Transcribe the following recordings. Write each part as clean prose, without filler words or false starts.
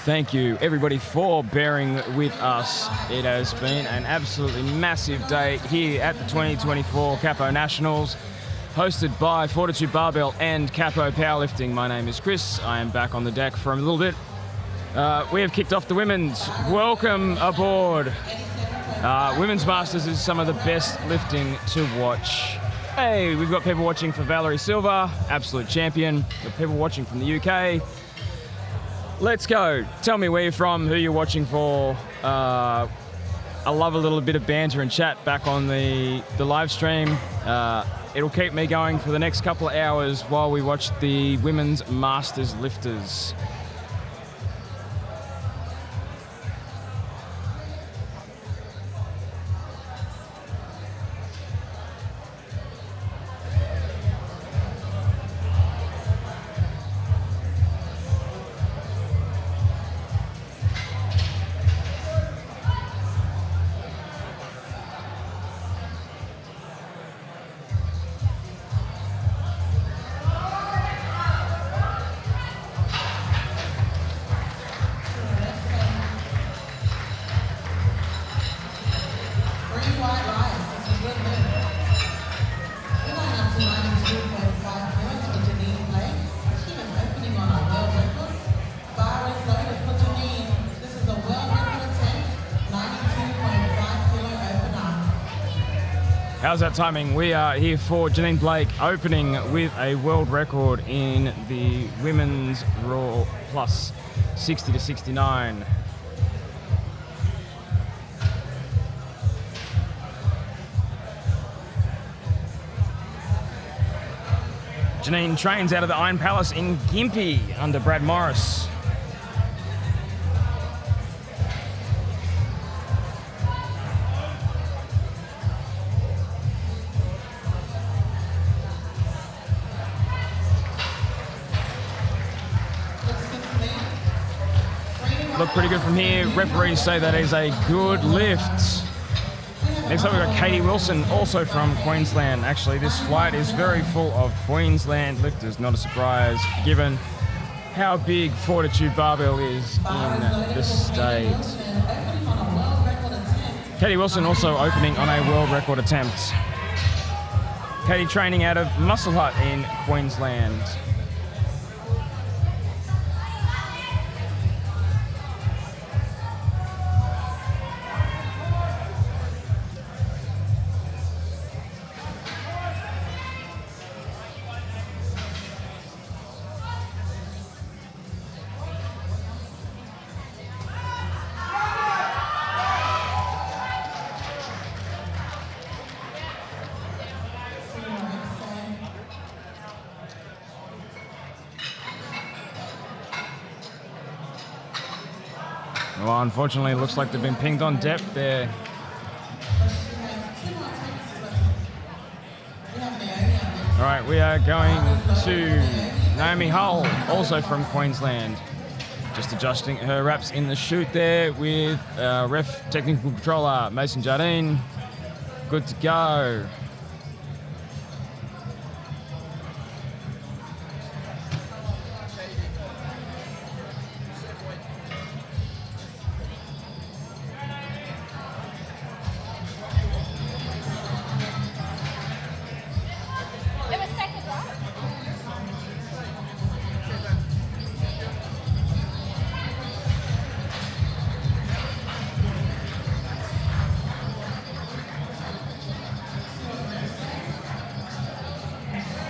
Thank you, everybody, for bearing with us. It has been an absolutely massive day here at the 2024 CAPO Nationals, hosted by Fortitude Barbell and CAPO Powerlifting. My name is Chris. I am back on the deck for a little bit. We have kicked off the women's. Welcome aboard. Women's Masters is some of the best lifting to watch. Hey, we've got people watching for Valerie Silva, absolute champion. We've got people watching from the UK. Let's go. Tell me where you're from, who you're watching for. I love a little bit of banter and chat back on the live stream. It'll keep me going for the next couple of hours while we watch the Women's Masters lifters. How's that timing? We are here for Janine Blake opening with a world record in the women's Raw plus 60 to 69. Janine trains out of the Iron Palace in Gympie under Brad Morris. Look pretty good from here. Referees say that is a good lift. Next up we've got Katie Wilson, also from Queensland. Actually, this flight is very full of Queensland lifters. Not a surprise, given how big Fortitude Barbell is in the state. Katie Wilson also opening on a world record attempt. Katie training out of Muscle Hut in Queensland. Well, unfortunately, it looks like they've been pinged on depth there. All right, we are going to Naomi Hull, also from Queensland. Just adjusting her wraps in the chute there with ref technical controller Mason Jardine. Good to go.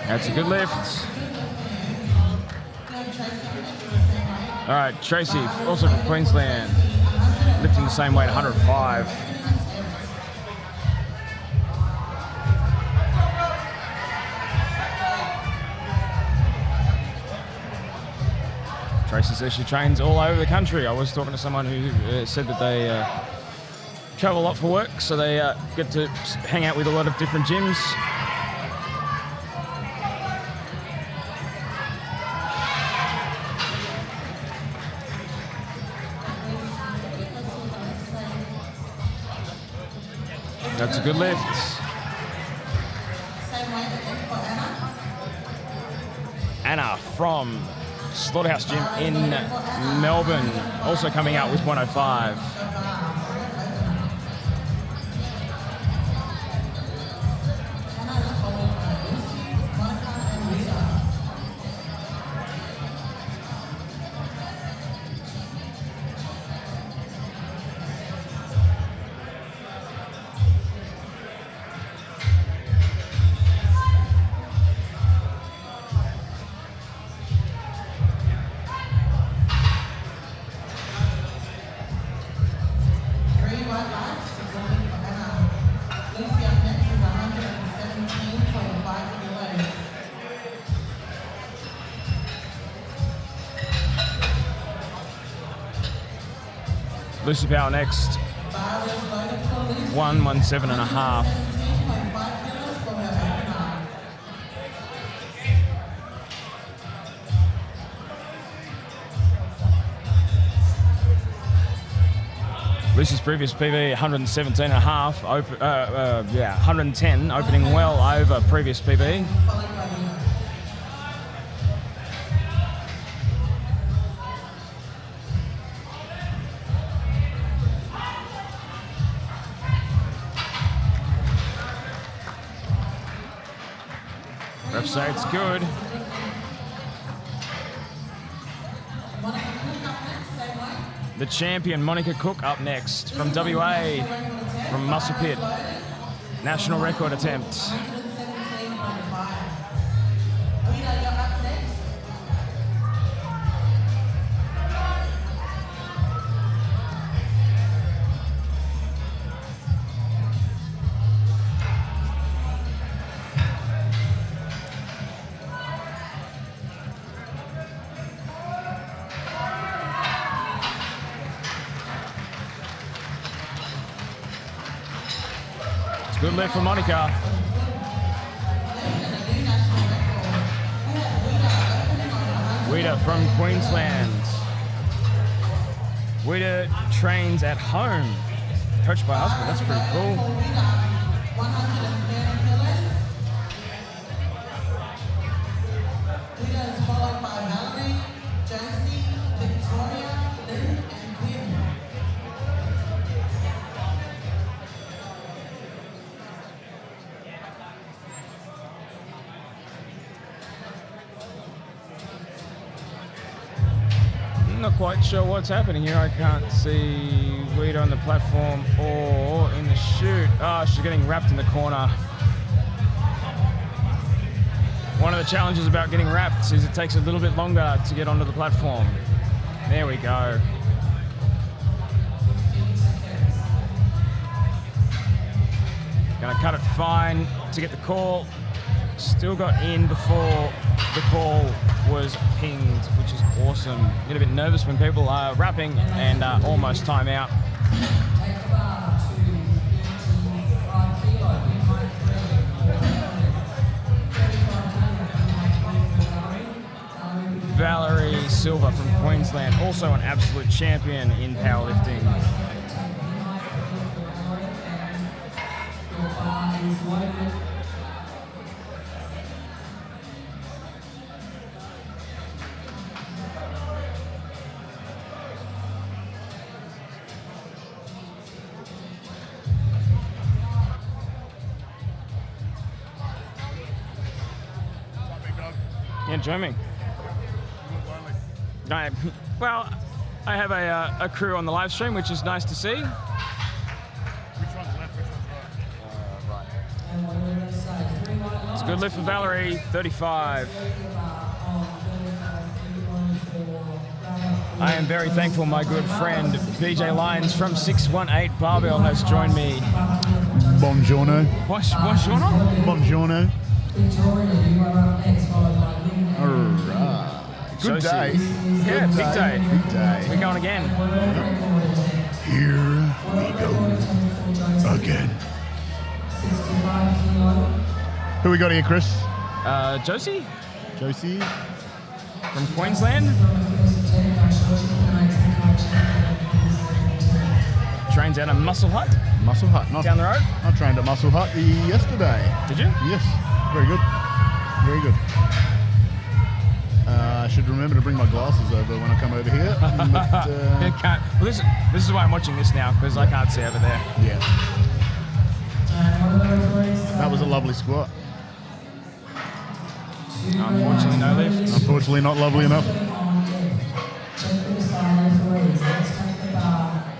That's a good lift. All right, Tracy, also from Queensland, lifting the same weight, 105. Tracy says she trains all over the country. I was talking to someone who said that they travel a lot for work, so they get to hang out with a lot of different gyms. That's a good lift. Anna from Slaughterhouse Gym in Melbourne, also coming out with 105. Lucy Power next. 117.5. Lucy's previous PB 117.5. 110, opening well over previous PB. Ref say it's good. The champion, Monica Cook, up next from WA, from Muscle Pit. National record attempt. Good lift for Monica. Wida from Queensland. Wida trains at home, coached by husband. That's pretty cool. Not quite sure what's happening here. I can't see Wida on the platform or in the chute. Oh, she's getting wrapped in the corner. One of the challenges about getting wrapped is it takes a little bit longer to get onto the platform. There we go. Gonna cut it fine to get the call. Still got in before the call was pinged, which is awesome. Get a bit nervous when people are wrapping and almost time out. Valerie Silva from Queensland, also an absolute champion in powerlifting. Yeah, join me. Well, I have a crew on the live stream, which is nice to see. Which one's left, which one's right? It's a good lift for Valerie, 35. I am very thankful my good friend BJ Lyons from 618 Barbell has joined me. Buongiorno. Buongiorno? Buongiorno. Alright. Good day. Yeah, big day. Big day. We're going again. Here we go again. Who we got here, Chris? Josie Josie. from Queensland. Trains out of Muscle Hut. Muscle Hut. Nice. Down the road. I trained at Muscle Hut yesterday. Did you? Yes. Very good. Very good. I should remember to bring my glasses over when I come over here. But, Well, this is why I'm watching this now, because I can't see over there. yeah. That was a lovely squat. Unfortunately, no lift. Unfortunately, not lovely enough.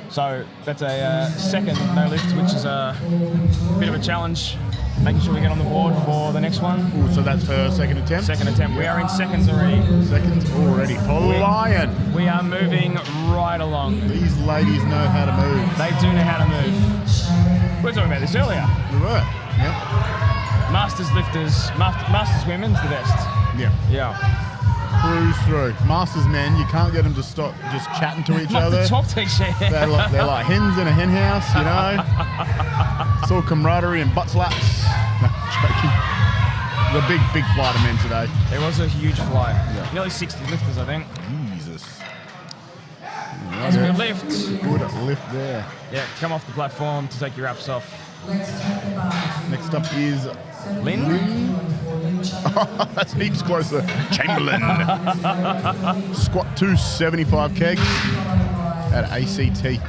So that's a second no lift, which is a bit of a challenge. Making sure we get on the board for the next one. Ooh, so that's her second attempt? Second attempt. We are in seconds already. Seconds already. Flying. We are moving right along. These ladies know how to move. They do know how to move. We were talking about this earlier. We were. Yep. Masters lifters, Masters women's the best. Yeah. Yeah. Cruise through. Masters men, you can't get them to stop just chatting to each other. To talk to each other. They're like hens in a hen house, you know. It's all camaraderie and butt slaps. No, joking. The big flight of men today. It was a huge flight. Yeah. Nearly 60 lifters, I think. Jesus. That's a good lift. Good lift there. Yeah, come off the platform to take your wraps off. Next up is Lynn. That's heaps closer. Chamberlain. Squat 275 kegs at ACT.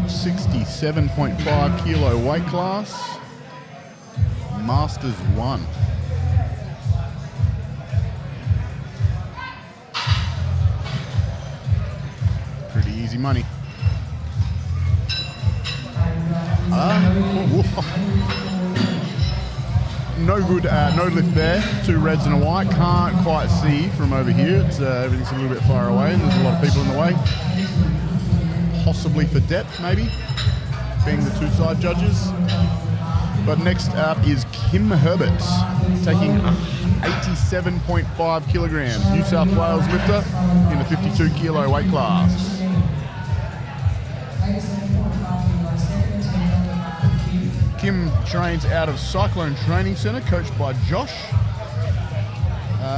$67.5 kilo weight class. Masters 1. Pretty easy money. No good, no lift there. 2 reds and a white. Can't quite see from over here. It's everything's a little bit far away, and there's a lot of people in the way. Possibly for depth, maybe, being the 2 side judges. But next up is Kim Herbert, taking 87.5 kilograms. New South Wales lifter in the 52 kilo weight class. Kim trains out of Cyclone Training Centre, coached by Josh.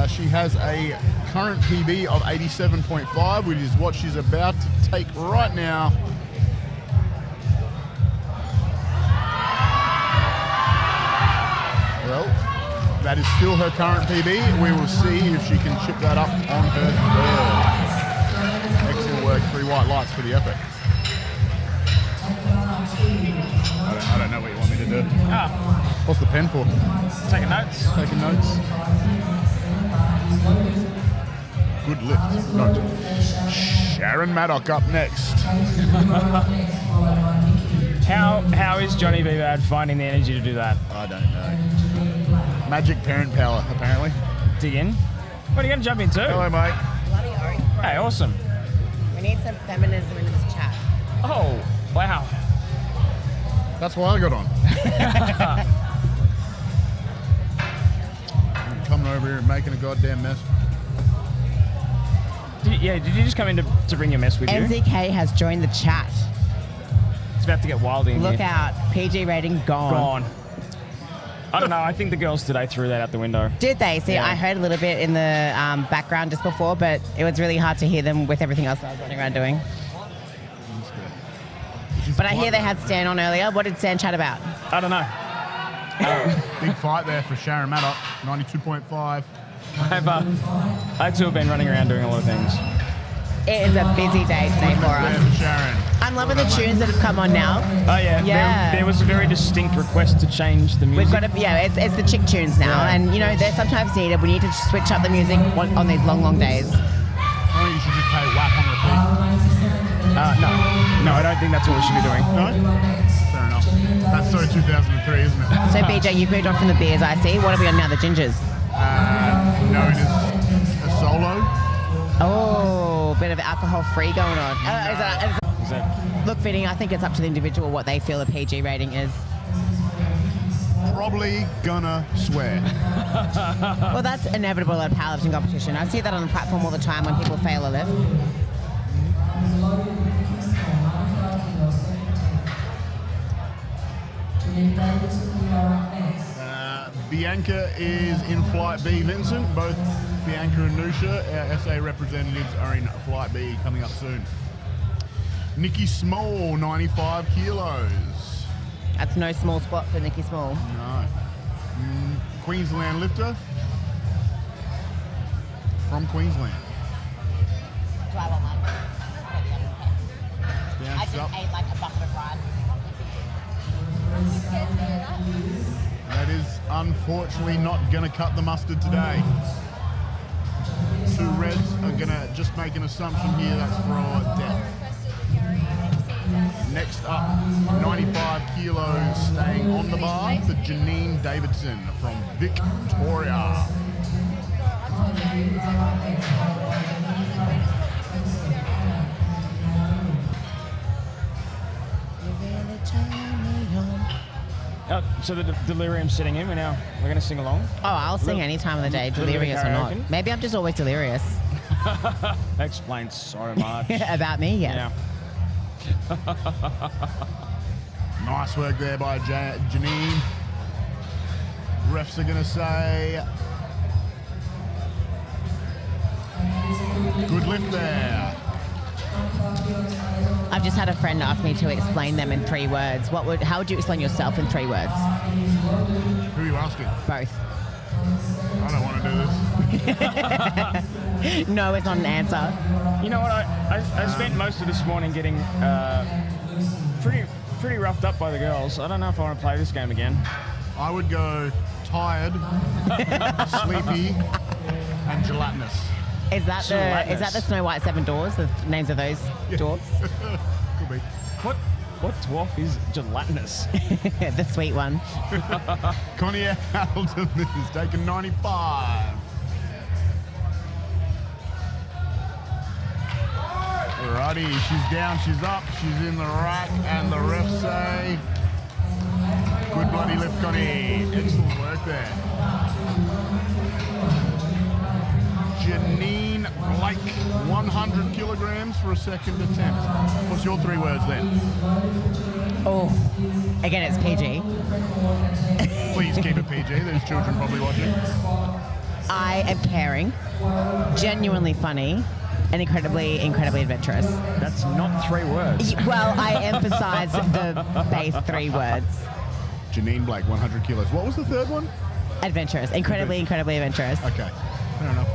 She has a current PB of 87.5, which is what she's about to take right now. Well, that is still her current PB. We will see if she can chip that up on her third. Excellent work, 3 white lights for the effort. I don't know what you want me to do. What's the pen for? Taking notes. Taking notes. Good lift. Note. Sharon Maddock up next. How is Johnny B. Bad finding the energy to do that? I don't know. Magic parent power, apparently. Dig in. What are you going to jump into? Hello, mate. Bloody orange. Hey, awesome. We need some feminism in this chat. Oh, wow. That's why I got on. Coming over here and making a goddamn mess. Did you just come in to bring your mess with you? MZK has joined the chat. It's about to get wild in Look here. out. PG rating gone. Gone. I don't know. I think the girls today threw that out the window. Did they? See, Yeah. I heard a little bit in the background just before, but it was really hard to hear them with everything else I was running around doing. But I hear they had Stan on earlier. What did Stan chat about? I don't know. Big fight there for Sharon Maddock, 92.5. I too have been running around doing a lot of things. It is a busy day today for There us. for Sharon. I'm loving the tunes that have come on now. Oh yeah. Yeah. There was a very distinct request to change the music. We've got to, it's the chick tunes now, Yeah. and they're sometimes needed. We need to switch up the music on these long days. I think you should just play WAP on repeat. No, I don't think that's what we should be doing. No? Fair enough. That's so 2003, isn't it? So BJ, you've moved on from the beers, I see. What are we on now? The gingers. Known as a solo. Oh, bit of alcohol-free going on. Is that Look, Vinny, I think it's up to the individual what they feel a PG rating is. Probably gonna swear. Well, that's inevitable at a powerlifting competition. I see that on the platform all the time when people fail a lift. Bianca is in Flight B, Vincent. Both Bianca and Nusha, our SA representatives, are in Flight B coming up soon. Nikki Small, 95 kilos. That's no small squat for Nikki Small. No. Queensland lifter from Queensland. Do I want one? Down, I just up. ate like a bucket of rice. That is unfortunately not going to cut the mustard today. Two reds are going to just make an assumption here. That's for depth. Next up, 95 kilos, staying on the bar for Janine Davidson from Victoria. So the delirium's sitting in. We're going to sing along. Oh, I'll sing any time of the day, Little bit of delirious or not. karaoke? Maybe I'm just always delirious. That explains so much. About me, yes. Yeah. Nice work there by Janine. Refs are going to say, good lift there. I've just had a friend ask me to explain them in 3 words. How would you explain yourself in 3 words? Who are you asking? Both. I don't want to do this. No, it's not an answer. You know what? I spent most of this morning getting pretty roughed up by the girls. I don't know if I want to play this game again. I would go tired, sleepy, and gelatinous. Is that the Snow White 7 doors? The names of those doors? Could be. What dwarf is gelatinous? The sweet one. Connie Hamilton is taking 95. Alrighty, she's down, she's up, she's in the rack, and the refs say, good bloody lift, Connie. Excellent work there. Janine Blake, 100 kilograms for a second attempt. What's your 3 words then? Oh, again, it's PG. Please keep it PG, there's children probably watching. I am caring, genuinely funny, and incredibly adventurous. That's not 3 words. Well, I emphasize the base 3 words. Janine Blake, 100 kilos. What was the third one? Adventurous. Incredibly adventurous. Okay, fair enough.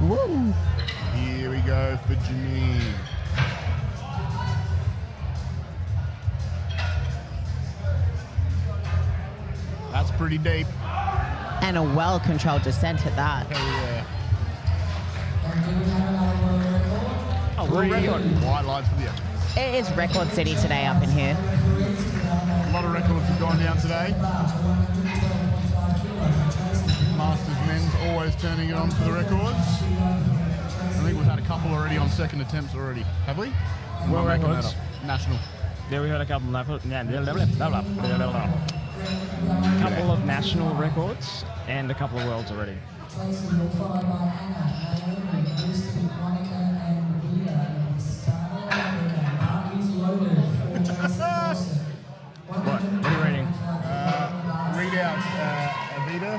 Woo! Here we go for Janine. That's pretty deep. And a well-controlled descent at that. Hell yeah. Oh, world record. White lights for the experts. It is Record City today up in here. A lot of records have gone down today. Masters men's always turning it on for the records. I think we've had a couple already on second attempts already. Have we? World Am I making records. that up? National. Yeah, we had a couple of national records and a couple of worlds already. What are you reading? Read out Avita,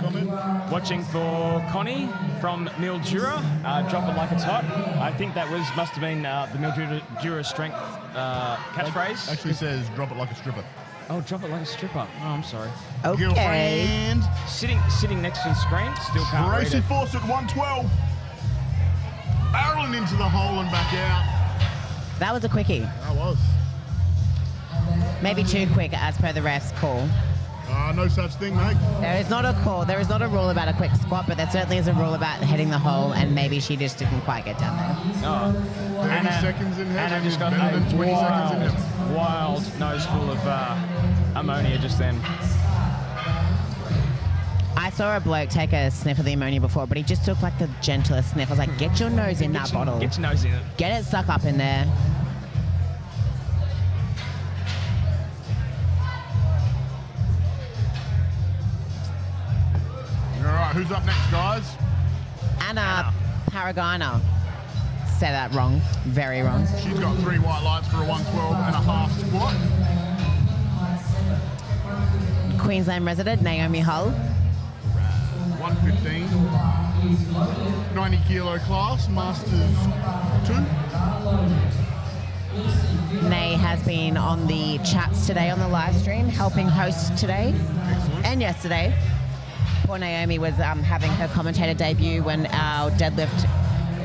comment. Watching for Connie from Mildura. Drop it like it's hot. I think that must have been the Mildura strength catchphrase. Actually says drop it like a stripper. Oh, drop it like a stripper. Oh, I'm sorry. Okay. Girlfriend. Sitting next to the screen, still can't read Gracie it. Force at 112. Barreling into the hole and back out. That was a quickie. That was. Maybe too quick as per the ref's call. No such thing, mate. There is not a call. There is not a rule about a quick squat, but there certainly is a rule about hitting the hole, and maybe she just didn't quite get down there. Oh. 30 seconds in heaven Anna is just got better than 20 seconds in heaven. wild nose full of ammonia just then. I saw a bloke take a sniff of the ammonia before, but he just took like the gentlest sniff. I was like, get your nose in that bottle. Get your nose in it. Get it stuck up in there. All right, who's up next, guys? Anna Paragina. Say that wrong. Very wrong. She's got 3 white lights for a 112.5 squat. Queensland resident Naomi Hull. 115. 90 kilo class, Masters 2. Nay has been on the chats today on the live stream, helping host today and yesterday. Poor Naomi was having her commentator debut when our deadlift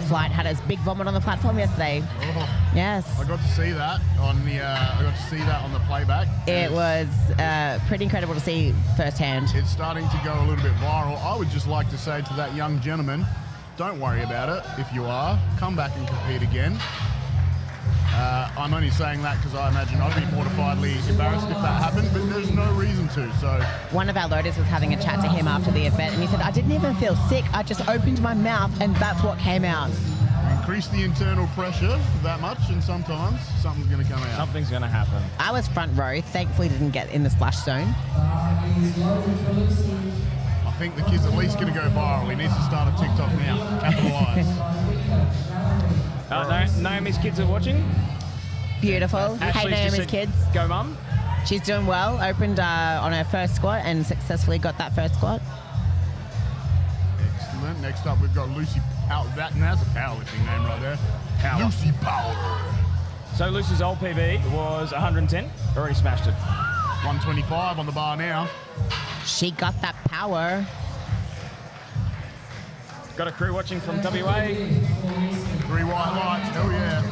flight had its big vomit on the platform yesterday. Oh, Yes. I got to see that on the playback. It was pretty incredible to see firsthand. It's starting to go a little bit viral. I would just like to say to that young gentleman, don't worry about it. If you are, come back and compete again. I'm only saying that because I imagine I'd be mortifiedly embarrassed if that happened, but there's no reason to. So One of our loaders was having a chat to him after the event, and he said, I didn't even feel sick. I just opened my mouth, and that's what came out. increase the internal pressure that much, and sometimes something's going to come out. Something's going to happen. I was front row. Thankfully, didn't get in the splash zone. I think the kid's at least going to go viral. He needs to start a TikTok now. Capitalise. Naomi's kids are watching. Beautiful. Hey, Ashley's just Naomi's said, kids. Go, Mum. She's doing well. Opened on her first squat and successfully got that first squat. Excellent. Next up, we've got Lucy Power. That's a powerlifting name right there. Power. Lucy Power. So Lucy's old PB was 110. Already smashed it. 125 on the bar now. She got that power. Got a crew watching from WA. 3 white lights. Hell yeah.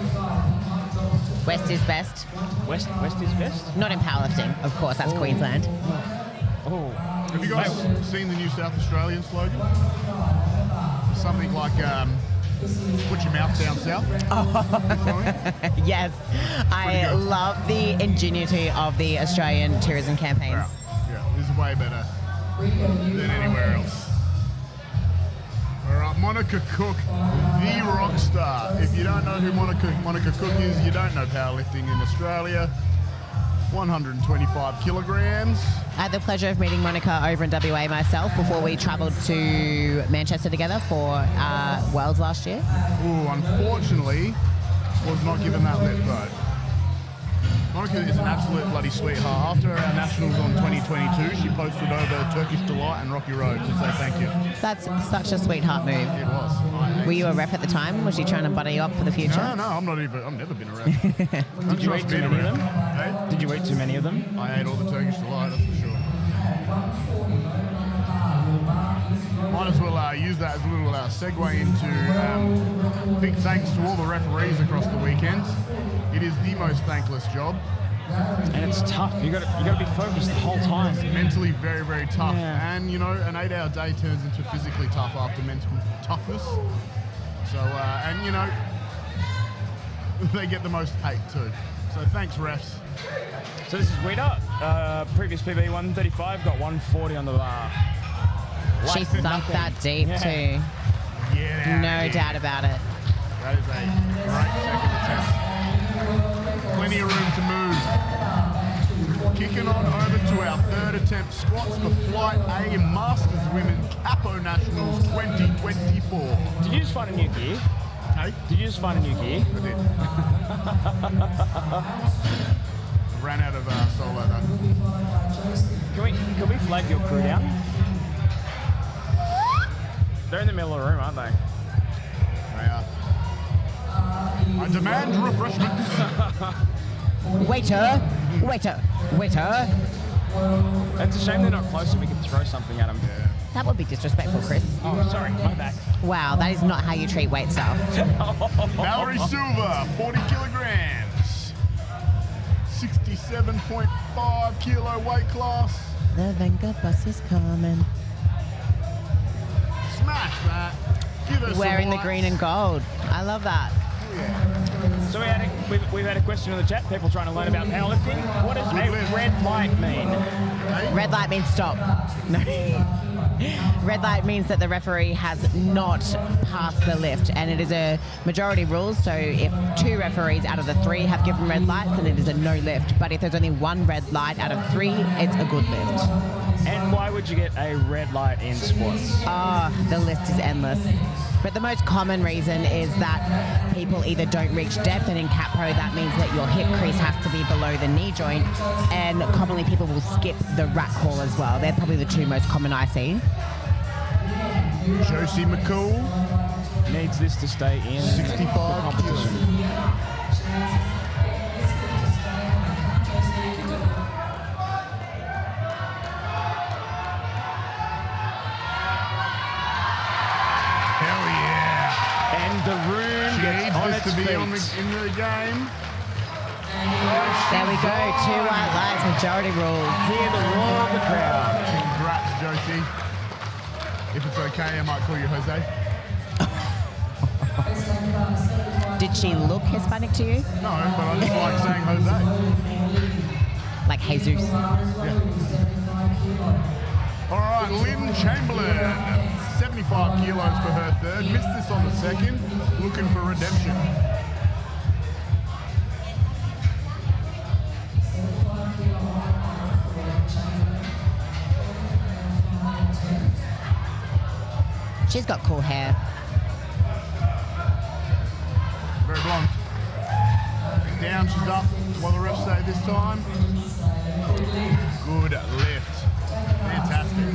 West is best. West is best. Not in powerlifting, of course. That's Queensland. Oh. Have you guys seen the new South Australian slogan? Something like, put your mouth down south. Yes. I good. love the ingenuity of the Australian tourism campaigns. Yeah, this is way better than anywhere else. All right, Monica Cook, the rock star. If you don't know who Monica Cook is, you don't know powerlifting in Australia. 125 kilograms. I had the pleasure of meeting Monica over in WA myself before we travelled to Manchester together for Worlds last year. Ooh, unfortunately, was not given that lift though. Monica is an absolute bloody sweetheart. After our nationals on 2022, she posted over Turkish Delight and Rocky Road to say thank you. That's such a sweetheart move. It was. Were you a ref at the time? Was she trying to butter you up for the future? No, I've never been a ref. Did you eat too many of them? Hey? Did you eat too many of them? I ate all the Turkish Delight, that's for sure. Might as well use that as a little segue into big thanks to all the referees across the weekend. It is the most thankless job. And it's tough. You got to be focused the whole time. It's mentally very, very tough. Yeah. And, you know, an 8-hour day turns into physically tough after mental toughness. So, and, you know, they get the most hate too. So thanks, refs. So this is Wheater. Previous PB 135, got 140 on the bar. She Light for sunk nothing. that deep Yeah. too. Get out No of here. doubt about it. That is a great second attempt. Plenty of room to move. Kicking on over to our third attempt. Squats for Flight A Masters Women CAPO Nationals 2024. Did you just find a new gear? Hey, Did you just find a new gear? I did. Ran out of solo though. Can we flag your crew down? They're in the middle of the room, aren't they? They are. I demand refreshments. Waiter! Waiter! Waiter! It's a shame they're not close and we can throw something at them. Yeah. That would be disrespectful, Chris. Oh, sorry, my bad. Wow, that is not how you treat wait staff. Valerie Silva, 40 kilograms. 67.5 kilo weight class. The Venga bus is coming. Smash that. Give us Wearing the some green and gold. I love that. So we've had a question in the chat, people trying to learn about powerlifting. What does a red light mean? Red light means stop. No. Red light means that the referee has not passed the lift, and it is a majority rule. So if 2 referees out of the 3 have given red lights, then it is a no lift. But if there's only 1 red light out of 3, it's a good lift. And why would you get a red light in squats? The list is endless. But the most common reason is that people either don't reach depth, and in CAPO that means that your hip crease has to be below the knee joint, and commonly people will skip the rack call as well. They're probably the 2 most common I see. Josie McCool, Needs this to stay in 65 the competition. Hell yeah. And the room She gets needs on this its to be feet. in the game. There we go. 2 white lights, majority rules. Hear the roar of the crowd. Congrats, Josie. If it's okay, I might call you Jose. Did she look Hispanic to you? No, but I just like saying Jose. Like Jesus. Yeah. All right, Lynn Chamberlain, 75 kilos for her third. Missed this on the second. Looking for redemption. She's got cool hair. Very blonde. Down, she's up. What the refs say this time. Good lift. Fantastic.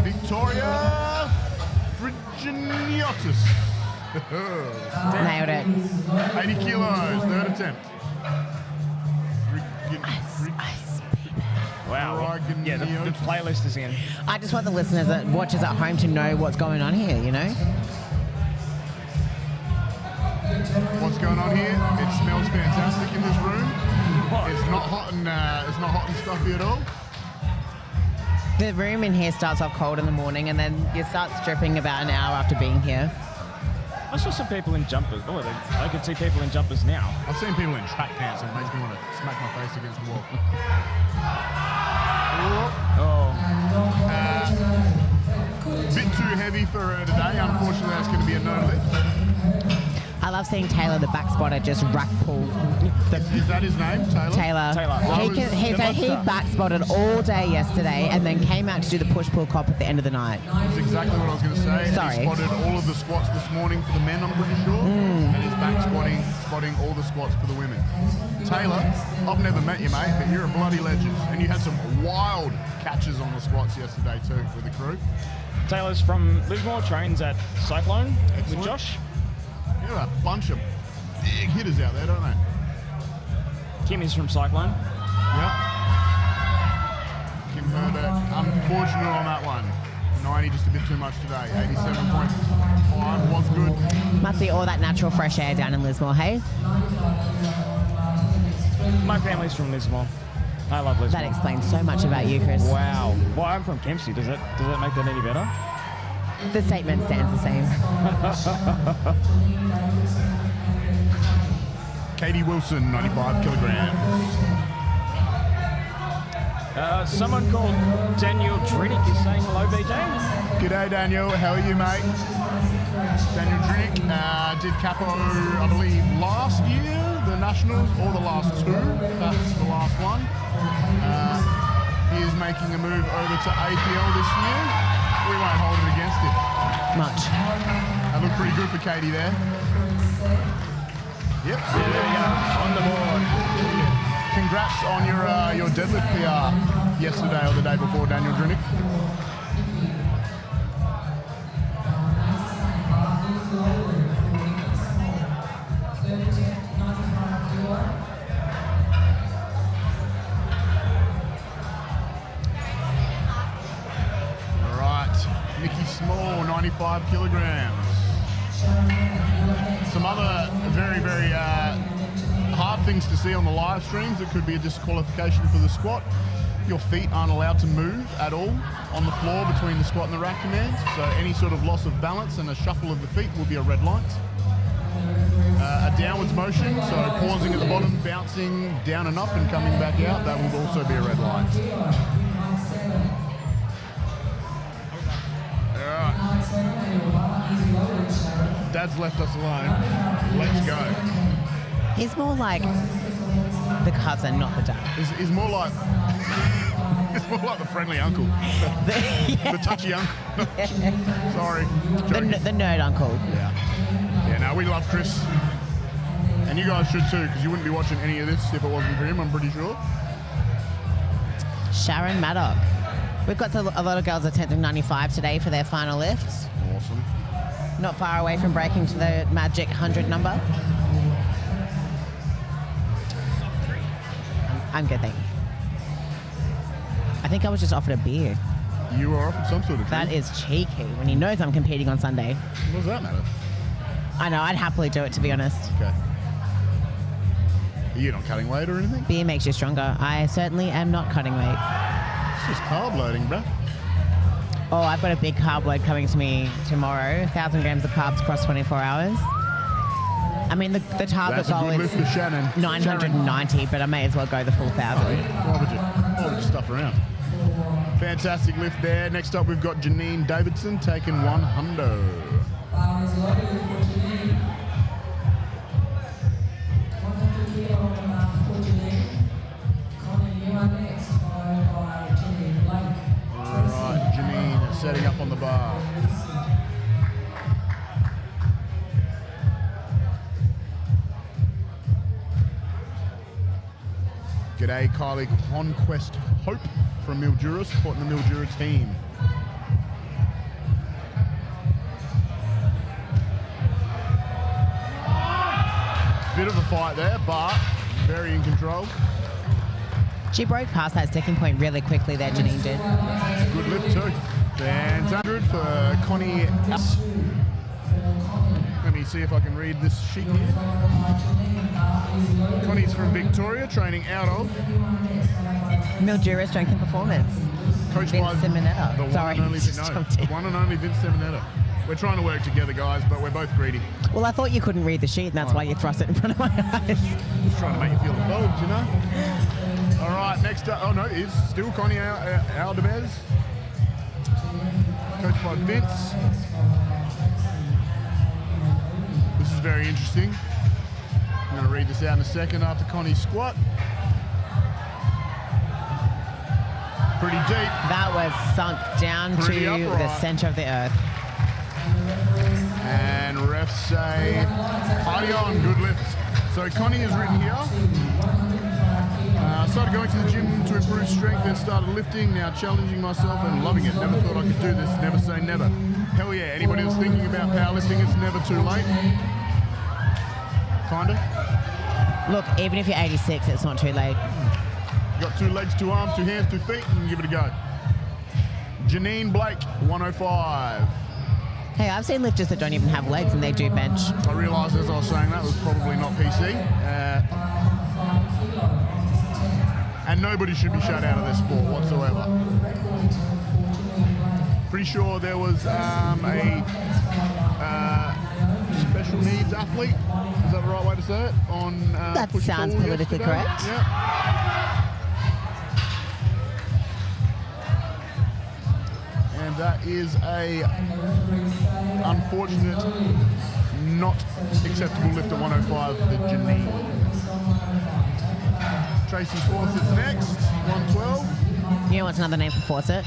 Victoria Friginiotis. Nailed it. 80 kilos, third attempt. Wow. Yeah, the playlist is in. I just want the listeners that watchers at home to know what's going on here, you know? What's going on here? It smells fantastic in this room. It's not hot and stuffy at all. The room in here starts off cold in the morning and then you start stripping about an hour after being here. I saw some people in jumpers. Oh, I could see people in jumpers now. I've seen people in track pants and it makes me want to smack my face against the wall. Oh, Bit too heavy for her today. Unfortunately, that's going to be a no lift. I love seeing Taylor, the back spotter, just rack pull. Is that his name, Taylor? Taylor. He back spotted all day yesterday and then came out to do the push-pull cop at the end of the night. That's exactly what I was going to say. Sorry. He spotted all of the squats this morning for the men, I'm pretty sure. And he's back spotting all the squats for the women. Taylor, I've never met you, mate, but you're a bloody legend. And you had some wild catches on the squats yesterday too with the crew. Taylor's from Lismore, trains at Cyclone Excellent. with Josh. You got a bunch of big hitters out there, don't they? Kim is from Cyclone. Yep. Kim Herbert, unfortunate on that one. 90, just a bit too much today. 87.5 was good. Must be all that natural fresh air down in Lismore, hey? My family's from Lismore. I love Lismore. That explains so much about you, Chris. Wow. Well, I'm from Kempsey. Does that make that any better? The statement stands the same. Katie Wilson, 95 kilograms. Someone called Daniel Drinick is saying hello, BJ. G'day, Daniel. How are you, mate? Daniel Drinick did CAPO, I believe, last year, the Nationals, or the last two. That's the last one. He is making a move over to APL this year. We won't hold it against him. Much. That looked pretty good for Katie there. Yep. Yeah, there we go. On the board. Congrats on your deadlift PR yesterday or the day before, Daniel Drinick. All right, Nikki Small, 95 kilograms. Some other very, very hard things to see on the live streams. It could be a disqualification for the squat. Your feet aren't allowed to move at all on the floor between the squat and the rack commands. So any sort of loss of balance and a shuffle of the feet will be a red light. A downwards motion, so pausing at the bottom, bouncing down and up and coming back out, that will also be a red light. All right. Dad's left us alone. Let's go. He's more like the cousin, not the dad. He's more like it's more like the friendly uncle, the touchy uncle. Sorry, The nerd uncle. yeah. No, we love Chris, and you guys should too, because you wouldn't be watching any of this if it wasn't for him. I'm pretty sure. Sharon Maddock. We've got a lot of girls attempting 95 today for their final lifts. Awesome. Not far away from breaking to the magic 100 number. I'm good, thanks. I think I was just offered a beer. You were offered some sort of drink. That is cheeky when he knows I'm competing on Sunday. What does that matter? I know, I'd happily do it, to be honest. Okay. Are you not cutting weight or anything? Beer makes you stronger. I certainly am not cutting weight. It's just carb loading, bruh. Oh, I've got a big carb load coming to me tomorrow. 1,000 grams of carbs across 24 hours. I mean, the target That's a goal good is lift for Shannon. 990, but I may as well go the full 1,000. Why would you stuff around? Fantastic lift there. Next up, we've got Janine Davidson taking 100. All right, Janine setting up on the bar. G'day, Kylie Conquest Hope from Mildura, supporting the Mildura team. Bit of a fight there, but very in control. She broke past that sticking point really quickly there, Janine did. Good lift too. And 100 for Connie. Let me see if I can read this sheet here. Connie's from Victoria, training out of Mildura Strength and Performance. Coached Vince by Simonetta. the one Sorry, and only, just no, jumped in. the one and only Vince Simonetta. We're trying to work together, guys, but we're both greedy. Well, I thought you couldn't read the sheet, and that's why you thrust it in front of my eyes. Just trying to make you feel involved, you know? All right, next up, oh no, it's still Connie Aldebez. Coached by Vince. This is very interesting. I'm going to read this out in a second after Connie's squat. Pretty deep. That was sunk down Pretty to upright. the center of the earth. And refs say, party on, good lift. So Connie is written here. Started going to the gym to improve strength, then started lifting, now challenging myself and loving it. Never thought I could do this, never say never. Hell yeah, anybody that's thinking about powerlifting, it's never too late. Kinda. Look, even if you're 86, it's not too late. You got 2 legs, 2 arms, 2 hands, 2 feet, and give it a go. Janine Blake, 105. Hey, I've seen lifters that don't even have legs and they do bench. I realised as I was saying that was probably not PC. And nobody should be shut out of this sport whatsoever. Pretty sure there was a special needs athlete, is that the right way to say it? On That Push sounds Pull politically yesterday. correct. Yeah. And that is a unfortunate, not acceptable lift at 105 for Janine. Tracy Fawcett's next, 112. You know what's another name for Fawcett?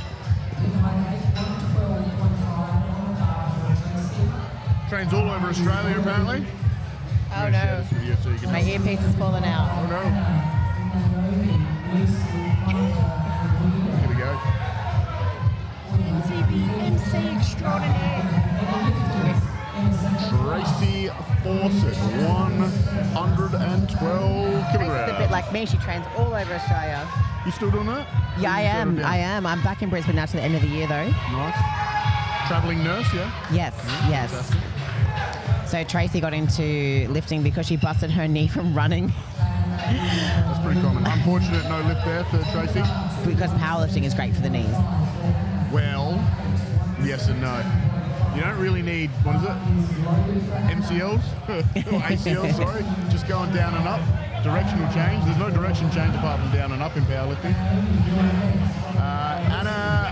Trains all over Australia, apparently. Oh I'm gonna share no, this with you so you can my have- earpiece has fallen out. Oh no. Here we go. CBMC extraordinaire. Tracy Fawcett, 112 Tracy's a bit kilograms. like me. She trains all over Australia. You still doing that? Yeah, I You settled am. down? I am. I'm back in Brisbane now to the end of the year, though. Nice. Travelling nurse, yeah? Yes, yes. Fantastic. So Tracy got into lifting because she busted her knee from running. That's pretty common. Unfortunate no lift there for Tracy. Because powerlifting is great for the knees. Well, yes and no. You don't really need, what is it? MCLs? Or ACLs, sorry. Just going down and up. Directional change. There's no direction change apart from down and up in powerlifting. Anna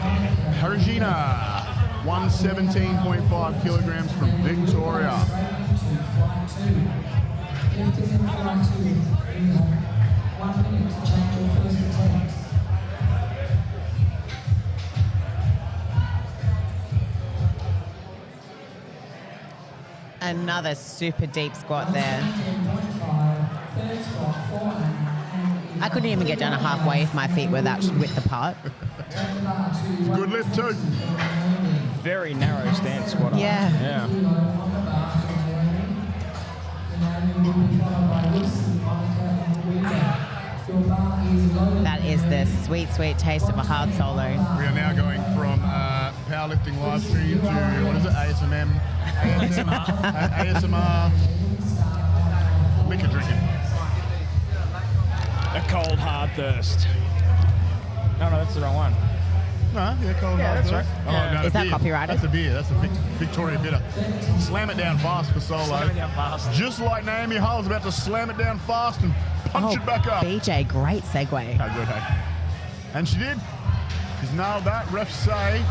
Harjina, 117.5 kilograms from Victoria. Another super deep squat there. I couldn't even get down to halfway if my feet were that width apart. It's a good lift too. Very narrow stance squat. Yeah. Yeah. That is the sweet, sweet taste of a hard solo. We are now going from powerlifting live stream to, what is it, ASMR liquor drinking. A cold hard thirst. No, that's the wrong one. No, yeah, cold Yeah, hard that's thirst. right. Oh, Yeah. no, Is that beer. copyrighted? That's a beer. That's a Victoria bitter. Slam it down fast for solo. Slam it down fast. Just like Naomi Hull's about to slam it down fast and punch it back up. BJ, great segue. How good, hey? And she did. She's nailed that. Refs say.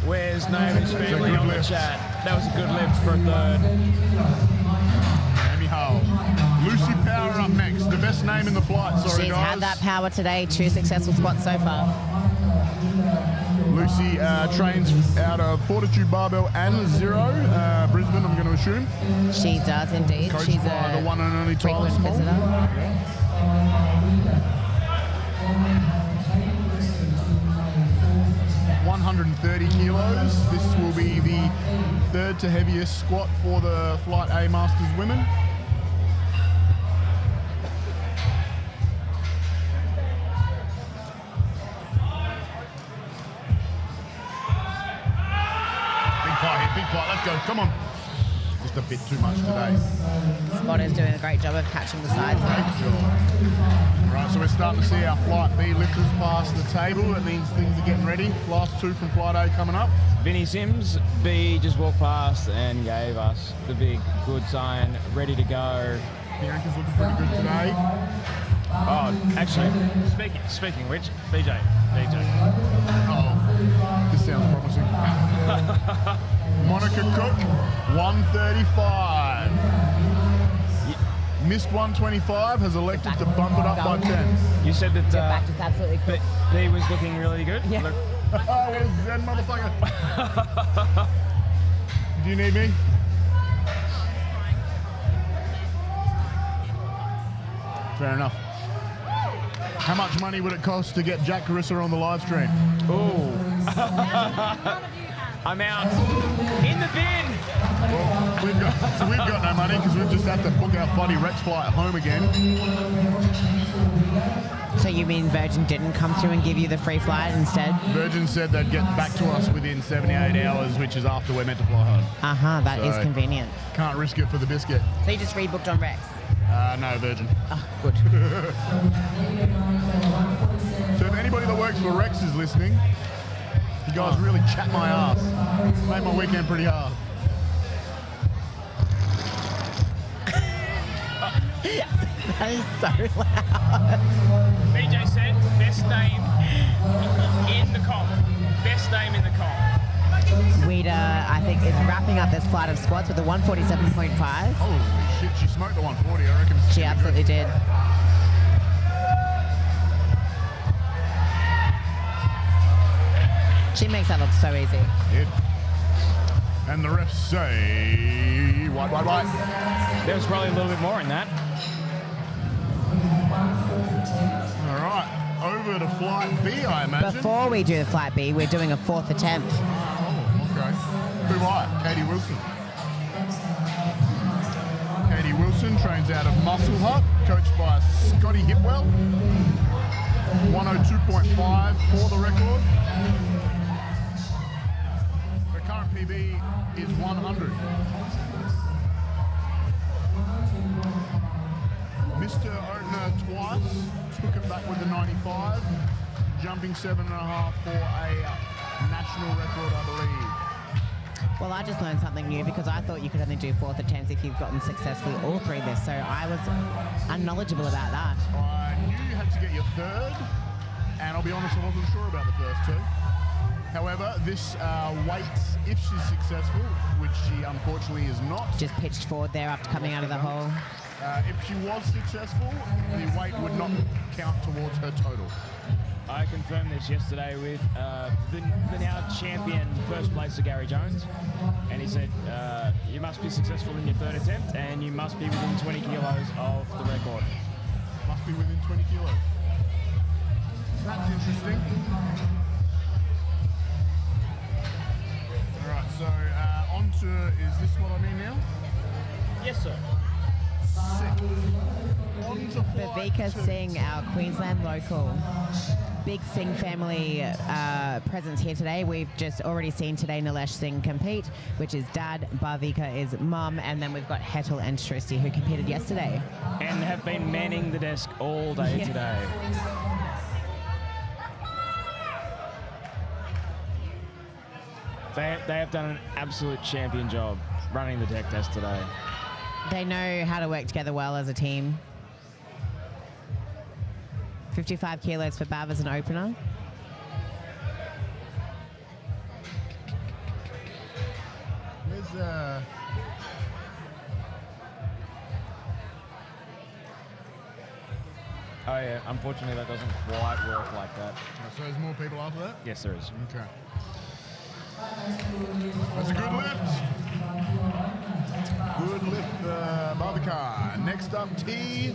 Where's Naomi's family good on lift. the chat? That was a good lift for a third. Naomi Hull. Lucy Power up next. The best name in the flight. Sorry, She's guys. had that power today. 2 successful squats so far. Lucy trains out of Fortitude Barbell and Zero, Brisbane, I'm going to assume. She does indeed. Coached She's by a the one and only Tyler frequent Small. visitor. 130 kilos. This will be the third to heaviest squat for the Flight A Masters women. Big fight, let's go, come on. Just a bit too much today. Spotter's doing a great job of catching the sides. Great job. All right, so we're starting to see our Flight B lifters pass the table. That means things are getting ready. Last two from Flight A coming up. Vinny Sims, B, just walked past and gave us the big good sign, ready to go. Bianca's looking pretty good today. Oh, actually, speaking of which, BJ. Oh, this sounds promising. Monica Cook, 135. Missed 125, has elected to bump it up by 10. You said that Back just absolutely B was looking really good. Yeah. Look, Oh, what is that motherfucker? Do you need me? Fair enough. How much money would it cost to get Jack Carissa on the live stream? ooh. I'm out. In the bin. Well, we've got no money because we've just had to book our bloody Rex flight home again. So you mean Virgin didn't come through and give you the free flight instead? Virgin said they'd get back to us within 78 hours, which is after we're meant to fly home. That is So- convenient. Can't risk it for the biscuit. So you just rebooked on Rex? No, Virgin. Oh, good. So if anybody that works for Rex is listening, you guys really chat my ass. Made my weekend pretty hard. That is so loud. BJ said, best name in the comp. Best name in the comp. Wida, I think, is wrapping up this flight of squats with a 147.5. Holy shit, she smoked the 140, I reckon. It's She absolutely did. She makes that look so easy. Did. And the refs say, white. There's probably a little bit more in that. All right, over to flight B, I imagine. Before we do the flight B, we're doing a 4th attempt. Oh, okay. Who are? Katie Wilson. Katie Wilson trains out of Muscle Hut, coached by Scotty Hipwell. 102.5 for the record. Her current PB is 100. Mr. Oetner twice, took it back with the 95, jumping 7.5 for a national record, I believe. Well, I just learned something new because I thought you could only do 4th attempts if you've gotten successfully all 3 lists, so I was unknowledgeable about that. I knew you had to get your 3rd, and I'll be honest, I wasn't sure about the first 2. However, this weight, if she's successful, which she unfortunately is not, Just pitched forward there after coming out of the hole. if she was successful, the weight would not count towards her total. I confirmed this yesterday with the now champion first placer Gary Jones, and he said you must be successful in your 3rd attempt and you must be within 20 kilos of the record. Must be within 20 kilos. interesting. All right, so on to, is this what I mean now? Yes, sir. Sick. On to flight Viveka 2. Singh, our Queensland local. Big Singh family presence here today. We've just already seen today Nilesh Singh compete, which is dad, Bhavika is mum, and then we've got Hetal and Shristi who competed yesterday. And have been manning the desk all day Yeah. today. They have done an absolute champion job running the deck test today. They know how to work together well as a team. 55 kilos for Bav as an opener. Where's Oh yeah, unfortunately that doesn't quite work like that. so there's more people after that? Yes, there is. Okay. That's a good lift. Good lift, Bhavika. Next up, T.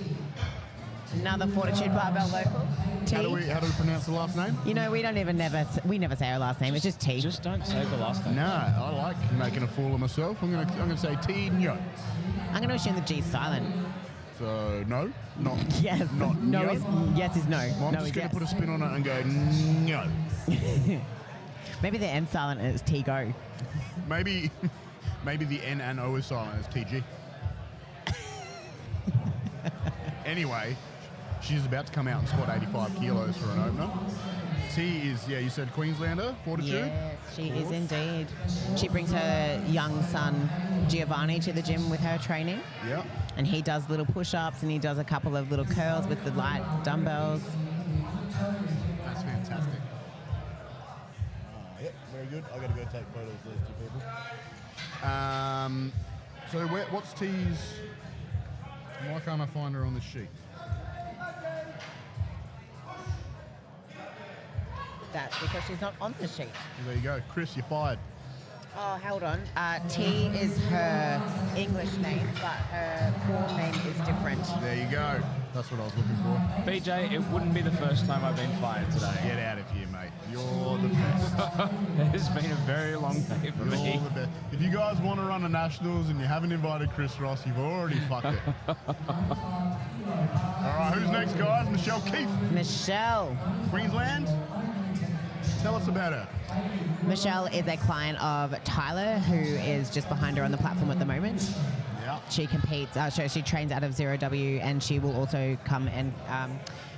Another Fortitude Barbell local. T. How do we pronounce the last name? You know, we never say our last name. It's just T. Just don't say the last name. No, I like making a fool of myself. I'm gonna say T. No. I'm going to assume the G is silent. So no, not Yes. not no no. is yes is no. Well, I'm no just is gonna yes. put a spin on it and go no. Maybe the N silent and it's T go. Maybe the N and O is silent as TG. Anyway, she's about to come out and squat 85 kilos for an opener. T is, yeah, you said Queenslander, Fortitude? Yes, she is indeed. She brings her young son Giovanni to the gym with her training, Yeah. and he does little push-ups and he does a couple of little curls with the light dumbbells. That's fantastic. Yep, very good. I got to go take photos of those two people. So what's T's? Why can't I find her on this sheet? That's because she's not on the sheet. There you go. Chris, you're fired. Oh, hold on. T is her English name, but her full name is different. There you go. That's what I was looking for. BJ, it wouldn't be the first time I've been fired today. Get out of here, mate. You're the best. It's been a very long day for me. You're the best. If you guys want to run the Nationals and you haven't invited Chris Ross, you've already fucked it. All right, who's next, guys? Michelle Keefe, Michelle. Queensland. Tell us about her. Michelle is a client of Tyler, who is just behind her on the platform at the moment. Yeah. She competes, she trains out of 0W, and she will also come and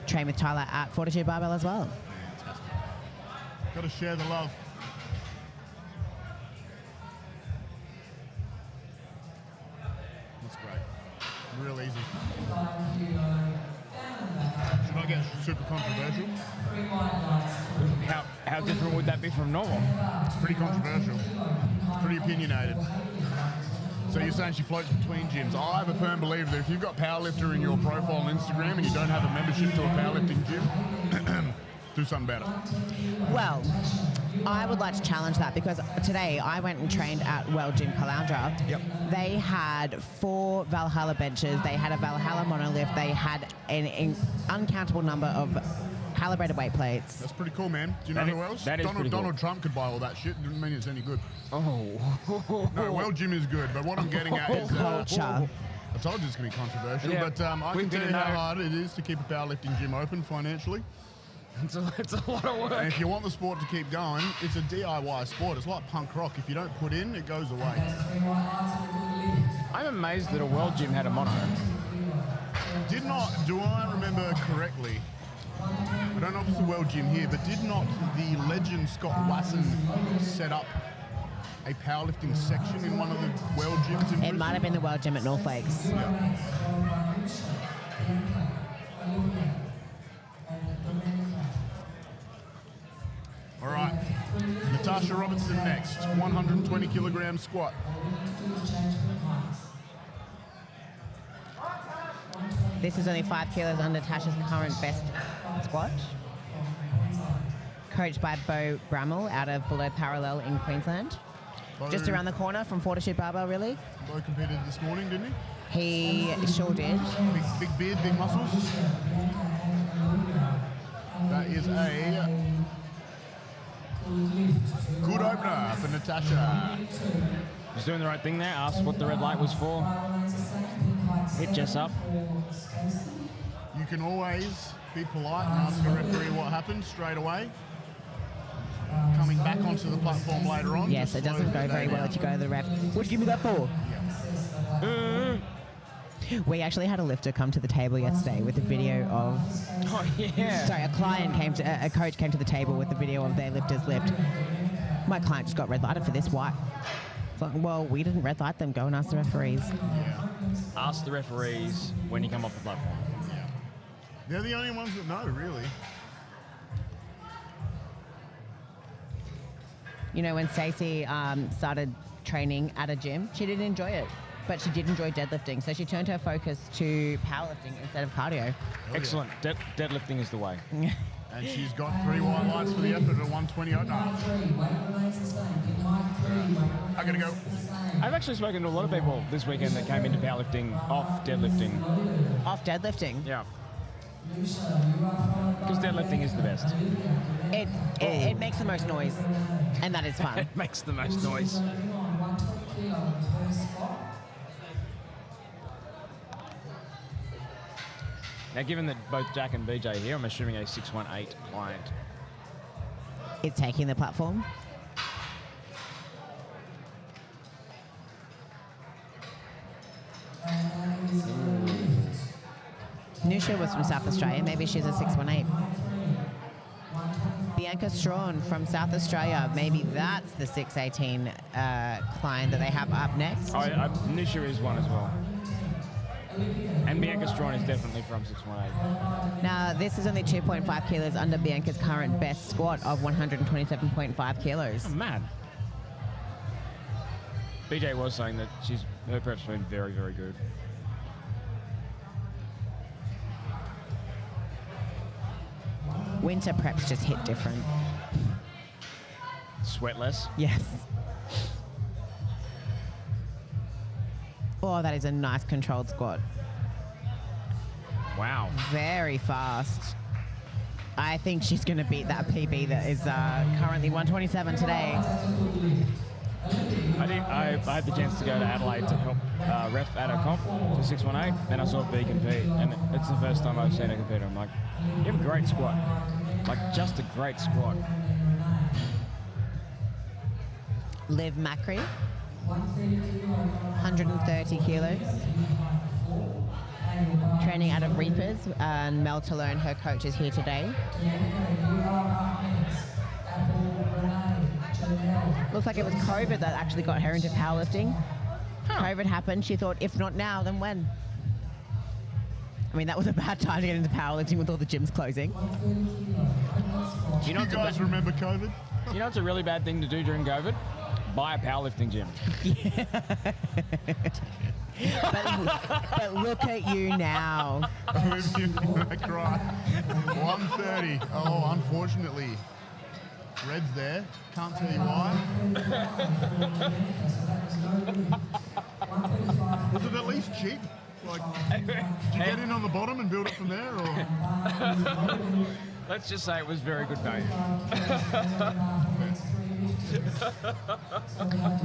train with Tyler at Fortitude Barbell as well. Fantastic. Got to share the love. That's great. Real easy. Should I get super controversial? How different would that be from normal? It's pretty controversial. Pretty opinionated. So you're saying she floats between gyms. I have a firm belief that if you've got powerlifter in your profile on Instagram and you don't have a membership to a powerlifting gym, do something about it. Well, I would like to challenge that because today I went and trained at World Gym Caloundra. Yep. They had 4 Valhalla benches, they had a Valhalla monolift, they had an uncountable number of calibrated weight plates. That's pretty cool, man. Do you know That who is- else? that is pretty cool. Donald Trump could buy all that shit. Doesn't mean it's any good. Oh. No, World Gym is good, but what I'm getting at is... Culture. I told you it's going to be controversial, Yeah, but I we can tell you didn't how know. hard it is to keep a powerlifting gym open financially. It's a lot of work. And if you want the sport to keep going, it's a DIY sport. It's like punk rock. If you don't put in, it goes away. I'm amazed that a world gym had a mono. Did not, do I remember correctly, I don't know if it's a World Gym here, but did not the legend Scott Wasson set up a powerlifting section in one of the World Gyms in It Brisbane? might have been the World Gym at North Lakes. Yeah. All right, Natasha Robinson next, 120 kilogram squat. This is only 5 kilos under Tasha's current best squat. Coached by Bo Brammel out of Below Parallel in Queensland. Just around the corner from Fortitude Barbell, really. Bo competed this morning, didn't he? He sure did. Big beard, big muscles. That is a good opener for Natasha. She's doing the right thing there. Asked what the red light was for. Hit Jess up. You can always be polite and ask a referee what happened straight away. Coming back onto the platform later on. Yes, it doesn't go very well if you go to the ref. What'd you give me that for? We actually had a lifter come to the table yesterday with a video of. Oh yeah. Sorry, a coach came to the table with a video of their lifter's lift. My client just got red lighted for this. Why? It's like, well, we didn't red light them. Go and ask the referees. Yeah. Ask the referees when you come off the platform. Yeah. They're the only ones that know, really. You know, when Stacey started training at a gym, she didn't enjoy it, but she did enjoy deadlifting. So she turned her focus to powerlifting instead of cardio. Excellent. Deadlifting is the way. And she's got 3 white lights for the effort at a 120 odd. I gotta go. I've actually spoken to a lot of people this weekend that came into powerlifting off deadlifting. Off deadlifting? Yeah. Because deadlifting is the best. It makes the most noise, and that is fun. It makes the most noise. Now, given that both Jack and BJ here, I'm assuming a 618 client. Is taking the platform. Nusha was from South Australia. Maybe she's a 618. Bianca Strawn from South Australia. Maybe that's the 618 client that they have up next. Nusha is one as well. And Bianca Strawn is definitely from 618. Now, this is only 2.5 kilos under Bianca's current best squat of 127.5 kilos. Oh, man. BJ was saying that her prep's been very, very good. Winter preps just hit different. Sweatless. Yes. Oh, that is a nice controlled squat. Wow. Very fast. I think she's going to beat that PB that is currently 127 today. I had the chance to go to Adelaide to help ref at a comp for 618, and I saw B compete, and it's the first time I've seen her compete. I'm like, you have a great squat. Like, just a great squat. Liv Macri, 130 kilos. Training out of Reapers, and Mel Talone, her coach, is here today. Looks like it was COVID that actually got her into powerlifting. COVID happened. She thought, if not now, then when? I mean, that was a bad time to get into powerlifting with all the gyms closing. You guys remember COVID? You know it's a really bad thing to do during COVID? Buy a powerlifting gym. But look at you now. I cry. 130. Oh, unfortunately. Red's there. Can't tell you why. Was it at least cheap? Like, did you get in on the bottom and build it from there, or? Let's just say it was very good value.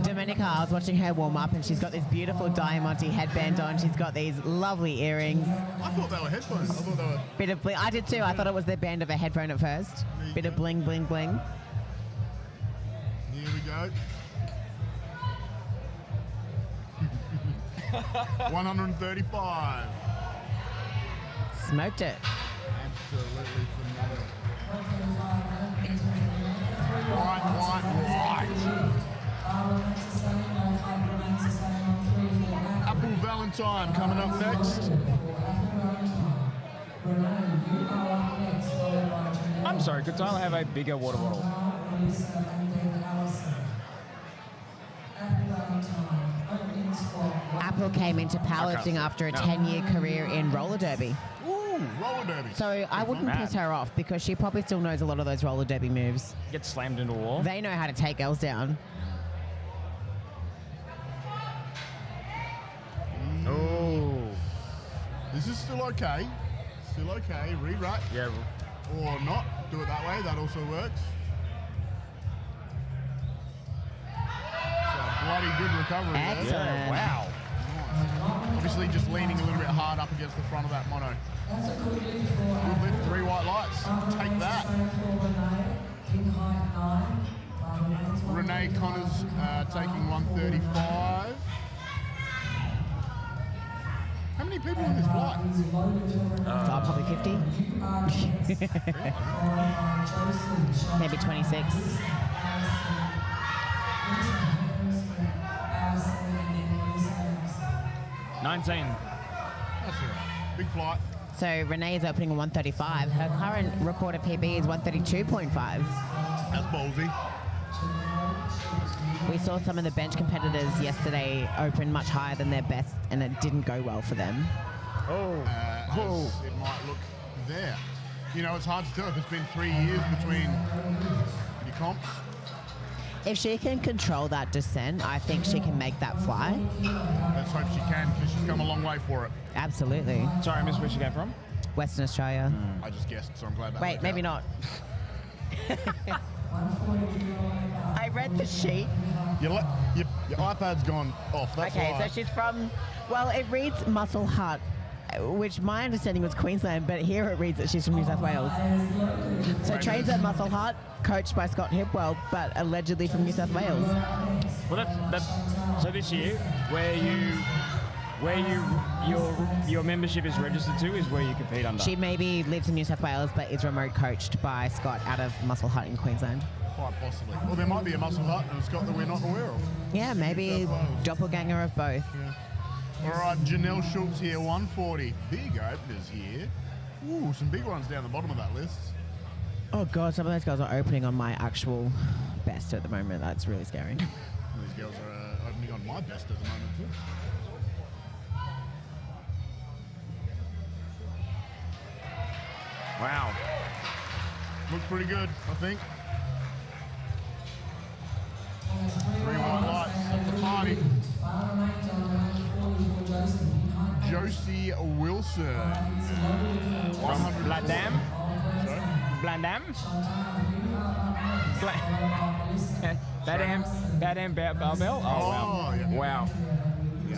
Domenica, I was watching her warm up, and she's got this beautiful Diamante headband on. She's got these lovely earrings. I thought they were headphones. I thought they were. Bit of bling. I did too. I thought it was the band of a headphone at first. Bit of bling, bling, bling. Here we go. 135. Smoked it. Absolutely phenomenal. Right. Apple Valentine coming up next. I'm sorry, could Tyler have a bigger water bottle? Apple came into powerlifting after a 10-year career in roller derby. Ooh, roller derby. So I wouldn't piss her off because she probably still knows a lot of those roller derby moves. Get slammed into a wall. They know how to take girls down. This is still okay. Still okay. Rewrite. Yeah. Or not. Do it that way. That also works. So bloody good recovery Excellent. there. Wow. Nice. Obviously just leaning a little bit hard up against the front of that mono. Good lift, 3 white lights. Take that. Renee Connors taking 135. How many people in this flight? Probably 50. Maybe 26. $19. That's all right. Big flight. So Renee is opening 135. Her current recorded PB is 132.5. That's ballsy. We saw some of the bench competitors yesterday open much higher than their best, and it didn't go well for them. As it might look there. You know, it's hard to tell if it's been 3 years between your comps. If she can control that descent, I think she can make that fly. Let's hope she can, because she's come a long way for it. Absolutely. Sorry, I missed where she came from. Western Australia. I just guessed, so I'm glad that Wait, worked maybe out. not. I read the sheet. Your iPad's gone off. That's Okay, why. so she's from, well, it reads Muscle Hut, which my understanding was Queensland, but here it reads that she's from New South Wales. So trains at Muscle Hut, coached by Scott Hipwell, but allegedly from New South Wales. Well, that's so this year, your membership is registered to is where you compete under. She maybe lives in New South Wales, but is remote coached by Scott out of Muscle Hut in Queensland. Quite possibly. Well, there might be a Muscle Hut and a Scott that we're not aware of. Yeah, maybe New South Wales. doppelganger of both. All right, Janelle Schultz here, 140. Big openers here. Ooh, some big ones down the bottom of that list. Oh God, some of those girls are opening on my actual best at the moment. That's really scary. These girls are opening on my best at the moment too. Wow. Look pretty good, I think. 3 white lights at the party. Josie Wilson. From Blandam? Sorry? Blandam? Badam Barbell? Oh, wow. yeah. Wow.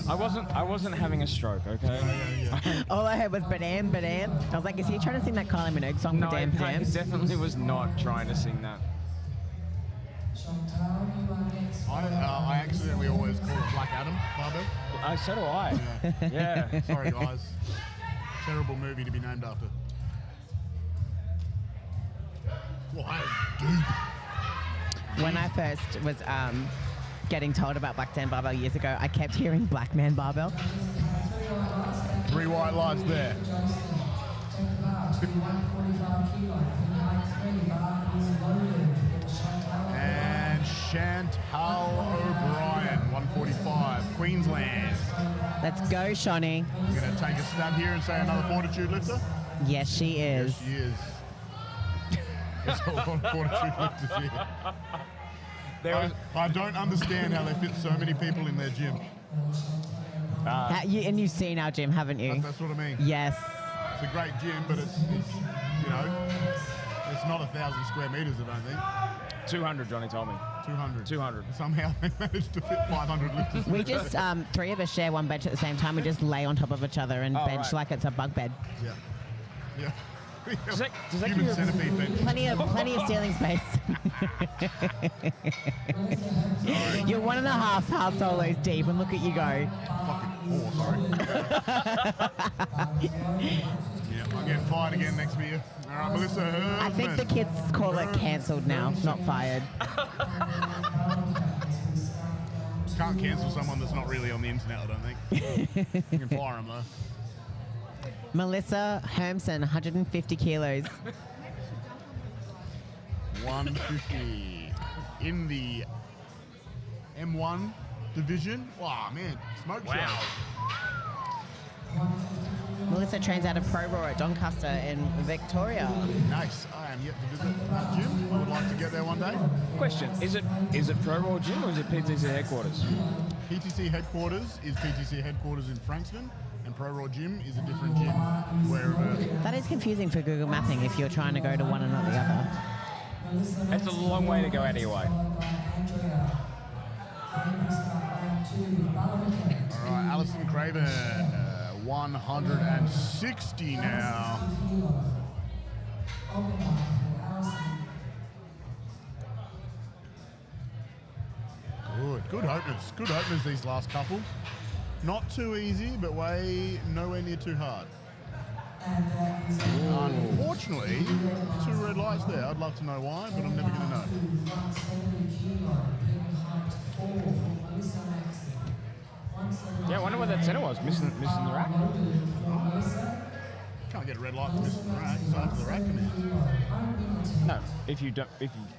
I wasn't having a stroke, okay? Yeah. All I heard was badam, badam. I was like, is he trying to sing that Kylie Minogue song, No, Badam, I Badam? definitely was not trying to sing that. I accidentally always call it Black Adam, Barbell. So do I. Yeah. Sorry, guys. Terrible movie to be named after. Well, that is deep. When I first was getting told about Black Dan Barbell years ago, I kept hearing Black Man Barbell. 3 white lights there. And Chantal O'Brien, 145, Queensland. Let's go, Shawnee. You're going to take a stab here and say another fortitude lifter? Yes, she is. Yes, she is. There's a lot of fortitude lifters here. I don't understand how they fit so many people in their gym. And you've seen our gym, haven't you? That's what I mean. Yes. It's a great gym, but it's you know, it's not 1,000 square meters, I don't think. 200, Johnny told me. 200. 200. Somehow they managed to fit 500 lifters. We just, 3 of us share one bench at the same time. We just lay on top of each other and bench right. like it's a bunk bed. Yeah. Yeah. Does that Human give you- centipede bench. Plenty of ceiling space. You're 1.5 hard solos deep, and look at you go. Fucking 4, sorry. Yeah, I'll get fired again next year. All right, Melissa Herman. I think the kids call it cancelled now, not fired. Can't cancel someone that's not really on the internet, I don't think. You can fire them, though. Melissa Hermson, 150 kilos. 150 in the M1 division. Wow, man, smoke show. Melissa trains out of Pro Raw at Doncaster in Victoria. Nice. I am yet to visit that gym. I would like to get there one day. Question: Is it Pro Raw Gym or is it PTC headquarters? PTC headquarters is PTC headquarters in Frankston, and Pro Raw gym is a different gym wherever. That is confusing for Google Mapping if you're trying to go to one and not the other. It's a long way to go out of your way. All right, Alison Craven, 160 now. Good openers. Good openers these last couple. Not too easy, but nowhere near too hard. Unfortunately, 2 red lights there. I'd love to know why, but I'm never going to know. Yeah, I wonder what that center was, missing the rack. Can't get a red light for missing the rack. It's after the rack command. No, if you go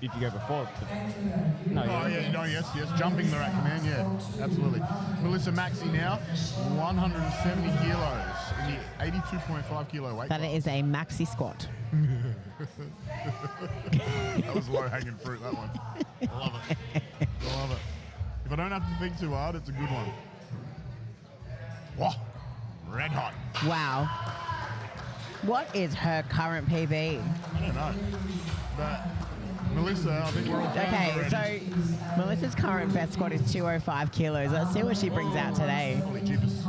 before. Yes, jumping the rack command, yeah, absolutely. Melissa Maxey now, 170 kilos in the 82.5 kilo weight That class. is a maxi squat. That was low hanging fruit, that one. I love it. I love it. If I don't have to think too hard, it's a good one. Whoa, red hot. Wow. What is her current PB? I don't know. But Melissa, I think we're all fans Okay, already. so Melissa's current best squat is 205 kilos. Let's see what she brings out today. Holy jeepers.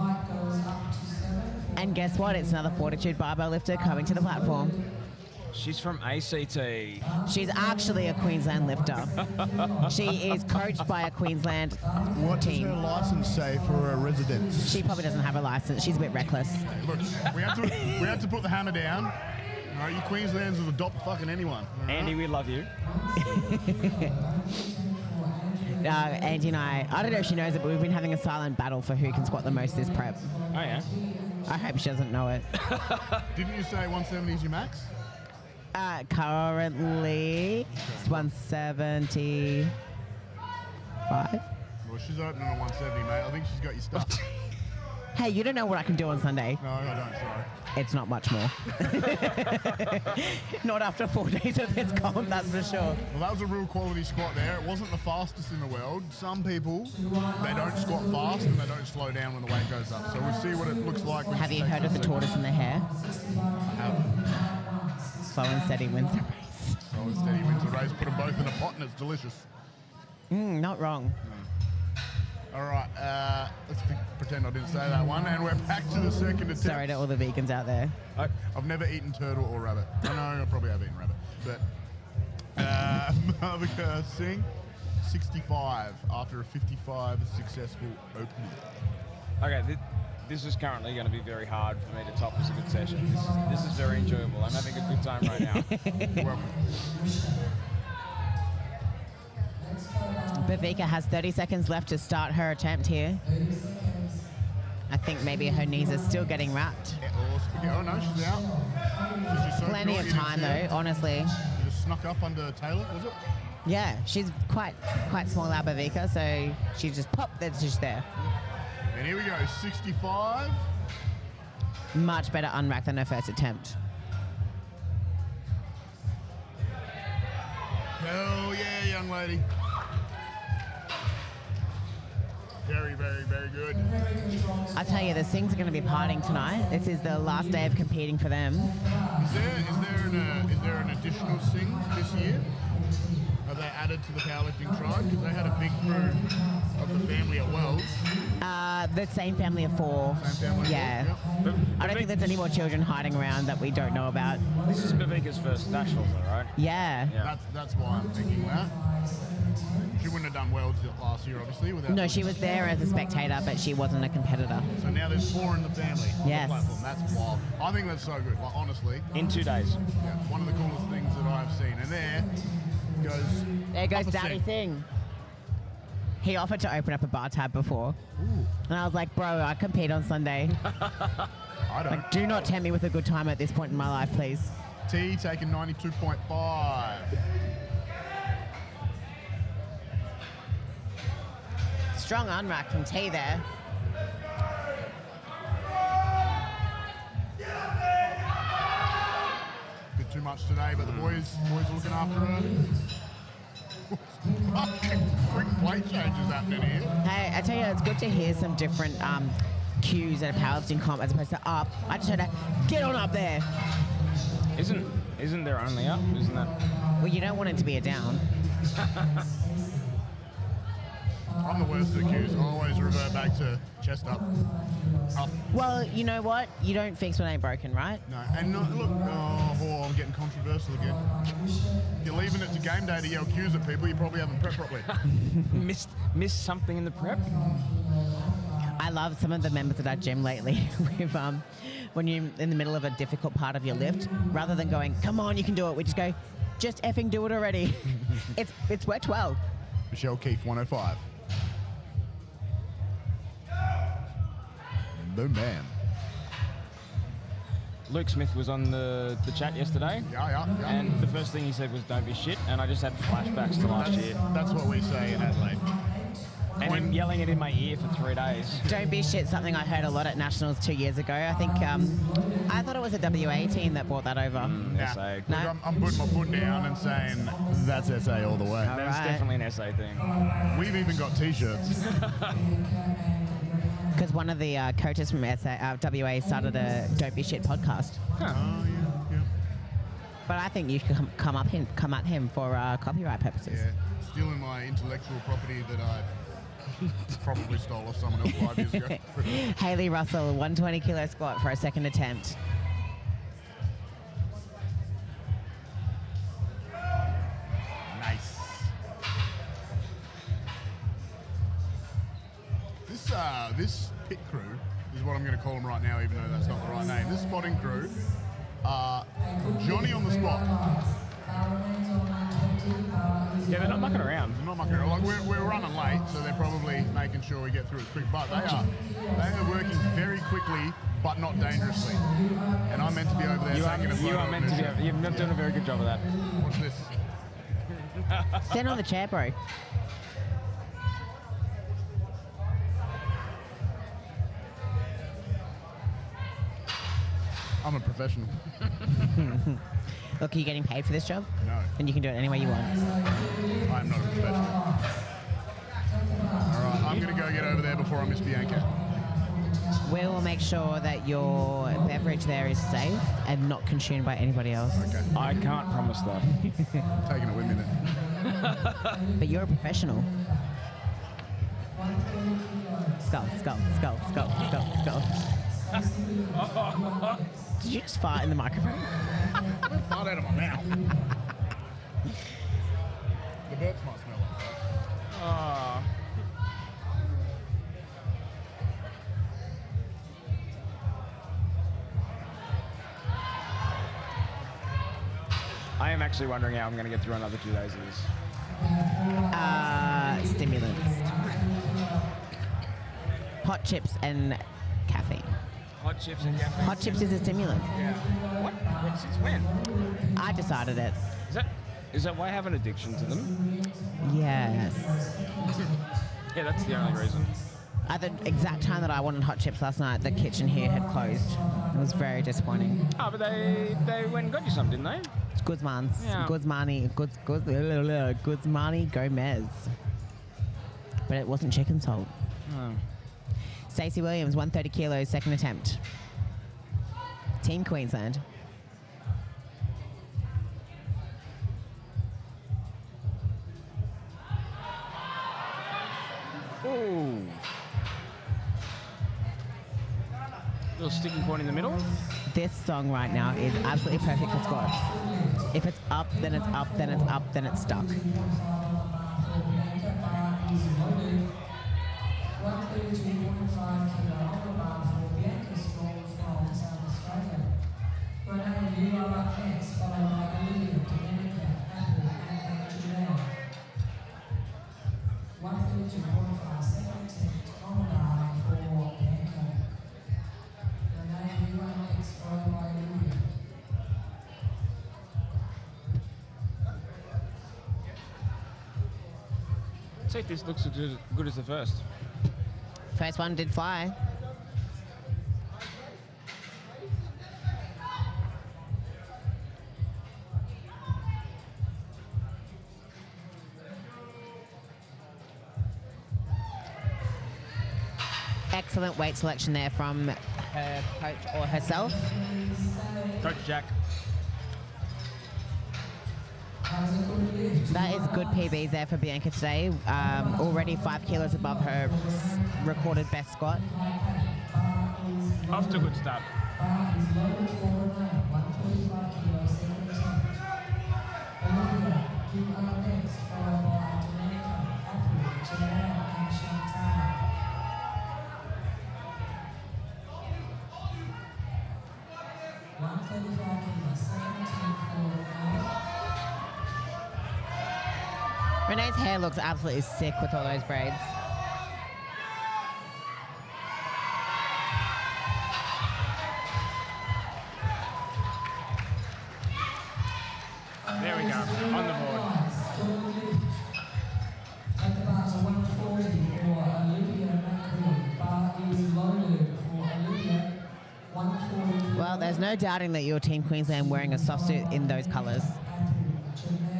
And guess what? It's another Fortitude barbell lifter coming to the platform. She's from ACT. She's actually a Queensland lifter. She is coached by a Queensland What does team. her license say for a residence? She probably doesn't have a license. She's a bit reckless. Look, we have to put the hammer down. All right, you Queenslanders will adopt fucking anyone. all right? Andy, we love you. Andy and I don't know if she knows it, but we've been having a silent battle for who can squat the most this prep. Oh, yeah. I hope she doesn't know it. Didn't you say 170 is your max? Currently, it's 175. Well, she's opening at 170, mate. I think she's got your stuff. Hey, you don't know what I can do on Sunday. No, I don't, sorry. It's not much more. Not after 4 days of this comp, that's for sure. Well, that was a real quality squat there. It wasn't the fastest in the world. Some people, they don't squat fast and they don't slow down when the weight goes up. So we'll see what it looks like. When Have she you takes heard of the it. tortoise and the hare? I have. Slow and steady wins the race. So instead he wins the race, put them both in a pot and it's delicious. Not wrong. All right, let's pretend I didn't say that one. And we're back to the second attempt. Sorry to all the vegans out there. I've never eaten turtle or rabbit. I know I probably have eaten rabbit. But Malvika Singh, 65 after a 55 successful opening. Okay, this is currently going to be very hard for me to top as a good session. This is very enjoyable. I'm having a good time right now. You're welcome. Bavika has 30 seconds left to start her attempt here. I think maybe her knees are still getting wrapped. Oh no, she's out. She's just so Plenty short, of you didn't time see her. though, honestly. She just snuck up under Taylor, was it? Yeah, she's quite small out Bavika, so she just popped, that's just there. And here we go, 65. Much better unrack than her first attempt. Hell yeah, young lady. Very, very, very good. I tell you, the Sings are going to be partying tonight. This is the last day of competing for them. Is there an additional sing this year? Have they added to the powerlifting tribe? Because they had a big crew of the family at Wells. The same family of four. Same family. Yeah. Yep. I don't think there's any more children hiding around that we don't know about. This is Bavika's first nationals, though, right? Yeah. Yeah. That's why I'm thinking that. She wouldn't have done Wells last year, obviously. Without No, she was there as a spectator, but she wasn't a competitor. So now there's 4 in the family. On Yes. the platform. That's wild. I think that's so good. Like, honestly, In 2 days. yeah, one of the coolest things that I've seen. And there goes There goes Daddy Singh. He offered to open up a bar tab before. And I was like, bro, I compete on Sunday. I don't. Like, do not tempt me with a good time at this point in my life, please. T taking 92.5. Strong unrack from T there. Bit too much today, but the boys are looking after her. Quick plate changes happening here. Hey, I tell you, it's good to hear some different cues at a powerlifting comp as opposed to up. I just heard a get on up there. Isn't there only up? Isn't that? Well, you don't want it to be a down. I'm the worst at the cues. I always revert back to chest up. Up. Well, you know what? You don't fix what ain't broken, right? No, and no, look, I'm getting controversial again. If you're leaving it to game day to yell cues at people, you probably haven't prepped properly. Missed something in the prep? I love some of the members at our gym lately with when you're in the middle of a difficult part of your lift, rather than going, come on, you can do it, we just go, just effing do it already. It's worked well. Michelle Keefe, 105. Boom, bam. Luke Smith was on the chat yesterday. Yeah. And the first thing he said was, don't be shit. And I just had flashbacks to last year. That's what we say in Adelaide. And him yelling it in my ear for 3 days. Don't be shit, something I heard a lot at Nationals 2 years ago. I think, I thought it was a WA team that brought that over. SA. Look, I'm putting my foot down and saying that's SA all the way. All That's right. definitely an SA thing. We've even got T-shirts. Because one of the coaches from WA started a Don't Be Shit podcast. Oh, yeah. But I think you should come at him for copyright purposes. Yeah, stealing my intellectual property that I probably stole off someone else 5 years ago. Hayley Russell, 120 kilo squat for a second attempt. Nice. This pit crew is what I'm going to call them right now, even though that's not the right name. This spotting crew are Johnny on the spot. Yeah, they're not mucking around. They're not mucking around. Like we're running late, so they're probably making sure we get through as quick. But they are working very quickly, but not dangerously. And I'm meant to be over there taking a photo. You're not doing a very good job of that. Watch this. Stand on the chair, bro. I'm a professional. Look, are you getting paid for this job? No, Then you can do it any way you want. I'm not a professional. All right, I'm going to go get over there before I miss Bianca. We will make sure that your beverage there is safe and not consumed by anybody else. Okay, I can't promise that. taking it with me then. But you're a professional. Skull, skull, skull, skull, skull, skull. Did you just fart in the microphone? Fart out of my mouth. The burps might smell like that. I am actually wondering how I'm going to get through another 2 days of this. Stimulants. Hot chips and caffeine. Hot chips and caffeine. Hot chips is a stimulant. Yeah. What? Since when? I decided it. Is that why I have an addiction to them? Yes. Yeah, that's the only reason. At the exact time that I wanted hot chips last night, the kitchen here had closed. It was very disappointing. Oh, but they went and got you some, didn't they? Guzman's. Yeah. Guzmani Gomez. But it wasn't chicken salt. Oh. Stacey Williams, 130 kilos, second attempt. Team Queensland. Ooh. Little sticking point in the middle. This song right now is absolutely perfect for squats. If it's up, then it's up, then it's up, then it's stuck. See if this looks as good as the first. First one did fly. excellent weight selection there from her coach or herself. Coach Jack. That is good PBs there for Bianca today. Already 5 kilos above her recorded best squat. Off to a good start. Renee's hair looks absolutely sick with all those braids. There we go. On the board. At the bar, 140 for Olivia McCready. Bar is loaded for Olivia. 140. Well, there's no doubting that you're Team Queensland wearing a soft suit in those colours.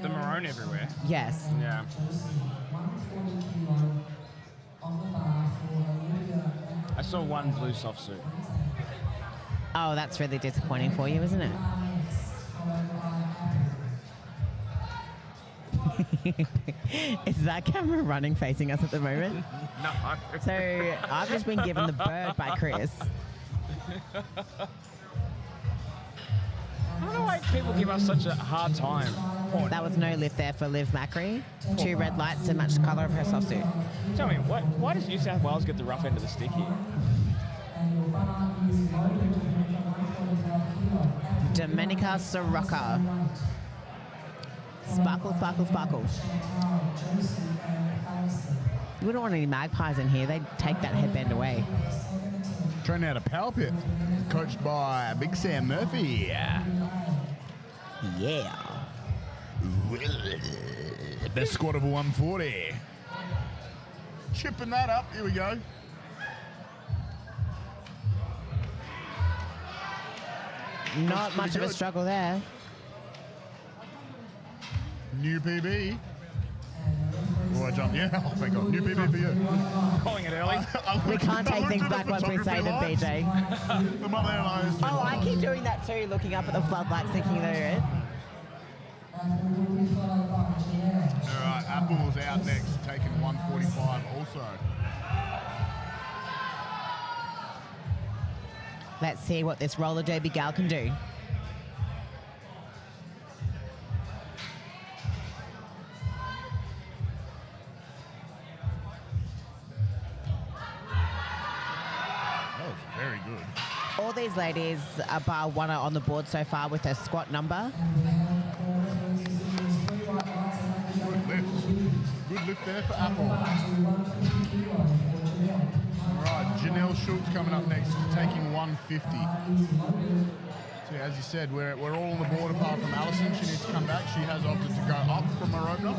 The maroon everywhere. Yes. Yeah. 140 kilo on the bar for Olivia. I saw one blue soft suit. Oh, that's really disappointing for you, isn't it? Is that camera running facing us at the moment? No. So I've just been given the bird by Chris. I don't know why people give us such a hard time. That was no lift there for Liv Macri. 2 red lights to match the colour of her soft suit. Tell me, why does New South Wales get the rough end of the stick here? Domenica Soroka. Sparkle, sparkle, sparkle. You wouldn't want any magpies in here. They'd take that headband away. Training out a power pit, coached by Big Sam Murphy. Yeah. Best squat of a 140. Chipping that up. Here we go. Not much of a good. struggle there. New PB. Oh, I jumped. Yeah, oh, thank God. New PB for you. Calling it early. We can't take things back once we say them, BJ. I'm up there and Oh, I keep doing that too, looking up at the floodlights, thinking they're it. All right, Apple's out next, taking 145 also. Let's see what this roller derby gal can do. That was very good. All these ladies are bar one on the board so far with a squat number. Good lift. Good lift there for Apple. All right, Janelle Schultz coming up next, taking 150. So as you said, we're all on the board apart from Alison. She needs to come back. She has opted to go up from her opener.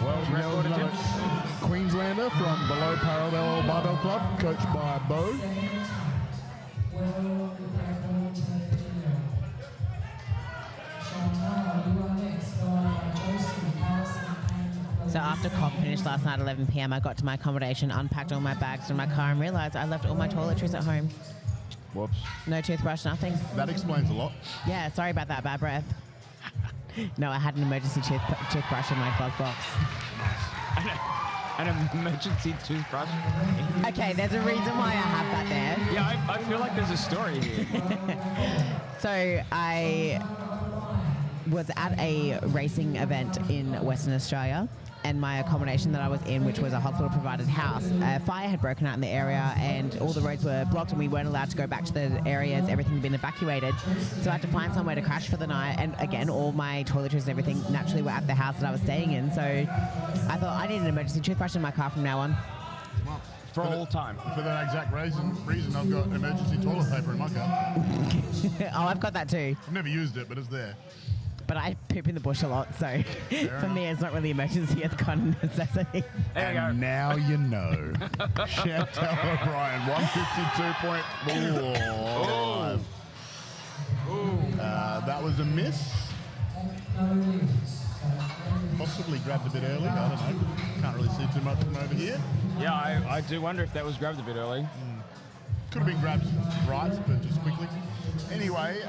World record attempt. Queenslander from below Parallel Barbell Club, coached by Bo. So after comp finished last night at 11 p.m, I got to my accommodation, unpacked all my bags from my car and realised I left all my toiletries at home. Whoops. No toothbrush, nothing. That explains a lot. Yeah, sorry about that, bad breath. No, I had an emergency toothbrush in my glove box. An emergency toothbrush. Okay, there's a reason why I have that there. Yeah, I feel like there's a story here. So I was at a racing event in Western Australia, and my accommodation that I was in, which was a hospital-provided house, a fire had broken out in the area and all the roads were blocked and we weren't allowed to go back to the areas. Everything had been evacuated. So I had to find somewhere to crash for the night. And again, all my toiletries and everything naturally were at the house that I was staying in. So I thought I need an emergency toothbrush in my car from now on. Well, For all time. For that exact reason, I've got emergency toilet paper in my car. Oh, I've got that too. I've never used it, but it's there. But I poop in the bush a lot, so for me it's not really emergency, it's kind of necessity. There you go. Now you know. Chantel O'Brien, 152.4. That was a miss. Possibly grabbed a bit early. I don't know. Can't really see too much from over here. Yeah, I do wonder if that was grabbed a bit early. Could have been grabbed right, but just quickly. Anyway,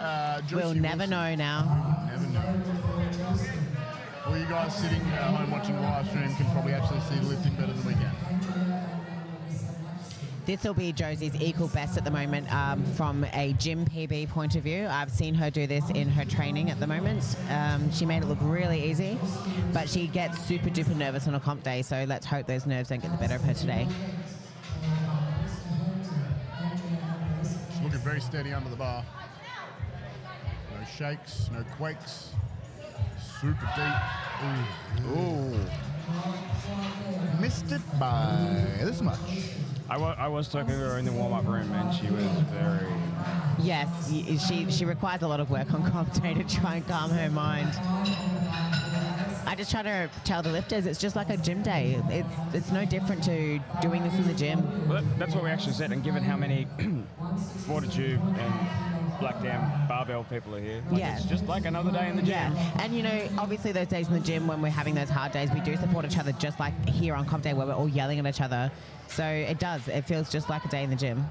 Josie We'll never Wilson. know now. Never know. Well, you guys sitting at home watching the live stream can probably actually see the lifting better than we can. This will be Josie's equal best at the moment from a gym PB point of view. I've seen her do this in her training at the moment. She made it look really easy, but she gets super duper nervous on a comp day, so let's hope those nerves don't get the better of her today. She's looking very steady under the bar. No shakes, no quakes. Super deep. Ooh. Missed it by this much. I was talking to her in the warm-up room, and she was very... Yes, she requires a lot of work on comp day to try and calm her mind. I just try to tell the lifters it's just like a gym day. It's no different to doing this in the gym. Well, that's what we actually said, and given how many Fortitude and Black Dam barbell people are here, it's just like another day in the gym. Yeah, and obviously those days in the gym when we're having those hard days, we do support each other just like here on comp day where we're all yelling at each other. So it feels just like a day in the gym,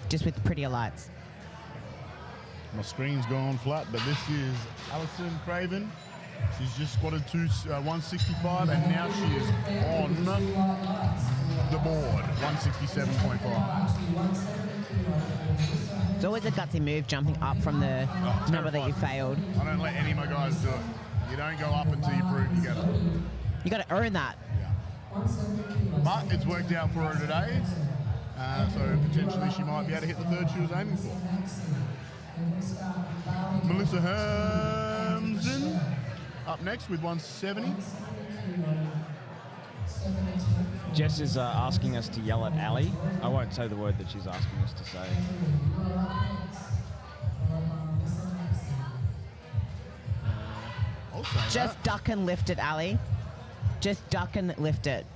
just with prettier lights. My screen's gone flat, but this is Alison Craven. She's just squatted 165, and now she is on the board, 167.5. It's always a gutsy move jumping up from the number that you failed. I don't let any of my guys do it. You don't go up until you prove you get it. You got to earn that. But it's worked out for her today, so potentially she might be able to hit the third she was aiming for. Melissa Hermsen up next with 170. Jess is asking us to yell at Ali. I won't say the word that she's asking us to say. I'll say Just that. duck and lift it, Ali. Just duck and lift it.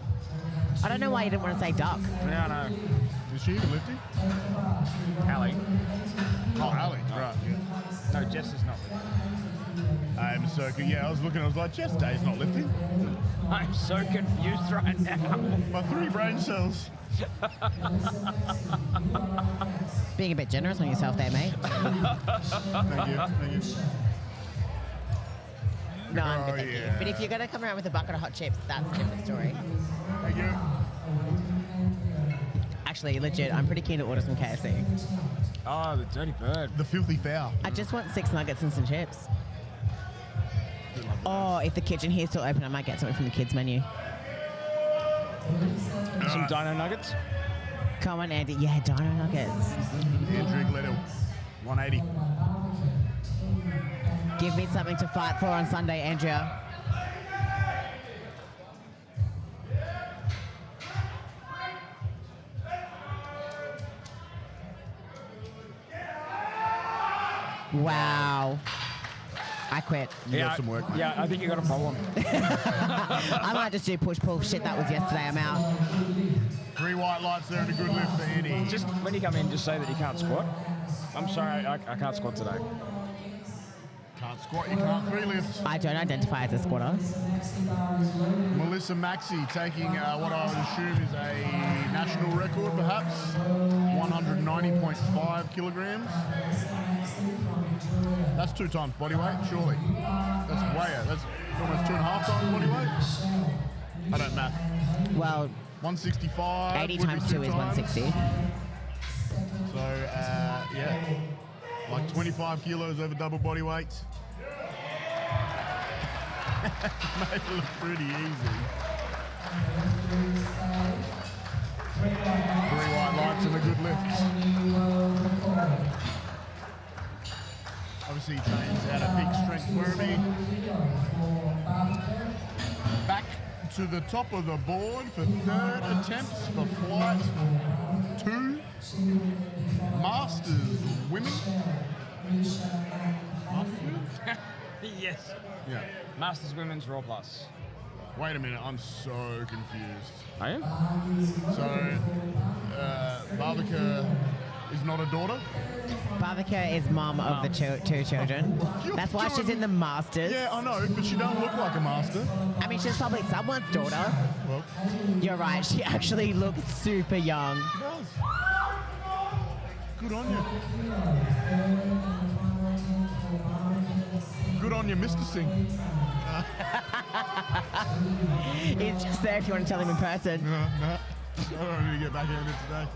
I don't know why you didn't want to say duck. No. Is she even lifting? Ali. Oh, Ali. Right, yeah. No, Jess is not lifting. I'm so good. Yeah, I was like, Jess Day's not lifting. I'm so confused right now. My 3 brain cells. Being a bit generous on yourself there, mate. Thank you. No, I'm Oh, good, thank you. yeah. But if you're going to come around with a bucket of hot chips, that's a different story. Thank you. Actually, legit, I'm pretty keen to order some KFC. Oh, the dirty bird. The filthy foul. I just want 6 nuggets and some chips. Oh, if the kitchen here's still open, I might get something from the kids' menu. Some dino nuggets? Come on, Andy. Yeah, dino nuggets. Andrew Gledhill, 180. Give me something to fight for on Sunday, Andrea. Wow. I quit. You got some work, mate. Yeah, I think you got a problem. I might just do push-pull. Shit, that was yesterday. I'm out. 3 white lights there and a good lift for Andy. Just when you come in, just say that you can't squat. I'm sorry, I can't squat today. Can't squat, you can't 3 lift. I don't identify as a squatter. Melissa Maxey taking what I would assume is a national record, perhaps. 190.5 kilograms. That's 2 times body weight, surely. That's almost 2.5 times body weight. I don't math. Well, 165. 80 would be times 2 is times. 160. So, yeah. Like 25 kilos over double body weight. Made it look pretty easy. 3 white lights and a good lift. Obviously, he trains out of Peak Strength Werribee. Back to the top of the board for 3rd attempts for flight 2. Masters women. Masters women? Yes. Yeah. Masters Women's Raw Plus. Wait a minute, I'm so confused. Are you? So, Barbara is not a daughter? Barbecue is mum of the two children. That's why she's in the Masters. Yeah, I know, but she don't look like a master. I mean, she's probably someone's daughter. Well, You're right. She actually looks super young. she does. Good on you. Good on you, Mr. Singh. He's just there if you want to tell him in person. No. I don't need to get back in it today.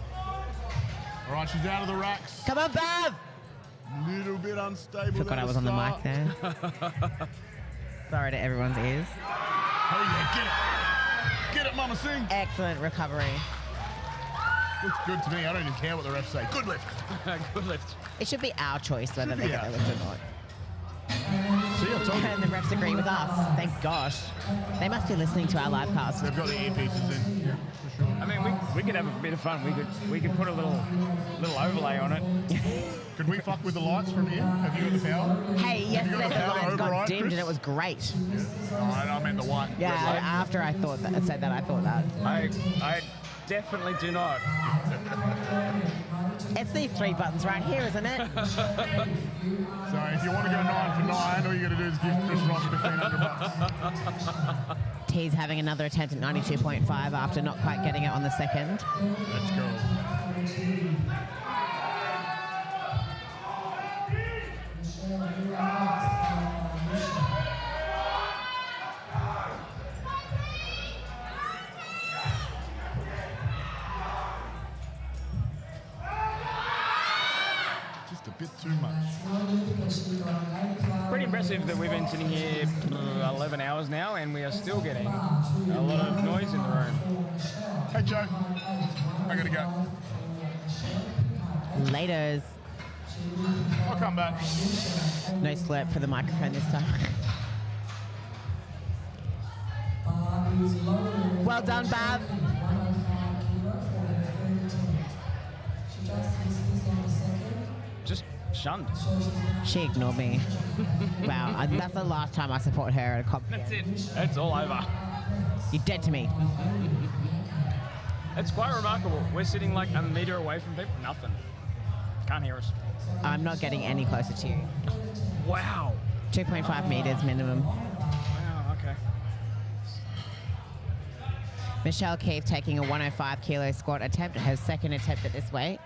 All right, she's out of the racks. Come on, Bav! Little bit unstable. Forgot there I to was on the mic start. there. Sorry to everyone's ears. Oh yeah, get it. Get it, Mama Singh. Excellent recovery. Looks good to me. I don't even care what the refs say. Good lift. Good lift. It should be our choice whether they get Yeah. their lift or not. See, I told you. And the refs agree with us. Thank gosh. They must be listening to our live cast. They've got the earpieces in. Yeah, for sure. I mean, we could have a bit of fun. We could put a little overlay on it. Could we fuck with the lights from here? Have you got the power? Hey, yesterday got the the power lights got override, dimmed Chris? and it was great. Oh, I meant the white. Yeah, red light. after I said that, I thought that. I definitely do not. It's these three buttons right here, isn't it? So if you want to go 9 for 9, all you got to do is give Chris Ross $1,500. T's having another attempt at 92.5 after not quite getting it on the second. Let's go. Just a bit too much. Pretty impressive that we've been sitting here 11 hours now and we are still getting a lot of noise in the room. Hey, Joe. I got to go. Laters. I'll come back. No slurp for the microphone this time. Well done, Bav. Just shunned. She ignored me. Wow, that's the last time I support her at a comp. That's it. It's all over. You're dead to me. It's quite remarkable. We're sitting like a metre away from people. Nothing. Can't hear us. I'm not getting any closer to you. Wow. 2.5 meters minimum. Wow, okay. Michelle Keefe taking a 105 kilo squat attempt, her second attempt at this weight.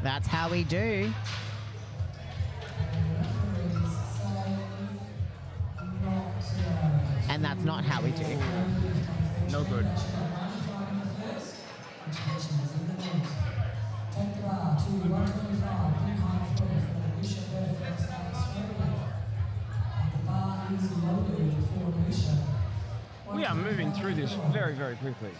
That's how we do. And that's not how we do. No good. We are moving through this very, very quickly.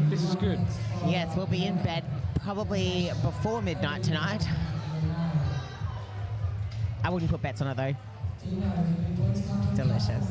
This is good. Yes, we'll be in bed probably before midnight tonight. I wouldn't put bets on it though. Delicious.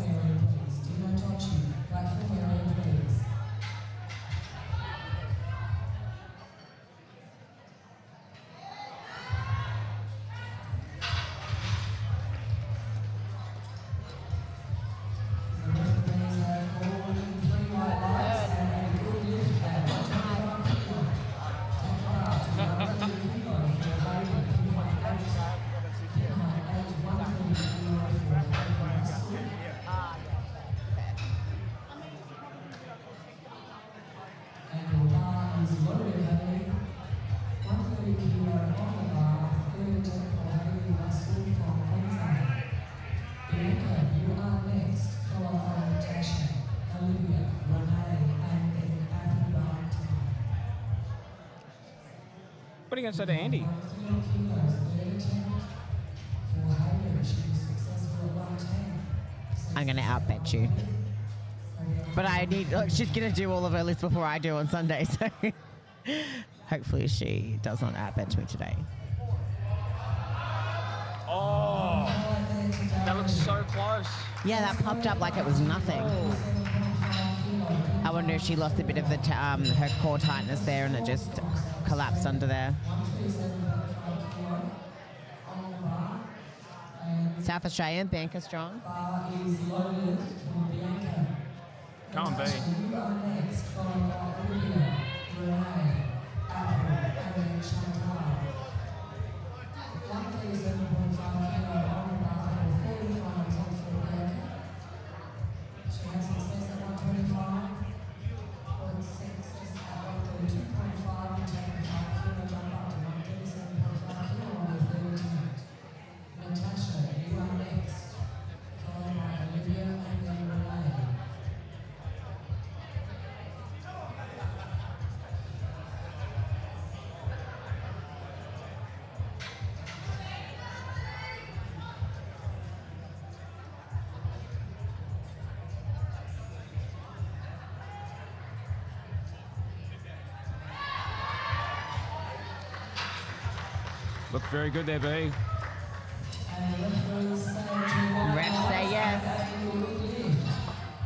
What are you going to say to Andy? I'm going to outbet you. But I need, look, she's going to do all of her list before I do on Sunday, so hopefully she does not outbet me today. Oh, that looks so close. Yeah, that popped up like it was nothing. I wonder if she lost a bit of the her core tightness there and it just collapsed under there. South Australian, banker strong. Come on, B. You are next, followed by Olivia, Renee, Apple, and then Chantal. 137.5 kilo on the bar for 45 on for America. She has success at 125. 0.6 just at 132.5 and taking 5 kilo jump up to 137.5 kilo on the third attempt. Natasha, you are next, followed by Olivia and then Renee. Looked very good there, B. Refs say yes.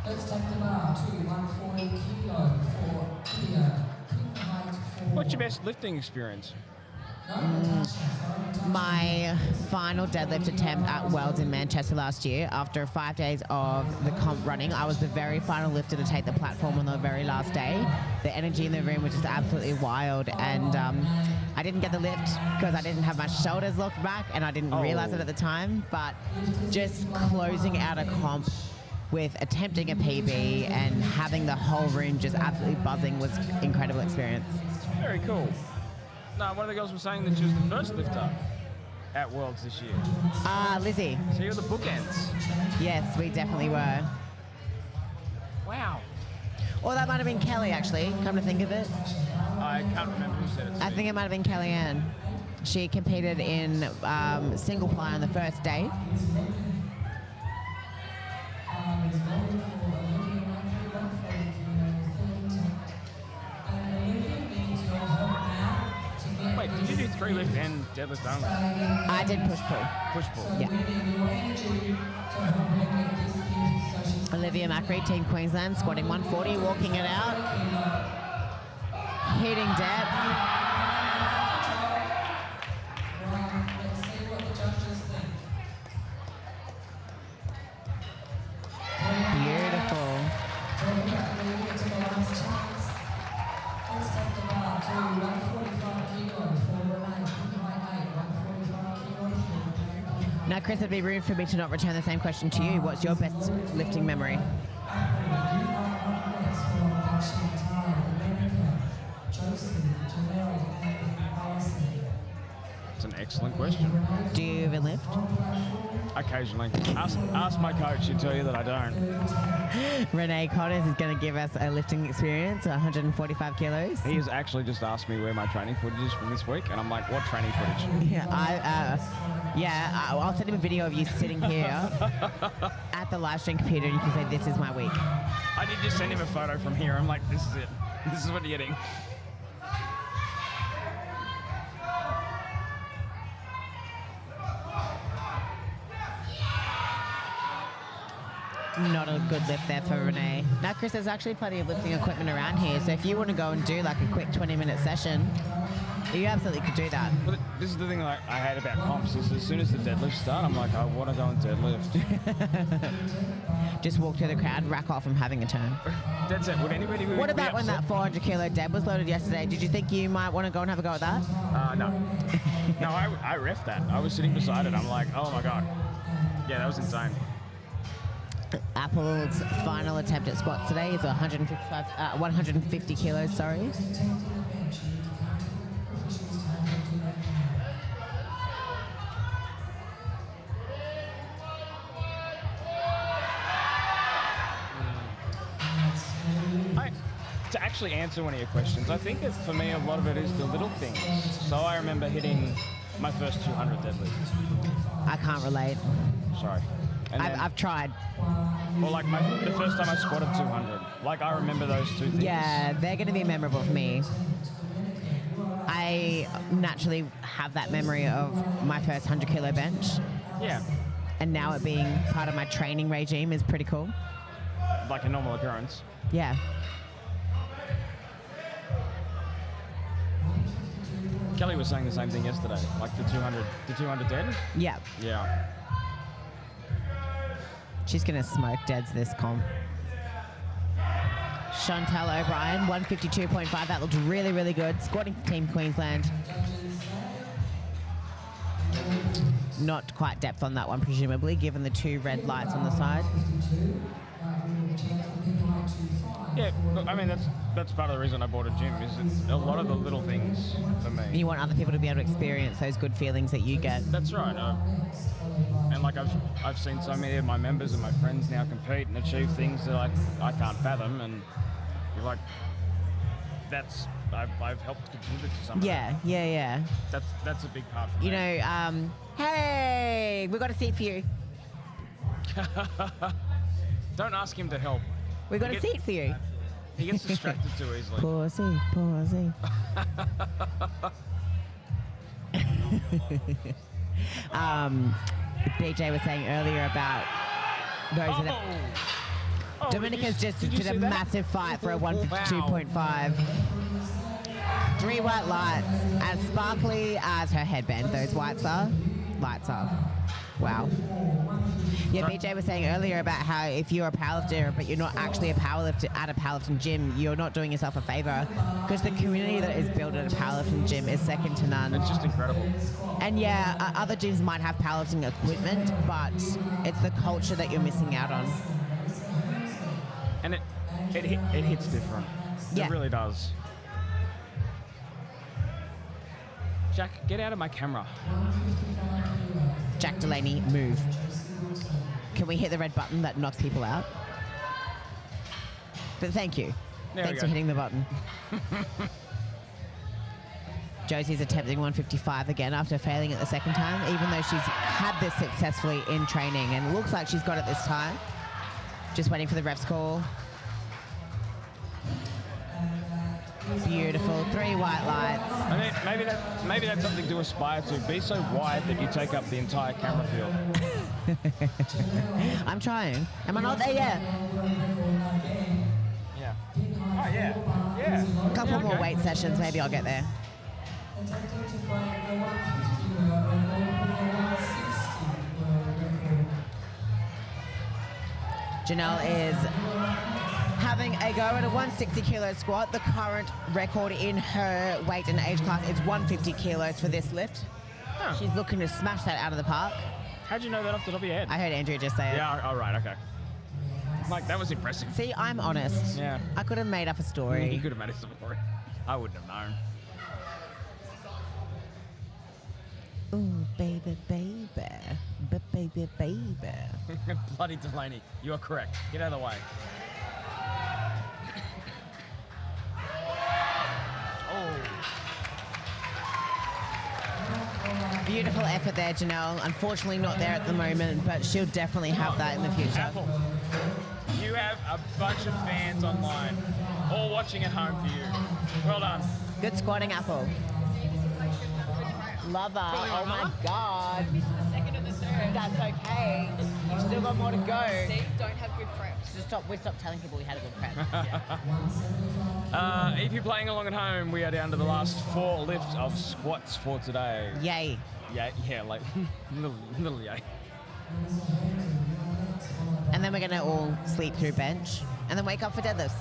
Let's take the bar to 140 kilo for India. Pin height for... What's your best lifting experience? My final deadlift attempt at Worlds in Manchester last year, after 5 days of the comp running, I was the very final lifter to take the platform on the very last day. The energy in the room was just absolutely wild, and I didn't get the lift because I didn't have my shoulders locked back, and I didn't realize it at the time, but just closing out a comp with attempting a PB and having the whole room just absolutely buzzing was an incredible experience. Very cool. No, one of the girls was saying that she was the first lifter at Worlds this year. Lizzie. So you're the bookends. Yes, we definitely were. Wow. Or that might have been Kelly, actually, come to think of it. I can't remember who said it to I me. think it might have been Kellyanne. She competed in single ply on the first day. Wait, did you do 3 lift and deadlift only? I did push-pull. Push-pull. Yeah. Olivia Macri, Team Queensland, squatting 140, walking it out. Hitting depth. Let's see what the judges think. Beautiful. To the last chance. Let's take the bar to 145 kilos for Renee. Pin height 8, 145 kilos for Now, Chris, it'd be rude for me to not return the same question to you. What's your best lifting memory? It's an excellent question. Do you even lift? Occasionally. Ask my coach, he'll tell you that I don't. Renee Connors is going to give us a lifting experience, 145 kilos. He has actually just asked me where my training footage is from this week, and I'm like, what training footage? Yeah, I'll send him a video of you sitting here at the live stream computer, and you can say, this is my week. I did just send him a photo from here. I'm like, this is it. This is what you're getting. Not a good lift there for Renee. Now, Chris, there's actually plenty of lifting equipment around here, so if you want to go and do like a quick 20-minute session, you absolutely could do that. But this is the thing like, I hate about comps is as soon as the deadlifts start, I'm like, I want to go and deadlift. Just walk through the crowd, rack off from having a turn. Dead set. Would anybody really What be about when that upset? 400 kilo deb was loaded yesterday? Did you think you might want to go and have a go at that? No. No, I reffed that. I was sitting beside it. I'm like, oh my God. Yeah, that was insane. Apple's final attempt at squats today is 150 kilos, sorry. To actually answer one of your questions, I think for me a lot of it is the little things. So I remember hitting my first 200 deadlift. I can't relate. Sorry. And then, I've tried. well, like the first time I squatted 200. Like I remember those two things. Yeah, they're going to be memorable for me. I naturally have that memory of my first 100 kilo bench. Yeah. And now it being part of my training regime is pretty cool. Like a normal occurrence. Yeah. Kelly was saying the same thing yesterday. Like the 200 dead. Yeah. Yeah. She's going to smoke deads this comp. Chantal O'Brien, 152.5. That looked really, really good. Squatting for Team Queensland. Not quite depth on that one, presumably, given the 2 red lights on the side. Yeah, look, I mean, that's part of the reason I bought a gym, is it's a lot of the little things for me. You want other people to be able to experience those good feelings that you get. That's right. And like I've seen so many of my members and my friends now compete and achieve things that I can't fathom, and you're like, I've helped contribute to some of that. Yeah. That's a big part for me. You know, hey, we got a seat for you. Don't ask him to help. We got a seat for you. He gets distracted too easily. Pause. BJ was saying earlier about those that Dominica's just did a massive fight for a 152.5. 3 white lights, as sparkly as her headband. Those lights are. Wow. Yeah, BJ was saying earlier about how if you're a powerlifter but you're not actually a powerlifter at a powerlifting gym, you're not doing yourself a favor, because the community that is built at a powerlifting gym is second to none. It's just incredible. And yeah, other gyms might have powerlifting equipment, but it's the culture that you're missing out on. And it hits different. Yeah. It really does. Jack, get out of my camera. Jack Delaney, move. Can we hit the red button that knocks people out? But thank you. Thanks for hitting the button. Josie's attempting 155 again after failing it the second time, even though she's had this successfully in training, and looks like she's got it this time. Just waiting for the ref's call. Beautiful. 3 white lights. I mean, maybe that's something to aspire to. Be so wide that you take up the entire camera field. I'm trying. Am I not there yet? Yeah. Oh, yeah. A couple more weight sessions, maybe I'll get there. Janelle is having a go at a 160 kilo squat. The current record in her weight and age class is 150 kilos for this lift. Huh. She's looking to smash that out of the park. How'd you know that off the top of your head? I heard Andrea just say it. Yeah, all right, okay. Like, that was impressive. See, I'm honest. Yeah. I could have made up a story. You could have made a story. I wouldn't have known. Ooh, baby. Bloody Delaney, you are correct. Get out of the way. Beautiful effort there, Janelle. Unfortunately not there at the moment, but she'll definitely have that in the future. Apple, you have a bunch of fans online, all watching at home for you. Well done. Good squatting, Apple. Love her. Oh my God. This is the second and the third. That's okay. You've still got more to go. See, don't have good prep. We stopped telling people we had a good prep. If you're playing along at home, we are down to the last 4 lifts of squats for today. Yay. Yeah, like little yay. And then we're going to all sleep through bench and then wake up for deadlifts.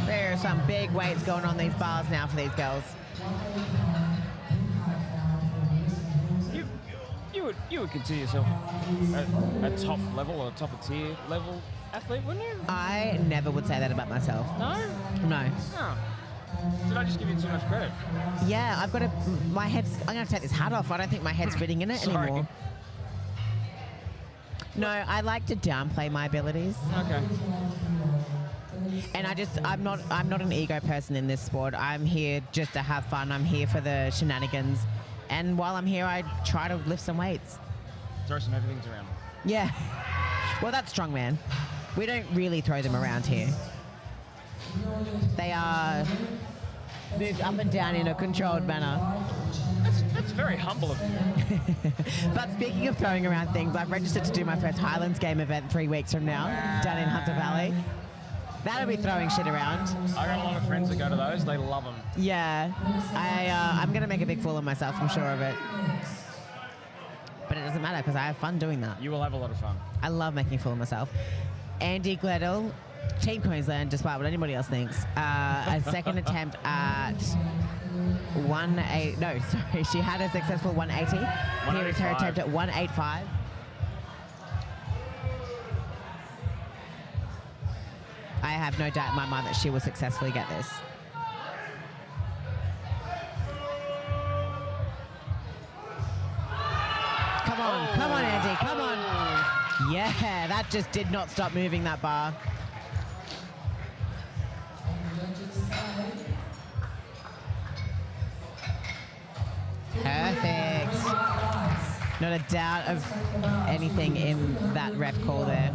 There are some big weights going on these bars now for these girls. You would consider yourself a top level or top of tier level athlete, wouldn't you? I never would say that about myself. No? No. Oh. Did I just give you too much credit? Yeah, I've got to. My head's. I'm going to take this hat off. I don't think my head's fitting in it Sorry. anymore. No, I like to downplay my abilities. Okay. And I'm not an ego person in this sport. I'm here just to have fun. I'm here for the shenanigans. And while I'm here, I try to lift some weights. Throw some heavy things around. Yeah. Well, that's strongman. We don't really throw them around here. They are moved up and down in a controlled manner. That's It's very humble of you. But speaking of throwing around things, I've registered to do my first Highlands game event 3 weeks from now down in Hunter Valley. That'll be throwing shit around. I got a lot of friends that go to those. They love them. Yeah, I'm going to make a big fool of myself, I'm sure of it. But it doesn't matter because I have fun doing that. You will have a lot of fun. I love making a fool of myself. Andy Gledel, Team Queensland, despite what anybody else thinks, a second attempt at 180. No, sorry, she had a successful 180. Here is her attempt at 185. I have no doubt in my mind that she will successfully get this. Come on, Andy, come on. Yeah, that just did not stop moving that bar. Perfect. Not a doubt of anything in that ref call there.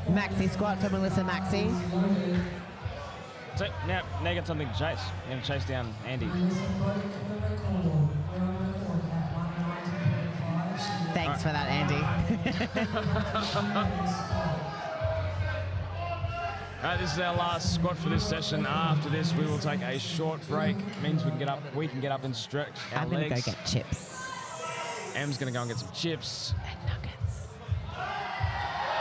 Maxi squat for Melissa Maxi. So now you got something to chase. You're going to chase down Andy. Thanks for that, Andy. All right, this is our last squat for this session. After this, we will take a short break. It means we can get up and stretch our I'm going to legs. go get chips. Em's going to go and get some chips. And nuggets.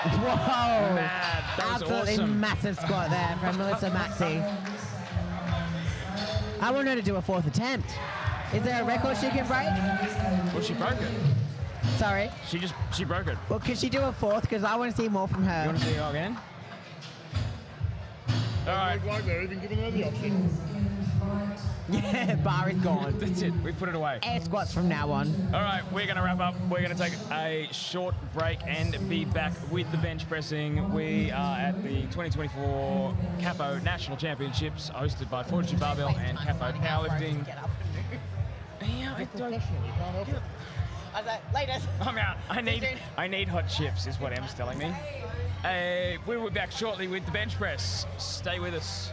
Whoa! Mad. That was Absolutely awesome. massive squat there from Melissa Maxi. I want her to do a 4th attempt. Is there a record she can break? Well, she broke it. Sorry. She broke it. Well, could she do a 4th? Because I want to see more from her. You want to see her again? All right. Like they're even giving her the option. Yeah, bar is gone. That's it. We put it away. Air squats from now on. All right, we're going to wrap up. We're going to take a short break and be back with the bench pressing. We are at the 2024 CAPO National Championships hosted by Fortitude Barbell and CAPO Powerlifting. Yeah, I don't. I was like, later. I'm out. I need hot chips, is what Em's telling me. We will be back shortly with the bench press. Stay with us.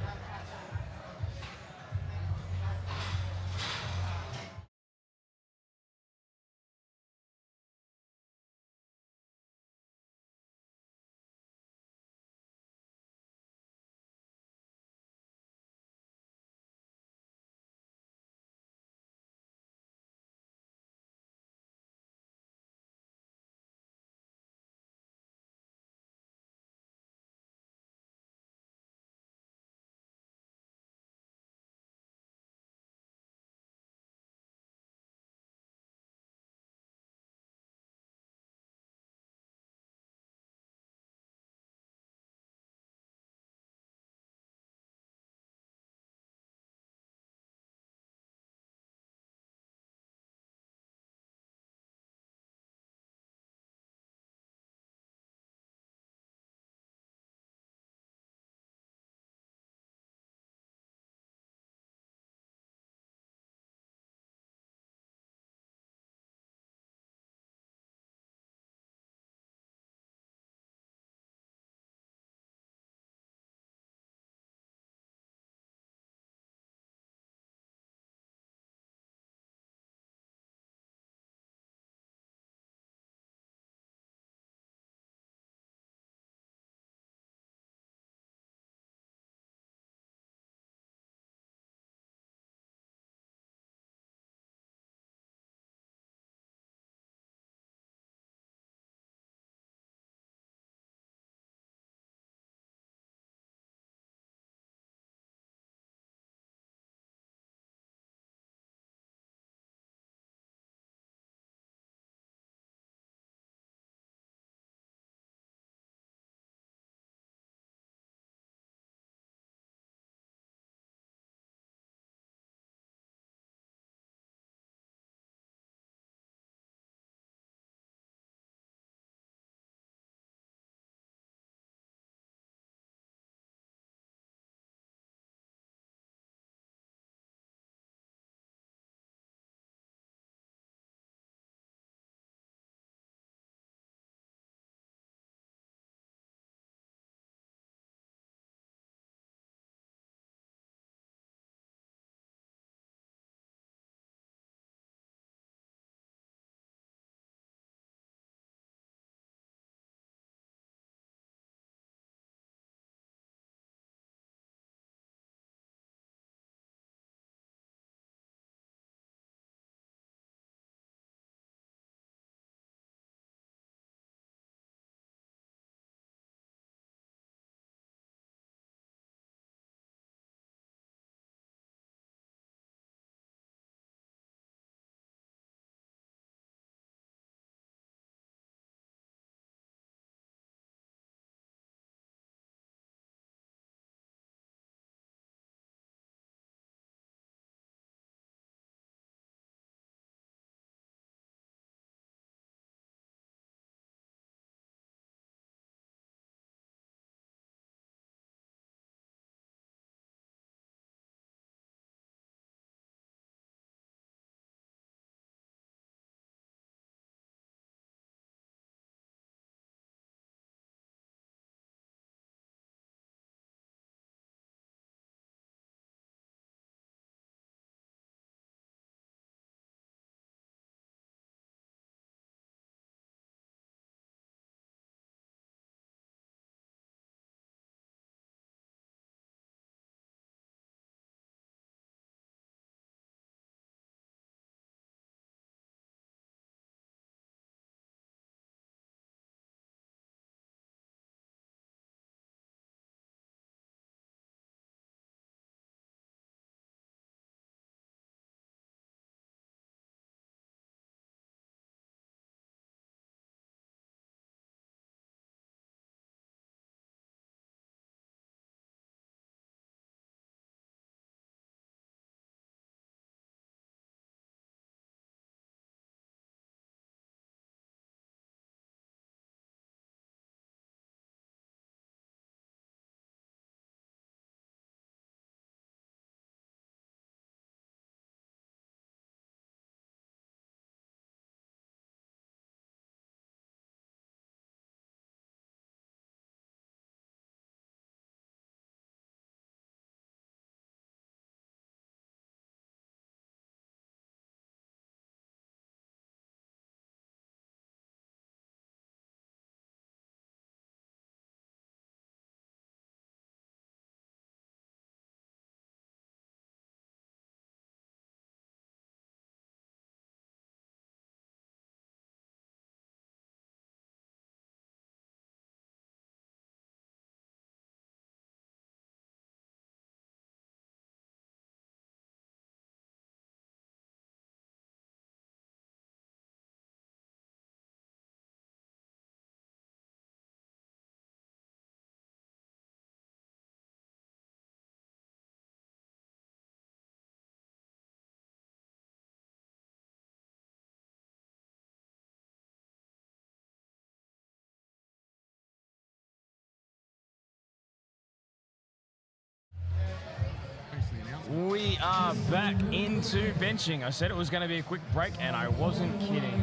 We are back into benching. I said it was going to be a quick break, and I wasn't kidding.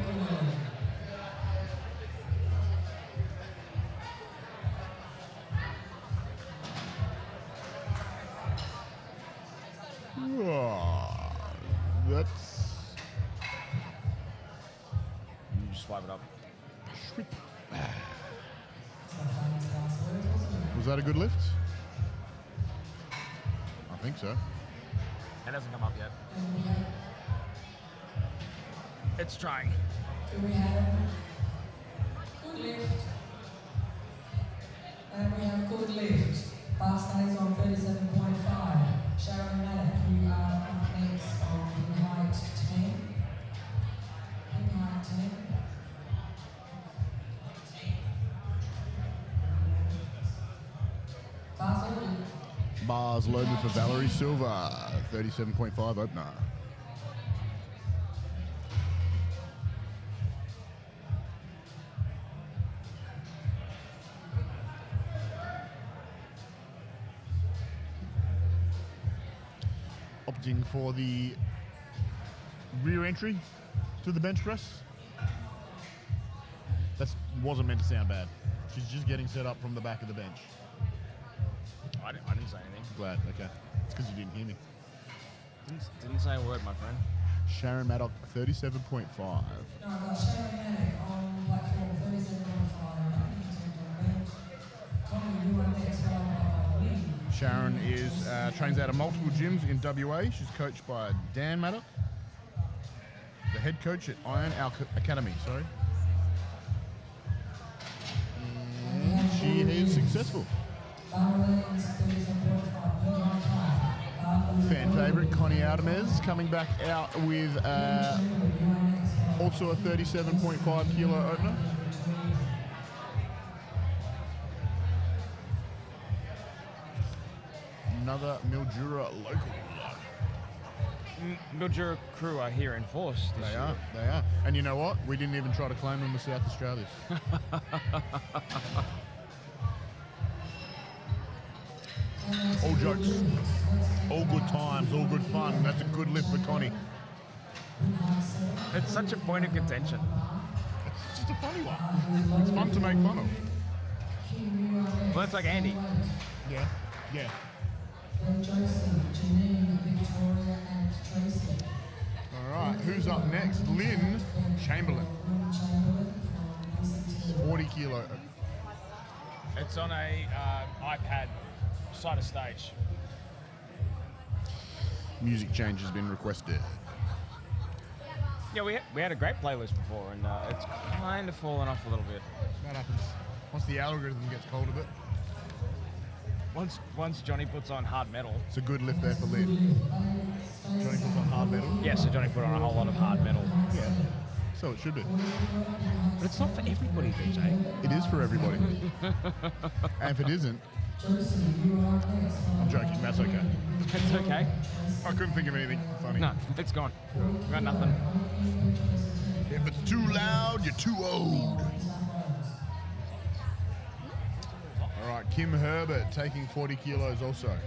That's You just swipe it up. was that a good lift? I think so. It hasn't come up yet. It's trying. Do we have good lift? And we have good lift. Basket on 37.5. Sharon Maddock, you are up next on pin height 10. Pin height 10. Basket. Bars loaded for Valerie Silva, 37.5 opener. Opting for the rear entry to the bench press. That wasn't meant to sound bad. She's just getting set up from the back of the bench. I didn't say anything. Glad, okay. It's because you didn't hear me. Didn't say a word, my friend. Sharon Maddock, 37.5. No, I've got Sharon Maddock on platform 37.5. Connie, you are next on Lee. Sharon is trains out of multiple gyms in WA. She's coached by Dan Maddock, the head coach at Iron Academy. Sorry. And she is successful. Fan favourite Connie Artemis coming back out with also a 37.5 kilo opener. Another Mildura local. Mildura crew are here in force. They are. And you know what? We didn't even try to claim them as South Australians. All jokes, all good times, all good fun. That's a good lift for Connie. It's such a point of contention. It's just a funny one. It's fun to make fun of. Well, it's like Andy. Yeah. Then Josie, Janine, Victoria, and Tracy. All right, who's up next? Lynn Chamberlain. 40 kilo. It's on a iPad side of stage. Music change has been requested. Yeah, we had a great playlist before, and it's kind of fallen off a little bit. That happens. Once the algorithm gets cold of it. Once Johnny puts on hard metal. It's a good lift there for Lynn. Johnny puts on hard metal. Yeah, so Johnny put on a whole lot of hard metal. Yeah. So it should be. But it's not for everybody, BJ. It is for everybody. And if it isn't, I'm joking. That's okay. It's okay. I couldn't think of anything funny. No, it's gone. We got nothing. If it's too loud, you're too old. All right, Kim Herbert taking 40 kilos also.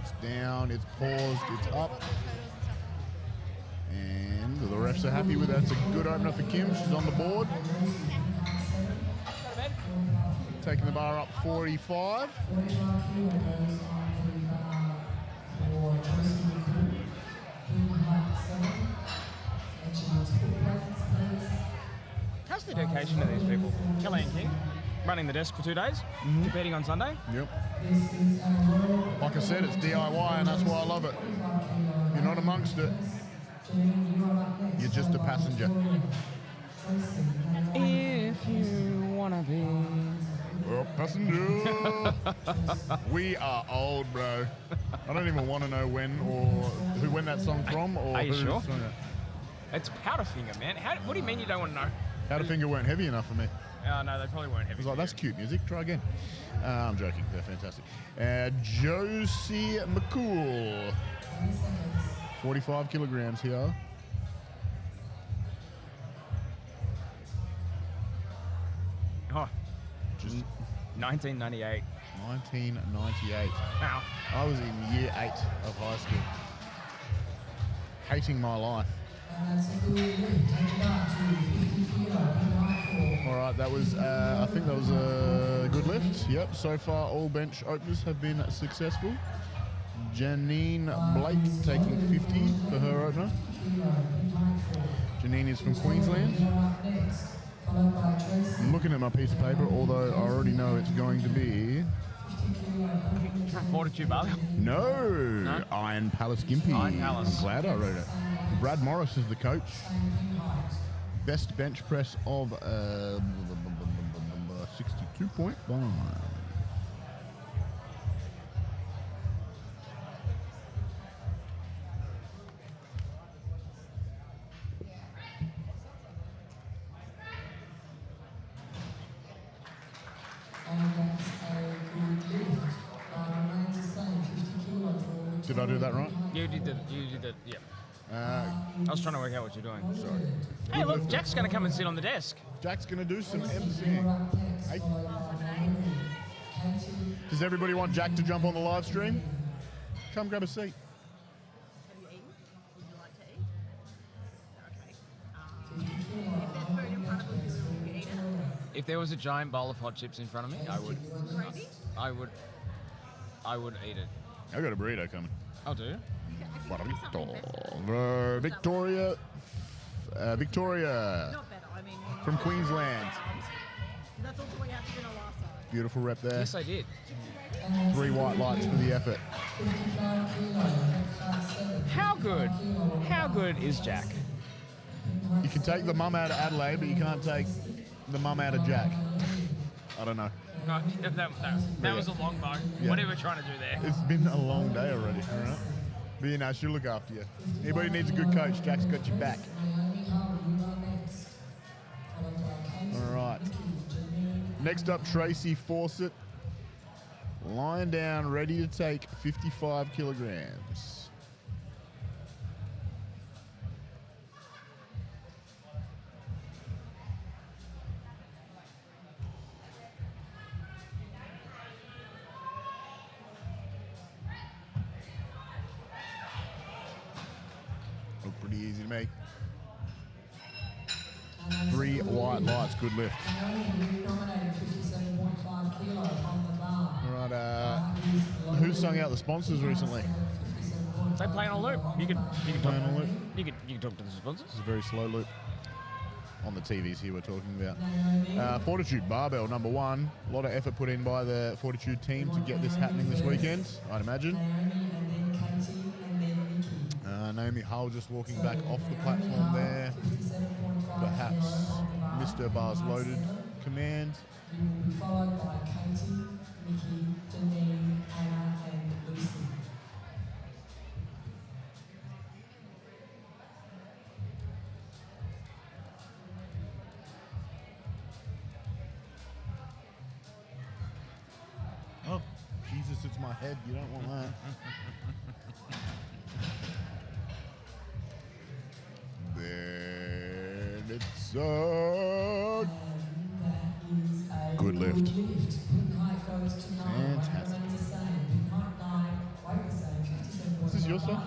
It's down, it's paused, it's up. And the refs are happy with that. It's a good opener for Kim. She's on the board. Taking the bar up 45. How's the dedication to these people? Kelly and King, running the desk for 2 days, competing on Sunday. Yep. Like I said, it's DIY, and that's why I love it. If you're not amongst it, you're just a passenger. If you wanna be. Well, passenger. We are old, bro. I don't even want to know when that song's from or Are you who sure? sung it. It's Powderfinger, man. What do you mean you don't want to know? Powderfinger weren't heavy enough for me. Oh, no, they probably weren't I heavy. was like, that's cute music. Try again. I'm joking. They're fantastic. Josie McCool. 45 kilograms here. 1998. 1998. Wow. I was in year 8 of high school. Hating my life. All right, that was, I think that was a good lift. Yep, so far all bench openers have been successful. Janine Blake taking 50 for her opener. Janine is from Queensland. I'm looking at my piece of paper, although I already know it's going to be... From Fortitude Barbell. No, Iron Palace Gympie. Iron Palace. I'm glad I wrote it. Brad Morris is the coach. Best bench press of 62.5. Did I do that right? You did the, yeah. I was trying to work out what you're doing. Sorry. Hey, look, Jack's going to come and sit on the desk. Jack's going to do some emceeing. Hey. Does everybody want Jack to jump on the live stream? Come grab a seat. Have you eaten? Would you like to eat? Okay. If there's food in front of you, will you eat it? If there was a giant bowl of hot chips in front of me, I would eat it. I got a burrito coming. I'll do. Victoria. Victoria Not better. I mean, from Queensland. that's also what you have to do in a last one. Beautiful rep there. Yes, I did. 3 white lights for the effort. How good is Jack? You can take the mum out of Adelaide, but you can't take the mum out of Jack. I don't know. No, that was a long bow. Yeah. What are we trying to do there? It's been a long day already, all right? But you know, she'll look after you. Anybody needs a good coach, Jack's got your back. All right. Next up, Tracy Fawcett. Lying down, ready to take 55 kilograms. Look pretty easy to make. 3 white lights, good lift. All right, who sung out the sponsors recently? They play on a loop. You can Playing on a loop. You can talk to the sponsors. It's a very slow loop. On the TVs here we're talking about. Fortitude Barbell, number 1. A lot of effort put in by the Fortitude team to get this happening this weekend, I'd imagine. Naomi Hull just walking back off the platform there. Perhaps Mr. Bar's loaded command. Followed by Katie, Nikki, Janine, Anna, and Lucy. Oh, Jesus, it's my head. You don't want that. Then it's a good lift. Fantastic. Is this your stuff?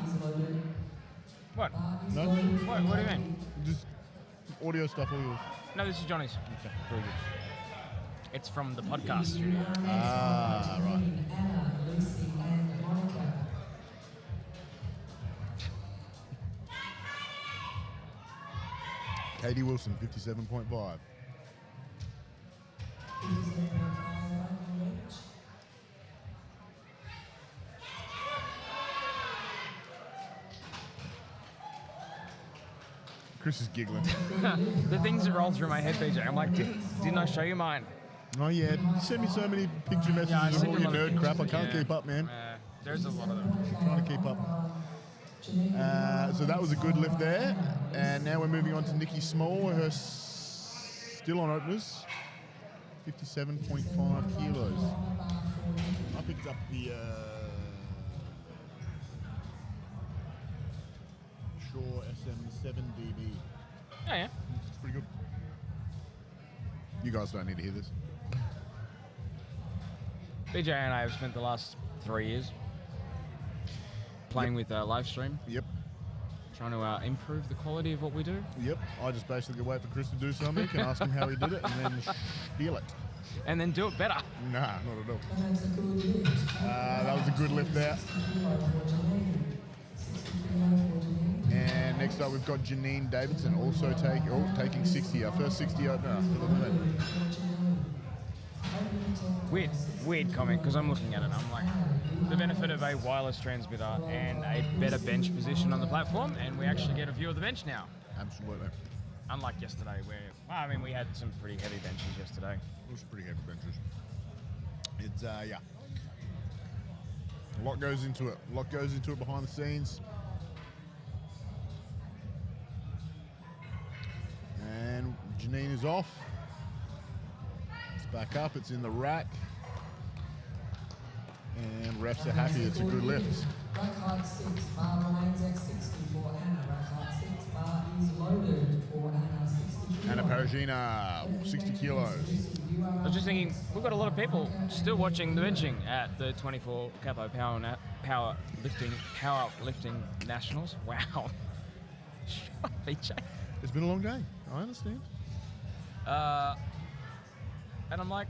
What? No? What do you mean? Just audio stuff, all yours. No, this is Johnny's. Okay, very good. It's from the podcast studio. Ah, right. Anna, Lucy, and Monica. Katie Wilson, 57.5. Chris is giggling. The things that roll through my head, BJ. I'm like, didn't I show you mine? Oh yeah, you send me so many picture messages I of sent all you your a lot of nerd crap. I pictures, can't yeah. keep up, man. There's a lot of them. Trying to keep up. So that was a good lift there, and now we're moving on to Nikki Small. Her still on openers, 57.5 kilos. I picked up the Shaw SM7DB. Oh, yeah. It's pretty good. You guys don't need to hear this. BJ and I have spent the last 3 years playing with live stream, Yep. trying to improve the quality of what we do. Yep. I just basically wait for Chris to do something and ask him how he did it and then steal it. And then do it better. Nah, not at all. That was a good lift there. And next up, we've got Janine Davidson also taking 60. Our first 60 opener for the women. Weird comment, because I'm looking at it and I'm like, the benefit of a wireless transmitter and a better bench position on the platform, and we actually get a view of the bench now. Absolutely. Unlike yesterday where, well, I mean, we had some pretty heavy benches yesterday. It was pretty heavy benches. It's, yeah. A lot goes into it. A lot goes into it behind the scenes. And Janine is off. It's back up. It's in the rack. And refs are happy. It's a good lift. Rack height 6, bar remains at 60 for Anna. Rack height 6, bar is loaded for Anna, 60 kilos. Anna Paragina, 60 kilos. I was just thinking, we've got a lot of people still watching the benching at the 24 CAPO powerlifting nationals. Wow. Shut up, BJ. It's been a long day. I understand. And I'm like,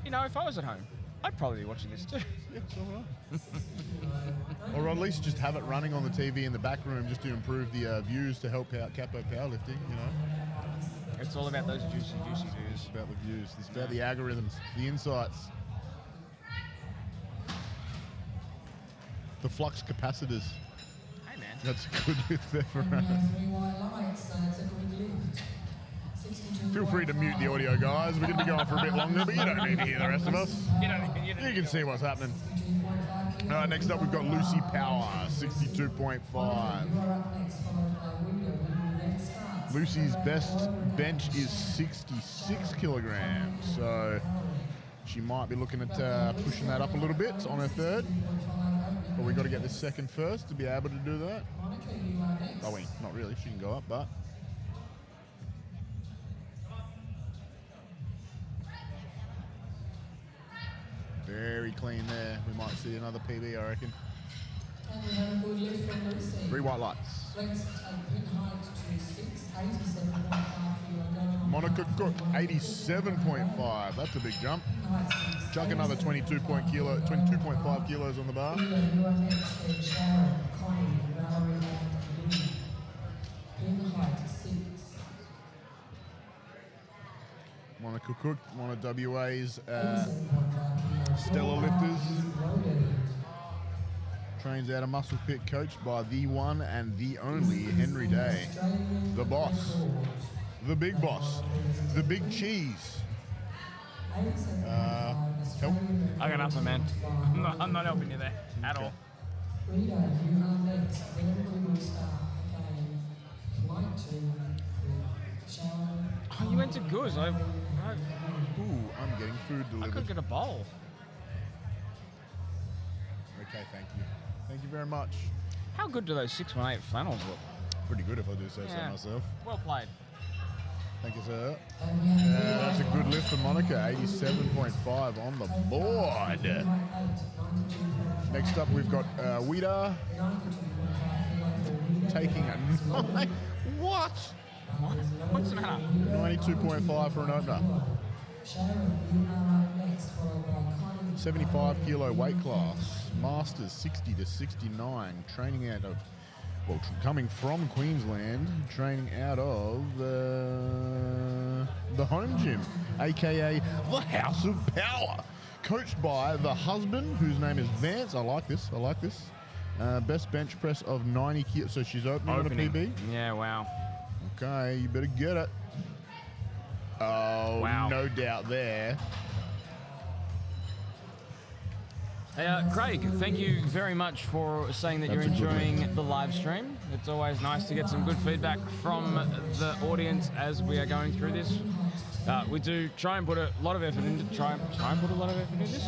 you know, if I was at home, I'd probably be watching this too. Yeah, so would I. Or at least just have it running on the TV in the back room just to improve the views to help out CAPO powerlifting, you know. It's all about those juicy views. It's about the views. It's about the algorithms, the insights. The flux capacitors. Hey, man. That's a good lift there for us. Feel free to mute the audio, guys. We're going to be going for a bit longer, but you don't need to hear the rest of us. You can see what's happening. All right, next up we've got Lucy Power, 62.5. Lucy's best bench is 66 kilograms, so she might be looking at pushing that up a little bit on her third. But we've got to get the second first to be able to do that. Oh, wait, not really. She can go up, but... Very clean there. We might see another PB, I reckon. 3 white lights. Monica Cook, 87.5. That's a big jump. Chuck another 22.5 kilos on the bar. Monica Cook, one of WA's stellar lifters. Trains out of Muscle Pit, coached by the one and the only Henry Day. The boss. The big boss. The big cheese. Help? I got nothing, man. I'm not helping you there at all. Oh, you went to Goose. Ooh, I'm getting food I delivered. could get a bowl. Okay, thank you. Thank you very much. How good do those 618 flannels look? Pretty good if I do say so myself. Well played. Thank you, sir. That's a good lift for Monica. 87.5 on the board. Next up, we've got Wida taking a 9. What? What's the matter? 92.5 for an opener. 75 kilo weight class. Masters 60 to 69. Training out of, well, coming from Queensland, training out of the home gym, aka the House of Power. Coached by the husband, whose name is Vance. I like this. Best bench press of 90 kilos. So she's opening on a PB? Yeah, wow. Okay, you better get it. Oh, wow. No doubt there. Hey, Craig, thank you very much for saying that you're enjoying the live stream. It's always nice to get some good feedback from the audience as we are going through this. We do try and put a lot of effort into this.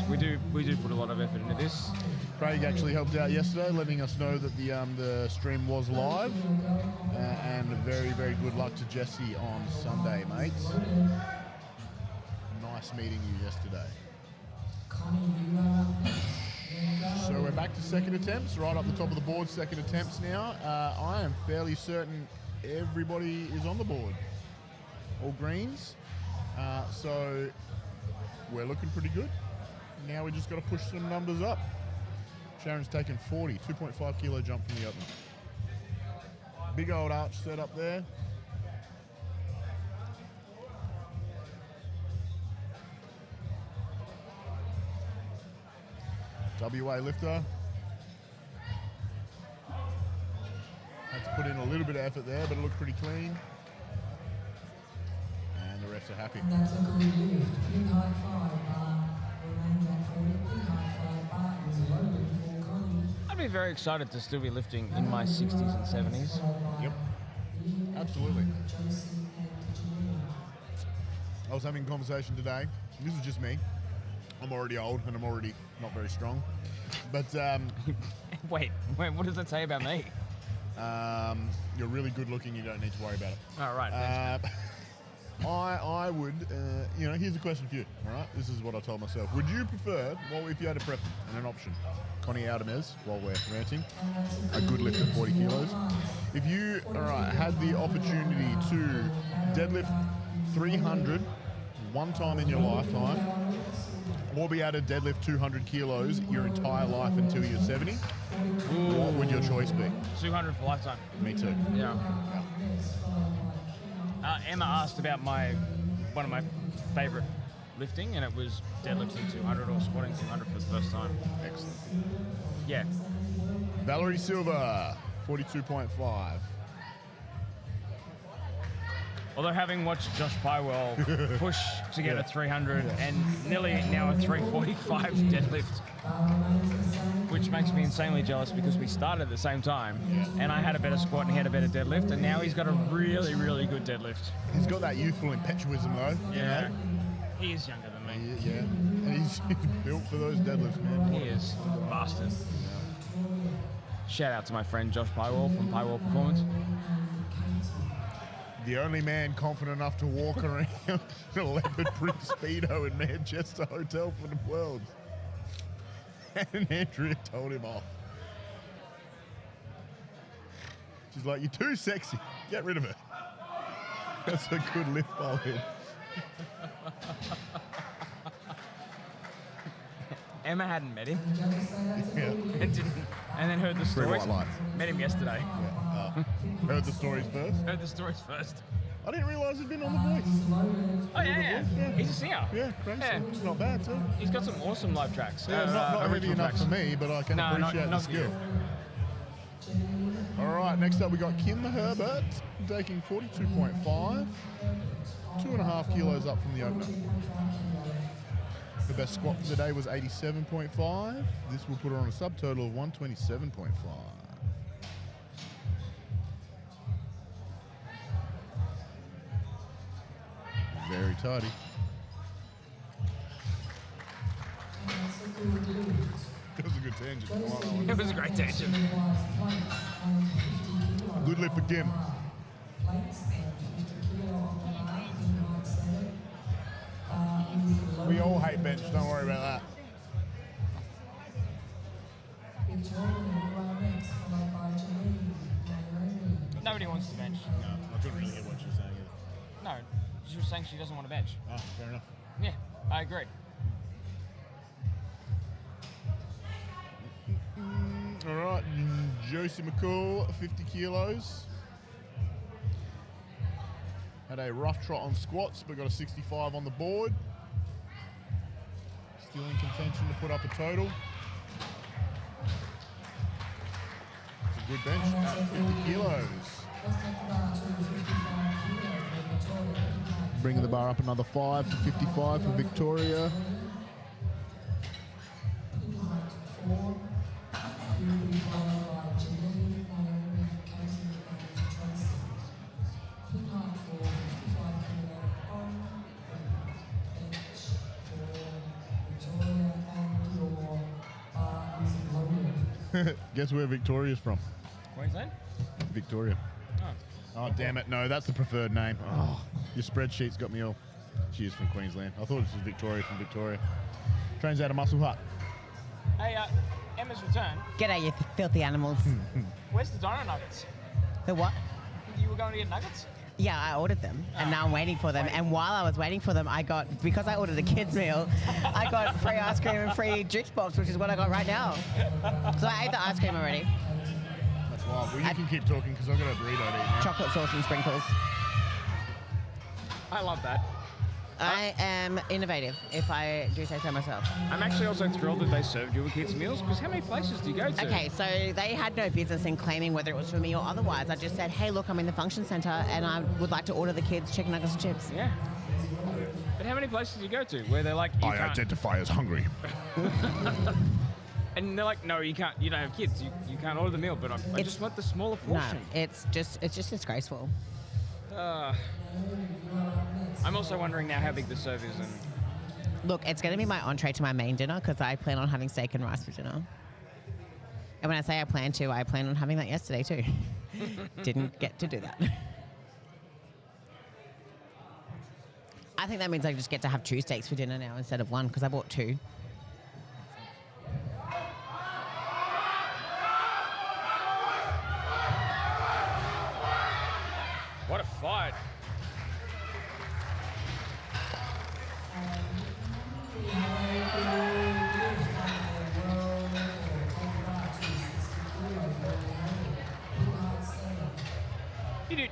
We do put a lot of effort into this. Craig actually helped out yesterday, letting us know that the stream was live. And very, very good luck to Jesse on Sunday, mates. Nice meeting you yesterday. So we're back to second attempts, right up the top of the board, second attempts now. I am fairly certain everybody is on the board. All greens. So we're looking pretty good. Now we just got to push some numbers up. Sharon's taken 40, 2.5 kilo jump from the opener. Big old arch set up there. WA lifter. Had to put in a little bit of effort there, but it looked pretty clean. And the refs are happy. And that's a good lift. Pin high 5 bar remains at 40. Pin high 5 bar is loaded for Connie. I'd be very excited to still be lifting in my 60s and 70s. Yep. Absolutely. I was having a conversation today. This is just me. I'm already old and I'm already not very strong. But Wait, what does that say about me? you're really good looking. You don't need to worry about it. All right. Thanks, I would, here's a question for you, all right? This is what I told myself. Would you prefer, if you had a preference and an option, Connie Aldemez, while we're ranting, a good lift at 40 kilos, if you, had the opportunity to deadlift 300 one time in your lifetime, or be able to deadlift 200 kilos your entire life until you're 70, what would your choice be? 200 for lifetime. Me too. Yeah. Emma asked about one of my favourite lifting, and it was deadlifting 200 or squatting 200 for the first time. Excellent. Yeah. Valerie Silva, 42.5. Although having watched Josh Pywell push to get a 300 and nearly now a 345 deadlift, which makes me insanely jealous because we started at the same time, and I had a better squat and he had a better deadlift, and now he's got a really, really good deadlift. He's got that youthful impetuism though. Yeah. He is younger than me. Yeah. And he's built for those deadlifts, man. He is. Bastard. Shout out to my friend Josh Pywell from Pywell Performance. The only man confident enough to walk around in a leopard print Speedo in Manchester Hotel for the World. And Andrea told him off. She's like, "You're too sexy. Get rid of it." That's a good lift by him. Emma hadn't met him Yeah. and then heard the stories. White Lights. Met him yesterday. Heard the stories first. Heard the stories first. I didn't realise he'd been on The Voice. Oh yeah. He's a singer. Yeah, crazy. Yeah. It's not bad too. He's got some awesome live tracks. Yeah, not heavy original enough tracks. for me, but I can No, appreciate the not for skill. All right, next up we got Kim Herbert taking 42.5, 2.5 kilos up from the opener. The best squat for the day was 87.5. This will put her on a subtotal of 127.5. Very tidy. That was a good tangent. It was a great tangent. Good lift for Kim. We all hate bench, don't worry about that. Nobody wants to bench. No, I couldn't really get what you're saying either. No, she was saying she doesn't want to bench. Oh, fair enough. Yeah, I agree. All right, Josie McCool, 50 kilos. Had a rough trot on squats, but got a 65 on the board. Still in contention to put up a total. It's a good bench at 50 kilos. Bringing the bar up another 5 to 55 for Victoria. Guess where Victoria's from? Queensland? Victoria. Oh. Oh, damn it. No, that's the preferred name. Oh, your spreadsheet's got me all. She is from Queensland. I thought this was Victoria from Victoria. Trains out of Muscle Hut. Hey, Emma's returned. G'day, you filthy animals. Where's the dino nuggets? The what? You were going to get nuggets? Yeah, I ordered them, and now I'm waiting for them. And while I was waiting for them, because I ordered a kids meal, I got free ice cream and free juice box, which is what I got right now. So I ate the ice cream already. That's wild. Well, you can keep talking because I've got a burrito to eat now. Chocolate sauce and sprinkles. I love that. I am innovative, if I do say so myself. I'm actually also thrilled that they served you a kids' meals, because how many places do you go to? Okay, so they had no business in claiming whether it was for me or otherwise. I just said, hey, look, I'm in the function centre and I would like to order the kids chicken nuggets and chips. Yeah. But how many places do you go to where they're like, you I can't... identify as hungry. And they're like, no, you can't. You don't have kids. You can't order the meal. But I just want the smaller portion. No, it's just disgraceful. I'm also wondering now how big the serve is. And Look, it's going to be my entree to my main dinner because I plan on having steak and rice for dinner. And when I say I plan on having that yesterday too. Didn't get to do that. I think that means I just get to have 2 steaks for dinner now instead of 1 because I bought 2. what a fight!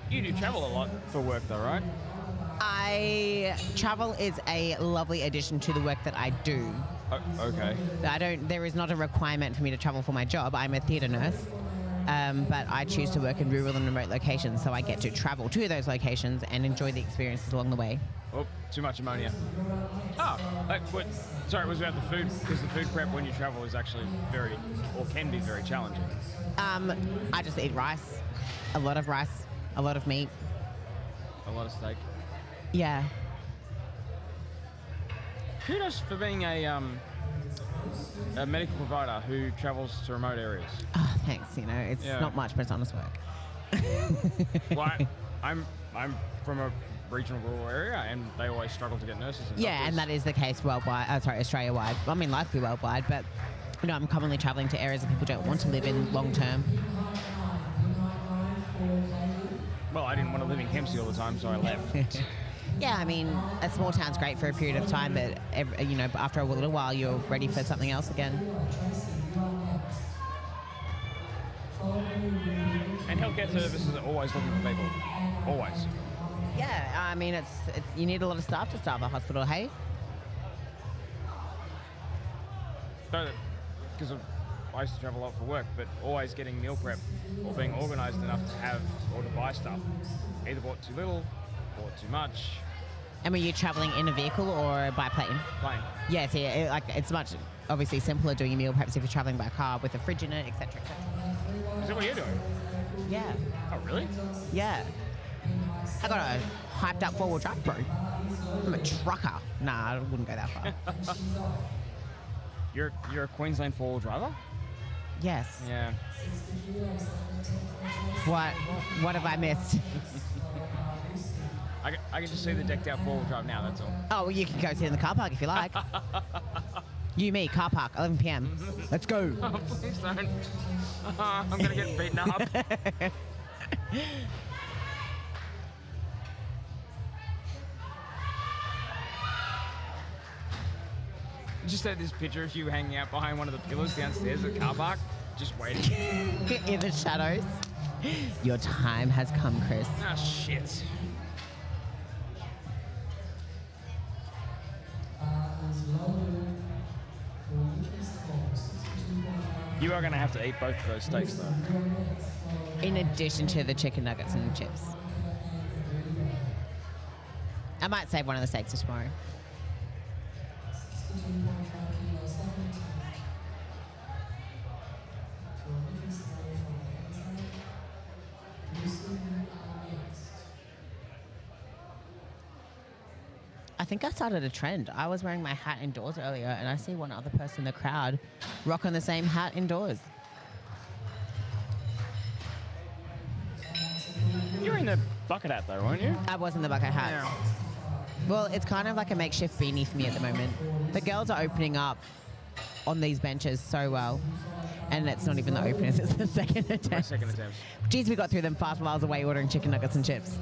You do travel a lot for work though, right? Travel is a lovely addition to the work that I do. Okay. There is not a requirement for me to travel for my job. I'm a theatre nurse, but I choose to work in rural and remote locations, so I get to travel to those locations and enjoy the experiences along the way. Oh, too much ammonia. Sorry, it was about the food, because the food prep when you travel is actually can be very challenging. I just eat rice, a lot of meat. A lot of steak. Yeah. Kudos for being a medical provider who travels to remote areas. Oh, thanks. It's not much, but it's honest work. Well, I'm from a regional rural area, and they always struggle to get nurses. And doctors. And that is the case worldwide. Australia-wide. I mean, likely worldwide, but I'm commonly travelling to areas that people don't want to live in long term. Well, I didn't want to live in Kempsey all the time, so I left. Yeah, I mean, a small town's great for a period of time, but after a little while, you're ready for something else again. And healthcare services are always looking for people. Always. Yeah, I mean, it's you need a lot of staff to staff a hospital, hey? Because I used to travel a lot for work, but always getting meal prep or being organised enough to have or to buy stuff. Either bought too little, bought too much. And were you travelling in a vehicle or by plane? Plane. Yeah, so it's much obviously simpler doing your meal preps if you're travelling by car with a fridge in it, etc., etc. Is that what you're doing? Yeah. Oh, really? Yeah. I got a hyped up 4-wheel drive, bro. I'm a trucker. Nah, I wouldn't go that far. You're a Queensland 4-wheel driver? Yes. Yeah. What have I missed? I can just see the decked out 4-wheel drive now, that's all. Oh, well, you can go sit in the car park if you like. You, me, car park, 11 p.m. Let's go. Oh, please don't. I'm going to get beaten up. Just had this picture of you hanging out behind one of the pillars downstairs at the car park, just waiting. In the shadows. Your time has come, Chris. Ah, shit. You are going to have to eat both of those steaks, though. In addition to the chicken nuggets and chips. I might save one of the steaks for tomorrow. I think I started a trend. I was wearing my hat indoors earlier and I see one other person in the crowd rocking the same hat indoors. You were in the bucket hat though, weren't you? I was in the bucket hat. Yeah. Well, it's kind of like a makeshift beanie for me at the moment. The girls are opening up on these benches so well. And it's not even the openers, it's the second attempt. My second attempt. Geez, we got through them fast while I was away ordering chicken nuggets and chips.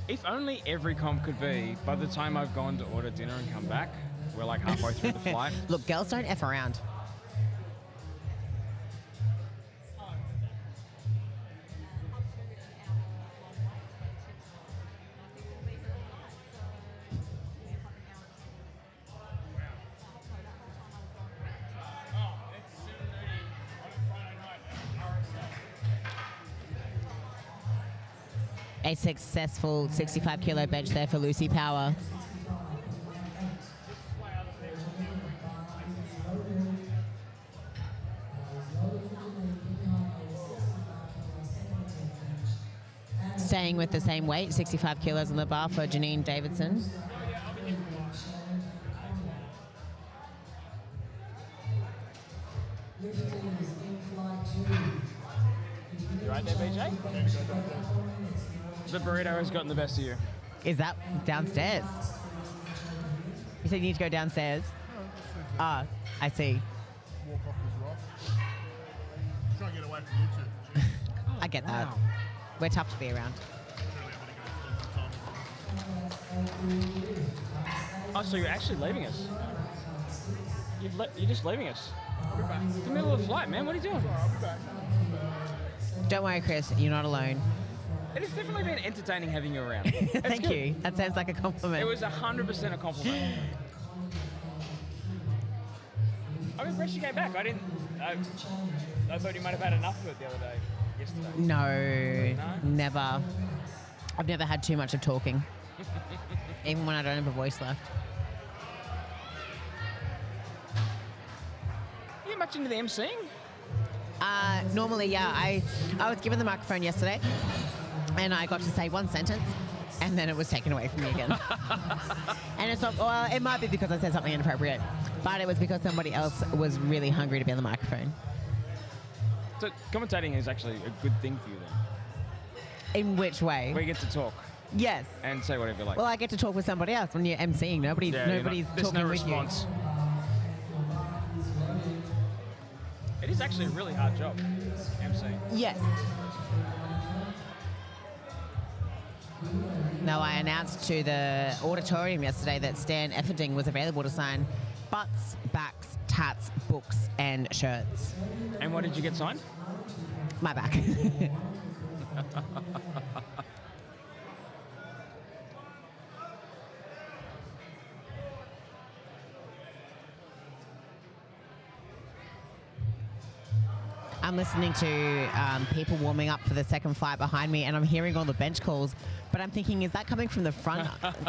If only every comp could be, by the time I've gone to order dinner and come back, we're like halfway through the flight. Look, girls don't F around. A successful 65 kilo bench there for Lucy Power. Staying with the same weight, 65 kilos on the bar for Janine Davidson. You right there, BJ? The burrito has gotten the best of you. Is that downstairs? You said you need to go downstairs? Ah, I see. Walk off as well. Try and get away from you two. I get that. We're tough to be around. Oh, so you're actually leaving us? You're just leaving us? It's the middle of the flight, man. What are you doing? Don't worry, Chris. You're not alone. It has definitely been entertaining having you around. Thank good. you. That sounds like a compliment. It was 100% a compliment. I'm impressed you came back. I thought you might have had enough of it the other day, yesterday. No, No? never. I've never had too much of talking. Even when I don't have a voice left. Are you much into the MCing? Normally, yeah. I was given the microphone yesterday, and I got to say one sentence, and then it was taken away from me again. And it's not, well, it might be because I said something inappropriate, but it was because somebody else was really hungry to be on the microphone. So commentating is actually a good thing for you then? In which way? Where you get to talk Yes. and say whatever you like. Well, I get to talk with somebody else when you're emceeing. Nobody's there's talking no with response. It is actually a really hard job, MCing. you. Yes. No, I announced to the auditorium yesterday that Stan Efferding was available to sign butts, backs, tats, books, and shirts. And what did you get signed? My back. I'm listening to people warming up for the second flight behind me, and I'm hearing all the bench calls, but I'm thinking, is that coming from the front? Getting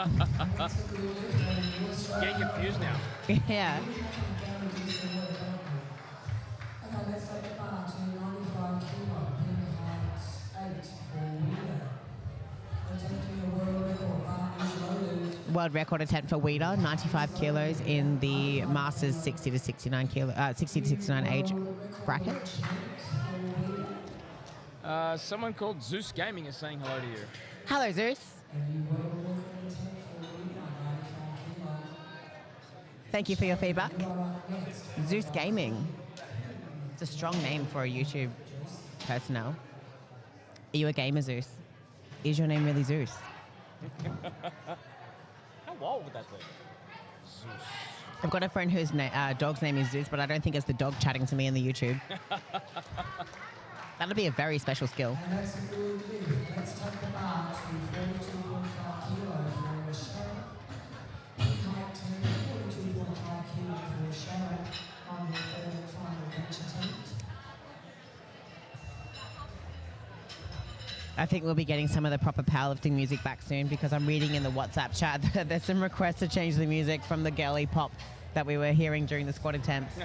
confused now. Yeah. Okay, let's take the bar to 95 kilo, pin height 8 for Wheeler. Attempting a world record, bar is loaded. World record attempt for Weeder, 95 kilos in the Masters 60 to 69 age bracket. Someone called Zeus Gaming is saying hello to you. Hello, Zeus. Thank you for your feedback. Zeus Gaming. It's a strong name for a YouTube personnel. Are you a gamer, Zeus? Is your name really Zeus? How wild would that be? Zeus. I've got a friend whose dog's name is Zeus, but I don't think it's the dog chatting to me in the YouTube. That'll be a very special skill. And that's a good thing. Let's take the bar to 42.5 kilo for Sharon. Pin height 10, 42.5 kilo for Sharon on the third and final bench attempt. I think we'll be getting some of the proper powerlifting music back soon, because I'm reading in the WhatsApp chat that there's some requests to change the music from the girly pop that we were hearing during the squat attempts.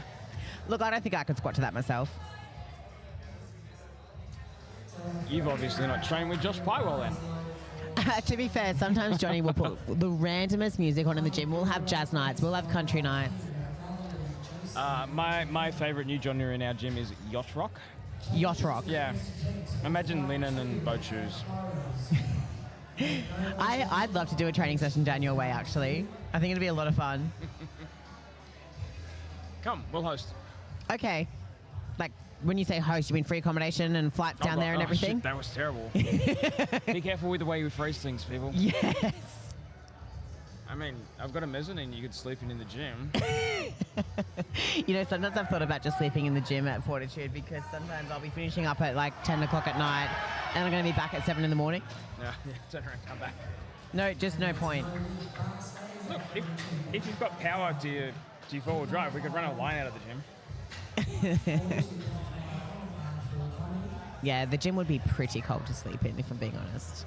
Look, I don't think I could squat to that myself. You've obviously not trained with Josh Pywell then. To be fair, sometimes Johnny will put the randomest music on in the gym. We'll have jazz nights, we'll have country nights. My favourite new genre in our gym is yacht rock. Yacht rock. Yeah. Imagine linen and boat shoes. I'd love to do a training session down your way, actually. I think it'd be a lot of fun. Come, we'll host. Okay. Like, when you say host, you mean free accommodation and flights down there and everything? Shit, that was terrible. Be careful with the way you phrase things, people. Yes. I mean, I've got a mezzanine you could sleep in the gym. You know, sometimes I've thought about just sleeping in the gym at Fortitude because sometimes I'll be finishing up at like 10 o'clock at night and I'm going to be back at 7 in the morning. Yeah, turn around, come back. No, just no point. Look, if you've got power to your four-wheel drive, we could run a line out of the gym. Yeah, the gym would be pretty cold to sleep in, if I'm being honest.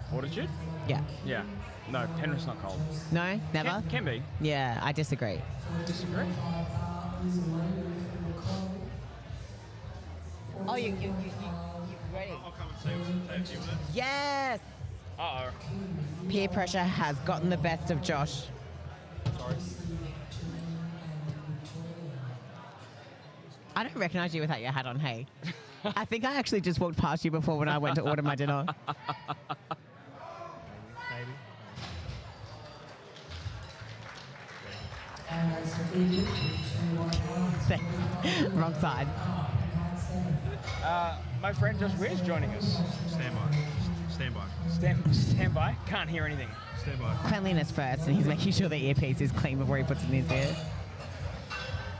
Fortitude? Yeah. Yeah. No, Penrith's not cold. No? Never? Can be. Yeah, I disagree. Disagree? Oh, you ready? I'll come and say a few minutes. Yes! Uh-oh. Peer pressure has gotten the best of Josh. Sorry. I don't recognise you without your hat on, hey. I think I actually just walked past you before when I went to order my dinner. Maybe. Thanks. Wrong side. My friend Josh Weir's joining us. Stand by. Stand by. Stand by. Can't hear anything. Stand by. Cleanliness first, and he's making sure the earpiece is clean before he puts it in his ear.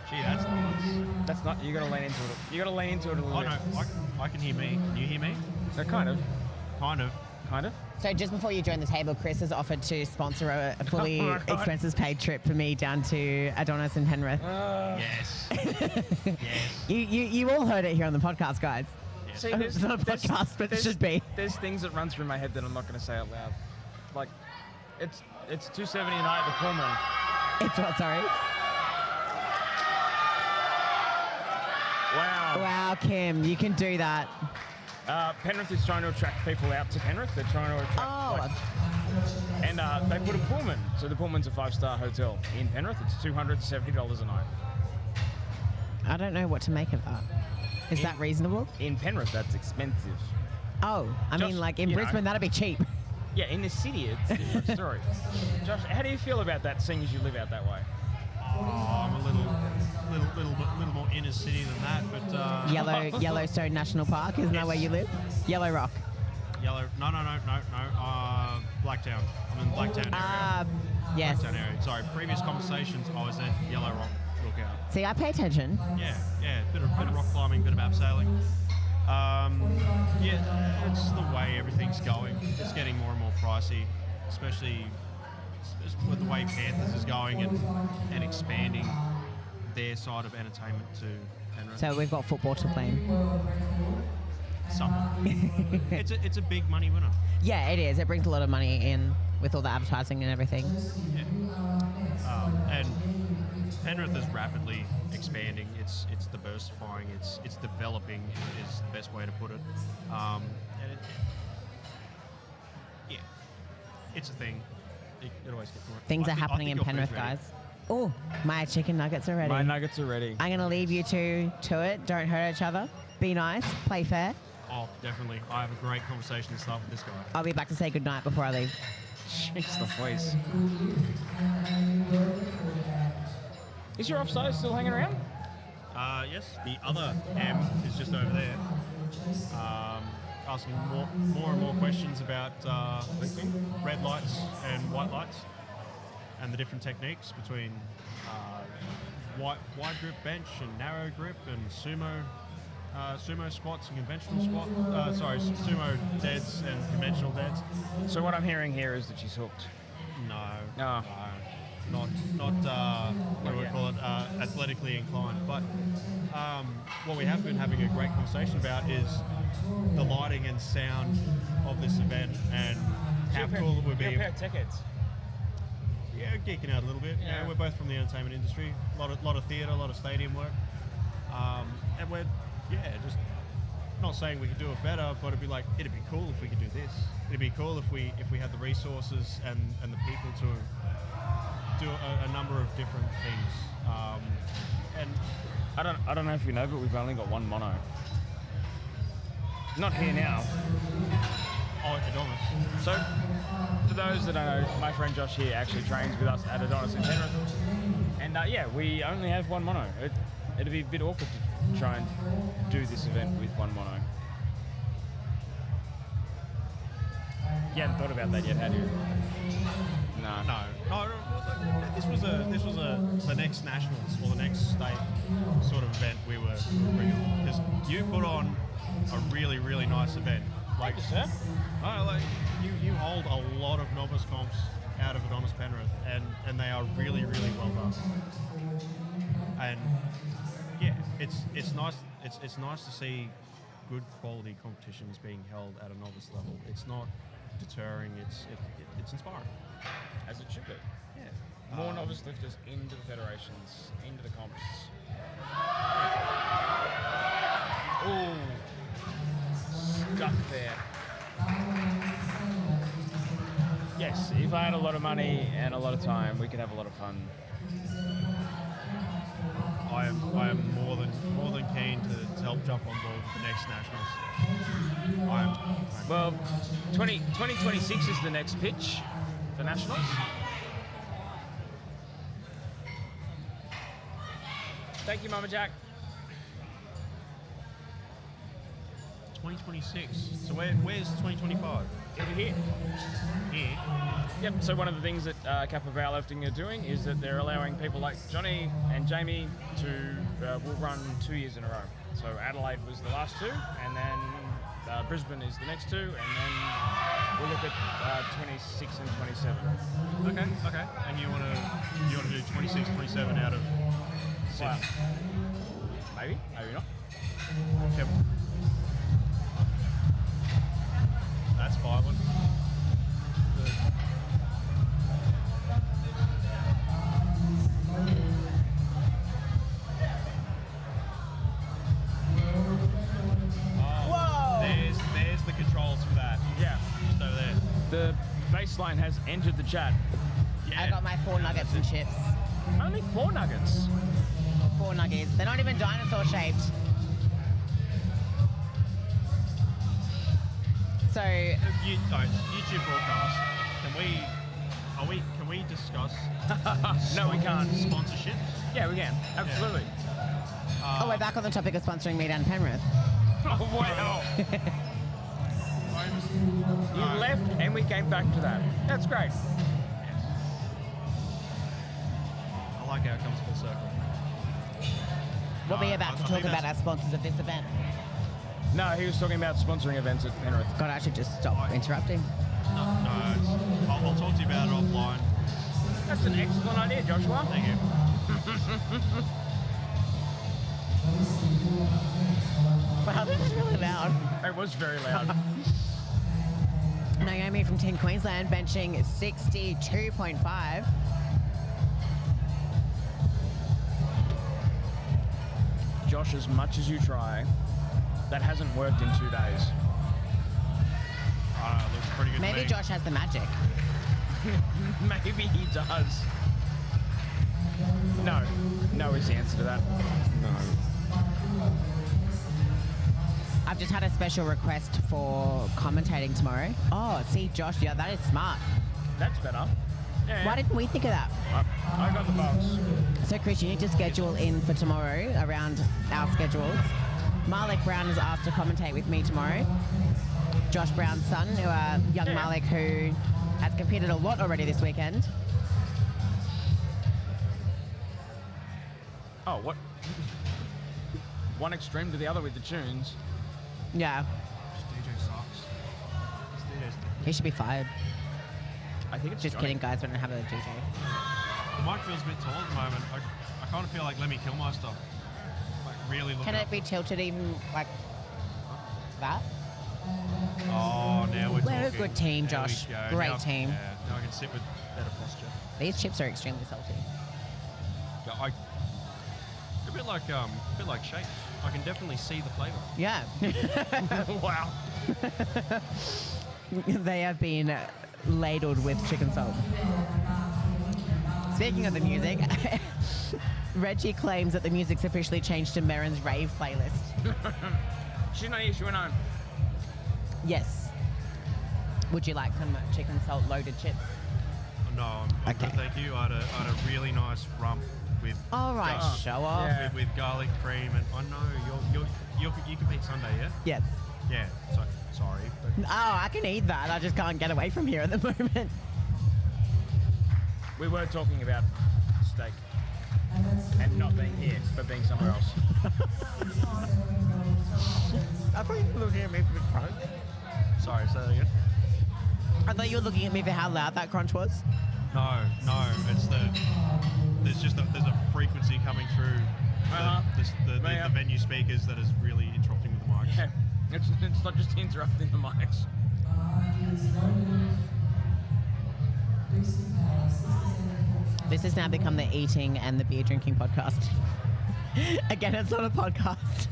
Gee, that's nice. That's not. You got to lean into it. You got to lean into it a little Oh bit. no, I can hear me. Can you hear me? So kind of. Kind of. Kind of. So just before you join the table, Chris has offered to sponsor a fully Oh my God. expenses paid trip for me down to Adonis and Penrith. Yes. Yes. You all heard it here on the podcast, guys. Yes. See, It's not a podcast, but it should be. There's things that run through my head that I'm not going to say out loud. Like, it's $270 a night at the Pullman. It's what, sorry? Wow. Wow, Kim, you can do that. Penrith is trying to attract people out to Penrith. They're trying to attract. Oh, And they put a Pullman. So the Pullman's a 5-star hotel in Penrith. It's $270 a night. I don't know what to make of that. Is that reasonable? In Penrith, that's expensive. Oh, I Just, mean, like in you know. Brisbane, that'd be cheap. Yeah, in the city, it's a different story. Josh, how do you feel about that, seeing as you live out that way? Oh, I'm a little more inner city than that, but Yellowstone National Park, isn't that where you live? Yellow Rock. No. Blacktown. I'm in Blacktown area. Yes. Blacktown area. Sorry, previous conversations, I was at Yellow Rock Lookout. See, I pay attention. Yeah, bit of rock climbing, bit of abseiling. Yeah, it's the way everything's going. It's getting more and more pricey, especially with the way Panthers is going and expanding their side of entertainment to Penrith. So we've got football to blame. It's a big money winner. Yeah, it is. It brings a lot of money in with all the advertising and everything. Yeah. And Penrith is rapidly expanding. It's diversifying. It's developing is the best way to put it. Yeah, it's a thing. It always gets more. Things I are think- I happening think in your food's Penrith, ready. guys. Oh, my chicken nuggets are ready. My nuggets are ready. I'm going to leave you two to it. Don't hurt each other. Be nice. Play fair. Oh, definitely. I have a great conversation to start with this guy. I'll be back to say goodnight before I leave. Jeez, the voice. Is your offside still hanging around? Yes, the other M is just over there. Asking more and more questions about red lights and white lights and the different techniques between wide grip bench and narrow grip and sumo squats and conventional sumo deads and conventional deads. So what I'm hearing here is that she's hooked. No. No. Not what do we call it? Athletically inclined. But what we have been having a great conversation about is the lighting and sound of this event and how cool it would be. You're a pair of tech heads. Yeah, geeking out a little bit. Yeah. We're both from the entertainment industry. A lot of theatre, a lot of stadium work, and we're just not saying we could do it better, but it'd be cool if we could do this. It'd be cool if we had the resources and the people to do a number of different things. And I don't know if you know, but we've only got one mono. Not here now. Adonis. So, for those that don't know, my friend Josh here actually trains with us at Adonis in Penrith. And yeah, we only have one mono. It'd be a bit awkward to try and do this event with one mono. You hadn't thought about that yet, had you? No. No. This was the next nationals or the next state sort of event we were bringing on, because you put on a really, really nice event. Thank you, sir. You hold a lot of novice comps out of Adonis Penrith, and they are really, really well done. And yeah, it's nice. It's nice to see good quality competitions being held at a novice level. It's not deterring. It's inspiring. As it should be. Yeah. More novice lifters into the federations, into the comps. Ooh. Stuck there. Yes, if I had a lot of money and a lot of time, we could have a lot of fun. I am more than keen to help jump on board with the next nationals. Well, 2026 is the next pitch for nationals. Thank you, Mama Jack. 2026. So where's 2025? Over here. Here. Yep, so one of the things that CAPO Powerlifting are doing is that they're allowing people like Johnny and Jamie to will run 2 years in a row. So Adelaide was the last two, and then Brisbane is the next two, and then we'll look at 26 and 27. Okay. And you want to do 26, 27 out of Sydney? Wow. Maybe not. Yep. That's violent. There's the controls for that. Yeah. Just over there. The baseline has entered the chat. Yeah. I got my 4 nuggets and chips. Only 4 nuggets. 4 nuggets. They're not even dinosaur shaped. So YouTube broadcast. Can we discuss? No, we can't. Sponsorships. Yeah, we can. Absolutely. we're back on the topic of sponsoring me down in Penrith. Oh, wow. You left and we came back to that. That's great. I like how it comes full circle. We'll be about to I talk think about our that's- sponsors of this event. No, he was talking about sponsoring events at Penrith. God, I should just stop interrupting. No, I'll talk to you about it offline. That's an excellent idea, Joshua. Thank you. Wow, this is really loud. It was very loud. Naomi from Team Queensland benching 62.5. Josh, as much as you try, that hasn't worked in 2 days. Looks pretty good. Maybe to me. Josh has the magic. Maybe he does. No is the answer to that. No. I've just had a special request for commentating tomorrow. Oh, see, Josh, yeah, that is smart. That's better. Yeah. Why didn't we think of that? I got the box. So, Chris, you need to schedule in for tomorrow around our schedules. Malik Brown is asked to commentate with me tomorrow. Josh Brown's son, young Yeah. Malik, who has competed a lot already this weekend. Oh, what? One extreme to the other with the tunes. Yeah, DJ sucks. he should be fired. I think it's Just Johnny. kidding, guys. We don't have a DJ. The mic feels a bit tall at the moment. I kind of feel like Lemmy Kilmister. Like really looking Can up. it be tilted even like that? Oh, now we're We're a talking. good team, There we Josh. go. Great Now- team. Yeah, now I can sit with better posture. These chips are extremely salty. Yeah, a bit like shakes. I can definitely see the flavour. Yeah. Wow. They have been ladled with chicken salt. Speaking of the music, Reggie claims that the music's officially changed to Merrin's rave playlist. She's not here, she went home. Yes. Would you like some chicken salt loaded chips? No, I'm Okay. good, thank you. I had a really nice rump with All right, show off. Yeah. with garlic cream, and I know you compete Sunday, yeah? Yes. Yeah. So, sorry, but Oh, I can eat that. I just can't get away from here at the moment. We were talking about steak and not being here, but being somewhere else. I thought you were looking at me for the crunch. sorry. Say that again. I thought you were looking at me for how loud that crunch was. No, it's there's a frequency coming through the venue speakers that is really interrupting with the mics. Yeah, it's not just interrupting the mics. This has now become the eating and the beer drinking podcast. Again, it's not a podcast.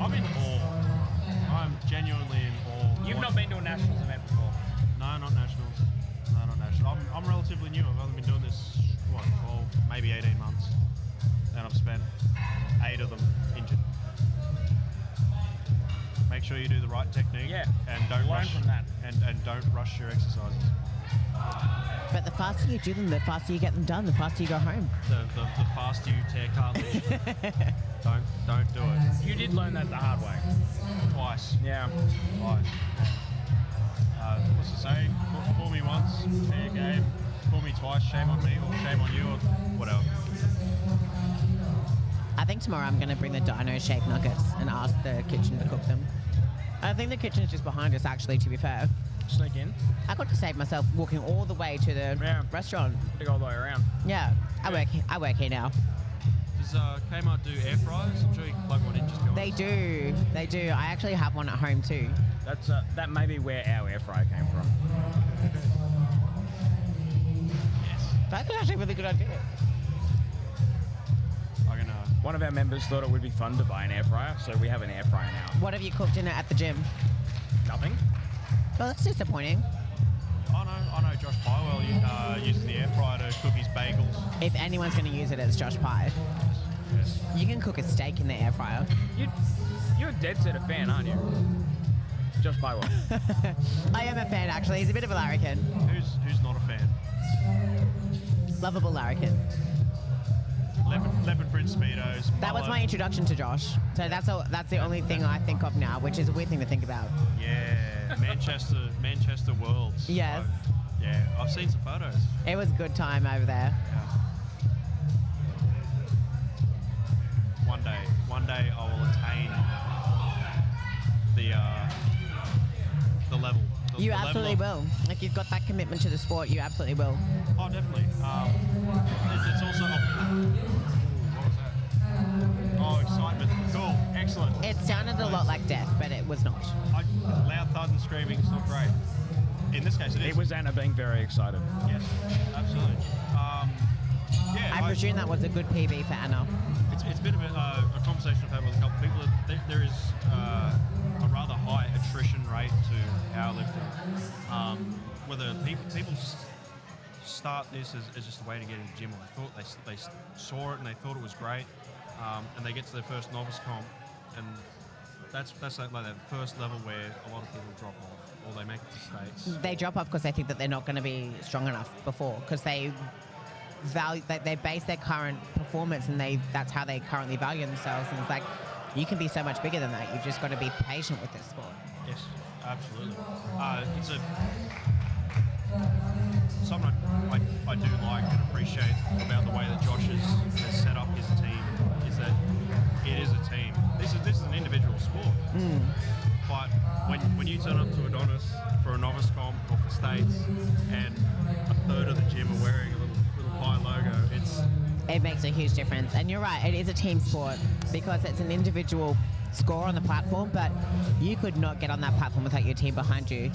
I'm in awe. I'm genuinely in awe. You've not been to a nationals event before. No, not nationals. No, not nationals. I'm relatively new. I've only been doing this, 12, maybe 18 months. And I've spent 8 of them injured. Make sure you do the right technique. Yeah. And don't Learn rush from that. And don't rush your exercises. But the faster you do them, the faster you get them done, the faster you go home. The faster you tear cartilage. don't do it. You did learn that the hard way. Twice. Yeah. Twice. What's the saying? Fool me once, fair game. Fool me twice, shame on me, or shame on you, or whatever. I think tomorrow I'm going to bring the dino shaped nuggets and ask the kitchen to cook them. I think the kitchen's just behind us, actually, to be fair. Sneak in. I got to save myself walking all the way to the Yeah. restaurant. To go all the way around. Yeah, I work here now. Does Kmart do air fryers? I'm sure you can plug one in just behind They us. do. They do. I actually have one at home too. That's that may be where our air fryer came from. Yes. That's actually a really good idea. I can. One of our members thought it would be fun to buy an air fryer, so we have an air fryer now. What have you cooked in it at the gym? Nothing. Well, that's disappointing. I know Josh Pywell uses the air fryer to cook his bagels. If anyone's going to use it, it's Josh Pye. Yes. You can cook a steak in the air fryer. You're a dead set a fan, aren't you? Josh Bywell. I am a fan, actually. He's a bit of a larrikin. Who's not a fan? Lovable larrikin. Leopard print speedos. That was mullet. my introduction to Josh. So that's the only thing I think of now, which is a weird thing to think about. Yeah, Manchester Worlds. Yes. I've seen some photos. It was a good time over there. Yeah. One day I will attain the level. You the absolutely level will. Like, you've got that commitment to the sport, you absolutely will. Oh, definitely. It's also. What was that? Oh, excitement. Cool. Excellent. It sounded a lot like death, but it was not. Loud thud and screaming is not great. In this case, it is. It was Anna being very excited. Yes, absolutely. I presume that was a good PB for Anna. It's been a conversation I've had with a couple of people. There is a rather high attrition rate to powerlifting. Whether people start this as just a way to get in the gym, or they saw it and they thought it was great, and they get to their first novice comp, and that's like that first level where a lot of people drop off, or they make it to states. They drop off because they think that they're not going to be strong enough before, because they base their current performance and that's how they currently value themselves. And it's like, you can be so much bigger than that. You've just got to be patient with this sport. Yes, absolutely. It's something I do like and appreciate about the way that Josh has set up his team is that it is a team. This is an individual sport. But when you turn up to Adonis for a novice comp or for states, and a third of the gym are wearing a little Pie logo, It makes a huge difference. And you're right, it is a team sport because it's an individual score on the platform, but you could not get on that platform without your team behind you.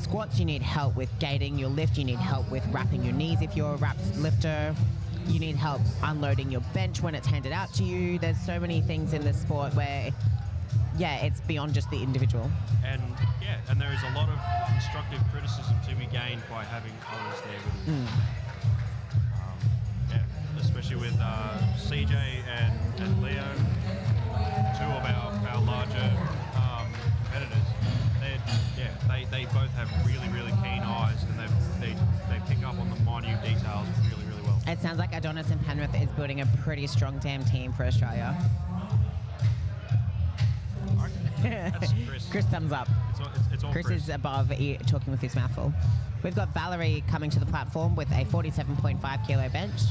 Squats, you need help with gating your lift. You need help with wrapping your knees if you're a wrap lifter. You need help unloading your bench when it's handed out to you. There's so many things in this sport where, it's beyond just the individual. And there is a lot of constructive criticism to be gained by having others there with you. Especially with CJ and Leo. two of our larger competitors, they both have really, really keen eyes, and they pick up on the minute details really, really well. It sounds like Adonis and Penrith is building a pretty strong damn team for Australia. That's Chris. Chris thumbs up. It's all Chris is above talking with his mouth full. We've got Valerie coming to the platform with a 47.5 kilo bench.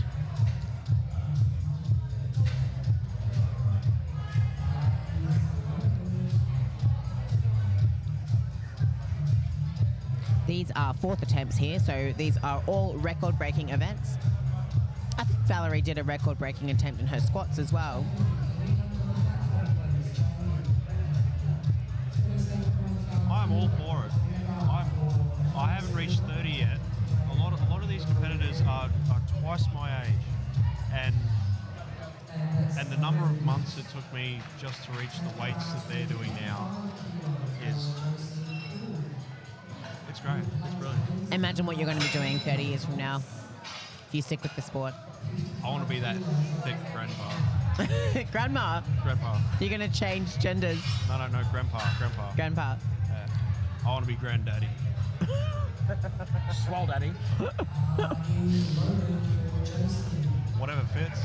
These are fourth attempts here, so these are all record-breaking events. I think Valerie did a record-breaking attempt in her squats as well. I'm all for it. I haven't reached 30 yet. A lot of these competitors are twice my age, and the number of months it took me just to reach the weights that they're doing now it's great. It's brilliant. Imagine what you're going to be doing 30 years from now if you stick with the sport. I want to be that thick grandpa. Grandma, Grandpa. you're going to change genders. No, grandpa. Grandpa. Yeah. I want to be granddaddy. Swole daddy. Whatever fits.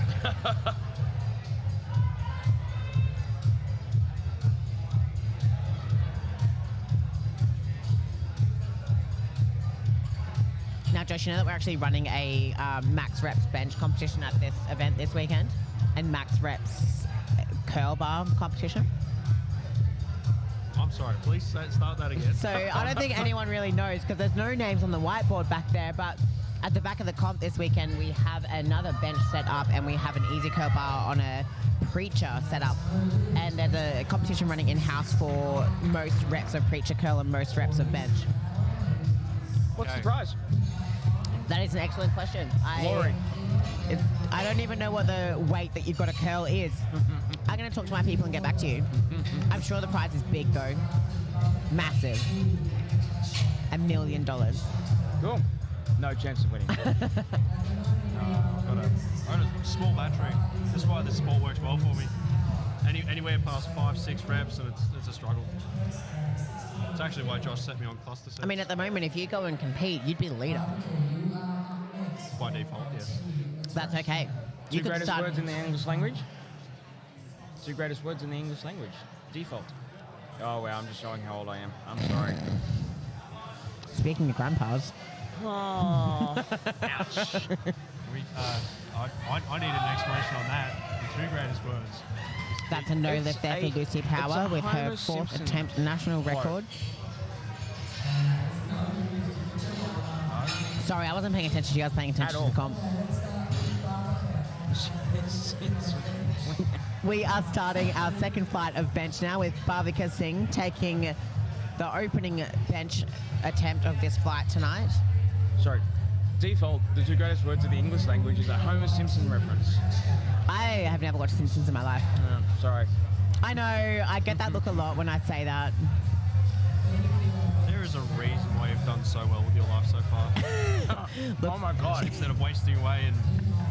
Now, Josh, you know that we're actually running a max reps bench competition at this event this weekend, and max reps curl bar competition. I'm sorry, please start that again. So I don't think anyone really knows because there's no names on the whiteboard back there, but at the back of the comp this weekend, we have another bench set up and we have an easy curl bar on a preacher set up. And there's a competition running in-house for most reps of preacher curl and most reps of bench. What's the prize? That is an excellent question. Glory. I don't even know what the weight that you've got to curl is. I'm going to talk to my people and get back to you. I'm sure the prize is big though. Massive. $1 million. Cool. No chance of winning. I've got a small battery. That's why this sport works well for me. Anywhere past 5-6 reps, and it's a struggle. It's actually why Josh set me on cluster sets. I mean, at the moment, if you go and compete, you'd be the leader. By default, yes. That's okay. Two You could greatest start. words in the English language? Two greatest words in the English language. Default. Oh, wow, I'm just showing how old I am. I'm sorry. Speaking of grandpas, Oh. Ouch. I need an explanation on that. The two greatest words. that's a no It's lift there for a- Lucy it's Power a with her Homer fourth Simpson attempt national quote. record. Sorry, I wasn't paying attention to you. I was paying attention to At the comp. We are starting our second flight of bench now with Bhavika Singh taking the opening bench attempt of this flight tonight. Sorry. Default, the two greatest words of the English language is a Homer Simpson reference. I have never watched Simpsons in my life. Sorry. I know, I get that look a lot when I say that. There is a reason why you've done so well with your life so far. Oh my god. Instead of wasting away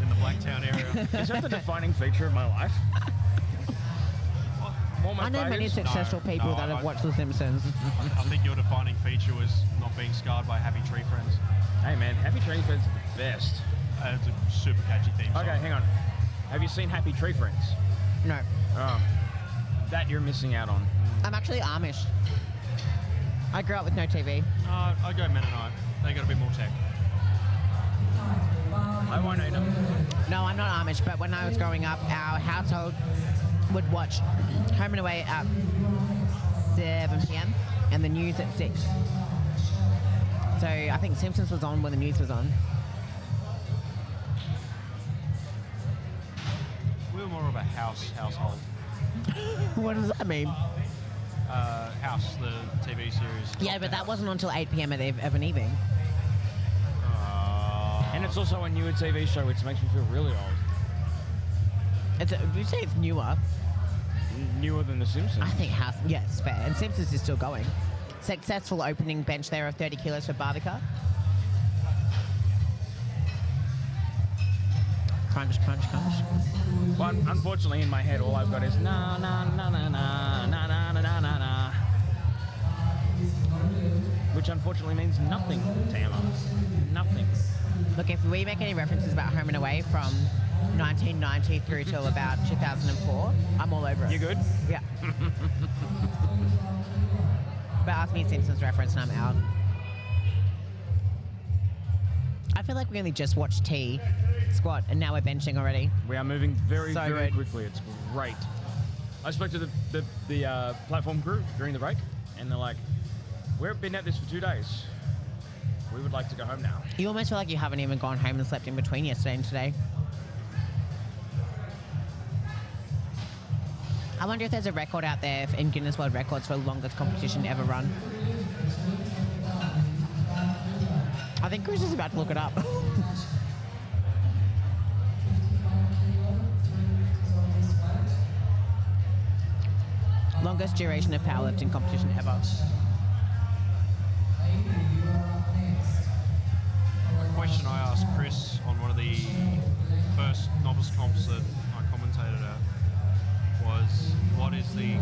in the Blacktown area. Is that the defining feature of my life? All my I know many failures? successful people no, that have I- watched The Simpsons. I think your defining feature was not being scarred by happy tree friends. Hey man, Happy Tree Friends are the best. It's a super catchy theme song. Okay, hang on. Have you seen Happy Tree Friends? No. That you're missing out on. I'm actually Amish. I grew up with no TV. I go Mennonite. They got a bit more tech. I won't eat them. No, I'm not Amish, but when I was growing up, our household would watch Home and Away at 7 p.m. and the news at 6. So I think Simpsons was on when the news was on. We were more of a household. What does that mean? House, the TV series. Yeah, but that wasn't until 8 p.m. of an evening. And it's also a newer TV show, which makes me feel really old. Would you say it's newer? Newer than The Simpsons. I think House, yes, fair. And Simpsons is still going. Successful opening bench there of 30 kilos for Bhavika. Crunch, crunch, crunch. But unfortunately, in my head, all I've got is na na na na na na na na na na, which unfortunately means nothing, Tama. Nothing. Look, if we make any references about home and away from 1990 through till about 2004, I'm all over it. You good? Yeah. But ask me a Simpsons reference and I'm out. I feel like we only just watched T squat and now we're benching already. We are moving very, So very good. quickly. It's great. I spoke to the platform crew during the break, and they're like, "We've been at this for 2 days. We would like to go home now." You almost feel like you haven't even gone home and slept in between yesterday and today. I wonder if there's a record out there in Guinness World Records for the longest competition ever run. I think Chris is about to look it up. Longest duration of powerlifting competition ever. A question I asked Chris on one of the first novice comps that I commentated at was, what is the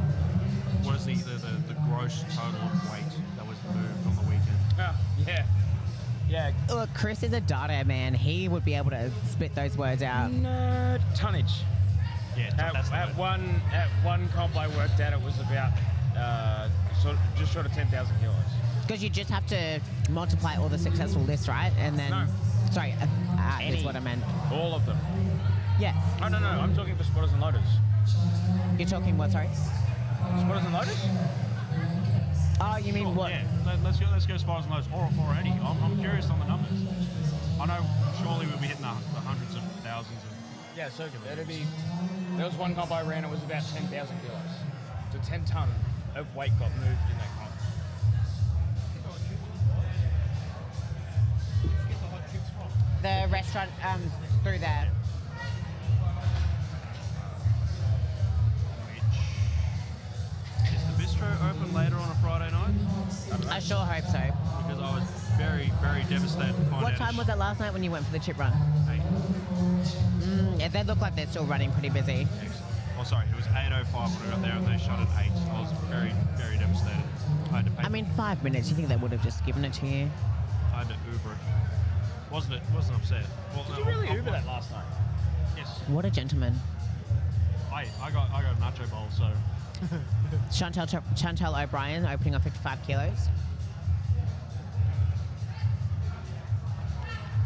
gross total of weight that was moved on the weekend? Yeah. Yeah. Look, Chris is a data man. He would be able to spit those words out. No, tonnage. Yeah, that's the At word. one comp I worked at, it was about just short of 10,000 kilos. Because you just have to multiply all the successful lists, right? And then, No. sorry, Any. is what I meant. All of them. Yes. Oh, no, I'm talking for spotters and loaders. You're talking what, sorry? Spotters and loaders? Oh, you mean what? Yeah, let's go as far as those, or any. I'm curious on the numbers. I know surely we'll be hitting the hundreds of thousands of. Yeah, so there was one comp I ran, it was about 10,000 kilos. So 10 ton of weight got moved in that comp. The restaurant through there. Is the bistro open later on a Friday night? I sure hope so. Because I was very, very devastated to find What out time was it last night when you went for the chip run? 8. Yeah, they look like they're still running pretty busy. Oh, sorry, it was 8:05 when we got there and they shut at 8. I was very, very devastated. I had to pay. I mean, 5 minutes. You think they would have just given it to you? I had to Uber it. Wasn't upset. Well, Did you really Uber that last night? Yes. What a gentleman. I got a nacho bowl, so Chantel O'Brien opening on 55 kilos.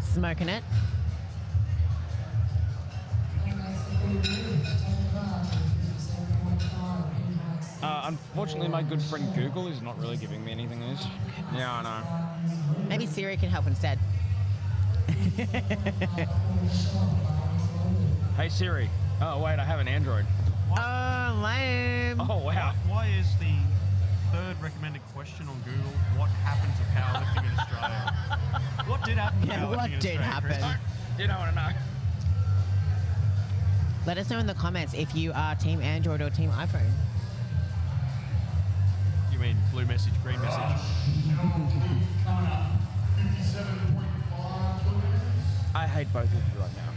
Smoking it. Unfortunately, my good friend Google is not really giving me anything this. Yeah, I know. Maybe Siri can help instead. Hey Siri. Oh wait, I have an Android. Oh, lame. Oh wow. why is the third recommended question on Google, what happened to powerlifting in Australia? What did happen to Yeah, powerlifting what in did Australia, Chris? happen? You don't want to know. Let us know in the comments if you are Team Android or Team iPhone. You mean blue message, green message? I hate both of you right now.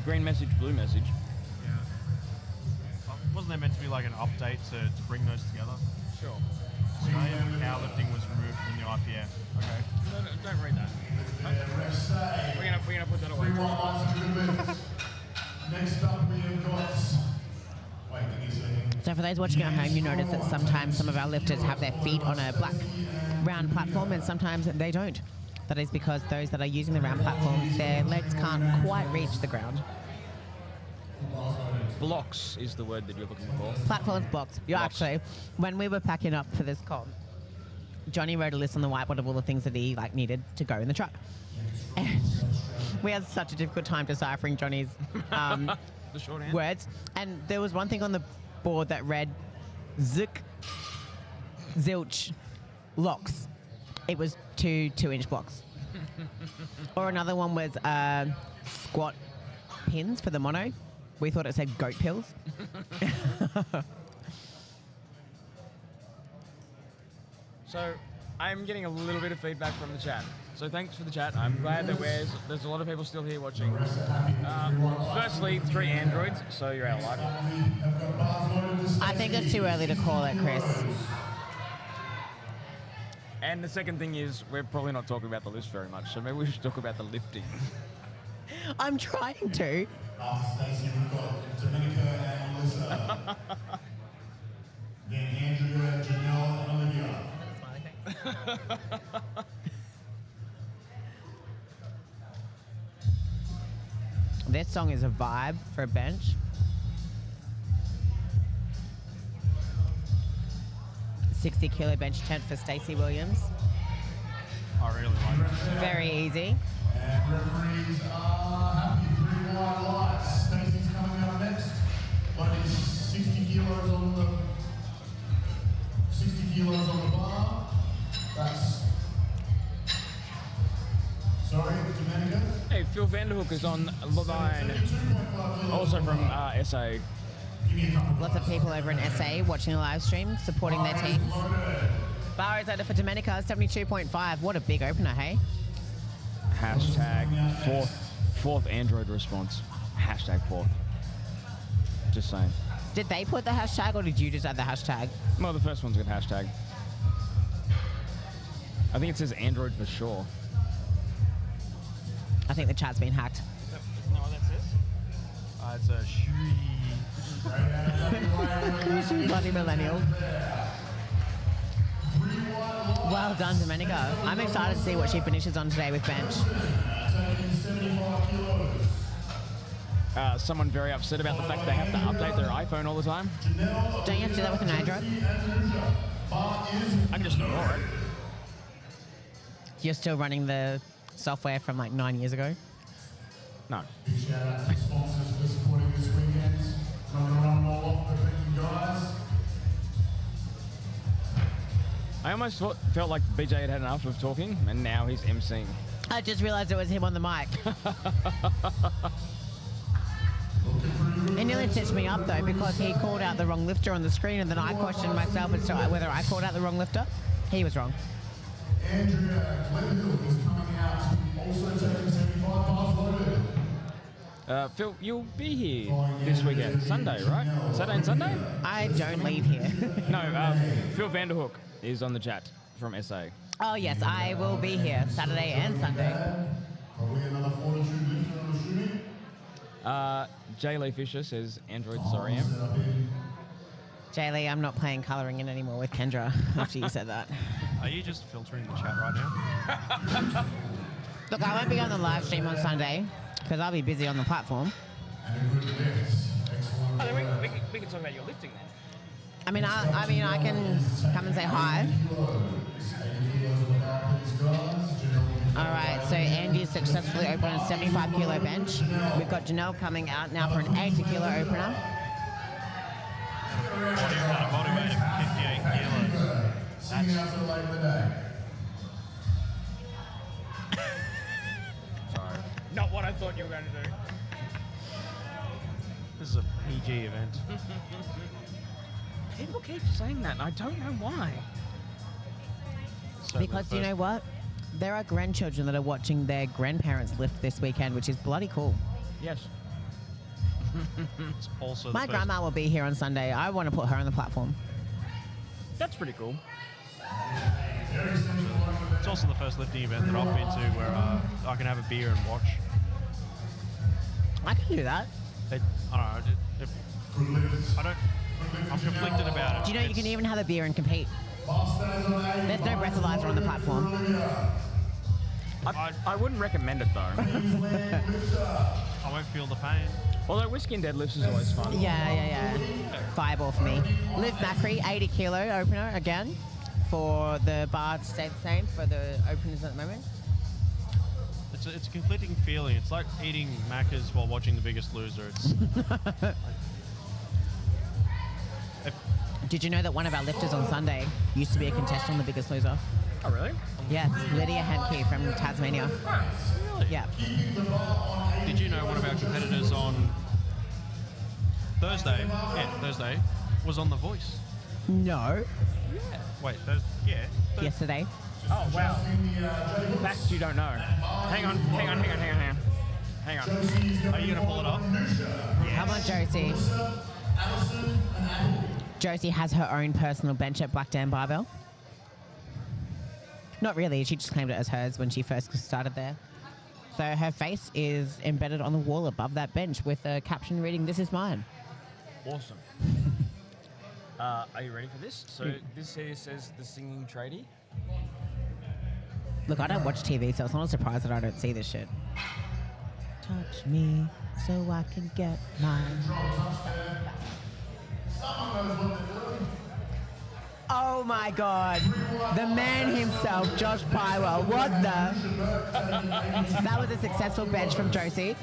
Green message, blue message. Yeah. Wasn't there meant to be like an update to bring those together? Sure. Australian powerlifting was removed from the IPF. Okay. No, don't read that. We're gonna put that away. Next up, we have got. Wait, give me a second. So for those watching at home, you notice that sometimes some of our lifters have their feet on a black round platform and sometimes they don't. That is because those that are using the round platforms, their legs can't quite reach the ground. Blocks is the word that you're looking for. Platforms blocked. You Blocks. actually, when we were packing up for this comp, Johnny wrote a list on the whiteboard of all the things that he needed to go in the truck. And we had such a difficult time deciphering Johnny's The short words. And there was one thing on the board that read Zook, Zilch, locks. It was two 2-inch blocks. Or another one was squat pins for the mono. We thought it said goat pills. So, I'm getting a little bit of feedback from the chat. So thanks for the chat. I'm glad that there's a lot of people still here watching. Firstly, 3 androids, so you're out of luck. I think it's too early to call it, Chris. And the second thing is, we're probably not talking about the list very much, so maybe we should talk about the lifting. I'm trying to. After Stacey, we've got Dominica and Melissa. Then Andrea, Janelle, and Olivia. This song is a vibe for a bench. 60 kilo bench tent for Stacey Williams. I really like it. Very easy. And referees are happy. 3 wide lights. Stacey's coming out next. Loading 60 kilos on the bar. That's sorry, Dominica. Hey, Phil Vanderhoek is on the line, also from SA. Lots of people over in SA watching the live stream, supporting their teams. Bar is over for Dominica, 72.5. What a big opener, hey? Hashtag fourth Android response. Hashtag 4th. Just saying. Did they put the hashtag or did you just add the hashtag? Well, the first one's got hashtag. I think it says Android for sure. I think the chat's been hacked. Isn't that what that says? It's a Shui. Bloody millennial. Well done, Dominica. I'm excited to see what she finishes on today with bench. Someone very upset about the fact they have to update their iPhone all the time. Don't you have to do that with an Android? I can just ignore it. You're still running the software from like 9 years ago? No. Big shout out to the sponsors for supporting this weekend. Not going to run them all off, but thank you guys. I almost felt like BJ had had enough of talking, and now he's emceeing. I just realized it was him on the mic. It nearly stitched me up though because he called out the wrong lifter on the screen and then I questioned myself as to whether I called out the wrong lifter. He was wrong. Andrea Glenhill is coming out, also taking 75 bars loaded. Phil, you'll be here this weekend, Sunday, right? Saturday and Sunday? I don't leave here. No, Phil Vanderhoek is on the chat from SA. Oh yes, I will be here Saturday and Sunday. Probably another fortitude lifter on the shooting. J. Lee Fisher says Android, sorry, Em. Jaylee, I'm not playing colouring in anymore with Kendra after you said that. Are you just filtering the chat right now? Look, I won't be on the live stream on Sunday because I'll be busy on the platform. And a good lift. Excellent. Oh, then we can talk about your lifting then. I mean, I can come and say hi. All right, so Andy successfully opened a 75 kilo bench. We've got Janelle coming out now for an 80 kilo opener. Body weight of 58 kilos. Singing out for late in the day. Sorry. Not what I thought you were going to do. This is a PG event. People keep saying that, and I don't know why. Certainly Because the you know what? There are grandchildren that are watching their grandparents lift this weekend, which is bloody cool. Yes. It's also the My first- grandma will be here on Sunday. I want to put her on the platform. That's pretty cool. It's also the first lifting event that I've been to where I can have a beer and watch. I can do that. I'm conflicted about it. Do you know you can even have a beer and compete? There's no breathalyzer on the platform. I wouldn't recommend it though. I won't feel the pain. Although whiskey and deadlifts is always fun. Yeah. Fireball for me. Liv Macri, 80 kilo opener again for the bar to stay the same for the openers at the moment. It's a conflicting feeling. It's like eating Macca's while watching The Biggest Loser. It's Did you know that one of our lifters on Sunday used to be a contestant on The Biggest Loser? Oh really? Yes, Lydia Henke from Tasmania. really. Yeah. Did you know one of our competitors on Thursday was on The Voice? No. Yeah. Wait, Thursday. Yesterday. Oh, wow. Adjusting the J hooks. Fact you don't know. Hang on. Josie's going Are you gonna pull it up? Nusha. Come on, Josie. Melissa, Allison, and Apple. Josie has her own personal bench at Black Dan Barbell. Not really. She just claimed it as hers when she first started there. So her face is embedded on the wall above that bench with a caption reading, "This is mine." Awesome. Are you ready for this? So this here says the singing tradie. Look, I don't watch TV, so it's not a surprise that I don't see this shit. Touch me so I can get mine. Someone knows what they're doing. Oh my God. The man himself, Josh Pywell. What the? That was a successful bench from Josie.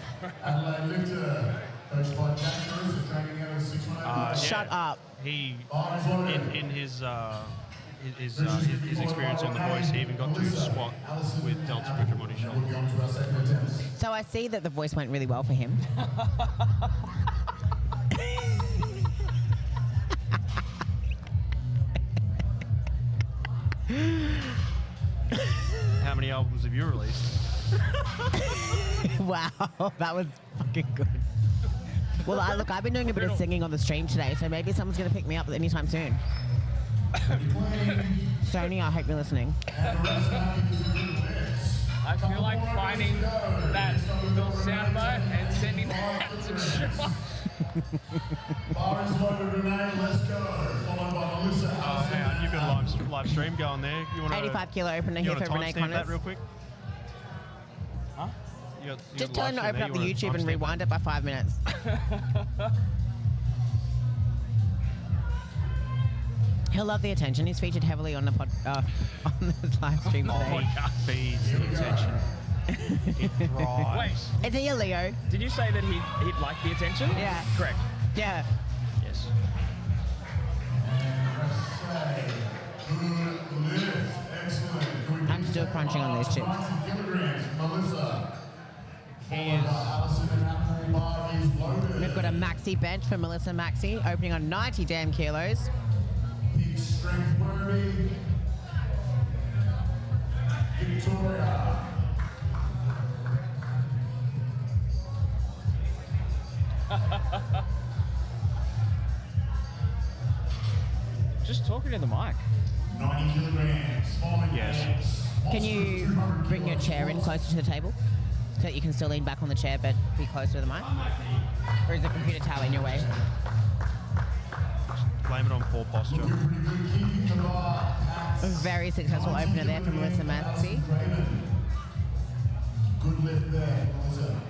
Adelaide Lifter, coached by Jack Cruz, training out of 618. Shut up. He in his experience on The Voice, he even got to squat with Delta Bridgem on his We'll shoulder. be on to our second attempts. So I see that The Voice went really well for him. How many albums have you released? Wow, that was fucking good. Well, look, I've been doing a bit of singing on the stream today, so maybe someone's going to pick me up anytime soon. Sony, I hope you're listening. I feel like finding that little soundbite and sending that to Sean. Bar is loaded, Renee, let's go. Followed by Melissa, Oh, Allison, hang on, you've got a live stream going there. You want 85 kilo opener You here want for to Renee timestamp that Connors. real quick? Huh? Just tell him to open up the YouTube and rewind it by 5 minutes. He'll love the attention. He's featured heavily on the on the live stream today. Feeds the attention. It Wait, thrives. Is he a Leo? did you say that he'd like the attention? Yeah. Correct. Yeah. Yes. good lift, excellent. Good I'm still crunching on these chips. 90 kilograms, Melissa. He Followed by is. Allison and Apple, bar is loaded. We've got a maxi bench for Melissa Maxi, opening on 90 damn kilos. Big strength worthy. Victoria. Just talking to the mic. 90 kilograms. Following Yes. legs. Can you 200 bring your chair in closer to the table so that you can still lean back on the chair but be closer to the mic? Or is the computer tower in your way? Blame it on poor posture. Looking pretty good, keeping the bar packed. A very successful 90 opener there from Melissa kilograms, Maxi. Allison Raven. Good lift there, Melissa.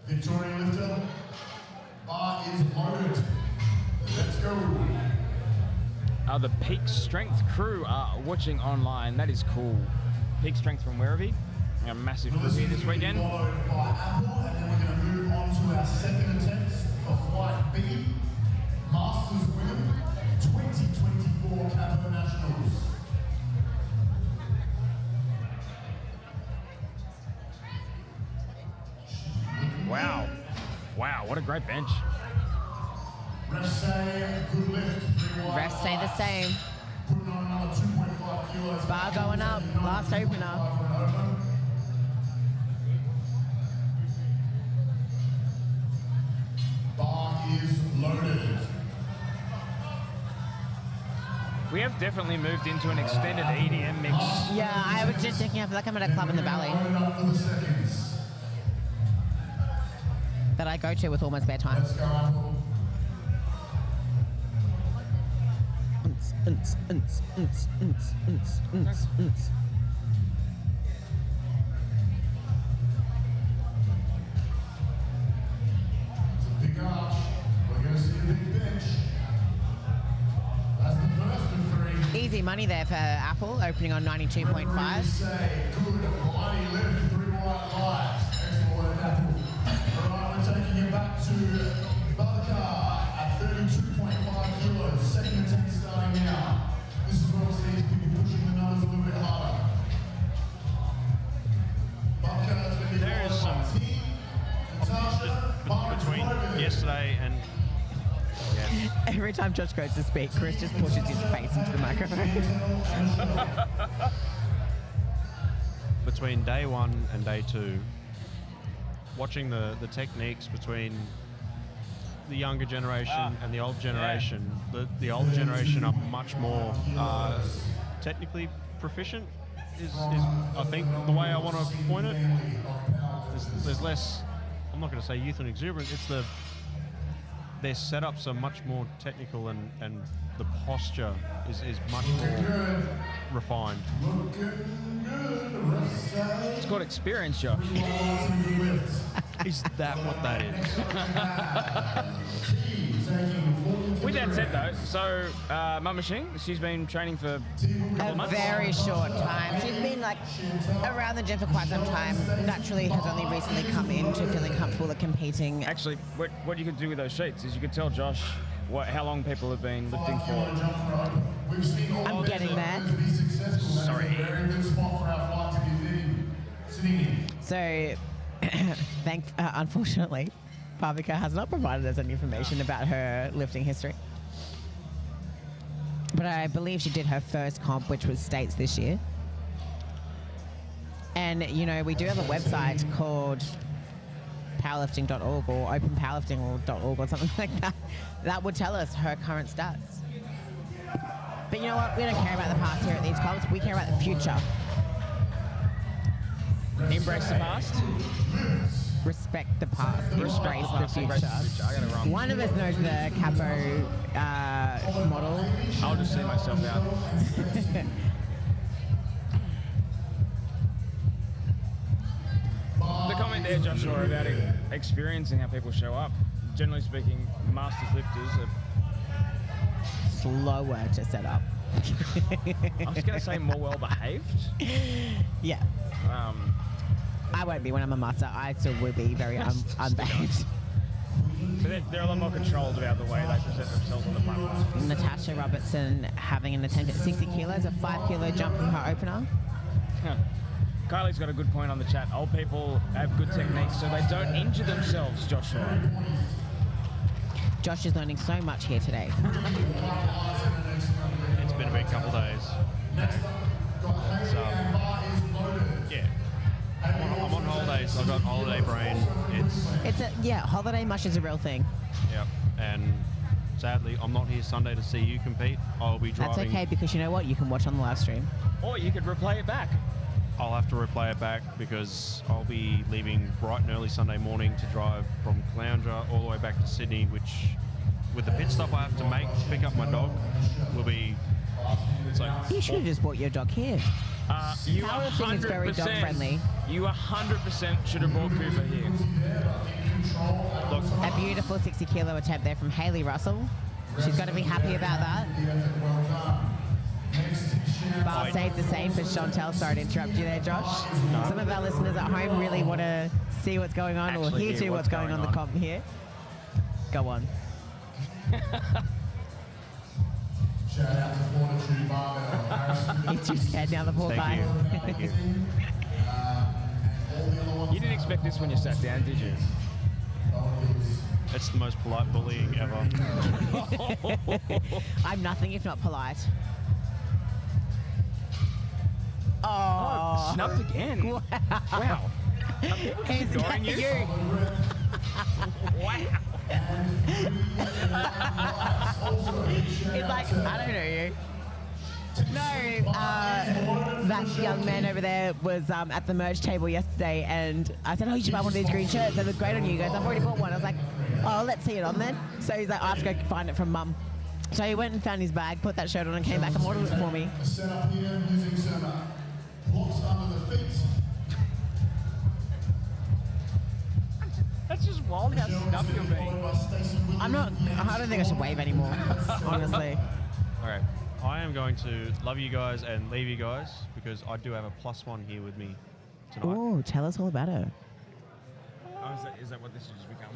Victoria lifter. Bar is loaded. Let's go. The Peak Strength crew are watching online. That is cool. Peak Strength from Werribee. A massive crew here this weekend. Followed by Apple, and then we're going to move on to our second attempt for Flight B, Masters Women 2024 CAPO Nationals. Wow. Wow, what a great bench. Refs say good lift. 3 wide Refs say the lights. same. Putting on another 2.5 kilos. Bar going up. Last opener. For an open. Bar is loaded. We have definitely moved into an extended EDM mix. Yeah, I was just thinking, I feel like I'm at a club in the valley Loaded up for the seconds. that I go to with all my spare time. Let's go, Apple. Big arch. We're going to see a big bench. That's the first of 3. Easy money there for Apple, opening on 92.5. Referees say good bloody lift, 3 wide lights. Excellent work, Apple. All right, we're taking it back to Buttercar at 32.5 kilos. Second attempt starting now. This is where we'll see people pushing the numbers a little bit harder. Buttercar's going to be There is followed by some T. Natasha, Bar is Between loaded. yesterday and Every time Josh goes to speak, Chris just pushes his face into the microphone. Between day 1 and day 2, watching the techniques between the younger generation and the old generation, the old generation are much more technically proficient. Is I think the way I want to point it. There's less. I'm not going to say youth and exuberance. It's their setups are much more technical and the posture is much more refined. It's called experience, Josh. Is that what that is? With that said, though, so Mum Machine, she's been training for a couple A months. very short time. She's been like around the gym for quite some time. Naturally, has only recently come into feeling comfortable at competing. Actually, what you could do with those sheets is you could tell Josh how long people have been lifting for. I'm getting there. Sorry. So, unfortunately, Pavika has not provided us any information about her lifting history. But I believe she did her first comp, which was States this year. And, you know, we do have a website called powerlifting.org or openpowerlifting.org or something like that. That would tell us her current stats. But you know what? We don't care about the past here at these comps. We care about the future. Embrace the past. Respect the past. Embrace the future. I got it wrong. One of us knows the CAPO model. I'll just see myself out. The comment there, Joshua, about experiencing how people show up. Generally speaking, masters lifters are, Slower to set up. I was going to say, more well behaved. Yeah. I won't be when I'm a master. I still will be very unbehaved. But they're a lot more controlled about the way they present themselves on the platform. Natasha Robertson having an attempt at 60 kilos, a 5 kilo jump from her opener. Kylie's got a good point on the chat. Old people have good techniques so they don't injure themselves, Joshua. Josh is learning so much here today. It's been a big couple days. Yeah. I'm on holidays. I've got holiday brain. Holiday mush is a real thing. Yep. And sadly, I'm not here Sunday to see you compete. I'll be driving. That's okay, because you know what? You can watch on the live stream. Or you could replay it back. I'll have to replay it back because I'll be leaving bright and early Sunday morning to drive from Caloundra all the way back to Sydney, which, with the pit stop I have to make to pick up my dog, will be. You should have just brought your dog here. You Powerlifting is very dog friendly. You 100% should have brought Cooper here. Look, A beautiful 60 kilo attempt there from Hayley Russell. She's got to be happy about that. Bar stays the same for Chantel. Sorry to interrupt you there, Josh. Some of our listeners at home really want to see what's going on or Actually hear hear to what's going on the comp here. Go on. Shout out to Fortitude Barbell. He's too scared now, the poor guy. Thank you. You didn't expect this when you sat down, did you? It's the most polite bullying ever. I'm nothing if not polite. Oh, Snubbed again. Wow. He's ignoring you? Wow. He's like, I don't know you. No, that young man over there was at the merch table yesterday, and I said, oh, you should buy one of these green shirts. They look great on you. He goes, I've already bought one. I was like, oh, let's see it on then. So he's like, I have to go find it from Mum. So he went and found his bag, put that shirt on, and came back and ordered it for me. Set up here using some blocks under the feet. That's just wild how snubbed you're being. I don't think I should wave anymore, honestly. All right. I am going to love you guys and leave you guys because I do have a +1 here with me tonight. Ooh, tell us all about her. Oh, is that what this has become?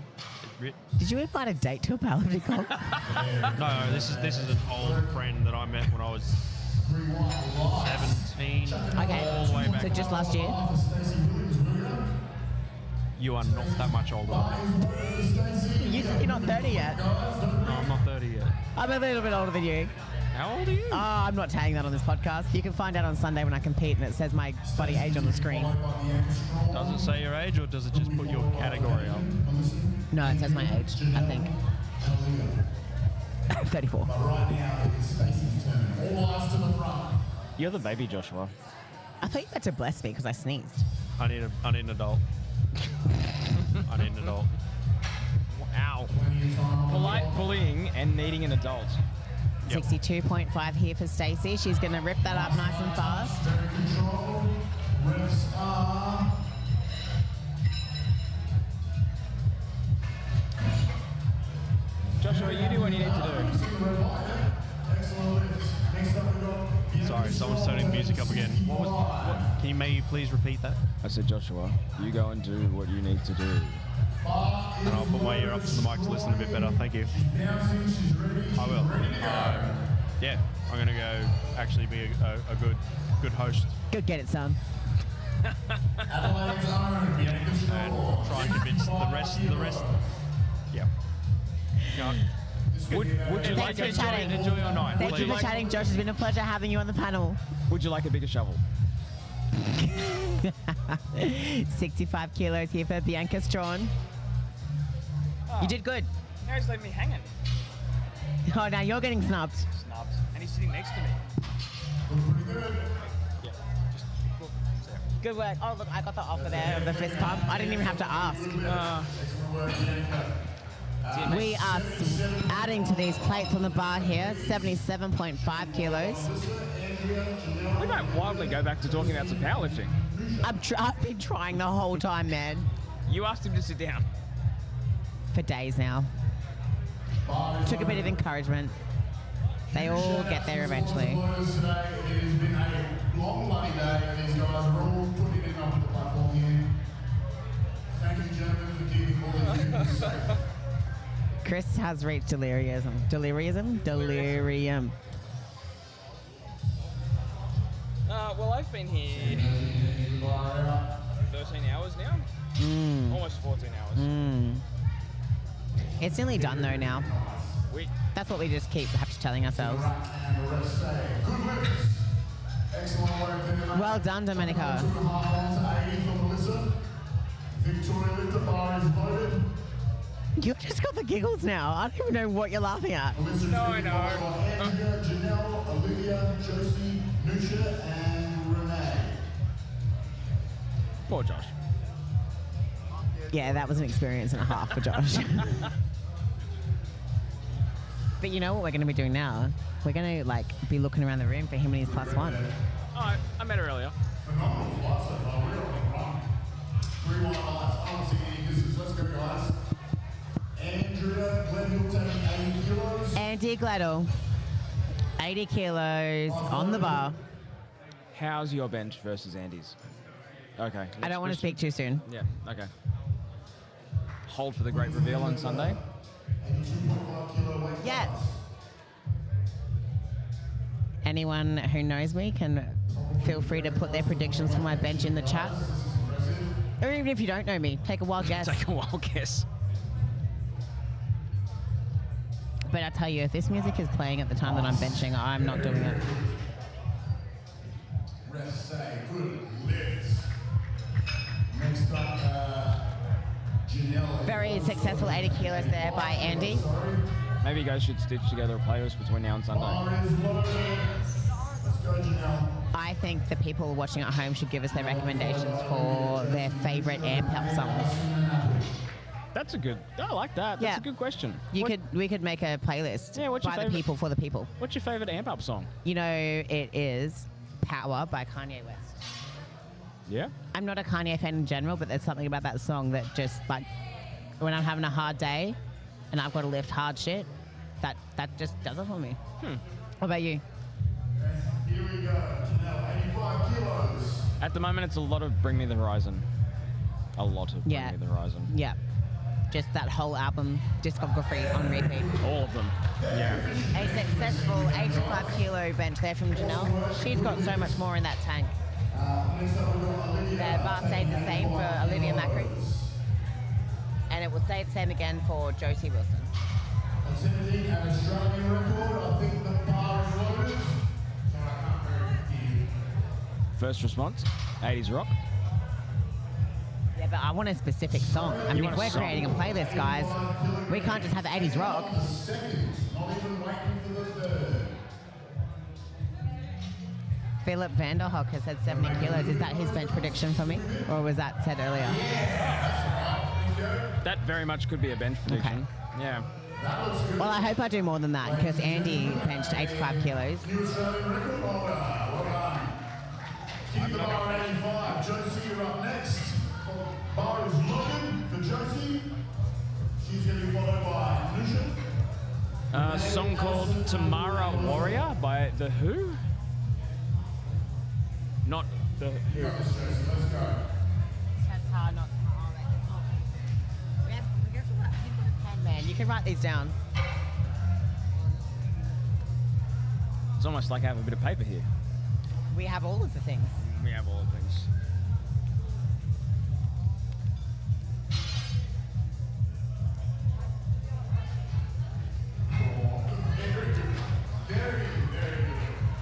Did you invite a date to a powerlifting comp? No, this is an old friend that I met when I was 17. Okay, All the way back. so just last year? You are not that much older than me. You said you're not 30 yet. No, I'm not 30 yet. I'm a little bit older than you. How old are you? Oh, I'm not saying that on this podcast. You can find out on Sunday when I compete and it says my bloody age on the screen. Does it say your age or does it just put your category up? No, it says my age, I think. 34. Right now, it is Stacey's turn. All eyes to the front. You're the baby, Joshua. I thought you had to bless me because I sneezed. I need an adult. I need an adult. Ow. Polite bullying and needing an adult. Yep. 62.5 here for Stacey. She's going to rip that up nice and fast. Very control. Refs are. Joshua, you do what you need to Excellent lifts. Next up, we got. Sorry, someone's turning music up again. What? Can you maybe please repeat that? do. I said, Joshua, you go and do what you need to do. And I'll put my ear up to the mic to listen a bit better. Thank you. Bouncing, she's ready. I will. Yeah, I'm going to go actually be a good host Good, get it, son. Adelaide's own. Bianca and Straw. try and convince the rest. Yeah. No. Would you like Thanks for to chatting. enjoy your night? Thank you please? for chatting, Josh. It's been a pleasure having you on the panel. Would you like a bigger shovel? 65 kilos here for Bianca Strawn. You did good. Now he's leaving me hanging. Oh, now you're getting snubbed. Snubbed. And he's sitting next to me. Pretty good. Yeah. Just look. Good work. Oh, look, I got the offer there of the fist pump. I didn't even have to ask. Excellent work, Bianca. We are adding to these plates on the bar here, 77.5 kilos. We might wildly go back to talking about some powerlifting. I've been trying the whole time, man. You asked him to sit down. For days now. Took a bit of encouragement. They all get there eventually. Boys, today, it has been a long bloody day. These guys are all putting it up on the platform here. Thank you, gentlemen, for keeping all these people safe. Chris has reached delirium. Delirium. Well, I've been here 13 hours now. Almost 14 hours. It's nearly done though now. We That's what we just have to telling ourselves. And the rest say, good lifts. Excellent work there. Well done, Domenica. 2.5 on to 80 for Melissa. Victoria lifter bar is loaded. You've just got the giggles now. I don't even know what you're laughing at. Melissa No, I is know. followed by Andrea, Janelle, Olivia, Josie, Nusha, and Renee. poor Josh. Yeah, that was an experience and a half for Josh. But you know what we're going to be doing now? We're going to be looking around the room for him and his +1. Oh, I met her earlier. Phenomenal flight so far. We're on the run. 3 white lights. I don't see any distance. Let's go, guys. Andrea Glenhill taking 80 kilos. Andy Gladle, 80 kilos on the bar. How's your bench versus Andy's? Okay. I don't want to speak too soon. Yeah, okay. Hold for the great reveal on Sunday. 82.5 kilo weight Yes. class. Anyone who knows me can feel free to put their predictions for my bench in the chat. Or even if you don't know me, take a wild guess. Take a wild guess. But I tell you, if this music is playing at the time that I'm benching, I'm not doing it. Refs say good lifts. Next up, Janelle. Very successful 80 kilos there by Andy. Maybe you guys should stitch together a playlist between now and Sunday. Bar is loaded. Let's go, Janelle. I think the people watching at home should give us their recommendations for their favorite amp up songs. That's a good. I like that. That's Yeah. a good question. We could make a playlist Yeah, what's your by the favorite? people for the people. What's your favorite amp up song? You know, it is Power by Kanye West. Yeah. I'm not a Kanye fan in general, but there's something about that song that just when I'm having a hard day and I've got to lift hard shit, that just does it for me. What about you? Here we go. Janelle, 85 kilos. At the moment, it's a lot of Bring Me the Horizon. A lot of Bring Yeah. Me the Horizon. Yeah. Just that whole album discography on repeat. All of them. Yeah. A successful 85 kilo bench there from Janelle. She's got so much more in that tank. Next up, we've got Olivia. The bar stays the same for Olivia Macri. And it will stay the same again for Josie Wilson. attempting an Australian record. I think the bar is loaded. So I can't very hear. First response, 80s rock. Yeah, but I want a specific song. I mean, want if a we're song? creating a playlist, guys, we can't just have 80s rock. The second, not even waiting for the third. Philip Vanderhoek has said 70 kilos. Is that his bench prediction for me? Or was that said earlier? That very much could be a bench prediction. Yeah. Well, I hope I do more than that because Andy benched 85 kilos. New Australian record holder. Well done. Keep the bar at 85. Josie, you're up next. Bar is loaded for Josie. She's going to be followed by Nusha. A song called Tamara Warrior by The Who? Not The Who. Let's go. Man, you can write these down. It's almost like I have a bit of paper here. We have all of the things. We have all things.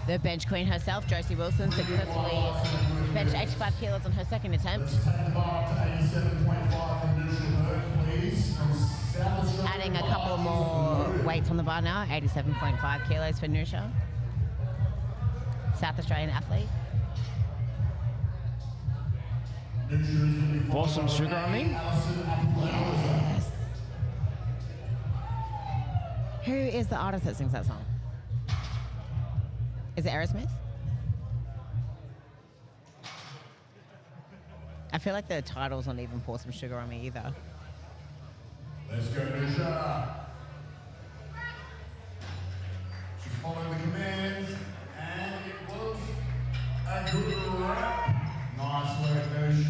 The bench queen herself, Josie Wilson, successfully benched 85 kilos on her second attempt. Take the bar up to 87.5 from Nusha Burke, please. From South Australia. Adding a couple more weights on the bar now, 87.5 kilos for Nusha. South Australian athlete. Pour some sugar on me? Yes. Who is the artist that sings that song? Is it Aerosmith? I feel like the title's not even Pour Some Sugar on Me either. Let's go, Nusha. She's following the commands, and it was a good wrap. Nice work, Nush.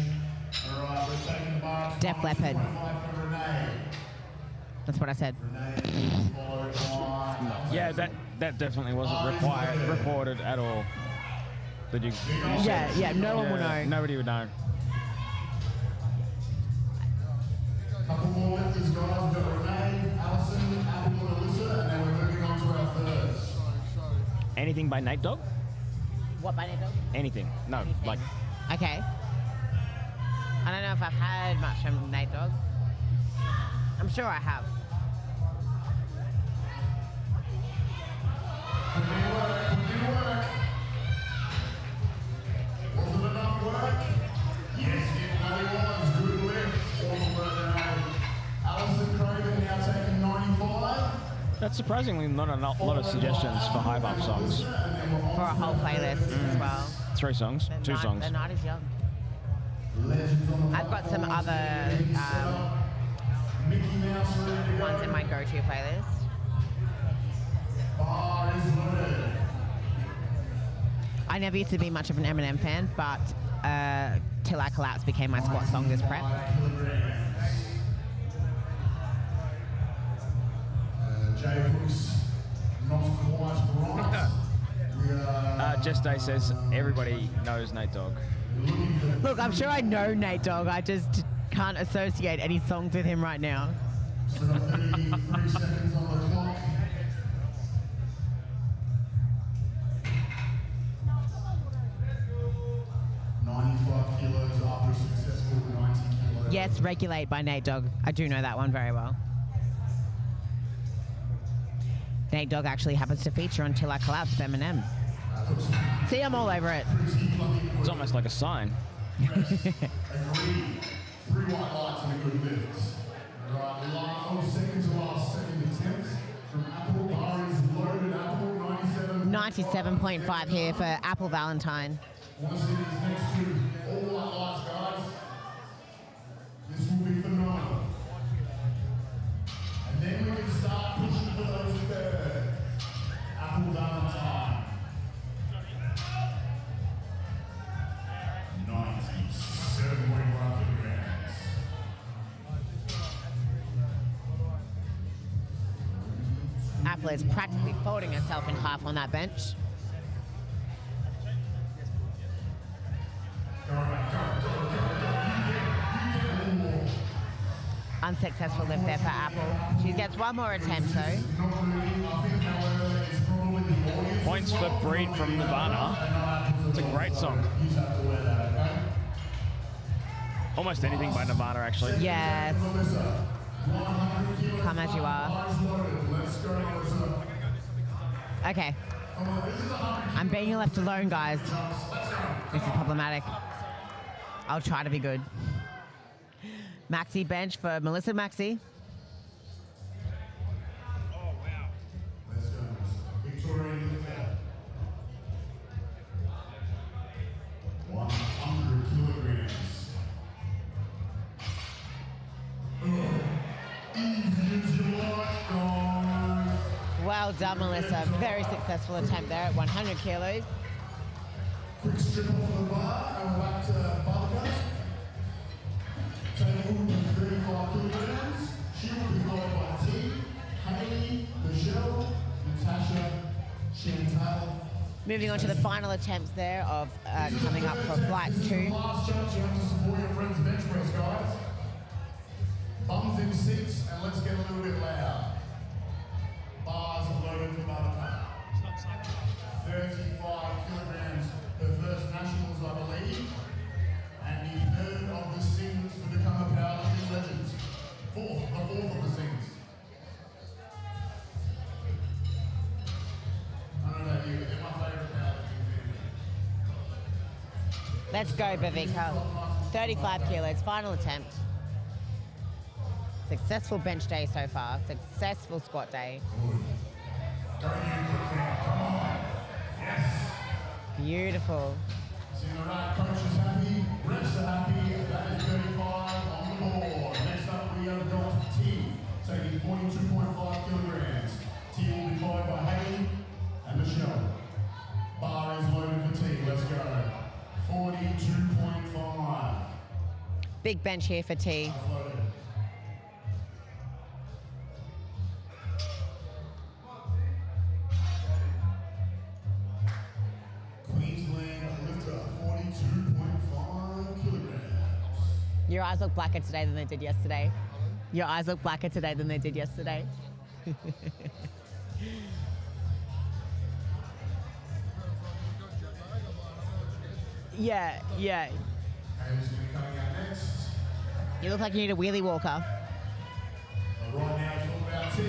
All right, we're taking the bar up to Def Leppard. 1.5 for Renee. That's what I said. Renee followed by... Yeah, that definitely wasn't recorded at all. Did you? Yeah, no one will know. Nobody would know. Couple more lifters, guys. We've got Renee, Alison, Apple, and Alyssa, and then we're moving on to our thirds. Anything by Nate Dogg? What by Dog? Anything. No, Anything. like Okay. I don't know if I've had much from Nate Dogg. I'm sure I have. Put in work. Was it enough work? Yes, it bloody was. Good lift. Awesome work, Renee. Alison Craven now taking 95. that's surprisingly not a lot of suggestions for high bump songs. For a whole playlist as well. 3 songs, The 2 night- songs. The night is young. Legends on the I've got some other Mickey Mouse ready to ones go. in my go-to playlist. Bar is loaded. I never used to be much of an Eminem fan, but Till I Collapse became my squat song this prep. Jay Hooks, not quite right. We are Just Day says everybody knows Nate Dogg. looking for Look, I'm sure I know Nate Dogg. I just can't associate any songs with him right now. So we've got 33 seconds on the clock. Kilos after a successful 90 kilos. Yes, Regulate by Nate Dogg. I do know that one very well. Nate Dogg actually happens to feature on Till I Collapse with Eminem. See, I'm all over it. It's almost like a sign. Agreed. 3 white lights and a good lift. Right, last second to last second attempt from Apple. Bar is loaded. Apple 97. 97.5 here for Apple Valentine. Want to see these next 2 all white lights, guys. This will be phenomenal. And then we can start pushing for those third. Apple Valentine. 97.5 kilograms. Apple is practically folding herself in half on that bench. unsuccessful lift there for Apple. She gets one more attempt though. Points for Breed from Nirvana. It's a great song. Almost anything by Nirvana, actually. Yes. Come as you are. Okay. I'm being left alone, guys. This is problematic. I'll try to be good. Maxi bench for Melissa Maxi. Oh, wow. Let's go. Victoria Luther. 100 kilograms. Easy as you like, guys. Well done, Melissa. Very successful attempt there at 100 kilos. Quick strip off the bar and we're back to Barker. Taking Uber 35 kilograms. She will be followed by T, Hayley, Michelle, Natasha, Chantal. Moving on to the final attempts there of coming up for flight 2. Last chance you have to support your friends' bench press, guys. Bums in seats and let's get a little bit loud. Bars loaded for Barker. 35 kilograms. Her first nationals, I believe, and the third of the singles to become a powerlifting legend. The fourth of the singles. I don't know about you, but they're my favourite powerlifting family. Let's go, Bavika. 35 kilos, final attempt. Successful bench day so far. Successful squat day. Go you, Brooklyn. Come on. Yes. Beautiful. See the right, coach is happy, refs are happy. That is 35 on the board. Next up we have got T, taking 42.5 kilograms. T will be followed by Hayley and Michelle. Bar is loaded for T. Let's go. 42.5. Big bench here for T. That's loaded. Queensland lifter, 42.5 kilograms. Your eyes look blacker today than they did yesterday. Your eyes look blacker today than they did yesterday. Yeah. Hayley's going to be coming out next. You look like you need a wheelie walker. But right now it's all about T.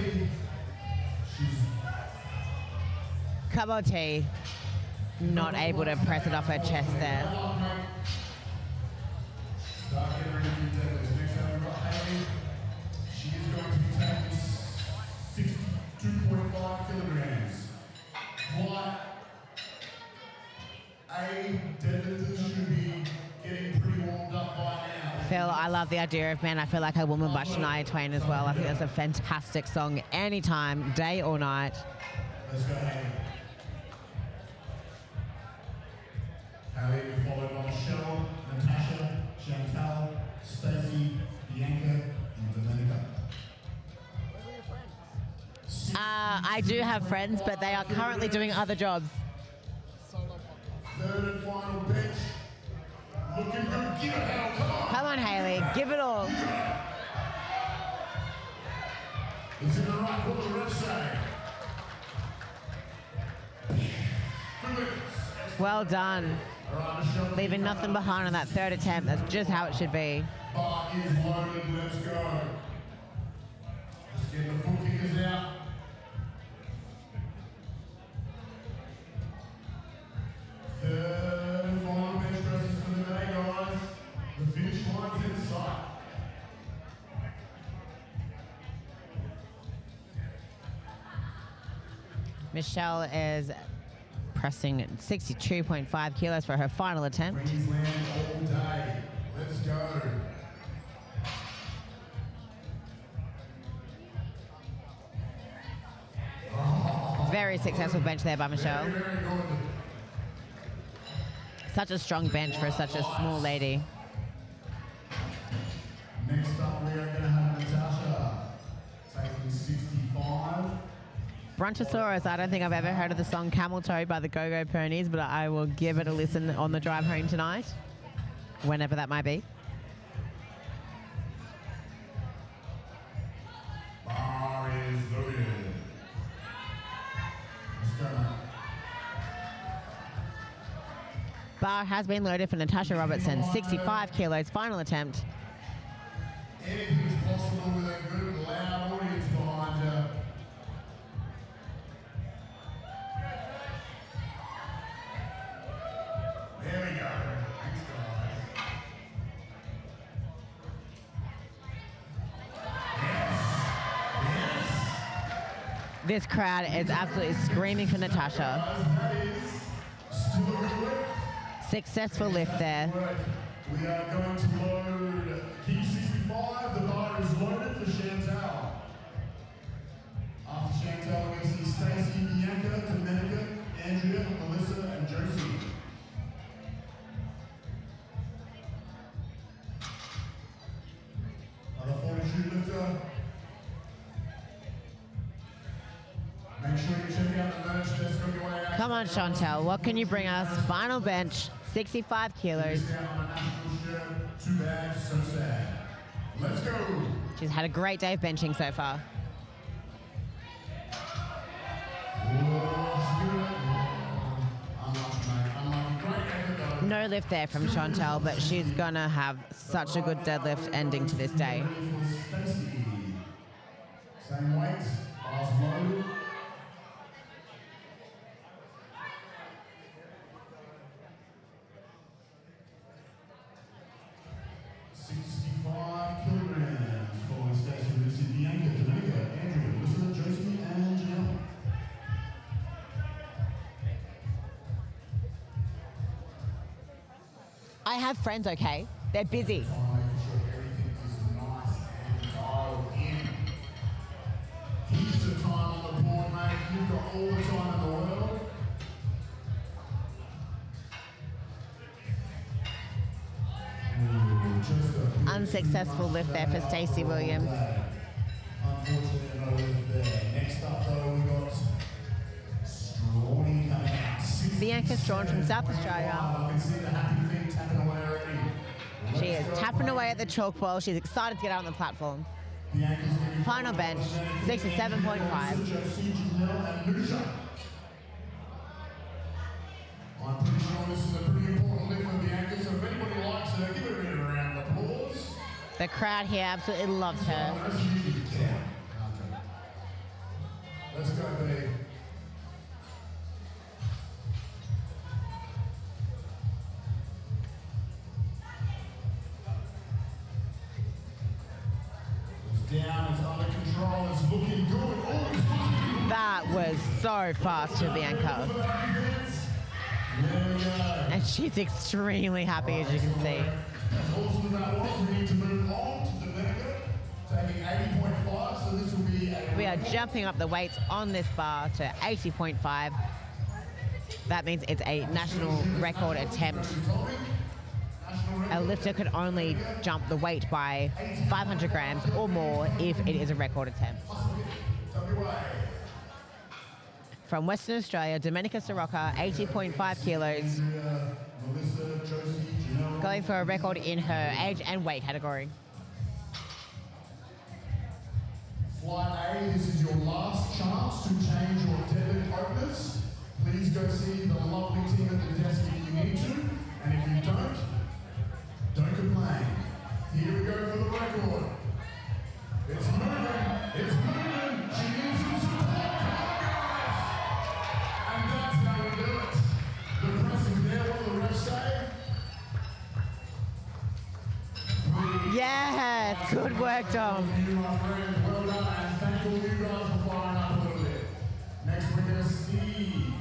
She's Come on, T. Not able to press it off her chest there. Start getting ready for your deadlifts. Next up we've got Hayley. She is going to be taking 62.5 kilograms. Flight A deadlifters should be getting pretty warmed up by now. Phil, I love the idea of Man, I Feel Like a Woman by Shania Twain as well. I think that's a fantastic song anytime, day or night. Let's go, Hayley. Hayley will be followed by Michelle, Natasha, Chantal, Stacey, Bianca, and Domenica. I do have friends, but they are currently doing other jobs. Third and final bench. Looking good. Give it hell. Come on. Come on, Hayley, give it all. It's in the right. What the refs say. Well done. All right, Michelle. Leaving nothing behind on that third attempt. That's just how it should be. Bar is loaded. Let's go. Just get the foot kickers out. Third and final bench presses for the day, guys. The finish line's in sight. Michelle is pressing 62.5 kilos for her final attempt. Queensland all day. Let's go. Very successful bench there by Michelle. Very, very good. Such a strong bench for such a small lady. Next up, we are going to have Natasha taking 65. Brontosaurus, I don't think I've ever heard of the song Camel Toe by the Go-Go Ponies, but I will give it a listen on the drive home tonight, whenever that might be. Bar has been loaded for Natasha Robertson, 65 kilos, final attempt. Anything's possible with a good, loud audience behind you. There we go. Thanks, guys. This crowd is absolutely screaming for Natasha. That is still a good lift. Successful lift there. We are going to load key 65. The bar is loaded for Chantal. After Chantal, we see Stacey, Bianca, Domenica, Andrea, Melissa, and Josie. Another fortitude lifter. Make sure you check out the merch desk on your way out. Come on, Chantal, what can you bring us? Final bench, 65 kilos. Down on a national shirt. Too bad, so sad. Let's go. She's had a great day of benching so far. No lift there from Chantal, but she's gonna have such a good deadlift ending to this day. Same weight, bars loaded. Kilograms for Stacey, Lucy, Bianca, Domenica, Andrea, Melissa, Josie, and Janelle. I have friends, okay? They're busy. Making sure everything is nice and dialed in. Heaps of time on the board, mate. You've got all the time in the world. Ooh, just a Unsuccessful lift there for Stacey Williams. Unfortunately, no lift there. Next up, though, we got Strawny coming out. Bianca Strawn from South Australia. I can see the happy feet tapping away already. She is tapping away at the chalk wall. She's excited to get out on the platform. Bianca's getting Final bench, 67.5. Josie, Janelle, and Nusha. I'm pretty sure this is a pretty important lift for Bianca, so if anybody likes her, give her a bit of a round of applause. The crowd here absolutely loves her. Let's go, babe. It's down, it's under control, it's looking good. Oh, it's looking good. That was so fast for Bianca. There we go. And she's extremely happy, as you can see. As awesome as that was, we need to move on to Domenica, taking 80.5, so this will be a... We are jumping up the weights on this bar to 80.5. That means it's a national record attempt. A lifter could only jump the weight by 500 grams or more if it is a record attempt. From Western Australia, Domenica Soroka, 80.5 kilos, going for a record in her age and weight category. Flight A, this is your last chance to change your deadlift openers. Please go see the lovely team at the desk if you need to, and if you don't complain. Here we go for the record. It's moving, it's moving. She needs some support. And that's how we do it. The press is there, what do the refs say? Yes, good work, Dom. You, my friend, well done, and thank all you guys for firing up a little bit. Next, we're going to see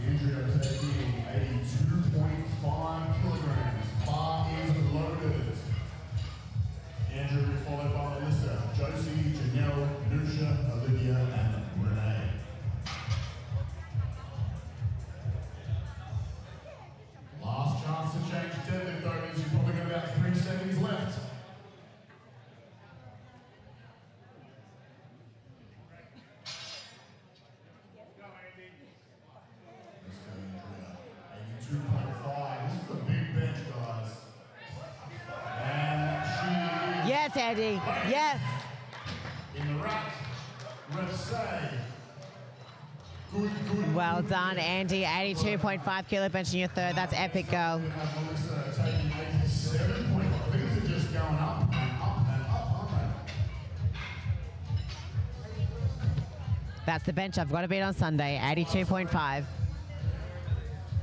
Andrea taking 82.5 kilograms. Bar is loaded. Andrea will be followed by Melissa, Josie, Janelle, Nusha, Olivia, and Renee. Last chance to change deadlift, though, means you've probably got about 3 seconds left. Let's go, Andrea. 82.5. This is a big bench, guys. And she Yes, Andy. Yes. is in the rack. Refs say, Well done, Andy. 82.5 kilo bench in your third. That's epic, girl. We have Melissa taking 87.5. Things are just going up and up and up, aren't they? That's the bench I've got to beat on Sunday. 82.5.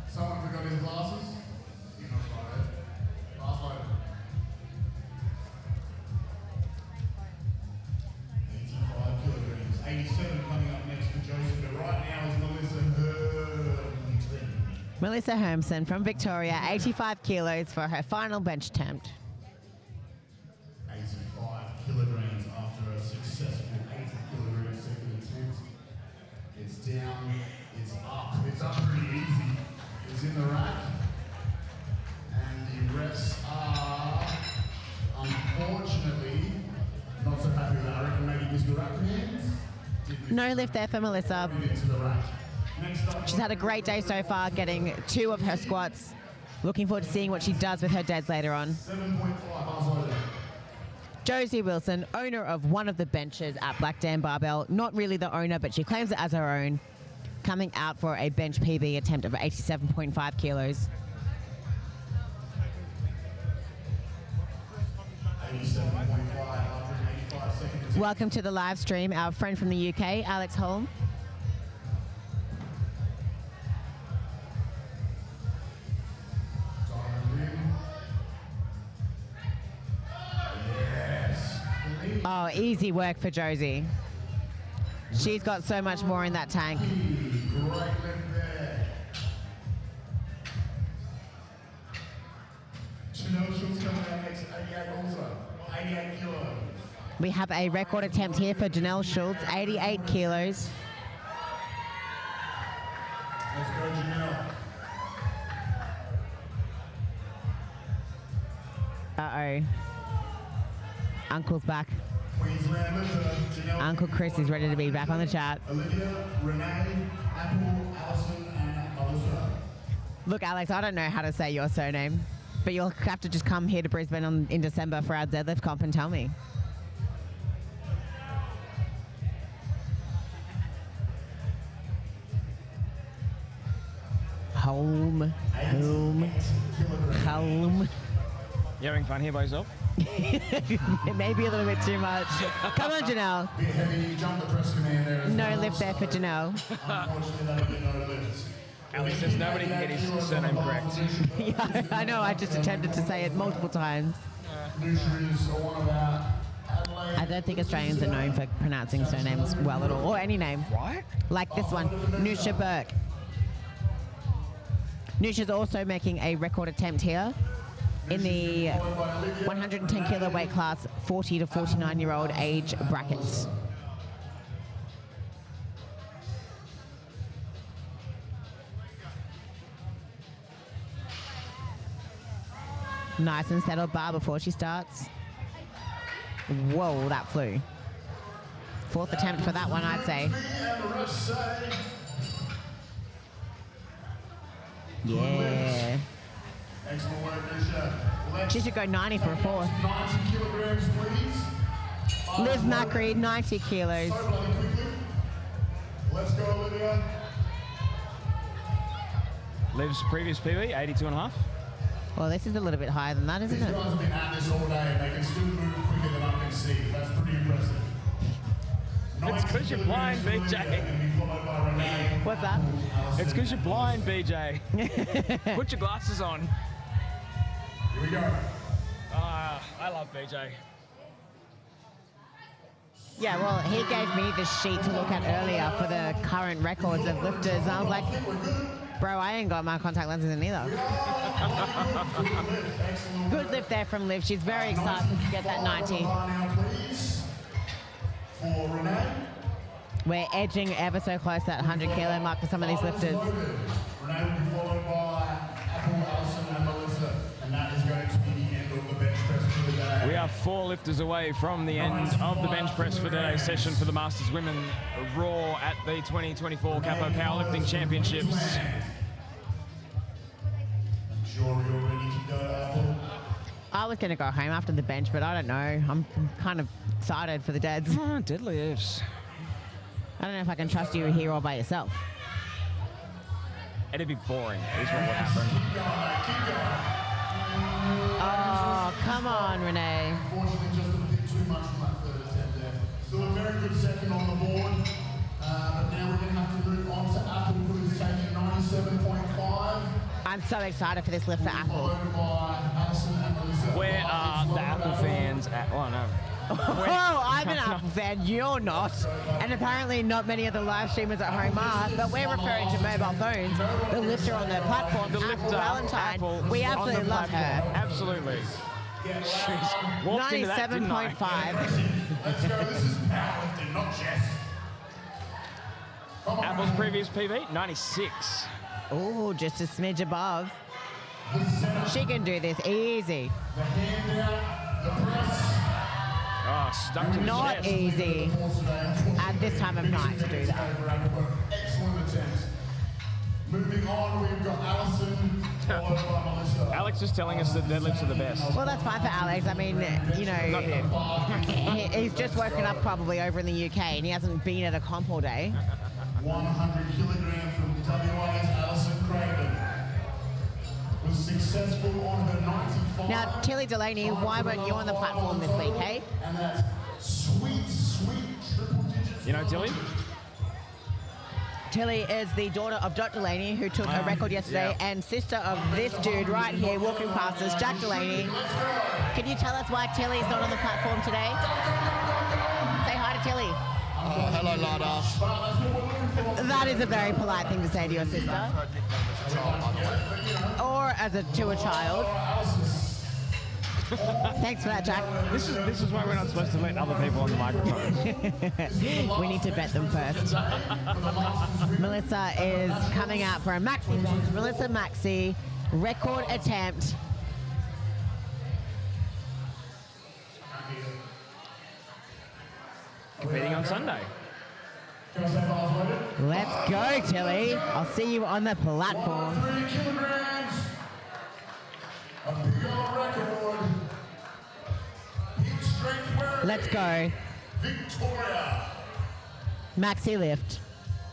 Someone forgot his glasses? You're not right. Last load. 85 kilograms. 87 coming up next for Joseph. But right now is Melissa Hermsen. Melissa Hermsen from Victoria, 85 kilos for her final bench attempt. 85 kilograms after a successful 80 kilogram second attempt. It's down, it's up pretty easy. It's in the rack. And the refs are, unfortunately, not so happy with that. I reckon maybe missed the rack hands. No lift there for Melissa. Into the rack. Next up, She's had a great day so far, getting 2 of her squats. Looking forward to seeing what she does with her deads later on. 7.5 bars loaded. Josie Wilson, owner of one of the benches at Black Dam Barbell. Not really the owner, but she claims it as her own. Coming out for a bench PB attempt of 87.5 kilos. 87.5 after an 85 second attempt. Welcome to the live stream, our friend from the UK, Alex Holm. Oh, easy work for Josie. She's got so much more in that tank. Great lift there. Chanel Schultz coming out next, 88 also. 88 kilos. We have a record attempt here for Janelle Schultz, 88 kilos. Let's go, Janelle. Uh-oh. Uncle's back. Queensland lifter, Janelle. Uncle Chris is ready to be back on the chat. Olivia, Renee, Apple, Allison, and Melissa. Look, Alex, I don't know how to say your surname, but you'll have to just come here to Brisbane in December for our deadlift comp and tell me. Home. You having fun here by yourself? Maybe a little bit too much. Come on, Janelle. Bit heavy, jump the press command there as No well. lift there for Janelle. Unfortunately, that'll be no lift. Alex says nobody can get his surname correct. Yeah, I know, I just attempted to say it multiple times. Nusha is one of our Adelaide. I don't think Australians are known for pronouncing surnames well at all, or any name. Right? Like this one, Nusha Burke. Nusha's also making a record attempt here in the 110 kilo weight class, 40 to 49-year-old age bracket. Nice and settled bar before she starts. Whoa, that flew. Fourth attempt for that one, I'd say. And the refs say Yeah. excellent work, Nusha. Let's She should go 90 for a fourth. 90 kilograms, please. Liv Macri, 90 kilos. So bloody quickly. Let's go, Olivia. Liv's previous PB, 82.5. Well, this is a little bit higher than that, These isn't guys it? have been at this all day and they can still move quicker than I can see. That's pretty impressive. It's 'cause you're blind, BJ. What's that? It's because you're blind, BJ. Put your glasses on. Here we go. I love BJ. Yeah, well, he gave me the sheet to look at earlier for the current records of lifters. And I was like, bro, I ain't got my contact lenses in either. Good lift there from Liv. She's very excited to get that 90. Now, please, for Renee. We're edging ever so close to that 100 kilo mark for some of these lifters. Renee will be followed by Apple, Allison, and Melissa. And that is going to be the end of the bench press for the day. We are 4 lifters away from the end of the bench press for today's session for the Masters Women Raw at the 2024 CAPO Powerlifting Championships. I'm sure you're ready to go, Apple. I was going to go home after the bench, but I don't know. I'm kind of excited for the deads. Deadlifts. I don't know if I can trust you here all by yourself. It'd be boring, is what would happen. Keep going, mate. Keep going. Oh, come on, Renee. Unfortunately, just a bit too much from that third attempt there. Still a very good second on the board. But now we're going to have to move on to Apple, who's taking 97.5. I'm so excited for this lift for Apple. Followed by Alison and Melissa. Where are the Apple fans at? Oh, no. Oh, I'm an Apple fan, you're not. And apparently not many of the live streamers at home are, but we're referring to mobile phones. The lifter on the platform, The Apple lifter, Valentine. Apple, We on the absolutely love platform. her. Absolutely. She's walked into that, didn't I? 97.5. Let's go. This is powerlifting, not chess. Come on. Apple's previous PB, 96. Oh, just a smidge above. The center, She can do this easy. the hand out, the press. Oh, stuck to the Not chest. easy at this time of night to do that. Excellent attempt. Moving on, we've got Alison, followed by Melissa. Alex is telling us that deadlifts are the best. Well, that's fine for Alex. I mean, you Not know, here. he's just woken up probably over in the UK and he hasn't been at a comp all day. 100 kilogram from WA's Alison Craven. Was successful on her 95. Now, Tilly Delaney, why weren't you on the platform this week, hey? And that sweet, sweet triple digits. You know, Tilly? Tilly is the daughter of Dot Delaney, who took a record yesterday, yeah. and sister of this dude right here walking past us, Jack Delaney. Can you tell us why Tilly's not on the platform today? Say hi to Tilly. Hello, Lardass. That is a very polite thing to say to your sister. Or to a child. Thanks for that, Jack. This is why we're not supposed to let other people on the microphone. We need to vet them first. Melissa is coming out for a maxi. Melissa Maxi, record attempt. Competing on Sunday. Let's go, Tilly. I'll see you on the platform. 3 kilograms. A big old record. Peak strength wearer. Let's go. Victoria. Maxi lift.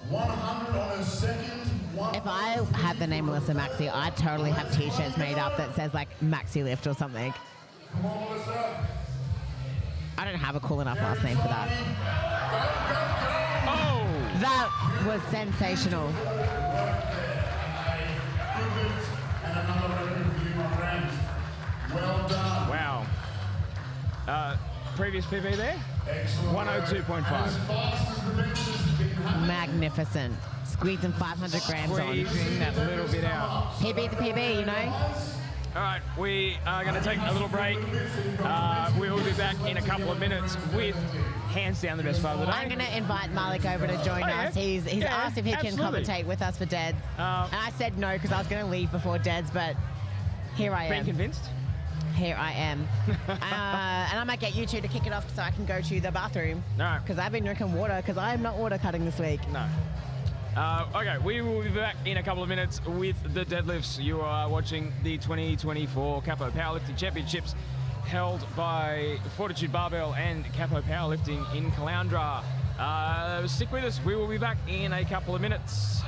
100 on her second. If I had the name Melissa Maxi, I'd totally have t-shirts made up that says like Maxi lift or something. Come on, Melissa. I don't have a cool enough last name for that. Oh! That was sensational. And another record for you, my friends. Well done. Wow. Previous PB there? Excellent. 102.5. As fast as the bench has been happening. Magnificent. Squeezing 500 grams on. Squeezing that little bit out. PB's a PB, you know? All right, we are going to take a little break. We will be back in a couple of minutes with hands down the best part of the day. I'm going to invite Malik over to join us. He's asked if he can absolutely. commentate with us for Deads. And I said no because I was going to leave before Deads, but here I Been am. convinced? Here I am. And I might get you two to kick it off so I can go to the bathroom. No. Because I've been drinking water because I am not water cutting this week. No. Okay, we will be back in a couple of minutes with the deadlifts. You are watching the 2024 CAPO Powerlifting Championships held by Fortitude Barbell and CAPO Powerlifting in Caloundra. Stick with us. We will be back in a couple of minutes.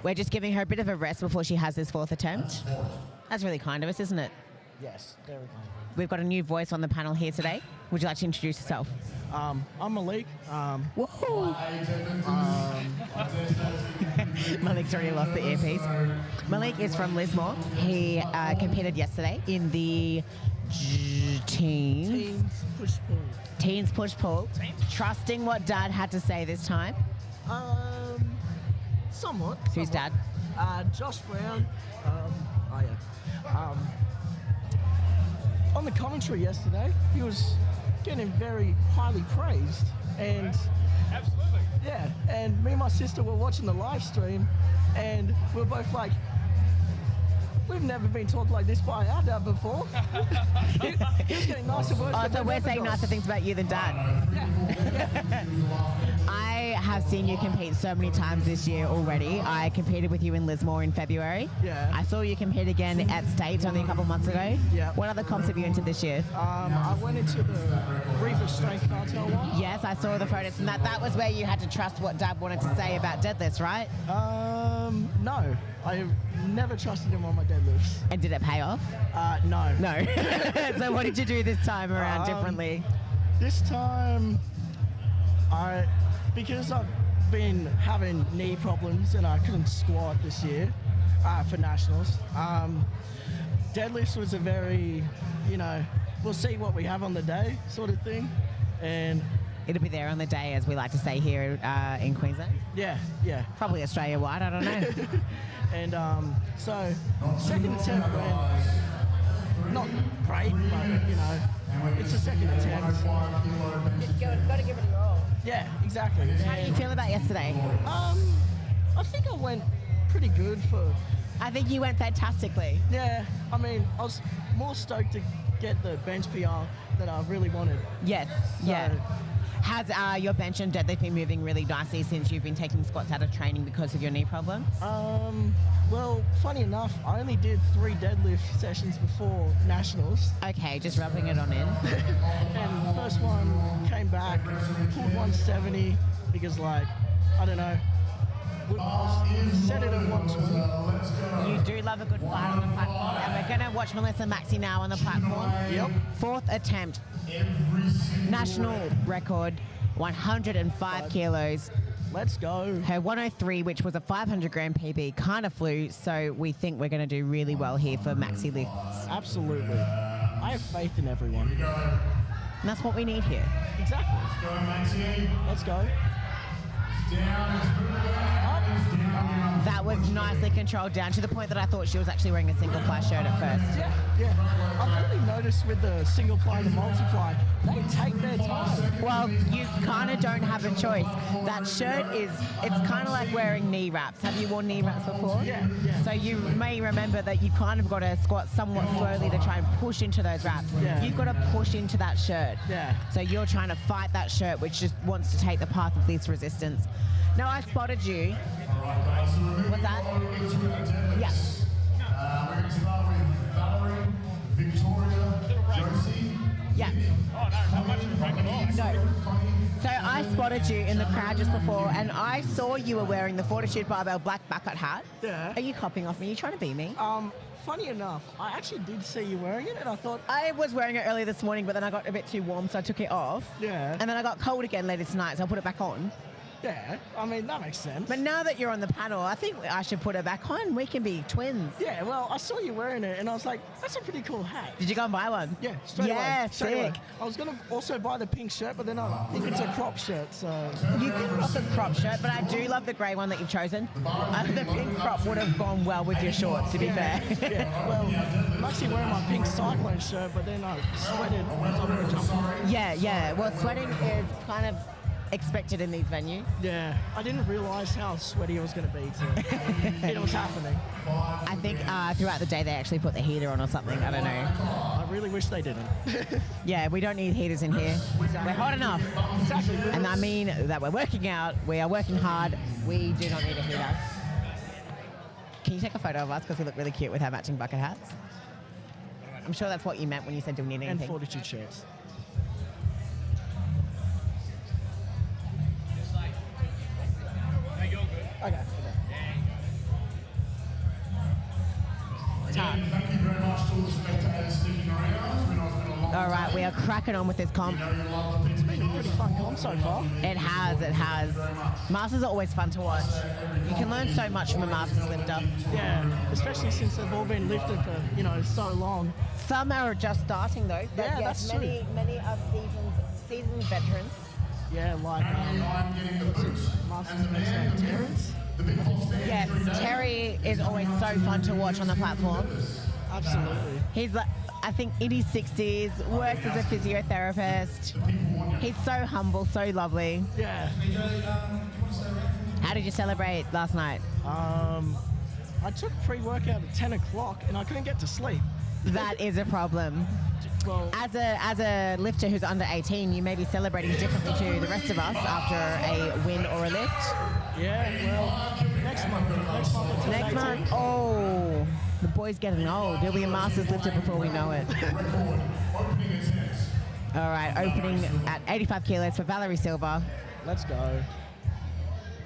We're just giving her a bit of a rest before she has this fourth attempt. That's really kind of us, isn't it? Yes, very kind. We've got a new voice on the panel here today. Would you like to introduce yourself? I'm Malik. Woohoo! Malik's already lost the earpiece. Malik is from Lismore. He competed yesterday in the teens push-pull. Trusting what Dad had to say this time. Somewhat. Who's Dad? Josh Brown. On the commentary yesterday, he was getting very highly praised, and Absolutely. yeah, and me and my sister were watching the live stream, and we were both like, we've never been talked like this by our dad before. He was getting nicer words. Oh, than so my we're other saying guys. nicer things about you than Dad. I have seen you compete so many times this year already. I competed with you in Lismore in February. Yeah. I saw you compete again at States only a couple months ago. Yeah. What other comps have you entered this year? I went into the Reaper Strength Cartel one. Yes, I saw the photos, and that was where you had to trust what Dad wanted to say about deadlifts, right? No, I never trusted him on my deadlifts. And did it pay off? No. No. So what did you do this time around differently? This time, because I've been having knee problems and I couldn't squat this year for nationals. Deadlifts was a very, we'll see what we have on the day sort of thing, and It'll be there on the day, as we like to say here in Queensland. yeah. Probably Australia-wide, I don't know. And so second attempt went not great, but it's a second attempt. Got to give it a roll. Yeah, exactly. How do you feel about yesterday? I think I went pretty good for. I think you went fantastically. Yeah, I mean, I was more stoked to get the bench PR that I really wanted. Yes, yeah. Has your bench and deadlift been moving really nicely since you've been taking squats out of training because of your knee problems? Well, funny enough, I only did 3 deadlift sessions before nationals. Okay, just rubbing it on in. And the first one came back, pulled 170 because, I don't know, set it at 120. You do love a good fight on the platform, and we're going to watch Melissa Maxey now on the platform. Yep. 4th attempt, national record, 105 kilos. Let's go. Her 103, which was a 500-gram PB, kind of flew, so we think we're going to do really well here for Maxi lifts. Absolutely. I have faith in everyone. And that's what we need here. Exactly. Let's go. That was nicely controlled down to the point that I thought she was actually wearing a single ply shirt at first. Yeah. I've really noticed with the single ply and the multiply, they take their time. Well, you kind of don't have a choice. That shirt it's kind of like wearing knee wraps. Have you worn knee wraps before? Yeah. So you may remember that you kind of got to squat somewhat slowly to try and push into those wraps. Yeah. You've got to push into that shirt. Yeah. So you're trying to fight that shirt, which just wants to take the path of least resistance. Now, I spotted you. What's that? Yeah. We're going to start with Valerie, Victoria, Josie. Yeah. Oh, no, not much of a rank at all. No. So I spotted you in the crowd just before, and I saw you were wearing the Fortitude Barbell black bucket hat. Yeah. Are you copying off me? Are you trying to be me? Funny enough, I actually did see you wearing it, and I thought, I was wearing it earlier this morning, but then I got a bit too warm, so I took it off. Yeah. And then I got cold again later tonight, so I put it back on. yeah, I mean, that makes sense. But now that you're on the panel, I think I should put it back on. We can be twins. Yeah, well, I saw you wearing it, and I was like, that's a pretty cool hat. Did you go and buy one? Yeah, straight away. Yeah, Straight away. sick. I was going to also buy the pink shirt, but then I think it's a crop shirt, so... You can rock a crop shirt, but I do love the grey one that you've chosen. The pink crop would have gone well with your shorts, to be fair. Yeah, well, I'm actually wearing my pink cyclone shirt, but then I sweated as I went jumping. Yeah. Well, sweating is kind of expected in these venues. Yeah, I didn't realise how sweaty I was going to be till it was happening. I think throughout the day they actually put the heater on or something. I don't know. I really wish they didn't. Yeah, we don't need heaters in here. We're hot enough. Exactly. And I mean that we're working out. We are working hard. We do not need a heater. Can you take a photo of us because we look really cute with our matching bucket hats? I'm sure that's what you meant when you said do we need And anything. Fortitude shirts. Okay. Again, thank you very much to all the spectators sticking we are cracking on with this comp. It's been a pretty fun comp so far. It has. Masters are always fun to watch. You can learn so much from a Masters lifter. Yeah, especially since they've all been lifted for, so long. Some are just starting though. But Yeah, yes, that's many are seasoned veterans. Yeah, like Masters mentioned Terrence. Yes, Terry is always so fun to watch on the platform. Absolutely. He's like, I think in his 60s, works as a physiotherapist. He's so humble, so lovely. Yeah. How did you celebrate last night? I took pre-workout at 10 o'clock and I couldn't get to sleep. That is a problem. Well, As a lifter who's under 18, you may be celebrating differently to the rest of us after a win or a lift. yeah, well, next month until Next 18. month, oh, the boy's getting old. He'll be a Masters lifter before we know it. All right, opening at 85 kilos for Valerie Silva. Let's go.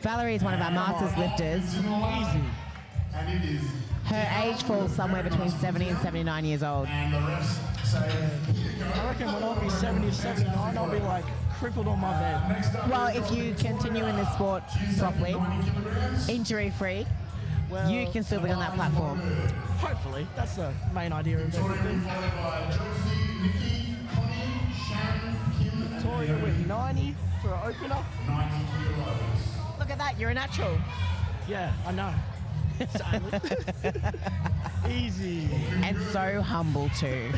Valerie is one of our Masters lifters. Easy. Her age falls somewhere between 70 and 79 years old. I reckon when I'll be 70 or 79, I'll be like crippled on my bed. Well, if you continue in this sport properly, injury-free, Well, you can still be on that platform. hopefully. That's the main idea of everything. Victoria with 90 for an opener. Look at that, you're a natural. Yeah, I know. Easy. And so humble too.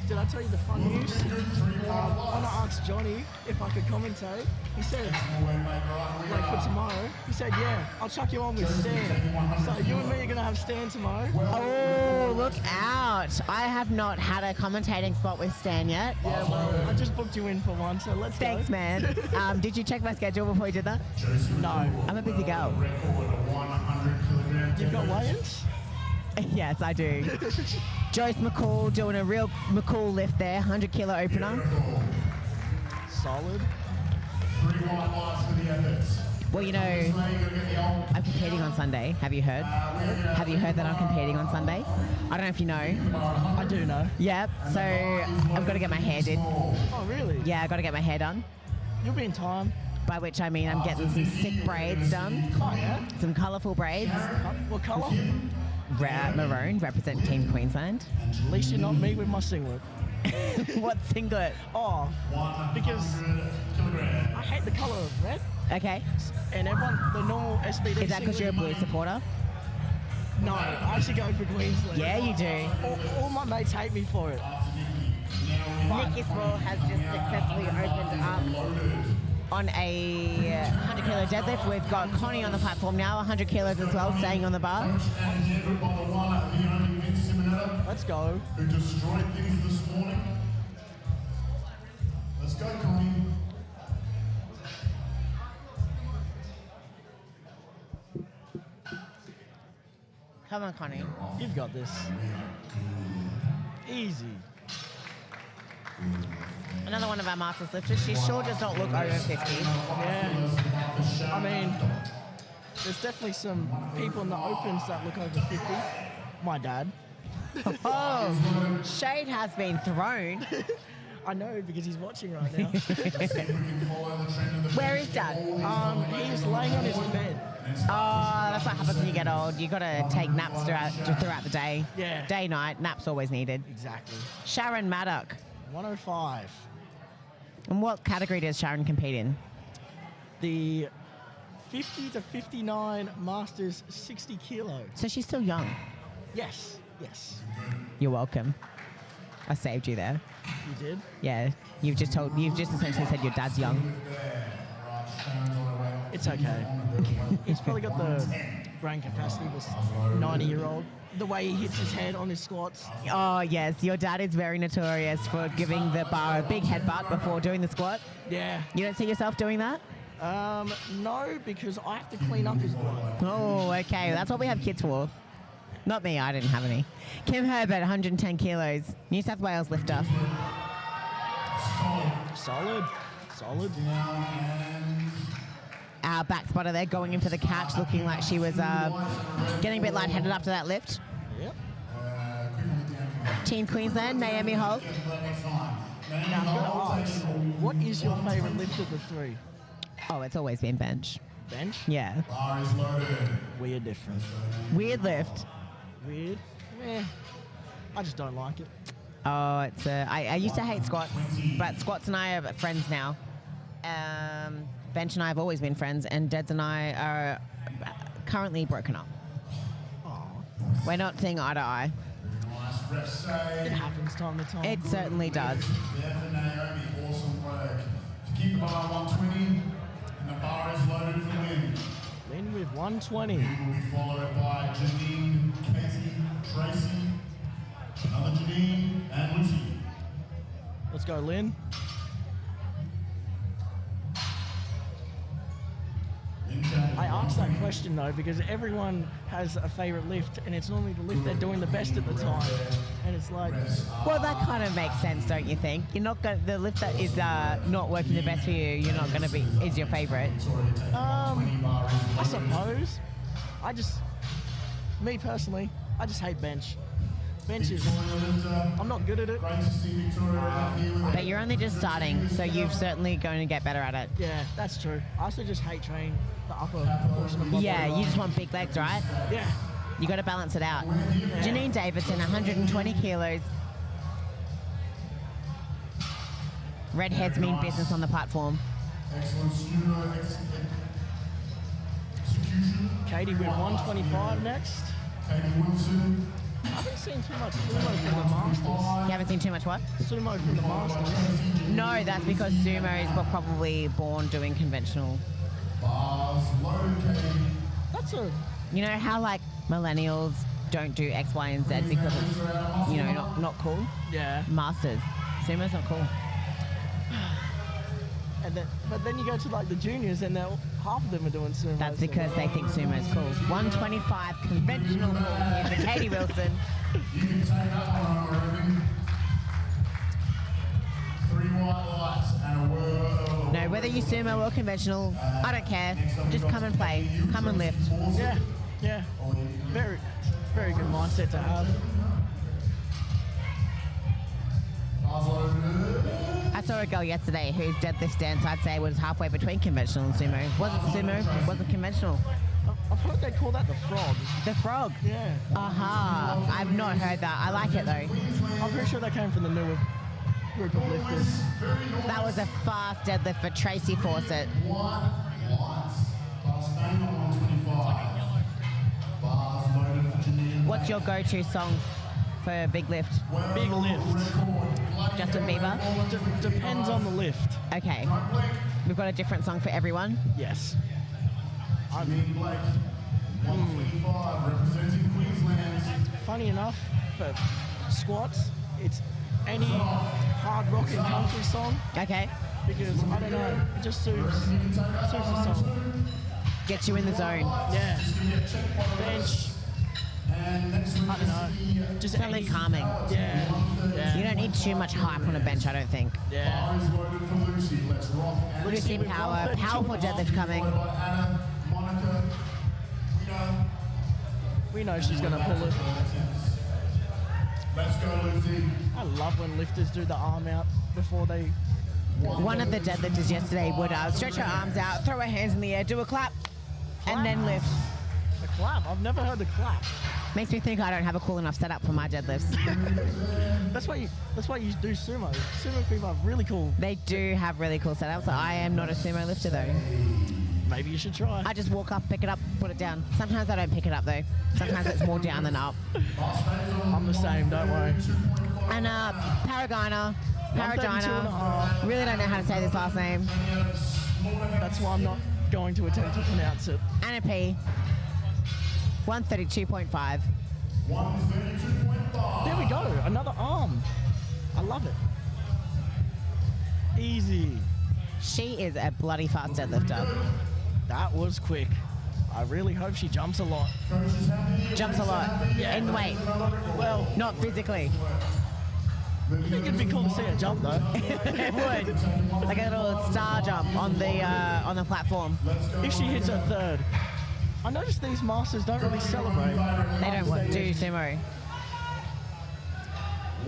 Did I tell you the fun news? When I asked Johnny if I could commentate, he said, like for tomorrow, he said, yeah, I'll chuck you on with Stan. So you and me are going to have Stan tomorrow. Oh, look out. I have not had a commentating spot with Stan yet. Yeah, well, I just booked you in for one, so let's Thanks, go. man. Did you check my schedule before you did that? No. I'm a busy girl. You've got weigh-ins? Yes, I do. Joyce McCall doing a real McCall lift there, 100 kilo opener. Solid. Well, I'm competing on Sunday. Have you heard? Have you heard that I'm competing on Sunday? I don't know if you know. I do know. Yep. So I've got to get my hair done. Oh, really? Yeah, I got to get my hair done. You'll be in time. By which I mean I'm getting some sick braids done. Oh, yeah? Some colourful braids. What colour? Maroon, represent Team Queensland. At least you're not me with my singlet. What singlet? Oh, because I hate the colour of red. Okay. And everyone, the normal SBD Is that because you're a Blue supporter? No, I actually go for Queensland. Yeah, you do. All my mates hate me for it. Nikki Small has just successfully opened up on a 100 kilo deadlift. We've got Connie on the platform now, 100 kilos as well, staying on the bar. Let's go. Who destroyed things this morning. Let's go, Connie. Come on, Connie. You've got this. Easy. Another one of our Masters lifters. She sure does not look over 50. Yeah. I mean, there's definitely some people in the opens that look over 50. My dad. Oh, shade has been thrown. I know because he's watching right now. Where is Dad? He's laying on his bed. Oh, that's what happens when you get old. You got to take naps throughout the day. Yeah. Day, night, naps always needed. Exactly. Sharon Maddock. 105. And what category does Sharon compete in? The 50 to 59 Masters 60 kilo. So she's still young. Yes. Yes. You're welcome. I saved you there. You did? Yeah, you've just essentially said your dad's young. It's okay. He's probably got the brain capacity of a 90-year-old. The way he hits his head on his squats. Oh yes, your dad is very notorious for giving the bar a big headbutt before doing the squat. Yeah. You don't see yourself doing that? No, because I have to clean up his blood. Oh, okay. That's what we have kids for. Not me, I didn't have any. Kim Herbert, 110 kilos, New South Wales lifter. Solid. Solid. Our back spotter there going in for the catch, looking like she was getting a bit lightheaded after that lift. Yep. Team Queensland, Naomi Holt. Now, I've got to ask, what is your favourite lift of the three? Oh, it's always been bench. Bench? Yeah. Bar is loaded. Weird difference. Weird lift. Weird? Eh. I just don't like it. Oh, it's I used to hate squats, but squats and I are friends now. Bench and I have always been friends, and Deds and I are currently broken up. Oh, We're not seeing eye to eye. Nice ref it save. happens time to time. It certainly does. There for Naomi, awesome work. To keep the bar 120, and the bar is loaded for Lynn. Lynn with 120. Lynn will be followed by Janine, Katie, Tracy, another Janine, and Lucy. Let's go, Lynn. I asked that question though because everyone has a favourite lift, and it's normally the lift they're doing the best at the time. And it's like, Well, that kind of makes sense, don't you think? You're not going the lift that is not working the best for you. You're not going to be is your favourite. I suppose. Me personally, I just hate bench. Bench is, I'm not good at it. Great to see Victoria out here with But you're only just starting, so you're certainly going to get better at it. Yeah, that's true. I also just hate training the upper portion of my Yeah, body. you just want big legs, right? Yeah. You got to balance it out. Janine Davidson, 120 kilos. Redheads mean business on the platform. excellent studio execution. Katie with 125 next. Katie Wilson. I haven't seen too much sumo from the Masters. You haven't seen too much what? Sumo from the Masters. No, that's because sumos were probably born doing conventional. Bars loaded, Katie. That's a, You know how like millennials don't do X, Y, and Z because it's, you know, not cool? yeah. Masters. Sumo's not cool. But then you go to like the juniors and half of them are doing sumo. That's so- because they think sumo's cool. 125 conventional cool here for Katie Wilson. You can take that one home, Ruben. 3 white lights and a word. No, whether you sumo or conventional, I don't care. Just come and play. Come and lift. Yeah, yeah. Very, very good mindset to have. Bars loaded. I saw a girl yesterday whose deadlift stance I'd say was halfway between conventional and sumo. Wasn't sumo, wasn't conventional. I've heard they call that the frog. The frog. Yeah. Aha. I've not heard that. I like it though. I'm pretty sure they came from the newer group of lifters. That was a fast deadlift for Tracy Fawcett. White lights. Bars staying on 125. Bars loaded for Janine. What's your go-to song for big lift? Big lift. Justin Bieber? Depends on the lift. Okay. We've got a different song for everyone. Yes. Janine Blake. 125 representing Queensland. Funny enough, for squats, it's any hard rock and country song Okay. because I don't know, it just suits the song. Get you in the zone. Yeah. Bench. And next I don't know. Just Something any, calming. yeah. Yeah. You don't need too much hype on a bench, I don't think. Yeah. is loaded for Lucy. Let's rock. And Lucy with Power, 132 powerful deadlift coming. followed by Anna, Monica, Rita. We know she's gonna pull it. Let's go, Lucy. I love when lifters do the arm out before they. One of the deadlifters yesterday would stretch her arms out, throw her hands in the air, do a clap, and then lift. The clap. I've never heard the clap. Makes me think I don't have a cool enough setup for my deadlifts. That's why you do sumo. Sumo people have really cool. They do have really cool setups. I am not a sumo lifter though. Maybe you should try. I just walk up, pick it up, put it down. Sometimes I don't pick it up though. Sometimes it's more down than up. I'm the same. Don't worry. And Paragina, 132.5. really don't know how to say this last name. That's why I'm not going to attempt to pronounce it. Anna P. 132.5. 132.5. There we go. Another arm. I love it. Easy. She is a bloody fast deadlifter. That was quick. I really hope she jumps a lot. Jumps a lot. In weight, Well, not physically. I think it'd be cool to see her jump though. It would. Like a little star jump on the platform. If she hits her third. I noticed these masters don't really celebrate. They don't want to do sumo.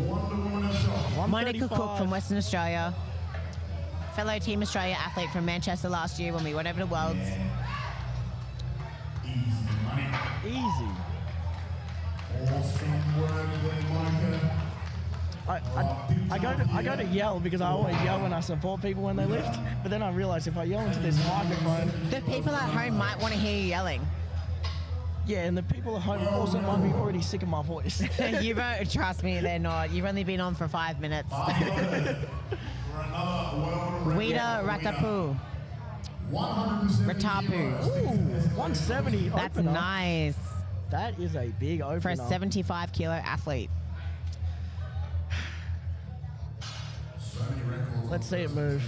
Wonder Woman herself. Monica Cook 135. from Western Australia. Fellow Team Australia athlete from Manchester last year when we went over to Worlds. Easy money. Easy. Awesome work there, Monica. I go to yell because I always yell when I support people when they lift, but then I realize if I yell into this microphone, The people at home might want to hear you yelling. yeah, and the people at home also might be already sick of my voice. You won't, trust me, they're not. You've only been on for 5 minutes. For another world Wida Ratapu. 170 Ratapu. kilos. Ooh, 170 That's opener. nice That is a big opener. for a 75 kilo athlete. So many records. Let's see it move.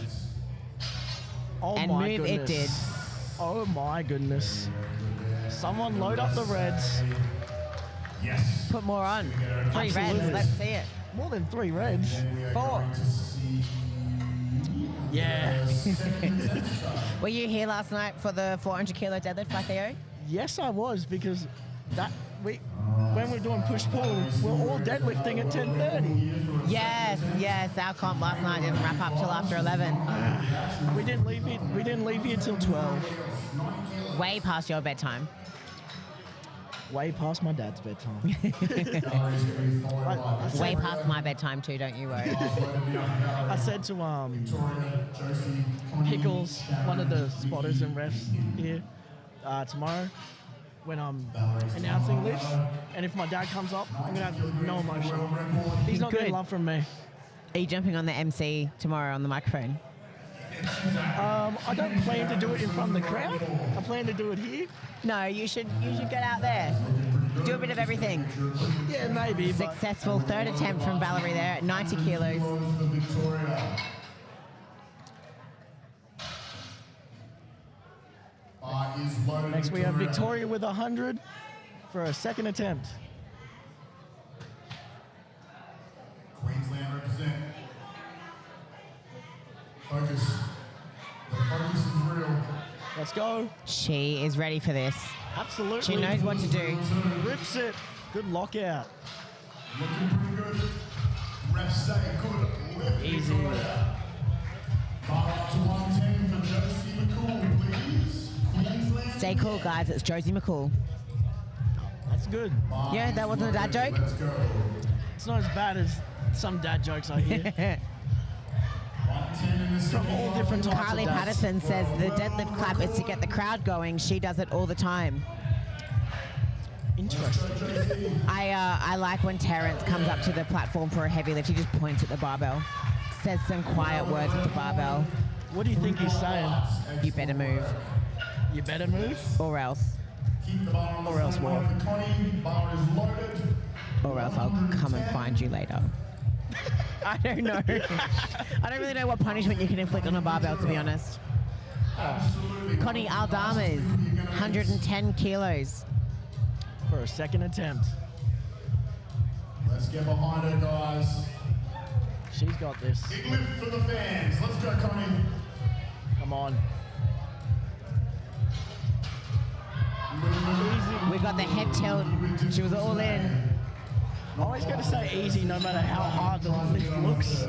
Oh And my move it goodness. did. Oh my goodness. Someone load up the reds. Yes. Put more on. 3 reds, Absolutely. let's see it. More than 3 reds. We are 4. going to see Yeah. Were you here last night for the 400 kilo deadlift by Theo? Yes, I was, because when we're doing push-pull, we're all deadlifting at 10:30. Yes, our comp last night didn't wrap up till after 11. We didn't leave here till 12. Way past your bedtime. Way past my dad's bedtime. Way past my bedtime too, don't you worry. I said to Pickles, one of the spotters and refs here, tomorrow when I'm announcing lifts, and if my dad comes up, I'm gonna have no emotion. He's not getting Good. love from me. Are you jumping on the MC tomorrow on the microphone? I don't plan to do it in front of the crowd. I plan to do it here. No, you should get out there. Do a bit of everything. Yeah, maybe. But Successful third attempt from Valerie there at 90 kilos. for Victoria. Is loaded. next we have Victoria with 100 for a second attempt. Queensland represent. Focus. The focus is real. Let's go. She is ready for this. Absolutely. She knows what to do. Rips it. Good lockout. Looking pretty good. Refs say good lift. Easy. Victoria. Bar up to 110 for Josie McCool, please. Queensland. Stay cool, guys. It's Josie McCool. That's good. Yeah, that wasn't a dad joke. Let's go. It's not as bad as some dad jokes I hear. 110 in the From all different types Carly of dads. Patterson says the deadlift clap is to get the crowd going. She does it all the time. Interesting. I like when Terrence comes up to the platform for a heavy lift. He just points at the barbell, says some quiet words with the barbell. What do you think he's saying? You better move, You better move? or else, Keep the bar on the Or else same what? way for Connie. Bar is loaded. or else I'll come and find you later. I don't know. I don't really know what punishment you can inflict on a barbell, to be honest. Connie Aldama's 110 kilos. For a second attempt. Let's get behind her, guys. She's got this. Big lift for the fans. Let's go, Connie. Come on. We got the head tilt. She was all in. I always got to say easy no matter how hard the lift looks.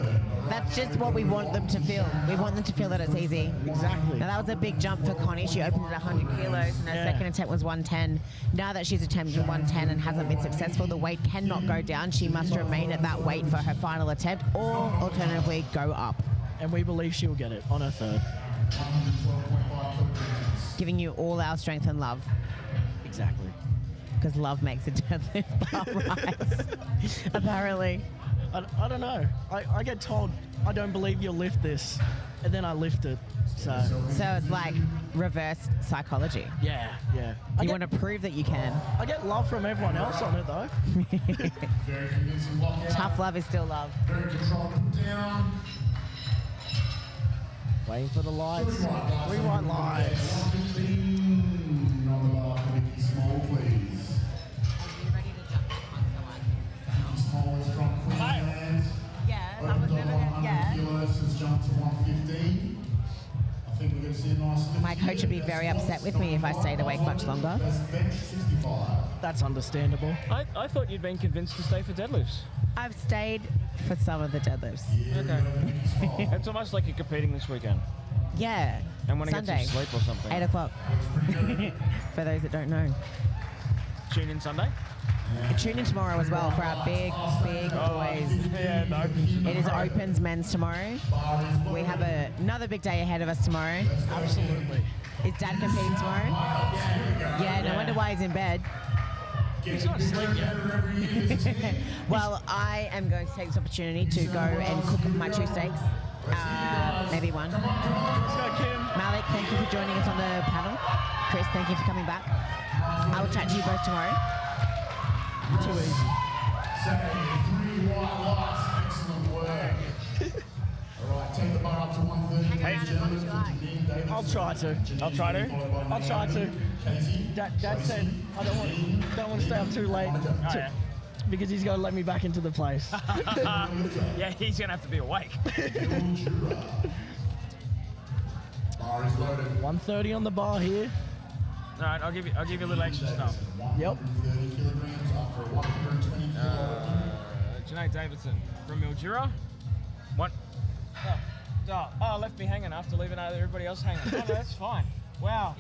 That's just what we want them to feel. We want them to feel that it's easy. Exactly. Now that was a big jump for Connie. She opened at 100 kilos and her Yeah. second attempt was 110. Now that she's attempted 110 and hasn't been successful, the weight cannot go down. She must remain at that weight for her final attempt or alternatively go up. And we believe she'll get it on her third. 112.5 kilograms. Giving you all our strength and love Exactly. because love makes a deadlift bar rise. Apparently. I don't know. I get told I don't believe you'll lift this, and then I lift it. So So it's like reverse psychology. yeah. You want to prove that you can. I get love from everyone else on it though. Very convincing lockout. Tough love is still love. Very controlled put down. Waiting for the lights. 3 white lights. 115 on the bar for Vicky Small, please. Are you ready to jump Vicky Small is from Queensland. Yeah, Opened up 100 kilos, has jumped to 115. I think we're going to see a nice lift My coach would be here. very upset with me if I stayed awake much longer. That's understandable. I thought you'd been convinced to stay for deadlifts. I've stayed for some of the deadlifts. Okay. It's almost like you're competing this weekend. Yeah. And want to get Sunday, some sleep or something. 8 o'clock. For those that don't know. Tune in Sunday. Tune in tomorrow as well for our big boys. Yeah, no. It is Opens Men's tomorrow. We have another big day ahead of us tomorrow. Absolutely. Is Dad competing tomorrow? Yeah, no wonder why he's in bed. He's not asleep yet. Well, I am going to take this opportunity to go and cook my 2 steaks. Maybe one. Let's go, Kim. Malik, thank you for joining us on the panel. Chris, thank you for coming back. I will chat to you both tomorrow. Too easy. 3 white lights. Excellent work. All right, take the bar up to 130. Hey, I'll try to. I'll try to. I'll try to. Dad said I don't want to stay up too late because he's going to let me back into the place. Yeah, he's going to have to be awake. Bar is loaded. 130 on the bar here. All right, I'll give you a little extra stuff. Yep. 130 kilograms after a 120 Janae Davidson from Mildura. What? Oh, left me hanging after leaving everybody else hanging. Oh, no, that's fine. Wow,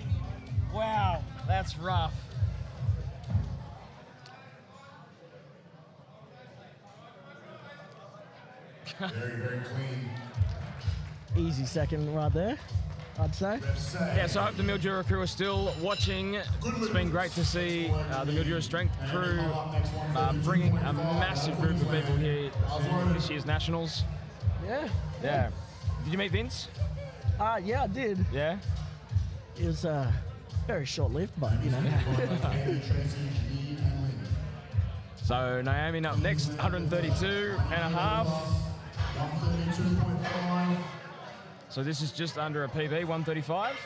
that's rough. Very, very clean. Easy second right there, I'd say. Yeah, so I hope the Mildura crew are still watching. It's been great to see the Mildura Strength crew bringing a massive group of people here to this year's Nationals. Yeah. Yeah. Did you meet Vince? Yeah, I did. Yeah? It was very short-lived, but you know. So Naomi up next, 132 and a half. 132.5. So this is just under a PB, 135.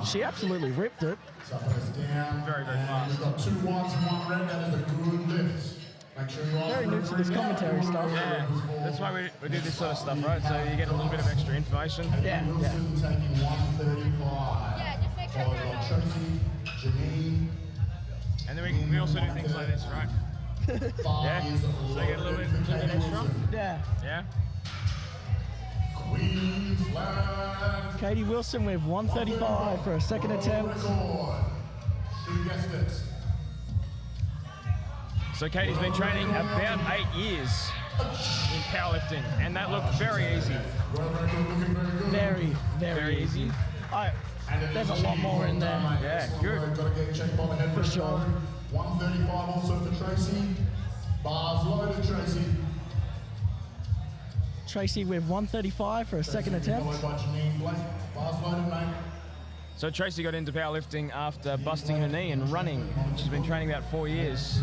She absolutely ripped it. Down. Very, very fast. We've got 2 whites and 1 red. That is a good lift. Make sure you Very new to this commentary stuff. Yeah, that's why we do this sort of stuff, right? So you get a little bit of extra information. Yeah. Wilson taking 135. Yeah, just make sure Followed you're by not- Tracy, Janine. And then we also do things like this, right? Yeah. So you get a little bit extra. Yeah. Yeah. Queensland. Katie Wilson with 135 for a second attempt. Record. Who guessed it? So Katie's been training about 8 years in powerlifting, and that looked very easy. World record looking very good. Very, Very very easy. easy. There's a lot more in there. Yeah, good. Got to get checked by the head For sure. 135 also for Tracy. Bars loaded, Tracy. Tracy with 135 for a second attempt. Followed by Janine Blake. Bars loaded, mate. So Tracy got into powerlifting after busting her knee and running. She's been training about 4 years.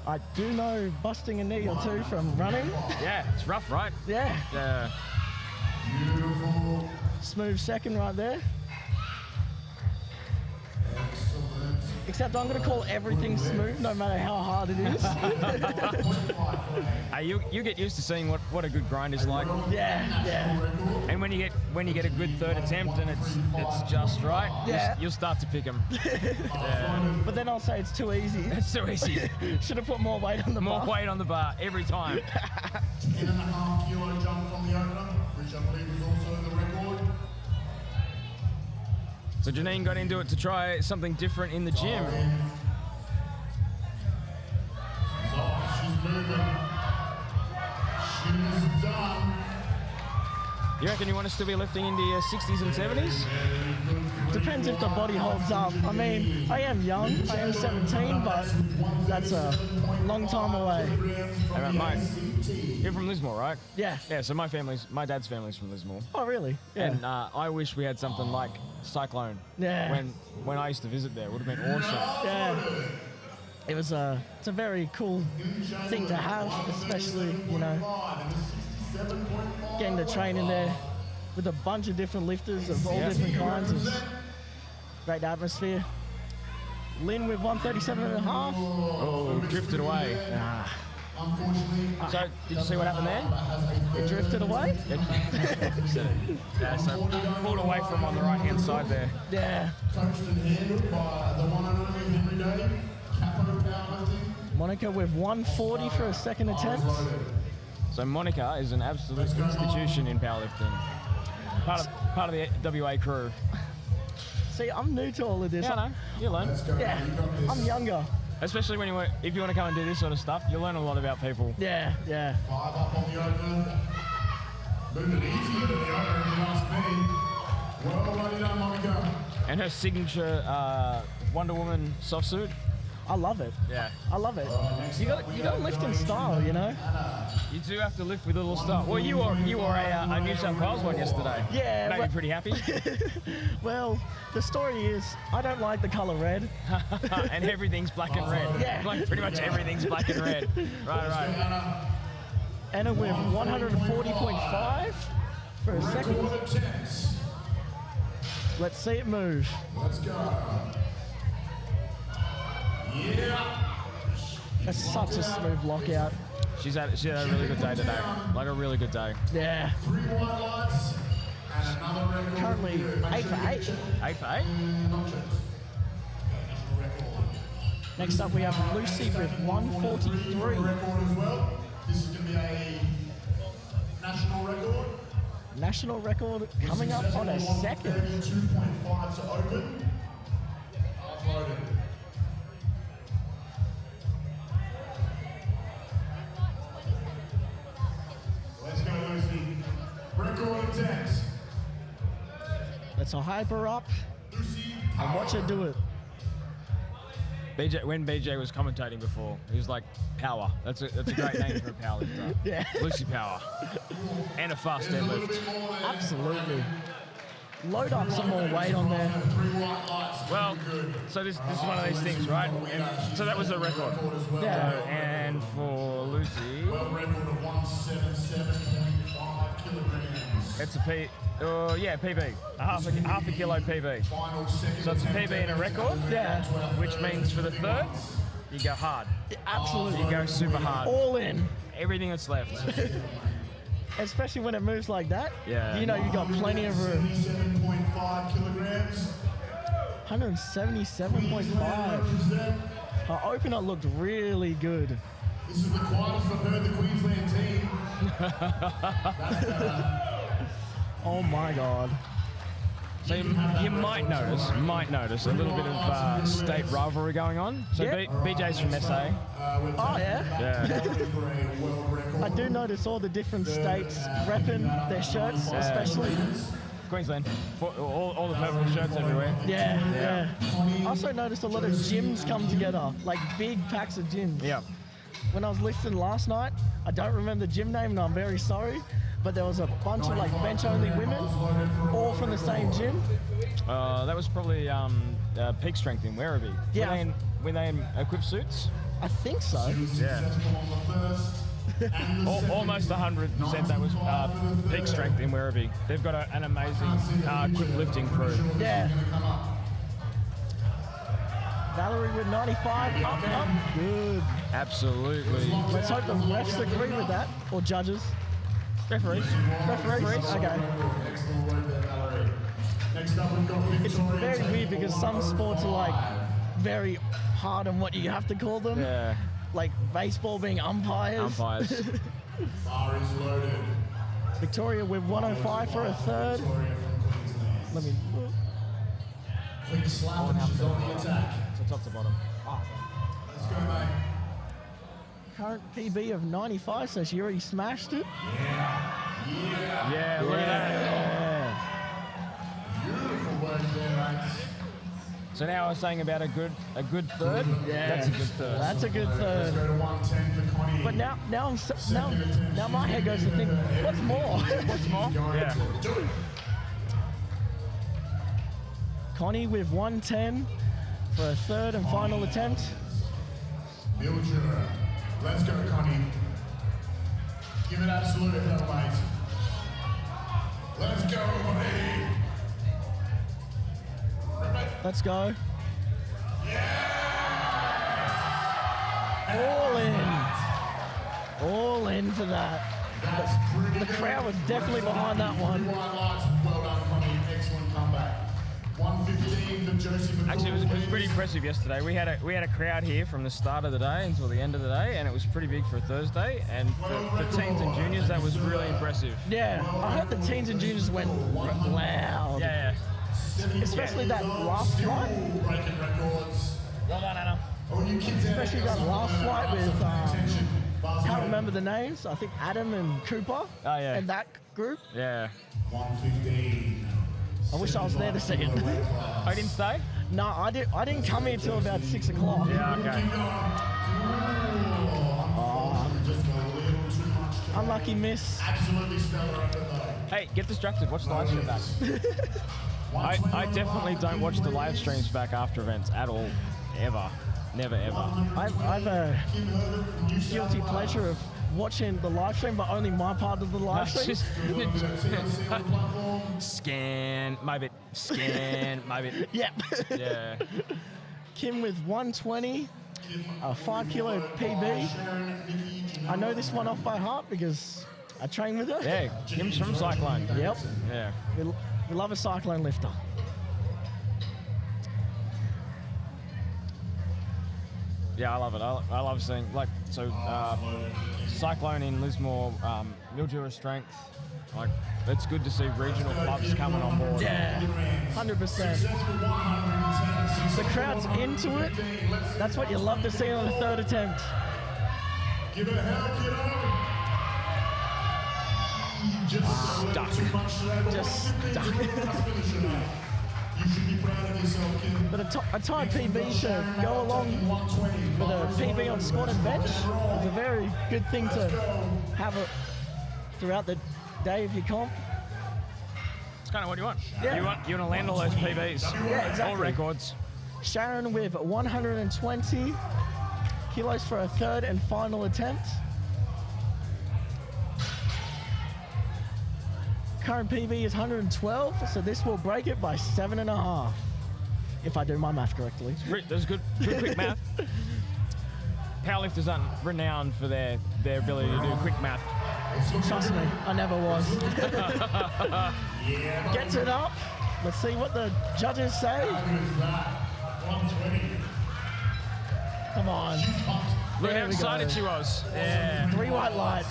I do know busting a knee or two from running. Yeah, it's rough, right? Yeah. Yeah. Beautiful. Smooth second right there. Excellent. Except I'm going to call everything smooth no matter how hard it is. Hey, you get used to seeing what a good grind is like. Yeah. And when you get a good third attempt and it's just right, Yeah. you'll start to pick them. Yeah. But then I'll say it's too easy. It's so easy. Should have put more weight on the More bar. weight on the bar every time. 10.5 kilo jump from the opener, which I believe is also the record. So Janine got into it to try something different in the gym. She's moving. She's done. You reckon you want to still be lifting into your 60s and 70s? Depends if the body holds up. I mean, I am young. I am 17, but that's a long time away. Hey, mate, you're from Lismore, right? Yeah. Yeah, so my dad's family's from Lismore. Oh, really? Yeah. And I wish we had something like Cyclone. Yeah. When I used to visit there, it would have been awesome. Yeah. It's a very cool thing to have, especially, getting to train in there with a bunch of different lifters of all different kinds. It's great atmosphere. Lynn with 137.5. Oh, drifted away. Unfortunately, So, did you see what happened there? It drifted away. Yeah, so pulled away from on the right-hand side there. Yeah. coached and handled by the one and only Henry Day, CAPO powerlifting. Monica with 140 for a second attempt. So Monica is an absolute institution in powerlifting. Part of the WA crew. See, I'm new to all of this. Yeah, I know. You learn. Yeah, I'm younger. Especially when if you want to come and do this sort of stuff, you learn a lot about people. Yeah, yeah. 5 up on the opener. Moving easy to the opener, if you ask me. Well, bloody done, Monica. And her signature Wonder Woman soft suit. I love it. Yeah. I love it. You got to lift in style, you know. You do have to lift with a little style. Well, you wore a New South Wales one yesterday. Yeah. Made you pretty happy. Well, the story is I don't like the color red. And everything's black and red. Yeah. Like pretty much everything's black and red. Right. Anna with 140.5 for a second. Let's see it move. Let's go. Yeah. That's such a smooth lockout. She had a really good day today. Like a really good day. Yeah. 3 white lights and another record. Currently 8 for 8. 8 for 8. Next up we have Lucy with 143. Record as well. This is going to be a national record. National record coming up on a second. 32.5 to open. Uploaded. Let's go, Lucy. Record attempts. Let's hyper up Lucy. and watch her do it. When BJ was commentating before, he was like, Power. That's a great name for a powerlifter. Yeah. Lucy Power. And a fast deadlift. Absolutely. Load up some more weight on there. Well, so this is one of these things, right? And so that was a record. Yeah. So, and for Lucy, World record of 177.5 kilograms. it's a PB. Half a kilo PB. Final second. So it's a PB and a record, Yeah. which means for the third, you go hard. Absolutely. You go super hard. All in. Everything that's left. Especially when it moves like that. Yeah. You know you got plenty of room. 77.5 kilograms. 177.5. Her opener looked really good. This is the quietest I've heard the Queensland team. Oh my God. So you might notice a little bit of state rivalry going on. So Yeah. BJ's from SA. Oh yeah. Yeah. I do notice all the different states repping their shirts, especially. Queensland. All the purple shirts everywhere. Yeah, yeah. I also noticed a lot of gyms come together, like big packs of gyms. Yeah. When I was listening last night, I don't remember the gym name and I'm very sorry, but there was a bunch of like bench-only women, all from the same gym. That was probably Peak Strength in Werribee. Yeah. Were they in equipped suits? I think so. Yeah. Almost 100% that was Peak Strength in Werribee. They've got an amazing quick lifting crew. Yeah. Valerie with 95, up. Good. Absolutely. Let's hope the refs agree with that, or judges. Referees. Referees? Okay. It's very weird because some sports are like very hard on what you have to call them. Yeah. Like baseball being umpires. Umpires. Bar is loaded. Victoria with 105 for a third. Let me. Quick slap and she's on the attack. So top to bottom. Let's go, mate. Current PB of 95, so she already smashed it. Yeah, look at that. Beautiful work there, mate. So now I was saying about a good third. Yeah. That's a good third. That's a good Let's third. go to 110 for Connie. But now my head goes to think, what's more? What's more? Yeah. Connie with 110 for a third and final attempt. Mildura. Let's go, Connie. Give it absolute hell, mate. Let's go, Connie. Let's go. All in. all in for that. The crowd was definitely behind that one. Well done, Connie. Excellent comeback. 115 for Josie McCool. Actually, it was pretty impressive yesterday. We had a crowd here from the start of the day until the end of the day, and it was pretty big for a Thursday. And for teens and juniors, that was really impressive. Yeah, I heard the teens and juniors went loud. Yeah. Especially that last flight. Breaking records. Well done, Anna. All you kids out Especially there, that last flight with, attention. can't remember the names. I think Adam and Cooper. Oh, yeah. And that group. Yeah. 115. I wish I was there to see it. I didn't stay? No, I didn't come here till about 6 o'clock. Yeah, okay. Just a little too much. Unlucky miss. Absolutely stellar effort though. Hey, get distracted. Watch the live stream back. I definitely don't watch the live streams back after events at all. Ever. Never, ever. I've a guilty pleasure of watching the live stream, but only my part of the live stream. Scan, my bit. Scan, my bit. Yep. Yeah. Kim with 120, a 5 kilo PB. I know this one off by heart because I train with her. Yeah, Kim's from Cyclone. Yep. Yeah. We love a cyclone lifter. Yeah, I love it. I love seeing, Cyclone in Lismore, Mildura Strength. Like, it's good to see regional clubs coming on board. Yeah, 100%. The crowd's into it. That's what you love to see on the third attempt. Give it a hell, kiddo. Just stuck. You should be proud of yourself, kid. But a tight PB to go along with a PB on squat and bench is a very good thing to have throughout the day of your comp. It's kind of what you want. Yeah. You want to land all those PBs. Yeah, exactly. All records. Sharon with 120 kilos for a third and final attempt. Current PB is 112, so this will break it by 7.5, if I do my math correctly. There's good quick math. Powerlifters aren't renowned for their ability to do quick math. Trust me, I never was. Gets it up. Let's see what the judges say. 120. Come on. Look There how we excited go. she was. Yeah. 3 white lights.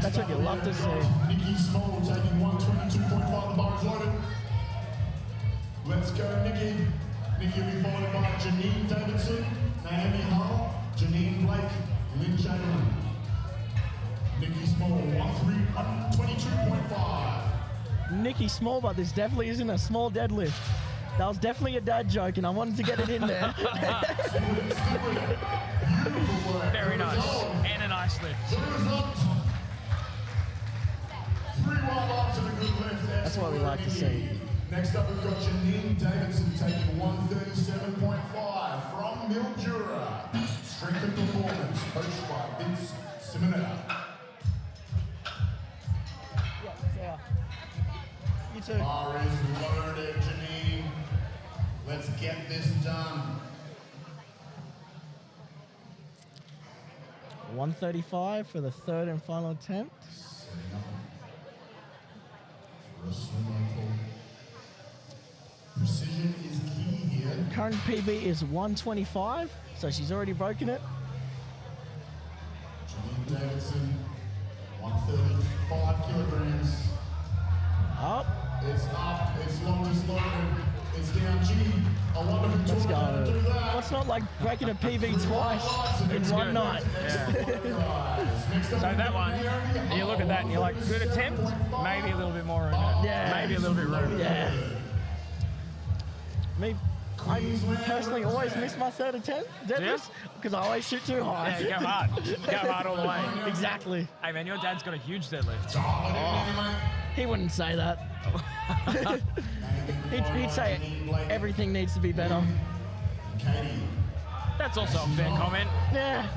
That's what you love to see. Nikki Small taking 122.5. The bar is loaded. Let's go, Nikki. Nikki will be followed by Janine Davidson, Naomi Hull, Janine Blake, Lynn Chamberlain. Nikki Small, 122.5. Nikki Small, but this definitely isn't a small deadlift. That was definitely a dad joke, and I wanted to get it in there. Very nice. And a nice lift. The result. 3 white lights and a good lift. That's what we like to see. Next up, we've got Janine Davidson taking 137.5 from Mildura. Strength and performance, coached by Vince Simonetta. Yeah. You too. Bar is loaded, Janine. Let's get this done. 135 for the third and final attempt. Setting up for a sumo pull. Precision is key here. Current PB is 125, so she's already broken it. Janine Davidson, 135 kilograms. Up. It's up, it's longest loaded, it's down. Gee, I wonder who Let's taught her to do go. that. Well, it's not like breaking a PB twice in one good. night. So that one, you look at that and you're like, good attempt, maybe a little bit more room. Yeah. Maybe a little bit room. Yeah. Me, I personally always miss my third attempt, deadlift, because I always shoot too high. Yeah, go hard. Go hard all the way. Exactly. Hey man, your dad's got a huge deadlift. He wouldn't say that. he'd say everything needs to be better. That's also a fair comment. Yeah.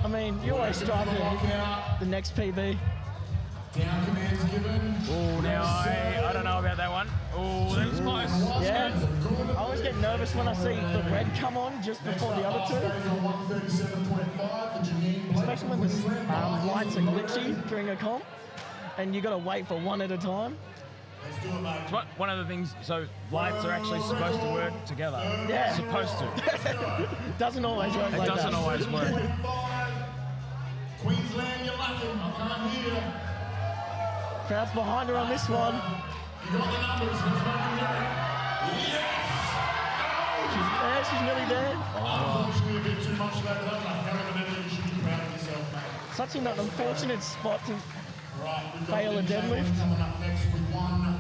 I mean, you always strive to hit the next PB. Down commands given. Oh, now I don't know about that one. Oh, that was close. Yeah. I always get get nervous when I see the red come on just before the other two. Especially when the lights are glitchy during a comp and you got to wait for one at a time. It's one of the things, so lights are actually supposed to work together. Yeah. Supposed to. Doesn't always work like that. It doesn't always work. Queensland, you're lucky. I can't hear. Crowd's behind her on this one. You got the numbers. Let's make them hear it. Yes! She's there, she's nearly there. Unfortunately, a bit too much later. That was a hell of an effort. You should be proud of yourself, mate. Such an unfortunate spot to Right, we've got fail a DJ deadlift. coming up next with one.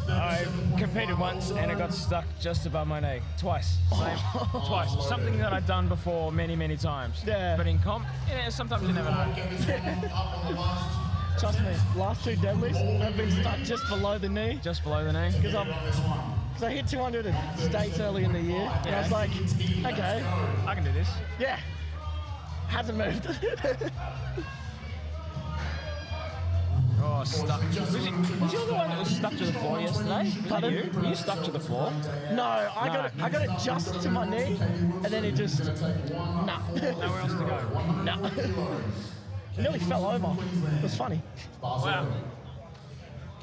I competed once and it got stuck just above my knee. Twice. Twice. Something that I'd done before many, many times. Yeah. But in comp, sometimes you never know. Get this one up on the last. Trust me, last two deadlifts have been stuck just below the knee. Just below the knee. Because I hit 200 at States early in the year. And I was like, okay, I can do this. yeah. Hasn't moved. Oh, stuck. Was you the one that was stuck to the floor yesterday? Pardon? You? Were you stuck to the floor? No, I got it just to my knee, and then it just, nah. Nowhere else to go. Nah. Nearly fell over. It was funny. Wow.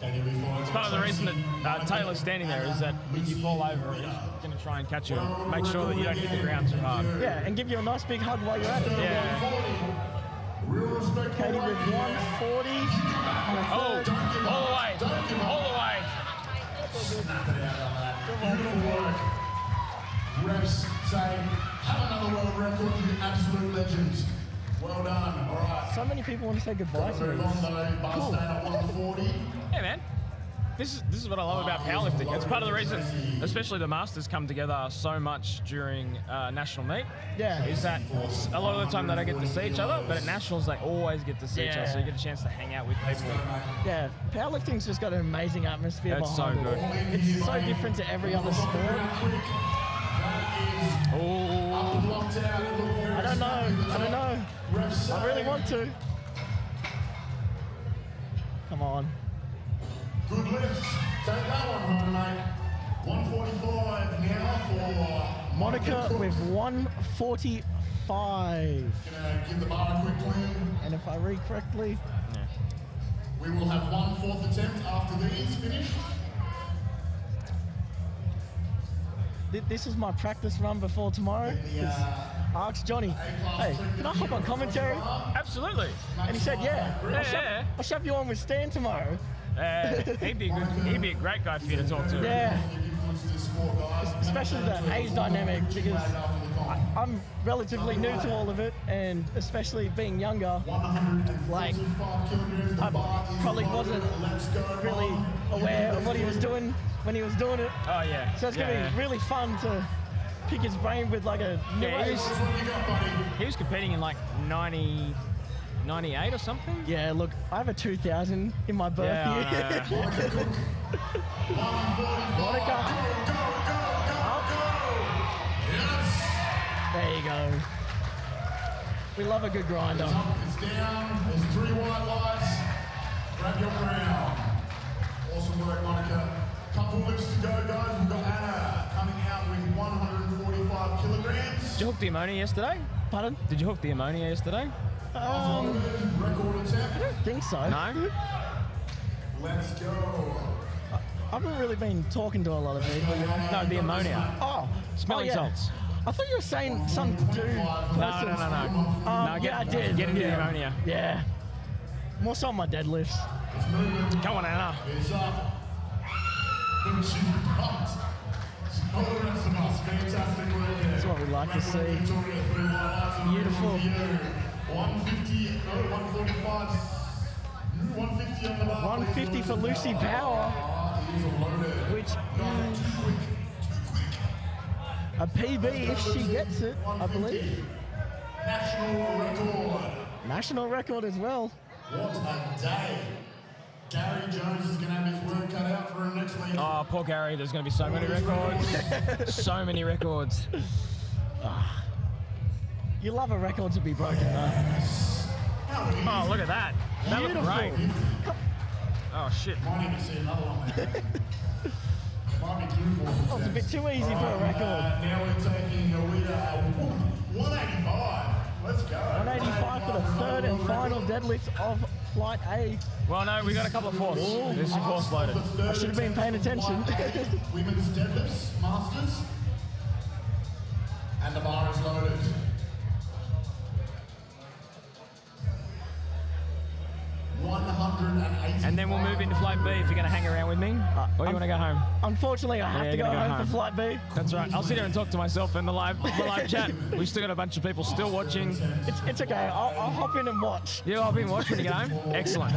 It's part of the reason that Taylor's standing there is that if you fall over, he's going to try and catch you. Make sure that you don't hit the ground too hard. Yeah, and give you a nice big hug while you're at it. Yeah. Katie with 140. Oh, all the way. All the way. Beautiful work. Refs say, have another world record, you absolute legends. Well done. All right. So many people want to say goodbye to Move me. on though. Bar staying at 140. Hey, man. This is what I love about powerlifting. It's part of the reason, especially the Masters come together so much during national meet. Yeah. Is that a lot of the time they don't get to see each other, but at nationals they always get to see each other, so you get a chance to hang out with people. Yeah, powerlifting's just got an amazing atmosphere It's so behind good. it. It's so different to every other sport. Oh, Locked out. It looked very I don't know. Refs say, I really want to. Come on. good lifts. Take that one home, mate. 145 now for Monica with 145. Gonna give the bar a quick clean. And if I read correctly, We will have one fourth attempt after these finish. this is my practice run before tomorrow. 'Cause I asked Johnny, hey, can I hop on commentary? absolutely. And he said, yeah. Yeah. I'll shove you on with Stan tomorrow. He'd be a great guy for you to talk to. Yeah. Especially the age dynamic, because I'm relatively new to all of it, and especially being younger, like I probably wasn't really aware of what he was doing when he was doing it. Oh yeah. So it's gonna be really fun to pick his brain with like a new Yeah, age. he was competing in like 98 or something. Yeah, look, I have a 2000 in my birth Yeah, year. Monica. There you go. We love a good grinder. It's down. There's 3 white lights. Grab your crown. Awesome work, Monica. Couple lifts to go, guys. We've got Anna coming out with 145 kilograms. Did you hook the ammonia yesterday? Pardon? Did you hook the ammonia yesterday? Record attempt. Think so. No. Let's go. I haven't really been talking to a lot of people. You know? No, the ammonia. Oh, Smelling yeah. salts. I thought you were saying some dude. No. No, Yeah, I did. Get into yeah. the ammonia. Yeah. More so on my deadlifts. Come on, Anna. It's up. She's pumped. All the rest of us. Fantastic work there. That's what we like to see. Victoria, 3 white lights and Beautiful. 150, no, 145. 150 on the bar. 150 for Lucy Power, which is a PB if she gets it, I believe. National record. National record as well. What a day. Gary Jones is going to have his work cut out for him next week. Oh, poor Gary. There's going to be so many records. So many records. You love a record to be broken, though. Oh, look at that. That looked Beautiful. great. Oh, shit. Might need to see another one there. Might be too That was a bit too easy for a record. Now we're taking a leader at 185. Let's go. 185 for the third and final deadlift of Flight A. Well, no, we got a couple of fourths. There's some fourths loaded. I should have been paying attention. Women's deadlifts, masters. And the bar is loaded. And then we'll move into Flight B if you're going to hang around with me. Or you want to go home? Unfortunately, I have to you're go gonna home for Flight B. That's right. I'll sit here and talk to myself in the live chat. We've still got a bunch of people still watching. It's okay. I'll hop in and watch. Yeah, I'll be watching when you get home. Excellent.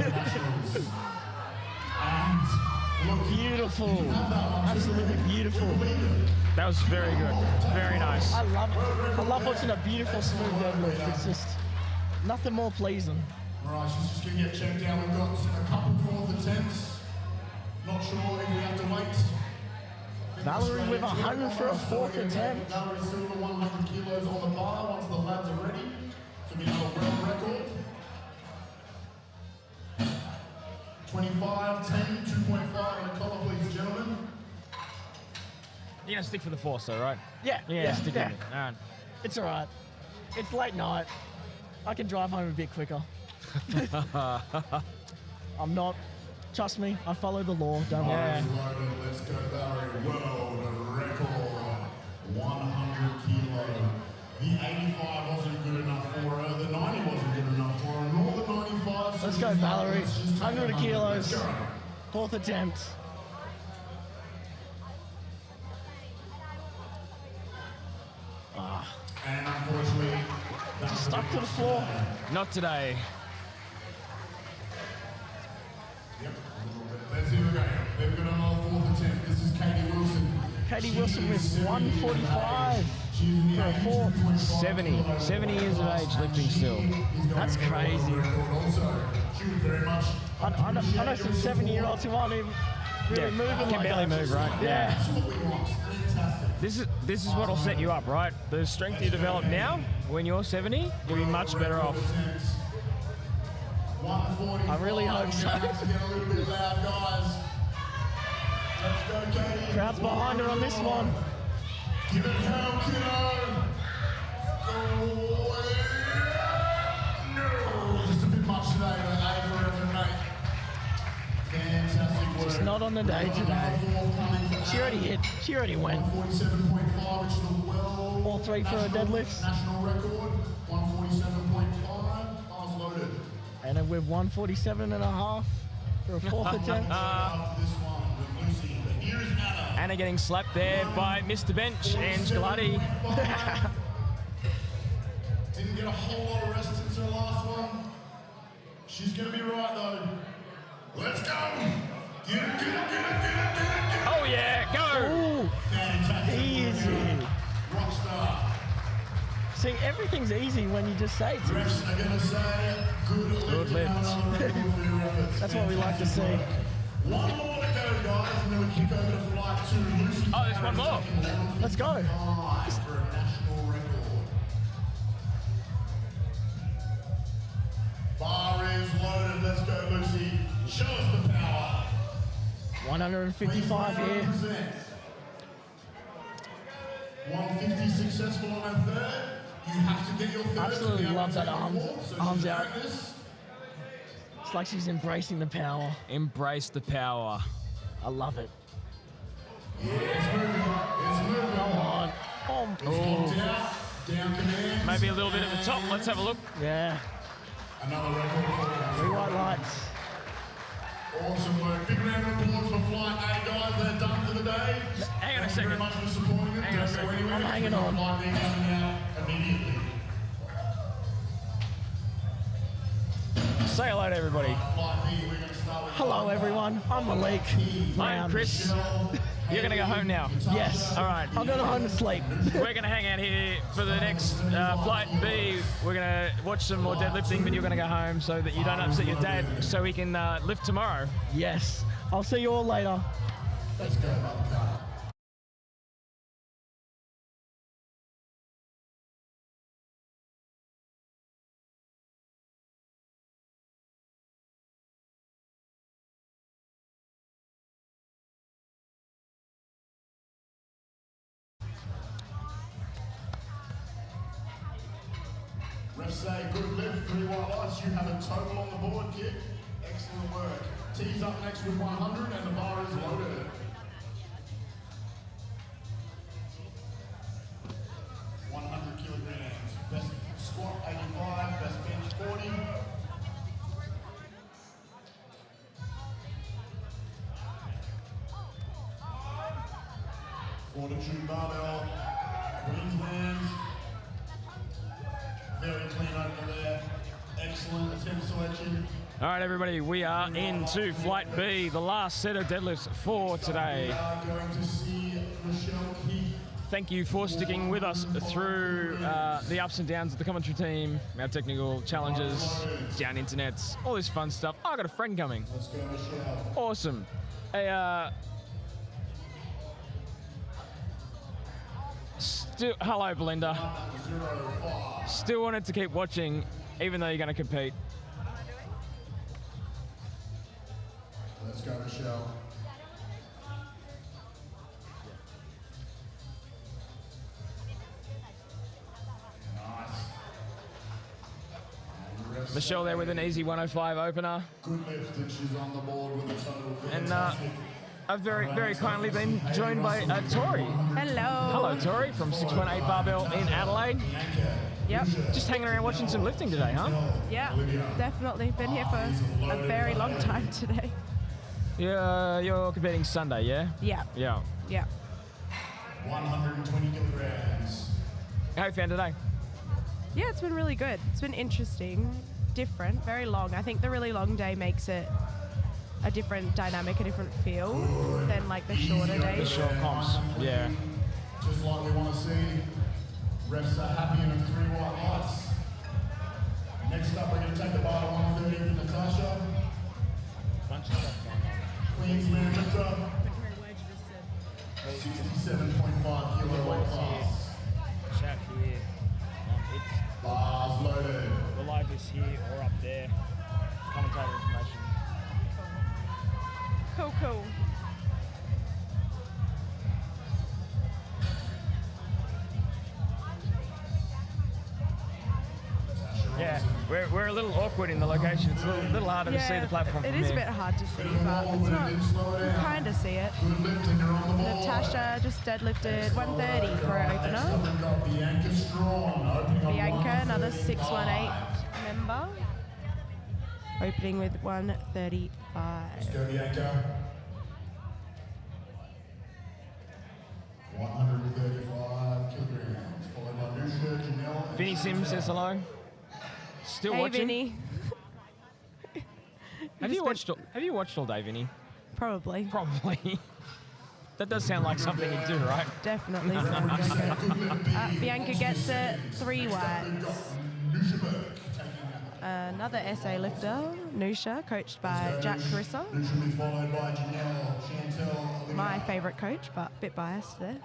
Beautiful. Absolutely beautiful. That was very good. Very nice. I love watching a beautiful smooth deadlift. It's just nothing more pleasing. Right, she's just going to get checked out. We've got a couple fourth attempts. Not sure if we have to wait. Valerie with 100 for a fourth attempt. Valerie Silver, 100 kilos on the bar once the lads are ready. To be another world record. 25, 10, 2.5 and a collar, please, gentlemen. You're going to stick for the fourth, though, right? Yeah. Stick with it. All right. It's all right. It's late night. I can drive home a bit quicker. I'm not. Trust me, I follow the law. Don't worry. Let's go, Valerie. World record. 100 kilo. The 85 wasn't good enough for her. The 90 wasn't good enough for her. And all the 95. Let's go, Valerie. 100 kilos. Fourth attempt. And unfortunately, Just stuck to the floor. Not today. Yep. Let's see, we've got another fourth attempt. This is Katie Wilson. Katie Wilson with 145 for a fourth. 70 years of age lifting still. That's crazy. I know some 70-year-olds who aren't even really moving Can like barely that. move, right? Yeah. This is what'll set you up, right? The strength you develop now, when you're 70, you'll be much better off. I really hope so. Crowd's behind her on this one. Give it hell, kiddo. No, just a bit much today, but A for effort, mate. Fantastic work. Just not on the day today. She already hit. She already went. 147.5, which is the world All three for a deadlift. national record. 147.5, pass loaded. And then with 147 and a half for a fourth attempt. After this one with Lucy, but here's Anna. Anna getting slapped there by Mr. Bench and Scolati. Didn't get a whole lot of rest since her last one. She's going to be right, though. Let's go. Get it. Oh yeah, go! Ooh, Fantastic. easy. Rockstar. See, everything's easy when you just say it. Refs are going to say good lift. That's what we like to see. One more to go, guys, and then we kick over to flight 2. Lucy. Oh, there's one more. Let's go. For a national record. Bar is loaded. Let's go, Lucy. Show us the power. 155 here. 150 successful on a third. You have to get your third. Absolutely to be able love to that take a arms- fourth, so arms she's out. doing this. It's like she's embracing the power. Embrace the power. I love it. Yeah, it's moving. It's moving. Come on. Oh, Down command. Maybe a little bit at the top. Let's have a look. yeah. Another record for Three white lights. awesome work. Big round of applause for Flight A, guys. They're done for the day. Hang on a Thank you very second. much for supporting them. Hang on a Don't go second. anywhere. I'm hanging on. Flight B coming out immediately. Say hello to everybody. Flight B, we're going to start with Hello, everyone. I'm Malik. I'm Brown. Chris. You're going to go home now. Yes. All right. I'm going home to sleep. We're going to hang out here for the next Flight B. We're going to watch some more deadlifting, but you're going to go home so that you don't upset your dad so he can lift tomorrow. Yes. I'll see you all later. Let's go, Bubba. say good lift, 3 white lights. You have a total on the board, kid. Excellent work. T's up next with 100 and the bar is loaded. 100 kilograms. Best squat 85, best bench 40. Fortitude barbell, Queensland. Very clean over there. Excellent attempt selection. All right, everybody, we are into Flight B, the last set of deadlifts for today. We are going to see Michelle Keith. Thank you for sticking with us through the ups and downs of the commentary team, our technical challenges, down internets, all this fun stuff. Oh, I got a friend coming. Let's go, Michelle. Awesome. Hey, hello, Belinda. 0-5. Still wanted to keep watching, even though you're going to compete. Let's go, Michelle. Nice. And rest Michelle there with an easy 105 opener. Good lift, and she's on the board with a total. And I've very kindly been joined by Tori. Hello. Hello, Tori, from 618 Barbell in Adelaide. Yep. Just hanging around watching some lifting today, huh? Yeah, definitely. Been here for a very long time today. Yeah, you're competing Sunday, yeah? Yeah. Yeah. Yeah. 120 kilograms. How you found today? Yeah, it's been really good. It's been interesting, different, very long. I think the really long day makes it a different dynamic, a different feel than like the shorter days. Short comps. Yeah. Just like we want to see. Refs are happy in a 3 white lights. Next up, we're going to take the bar to 130 for Natasha. Bunch of stuff going on. Queensland lifter. 67.5 kilo weight class. Chat here. Bars loaded. The live is here or up there. Commentator information. Cool. Yeah, we're a little awkward in the location. It's a little harder to see the platform it from is here. a bit hard to see, but it's not. You can kind of see it. Good lift and you're on the board. Natasha just deadlifted 130 for her Next up, opener. we've got Bianca Strawn opening on Bianca, another 135. 618 member, opening with Let's 135. go, Bianca. 135 kilograms, followed by Nusha, Janelle, and Vinny Sims says hello. Still Hey, watching? Vinny. Have you watched all day, Vinny? Probably. Probably. That does sound like something you do, right? Definitely. Bianca gets it, 3 whites. Nusha Burke taking that. Another SA lifter, Nusha, coached by Jack Carissa. Nusha will be followed by Janelle, Chantel, Olivia. My favourite coach, but a bit biased there.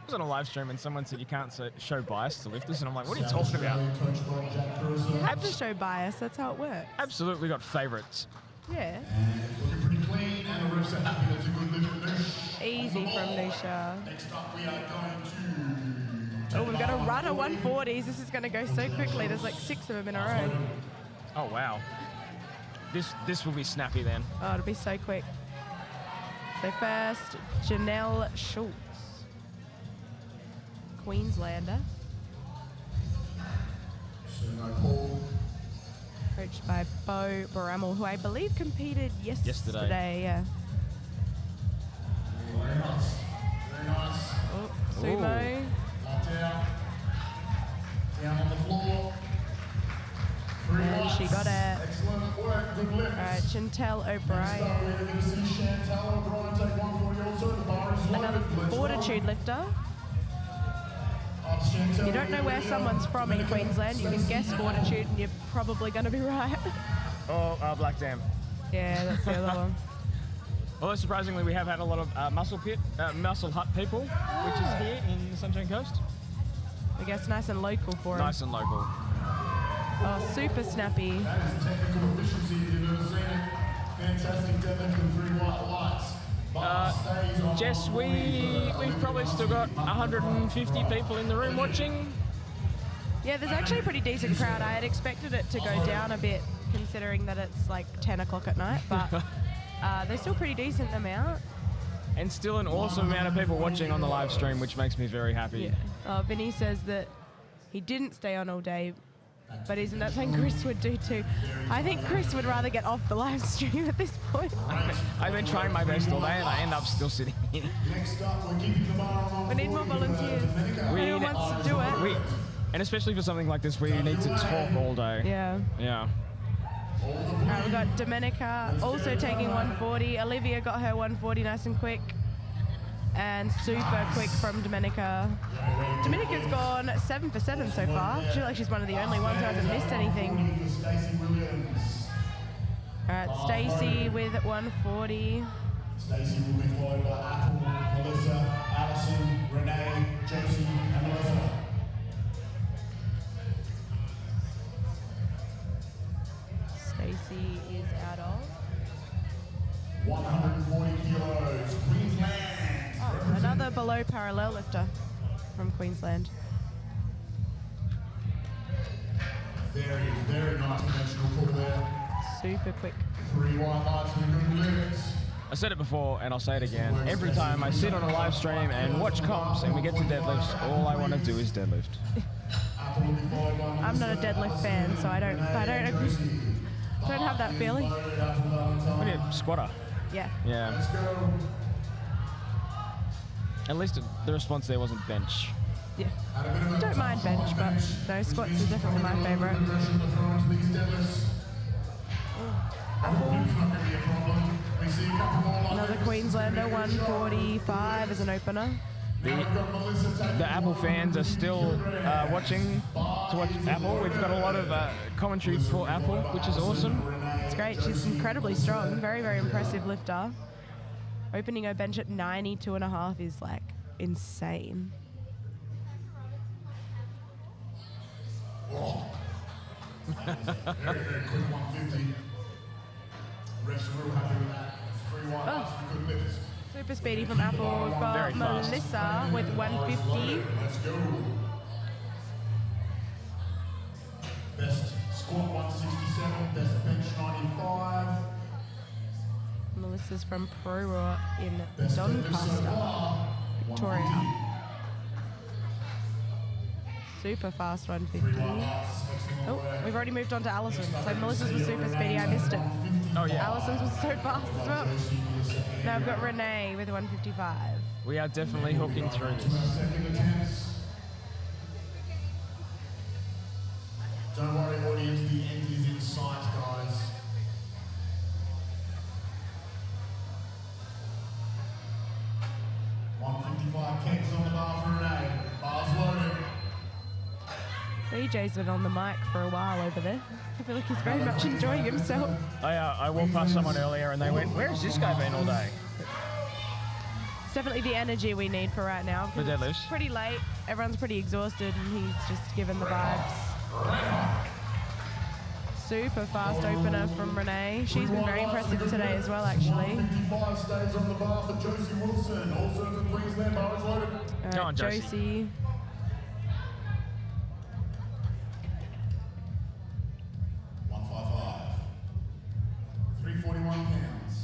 I was on a live stream and someone said you can't show bias to lifters, and I'm like, what are you talking about? Coached by Jack Carissa. You have to show bias, that's how it works. Absolutely got favourites. Yeah. And it's looking pretty clean, and the refs are happy. That's a good lift for Nush. Easy from Nusha. Next up, we are going to. Oh, we've got a run of 140s. This is going to go so quickly. There's like 6 of them in a row. Oh, wow. This will be snappy then. Oh, it'll be so quick. So first, Janelle Schultz, Queenslander, Sumo Paul. coached by Bo Baramel, who I believe competed yesterday. Yeah. Very nice. Very nice. Oh, sumo. Down. Down on the floor. 3 And she lights. got it. Excellent work. Good lift. All right, Chantel Next up, O'Brien, we're going to see Chantal O'Brien take 140 also. The bar is loaded. another Let's fortitude roll. lifter. Up Chantal, You don't know where someone's from in Queensland, you can guess fortitude and you're probably going to be right. Oh, Black Dam. Yeah, that's the other one. Although surprisingly, we have had a lot of Muscle Hut people, which is here in the Sunshine Coast. I guess nice and local for him. Nice and local. Oh, super snappy. That is technical efficiency if you've ever seen it. Fantastic deadlift with 3 white lights. Bar stays on Jess, we've probably still got 150 people in the room watching. Yeah, there's actually a pretty decent crowd. I had expected it to go down a bit, considering that it's like 10 o'clock at night, but they're still pretty decent amount. And still an awesome amount of people watching on the live stream, which makes me very happy. Yeah. Vinny says that he didn't stay on all day, but isn't that something Chris would do too? I think Chris would rather get off the live stream at this point. I've been trying my best all day and I end up still sitting here. Next up, we're keeping the bar on We need more volunteers. Anyone wants to do it? And especially for something like this where you need to talk all day. Yeah. Yeah. Alright, we've got Domenica also taking 140. Olivia got her 140 nice and quick. And super quick from Domenica. Domenica's gone 7 for 7 so far. I feel like she's one of the only ones who hasn't missed anything. Alright, Stacey with 140. Stacey will be followed by Apple, Melissa, Alison, Renee, Josie, and Melissa. Stacey is out of 140 kilos, Queensland. oh, another below parallel lifter from Queensland. Very, very nice conventional pull there. Super quick. 3 white lights and a good lift. I said it before and I'll say it again. Every time I sit on a live stream and watch comps and we get to deadlifts, all I want to do is deadlift. I'm not a deadlift fan, so I don't have that feeling. What are you, squatter? Yeah. Yeah. At least the response there wasn't bench. Yeah. Don't mind bench, but no, squats is definitely my favourite. Another Queenslander, 145 as an opener. The Apple fans are still watching to watch Apple. We've got a lot of commentary for Apple, which is awesome. It's great. She's incredibly strong. Very, very impressive lifter. Opening her bench at 92.5 is like insane. Very, very quick 150. Refs are real happy with that. 3 white lights and good lifts. Super speedy from Apple. We've got Very fast. Melissa with 150. Let's go. Best squat 167, best bench 95. Melissa's from Pro Raw in Best Doncaster, Victoria. 150. Super fast 150. Oh, we've already moved on to Alison. So Melissa's was super speedy. I missed it. Oh yeah. Alison's was so fast as well. Now I've got Renee with 155. We are definitely hooking through this. Second attempts. Don't worry, audience, the end is in sight, guys. $155 kegs on the bar for Renee. Bar's loaded. BJ's been on the mic for a while over there. I feel like he's very much enjoying himself. I walked past someone earlier and they went, "Where's this guy been all day?" It's definitely the energy we need for right now. For because deadlifts. It's pretty late. Everyone's pretty exhausted and he's just given the vibes. Super fast opener from Renee. She's been very impressive today as well, actually. 55 stays on the bar for Josie Wilson. Also for Queensland, bar is loaded. Go on, Josie. Josie. 155. 341 pounds.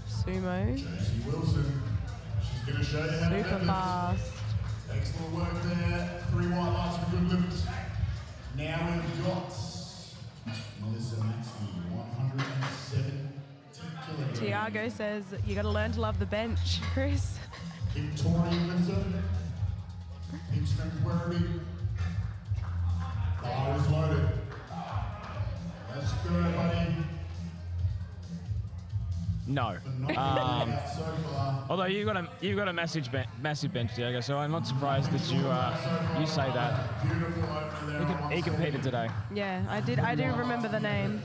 Sumo. Josie Wilson. She's going to show you how to Super deadlift. fast. Excellent work there. 3 white lights for good lift. Now we've got Melissa Maxey, 170 kilograms. Tiago says you got to learn to love the bench, Chris. Victorian lifter. Big strength Werribee. Bar is loaded. Let's go, buddy. No. So far. Although you've got a massive bench, Diego. So I'm not surprised that you say that. Beautiful opener there. He competed today. Yeah, I do remember the name.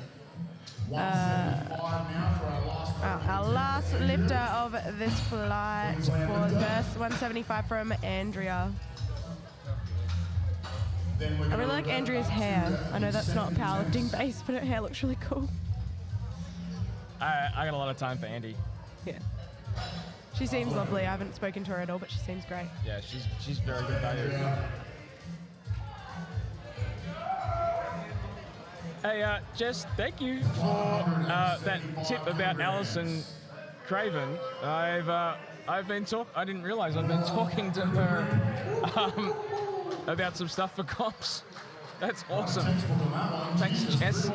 175 now for our last Our last lifter of this flight for the first 175 from Andrea. I really like Andrea's hair. I know that's not powerlifting based, but her hair looks really cool. I got a lot of time for Andy. Yeah. She seems lovely. I haven't spoken to her at all, but she seems great. Yeah, she's very good value. Hey, Jess, thank you for that tip about Alison Craven. I've been I didn't realise I've been talking to her about some stuff for comps. That's awesome. Thanks, Jess.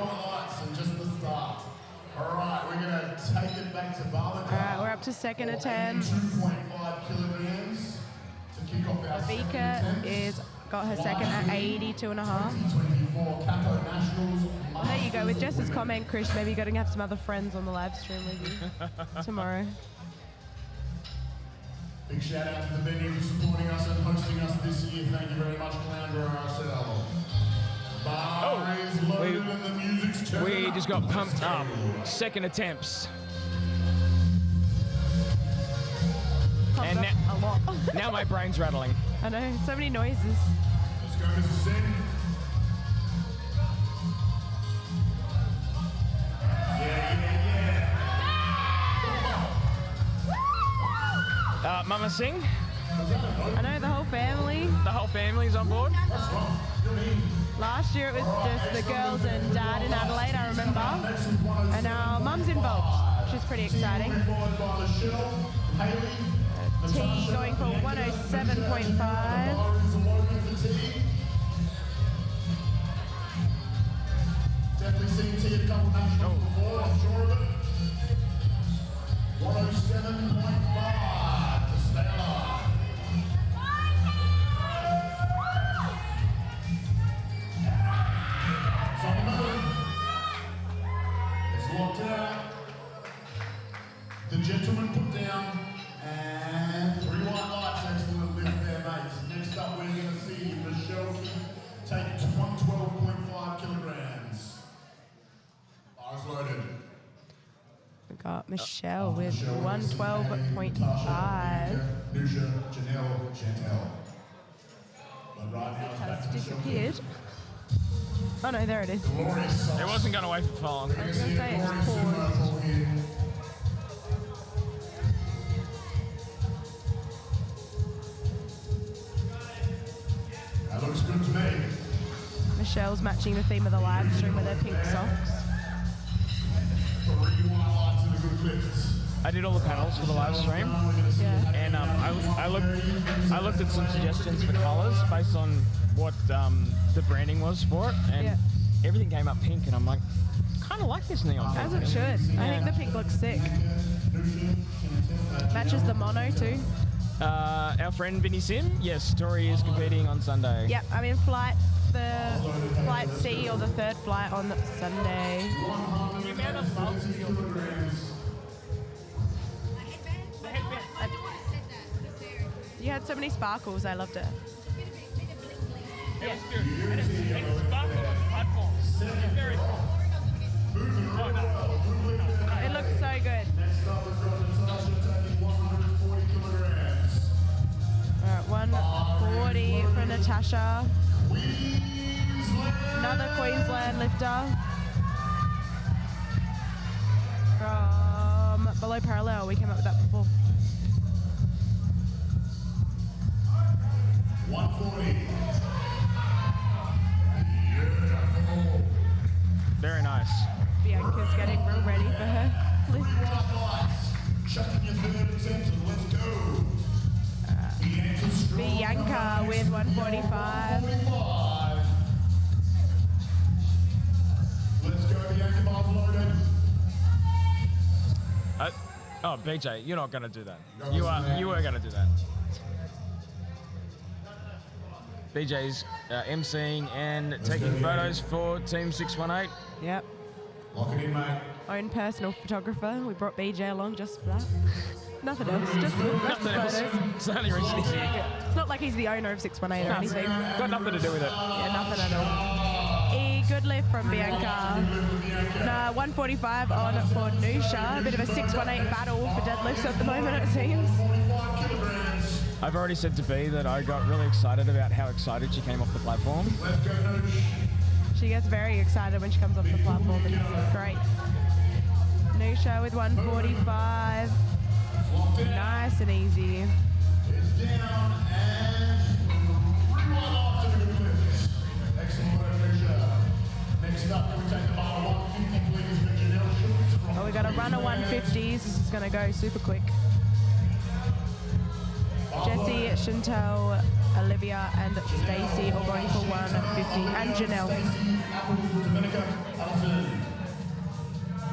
All right, we're going to take it back to Barber. All right, we're up to second attempt. 2.5 kilograms to kick off our second Vika attempt. is got her second at 82.5. 2024 CAPO Nationals. There you go. With Jess's comment, Chris, maybe you're going to have some other friends on the live stream with you tomorrow. Big shout out to the venue for supporting us and hosting us this year. Thank you very much, Cloundra ourselves. Bar is loaded and the music's turning We up. just got pumped up. Second attempts. Pumped And up a lot. Now my brain's rattling. I know, so many noises. Let's go, Mrs. Singh. Mama Singh, I know the whole family. the whole family's on board. Last year it was just the girls and dad in Adelaide, I remember. And now mum's involved, which is pretty exciting. Followed by Michelle, Haley, T going for 107.5. Definitely seen T at a couple nationals before, I'm sure of it. 107.5 to stay alive. It's on the move. It's locked out. The gentleman put down. And 3 white lights, excellent lift there, mates. Next up, we're going to see Michelle take 112.5 kilograms. Bars loaded. We got Michelle with Michelle, 112.5. Nusha, Janelle, Chantel. But right now, it's back Has to Michelle. disappeared. Oh no, there it is. Glorious sauce. It wasn't going to wait for long. I was going to say it just paused. That looks good to me. Michelle's matching the theme of the live stream with her pink socks. 3 white lights and a good lift. I did all the panels for the live stream, Yeah. and I looked at some suggestions for colours based on what the branding was for it, and Yeah. everything came up pink, and I'm like, kind of like this neon. As it should. I think the pink looks sick. Matches the mono too. Our friend Vinny Sim, yes, Tori is competing on Sunday. Yep, I'm in flight C or the third flight on Sunday. The amount of love You had so many sparkles, I loved it. It's sparkle on the platform. It's very cool. It looks so good. Next up, we've got Natasha taking 140 kilograms. All right, 140 for Natasha. Another Queensland lifter. From below parallel, we came up with that before. 140. Very nice. Bianca's getting real ready for her lift. White lights. Chucking your third attempt and let's go. Bianca strong. Bianca with 145. 45. Let's go, Bianca, bars loaded. Oh, BJ, you're not going to do that. You were going to do that. BJ's emceeing and taking photos for Team 618. Yep. Lock it in, mate. Own personal photographer. We brought BJ along just for that. Nothing else. Just for Nothing else. photos. It's the only reason he's here. It's not like he's the owner of 618 or anything. Got nothing to do with it. Yeah, nothing at all. Good lift from Bianca. 145 on for Nusha. A bit of a 618 battle for deadlifts at the moment, it seems. 45 kilograms. I've already said to B that I got really excited about how excited she came off the platform. Let's go, Noosh. She gets very excited when she comes off the platform. It's great. Nusha with 145. Nice and easy. It's down and rewind off to the good lift. Excellent work, Richard. Next up, can we take the bar 150, please, for Janelle Schultz from Oh, we got a runner 150s. This is going to go super quick. Jessie, Chantel, Olivia, and Stacey all going for 150, and Janelle. Dominica Alford.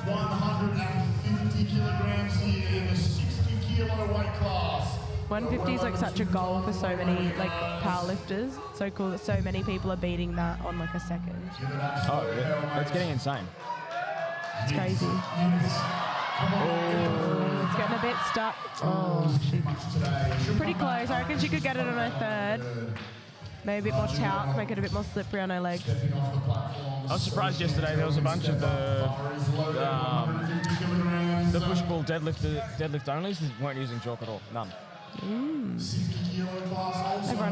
150 kilograms here in the 60 kilo weight class. 150 is like such a goal for so many like powerlifters. It's so cool that so many people are beating that on like a second. Oh, yeah. It's getting insane. It's crazy. Oh, it's getting a bit stuck. Oh, shoot. Pretty close. I reckon she could get it on her third. Maybe a bit more talc, make it a bit more slippery on her legs. I was surprised yesterday there was a bunch of the push pull deadlift onlys that weren't using chalk at all. None. Everyone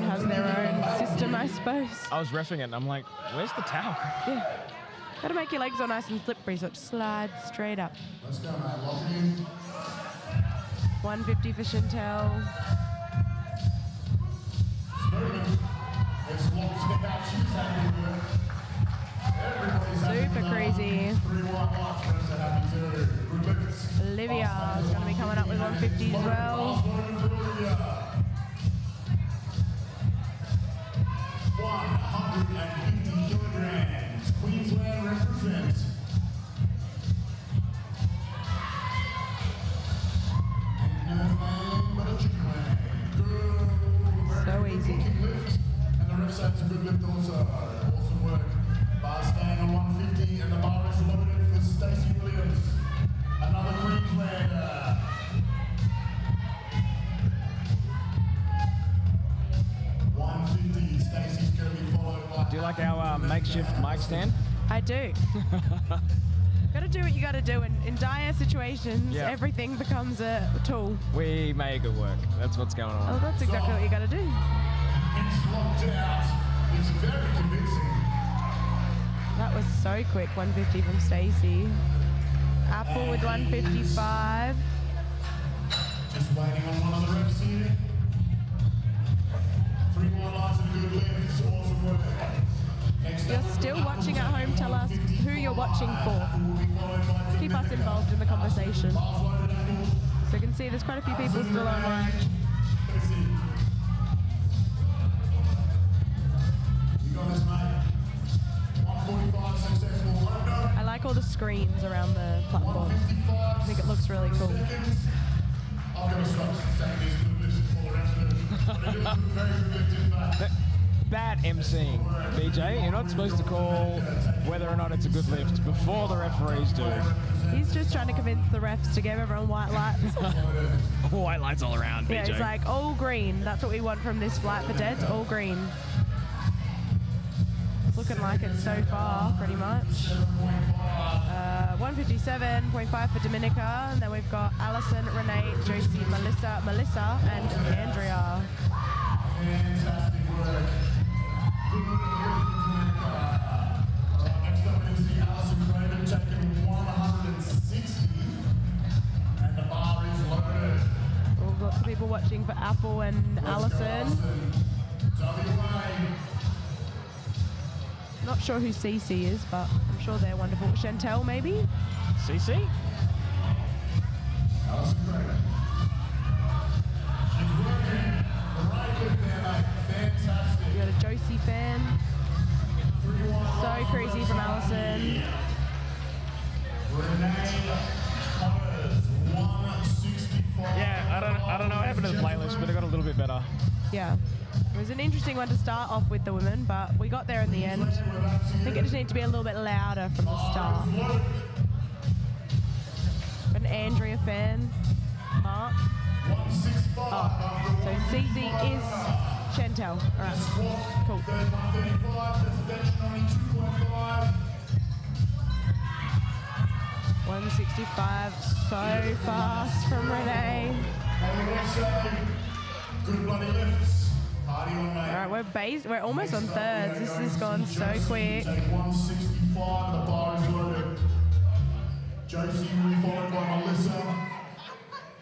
has their own system, I suppose. I was reffing it and I'm like, where's the talc? Yeah. Gotta make your legs all nice and slippery so it slides straight up. Let's go, mate. Lock it in. 150 for Chantel. It's locked step out. She's happy with it. Everybody's happy. Super crazy. 3 white lights for us to happy too. Good lifts. Olivia is going to be coming up with 150 as well. 150 kilograms. Queensland represents. So easy. And the ref said it's a good lift also. Awesome work. Bar staying on 150 and the bar is loaded for Stacey Williams. Another Queenslander. Stacey's going to be followed by. Do you like our makeshift mic stand? I do. Gotta do what you gotta do. In dire situations, Yeah. everything becomes a tool. We make it work. That's what's going Oh, on. that's exactly what you gotta do. It's locked out. It's very convincing. That was so quick, 150 from Stacey. Apple with 155. Just waiting on one of the refs here. 3 more lights and a good lift. It's awesome work. Next If you're up, still watching at home, tell us who you're watching for. Keep us involved in the conversation. So you can see there's quite a few people still online. You got this, mate. 145 successful. I like all the screens around the platform. I think it looks really cool. I've got to stop saying these good lifts and all the rest of it. But it is a very good lift in fact. Bad emceeing, BJ. You're not supposed to call whether or not it's a good lift before the referees do. He's just trying to convince the refs to give everyone white lights. White lights all around, BJ. Yeah, he's like, all green. That's what we want from this flight for Deads, all green. Looking like it so far, pretty much. 157.5 for Dominica, and then we've got Alison, Renee, Josie, Melissa, and Andrea. Fantastic work. Next up is the Alison Craven taking 160. And the bar is loaded. Oh, lots of people watching for Apple and Alison. WA. Not sure who Cece is, but I'm sure they're wonderful. Chantel, maybe? CC? Alison Craven. She's working right with there, mate. Fantastic. We got a Josie fan. So crazy from Alison. Renee Connors, 165. Yeah, I don't know what happened to the playlist, but it got a little bit better. Yeah. It was an interesting one to start off with the women, but we got there in the end. I think it just needed to be a little bit louder from the start. An Andrea fan. Mark. 165. Oh, so CZ is Chantel. All right. Cool. 135, there's a bench only 2.5. 165, so fast from Renee. Good bloody lifts. Party on, mate. All right, we're almost on thirds. This has gone so quick. Take 165, the bar is loaded. Josie will be followed by Melissa.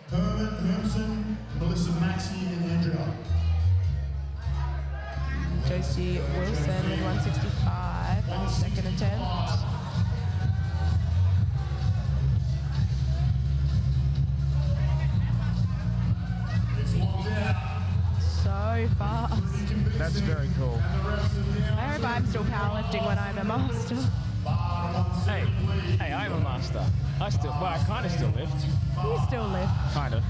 Herman still powerlifting when I'm a master. Hey, I'm a master. I kind of still lift. You still lift. Kind of.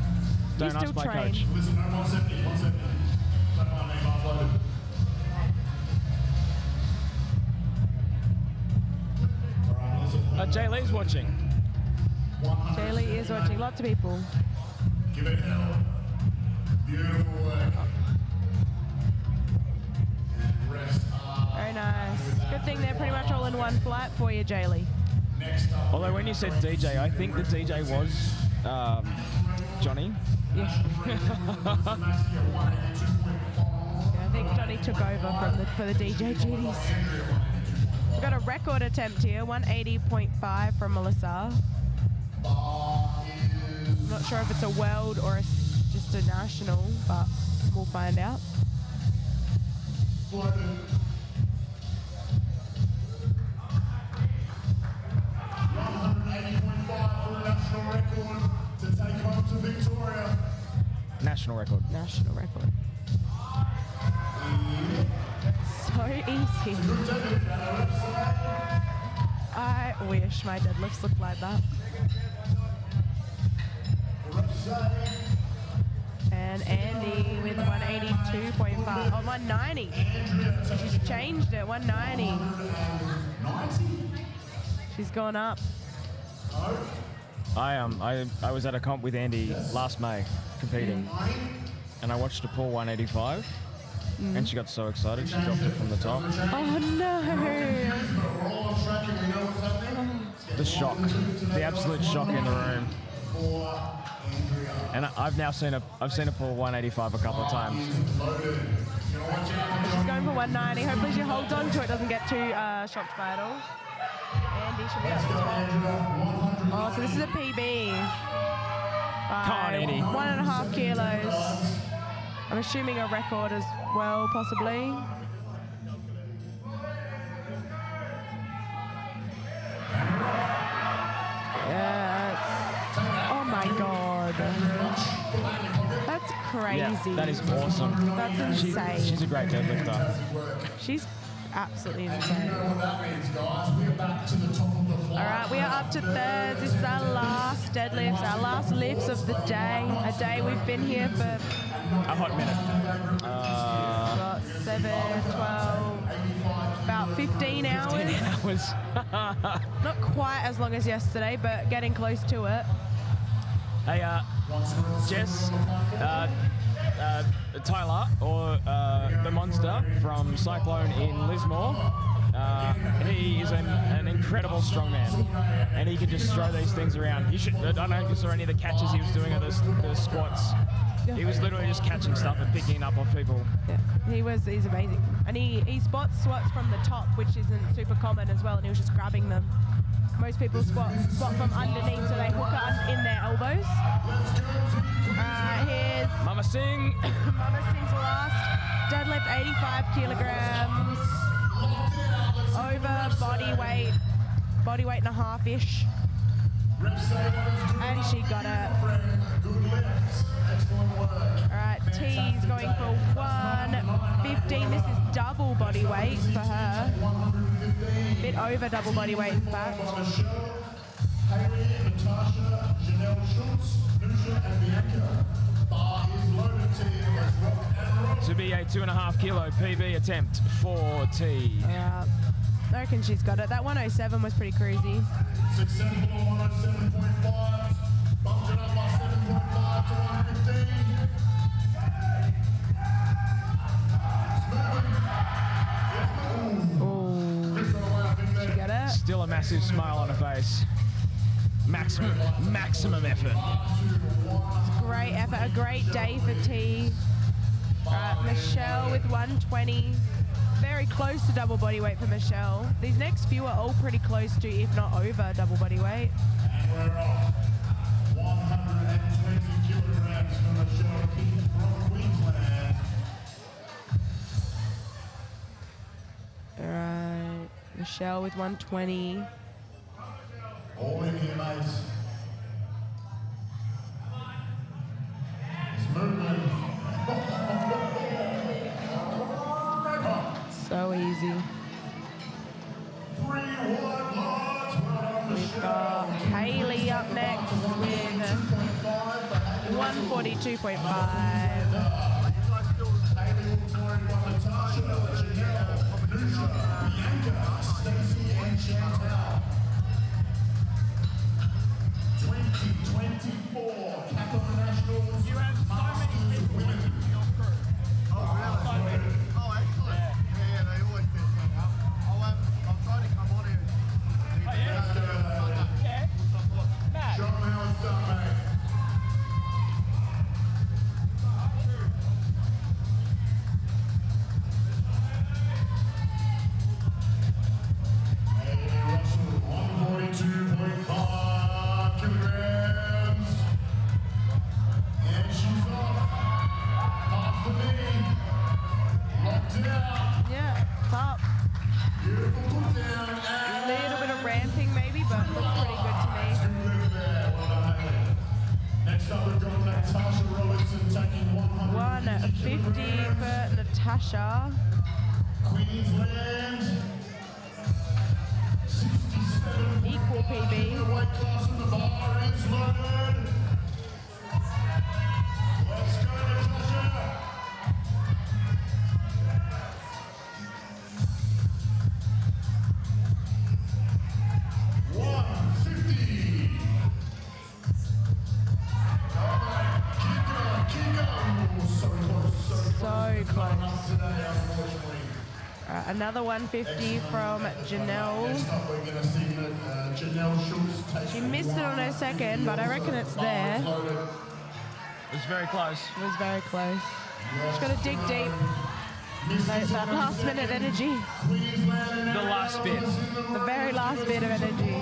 Don't still ask my train. coach. Listen, no, 170, 170. Don't mind me, bars loaded. All right, listen. Jay Lee's watching. Jay Lee is watching. Lots of people. Give it hell. Beautiful work. And rest up. Very nice. Good thing they're pretty much all in one flight for you, Jay Lee. Next up. Although when you said DJ, I think the DJ was Johnny. Yeah. I think Johnny took over for the DJ duties. We've got a record attempt here, 180.5 from Melissa. I'm not sure if it's a world or just a national, but we'll find out. National record. National record. So easy. I wish my deadlifts looked like that. And Andy with 182.5. Oh, 190. She's changed it, 190. She's gone up. I was at a comp with Andy last May competing, and I watched her pull 185, and she got so excited she dropped it from the top. Oh no! The shock, the absolute shock in the room. And I've seen her pull 185 a couple of times. She's going for 190. Hopefully she holds on to it, doesn't get too shocked by it all. Andy should be up to top. Oh, so this is a PB. Come on, Andy. 1.5 kilos. I'm assuming a record as well, possibly. Yes. Oh my God. That's crazy. Yeah, that is awesome. That's insane. She's a great deadlifter. She's absolutely insane. You know what that means, guys. We're back to the top of the All flight. right, we are up to thirds. This is our last deadlifts, our last lifts of the day. A day we've been here for A hot minute. what, 7, 12, about 15 hours. 10 hours. Not quite as long as yesterday, but getting close to it. Hey, Jess, Tyler, or the monster from Cyclone in Lismore. He is an incredible strongman, and he can just throw these things around. I don't know if you saw any of the catches he was doing at the squats. He was literally just catching stuff and picking it up off people. Yeah, he's amazing. And he swats from the top, which isn't super common as well, and he was just grabbing them. Most people swat from underneath, so they hook it in their elbows. Here's Mama Singh. Mama Singh's last deadlift, 85 kilograms. Over body weight and a half-ish. And she got it. All right, T's going for 115. This is double body weight for her. Bit over double body weight, in fact. To be a 2.5 kilo PB attempt for T. Yeah, I reckon she's got it. That 107 was pretty crazy. Successful 107.5. Bumped it up by 7.5 to 115. Oh, she got it. Still a massive smile on her face. Maximum effort. Great effort, a great day for T. All right, Michelle with 120. Very close to double body weight for Michelle. These next few are all pretty close to, if not over, double body weight. And we're off. 120 kilograms for Michelle Keith from Queensland. All right, Michelle with 120. All in here, mates. It's movement. So easy. Haley up next with 142.5. Stacey and Chantal. 2024 CAPO Nationals. You have so many people in your crew. Oh, really? Oh, excellent. Yeah, they always fit something up. I'll try to come on here. Oh, yeah? Yeah. Matt. Show them how it's done, mate. Haley Russell, 142.5 kilograms. And she's off. Off the knee. Locked down. Yeah, it's up. Beautiful put down. A little bit of ramping maybe, but looks pretty good to me. Next up, we've got Natasha Robertson taking 150 for Natasha. Queensland. 67. Equal PB. The weight class in the bar is loaded. Let's go, Natasha. So close. Another 150 from Janelle. She missed it on her second, but I reckon it's there. It was very close. It was very close. She's got to dig deep. That last minute energy. The last bit. The very last bit of energy.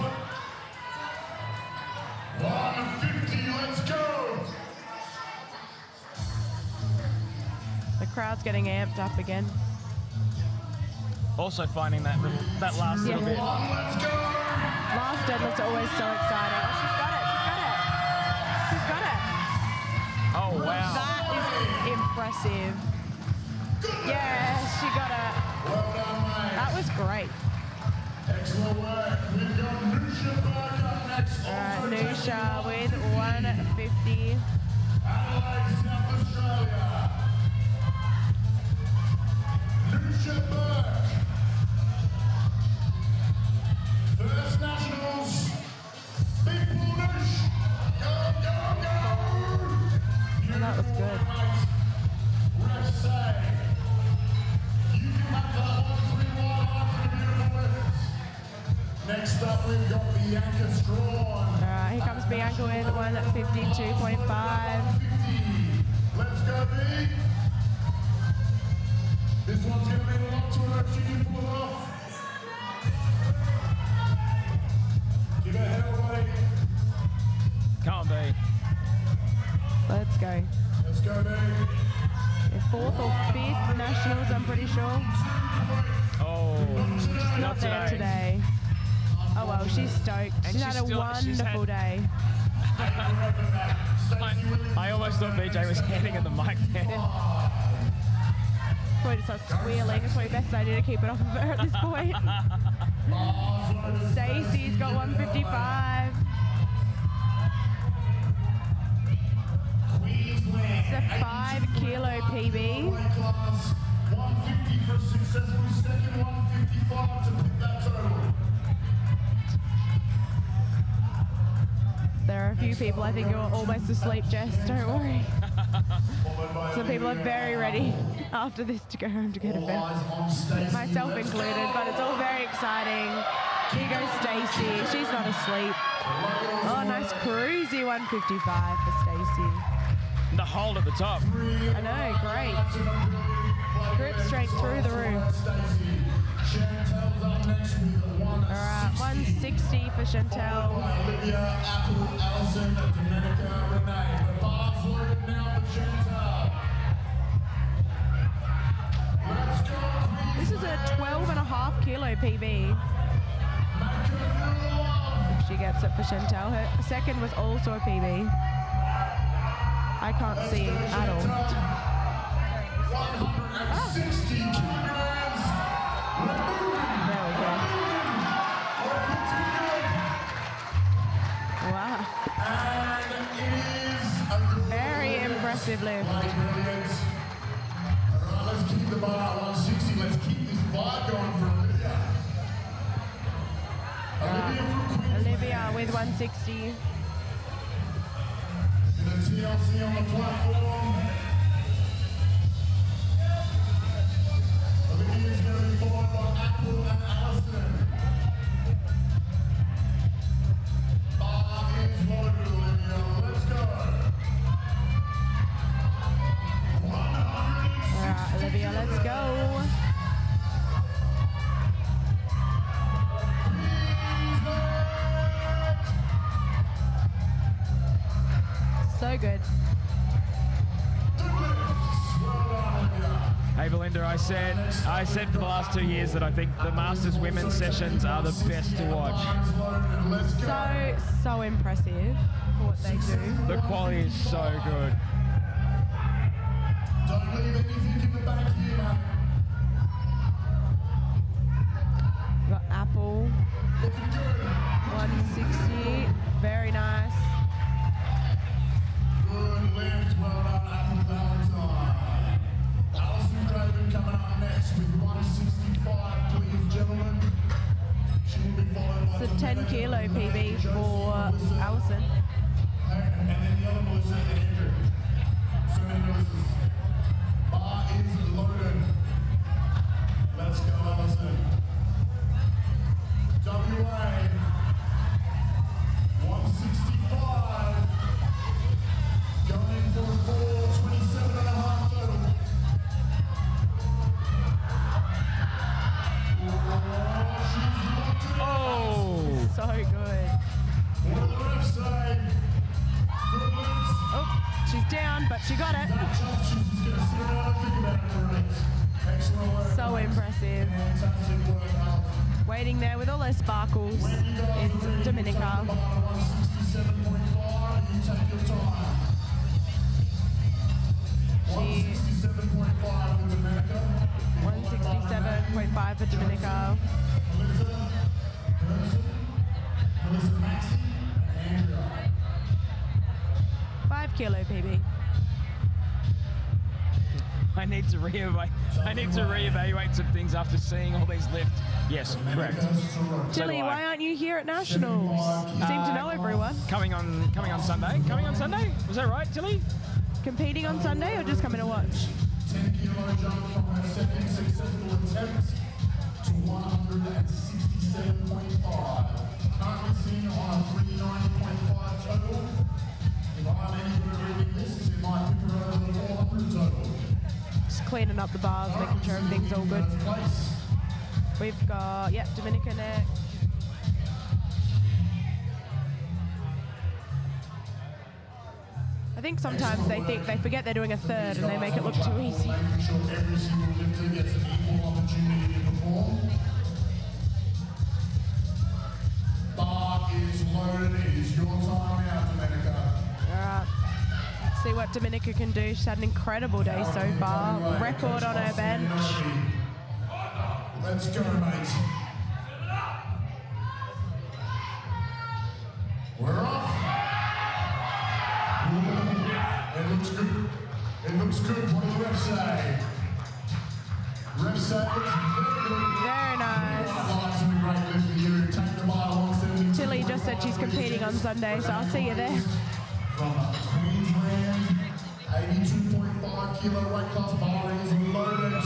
150, let's go! The crowd's getting amped up again. Also finding that last little bit. Let's go! Last deadlift's always so exciting. Oh, she's got it. She's got it. Oh, wow. That is impressive. Yeah, she got it. Well done, mate. That was great. Excellent work. We've got Nusha Burke up next. Nusha with 150. Adelaide, South Australia. Nusha Burke. First Nationals. Big Bull Noosh. Go, go, go. And that was good. Refs say you can have that 1-3 wide arms and beautiful weapons. Next up, we've got Bianca Strawn. All right, here comes Bianca with 152.5. 150. Let's go, B. This one's going to mean a lot to her if she can pull it off. Give her hell, buddy. Can't be. Let's go. Let's go, B. Yeah, 4th or 5th nationals, I'm pretty sure. Oh, Not there today. Oh well, she's stoked. And She's had a wonderful day. I almost thought BJ was handing her the mic there. Probably just starts squealing. It's probably best idea to keep it off of her at this point. Stacey's got 155. It's a 5 kilo PB. Class 150 for a successful second, 155 to pick that total. There are a few people I think who are almost asleep, Jess. Don't worry. Some people are very ready after this to go home to go to bed. Myself included, but it's all very exciting. Here goes Stacey. She's not asleep. Oh, nice cruisy 155 for Stacey. The hold at the top. I know, great. Grip strength through the roof. All right, 160 for Chantel. Olivia, Apple, Allison, Domenica, Renee. The bar's loaded now for Chantal. Let's go, Queen. This is a 12.5 kilo PB. If she gets it for Chantel. Her second was also a PB. I can't see at all. 160 kilograms. There we go. Massive lift. Bloody brilliant. All right, let's keep the bar at 160. Let's keep this vibe going for Olivia. Olivia from Queensland. Olivia with 160. With a TLC on the platform. Olivia's going to be followed by Apple and Allison. Bar is loaded, Olivia. Let's go. 160. All right, Olivia, let's go. So good. Hey Belinda, I said for the last 2 years that I think the Masters women's sessions are the best to watch. So impressive for what they do. The quality is so good. Don't leave anything in the back here, man. We've got Apple, Looking good. 160. Very nice. Good lift. Well done, Apple Valentine. Alison Craven coming up next with 165, please, gentlemen. She will be followed by It's a 10 kilo PB for Alison. And then the other Melissa and Andrew. So many Melissas. Bar is loaded. Let's go, Alison. WA. 165. Going for 427 and a half total. Oh, she's locked it. Oh! So good. What do the refs say? Good lifts. Oh, she's down, but she got it. That jump, she's just going to sit around and think about it for a minute. Excellent work. So impressive. Fantastic work, Al. Waiting there with all her sparkles is Dominica. 167.5, you take your time. 167.5 for Dominica. 167.5 for Dominica. Melissa, Herson, Melissa Maxey, and Andrea. 5 kilo PB. I need to reevaluate some things after seeing all these lifts. Yes, correct. Tilly, do I. why aren't you here at Nationals? You seem to know everyone. Coming on Sunday. Coming on Sunday? Was that right, Tilly? Competing on Sunday or just coming to watch? 10 kilo jump from her second successful attempt to 167.5. Currently sitting on a 390.5 total. If I'm any good at reading this, it might put her over the 400 total. Just cleaning up the bars, making sure everything's all good. First place. We've got, Dominica next. I think sometimes they forget they're doing a third and they make it look too easy. Making sure every single lifter gets an equal opportunity to perform. Bar is loaded. It is your time now, Dominica. All right. Let's see what Dominica can do. She's had an incredible day so far. Record on her bench. Let's go, mate. We're off. It looks good. It looks good. What do the refs say? Refs say it looks very good. Very nice. Lights in a great lift for you. Take the bar 170. Tilly just said she's competing on Sunday, so I'll see you there. From Queensland, 82.5 kilo weight class bar is loaded.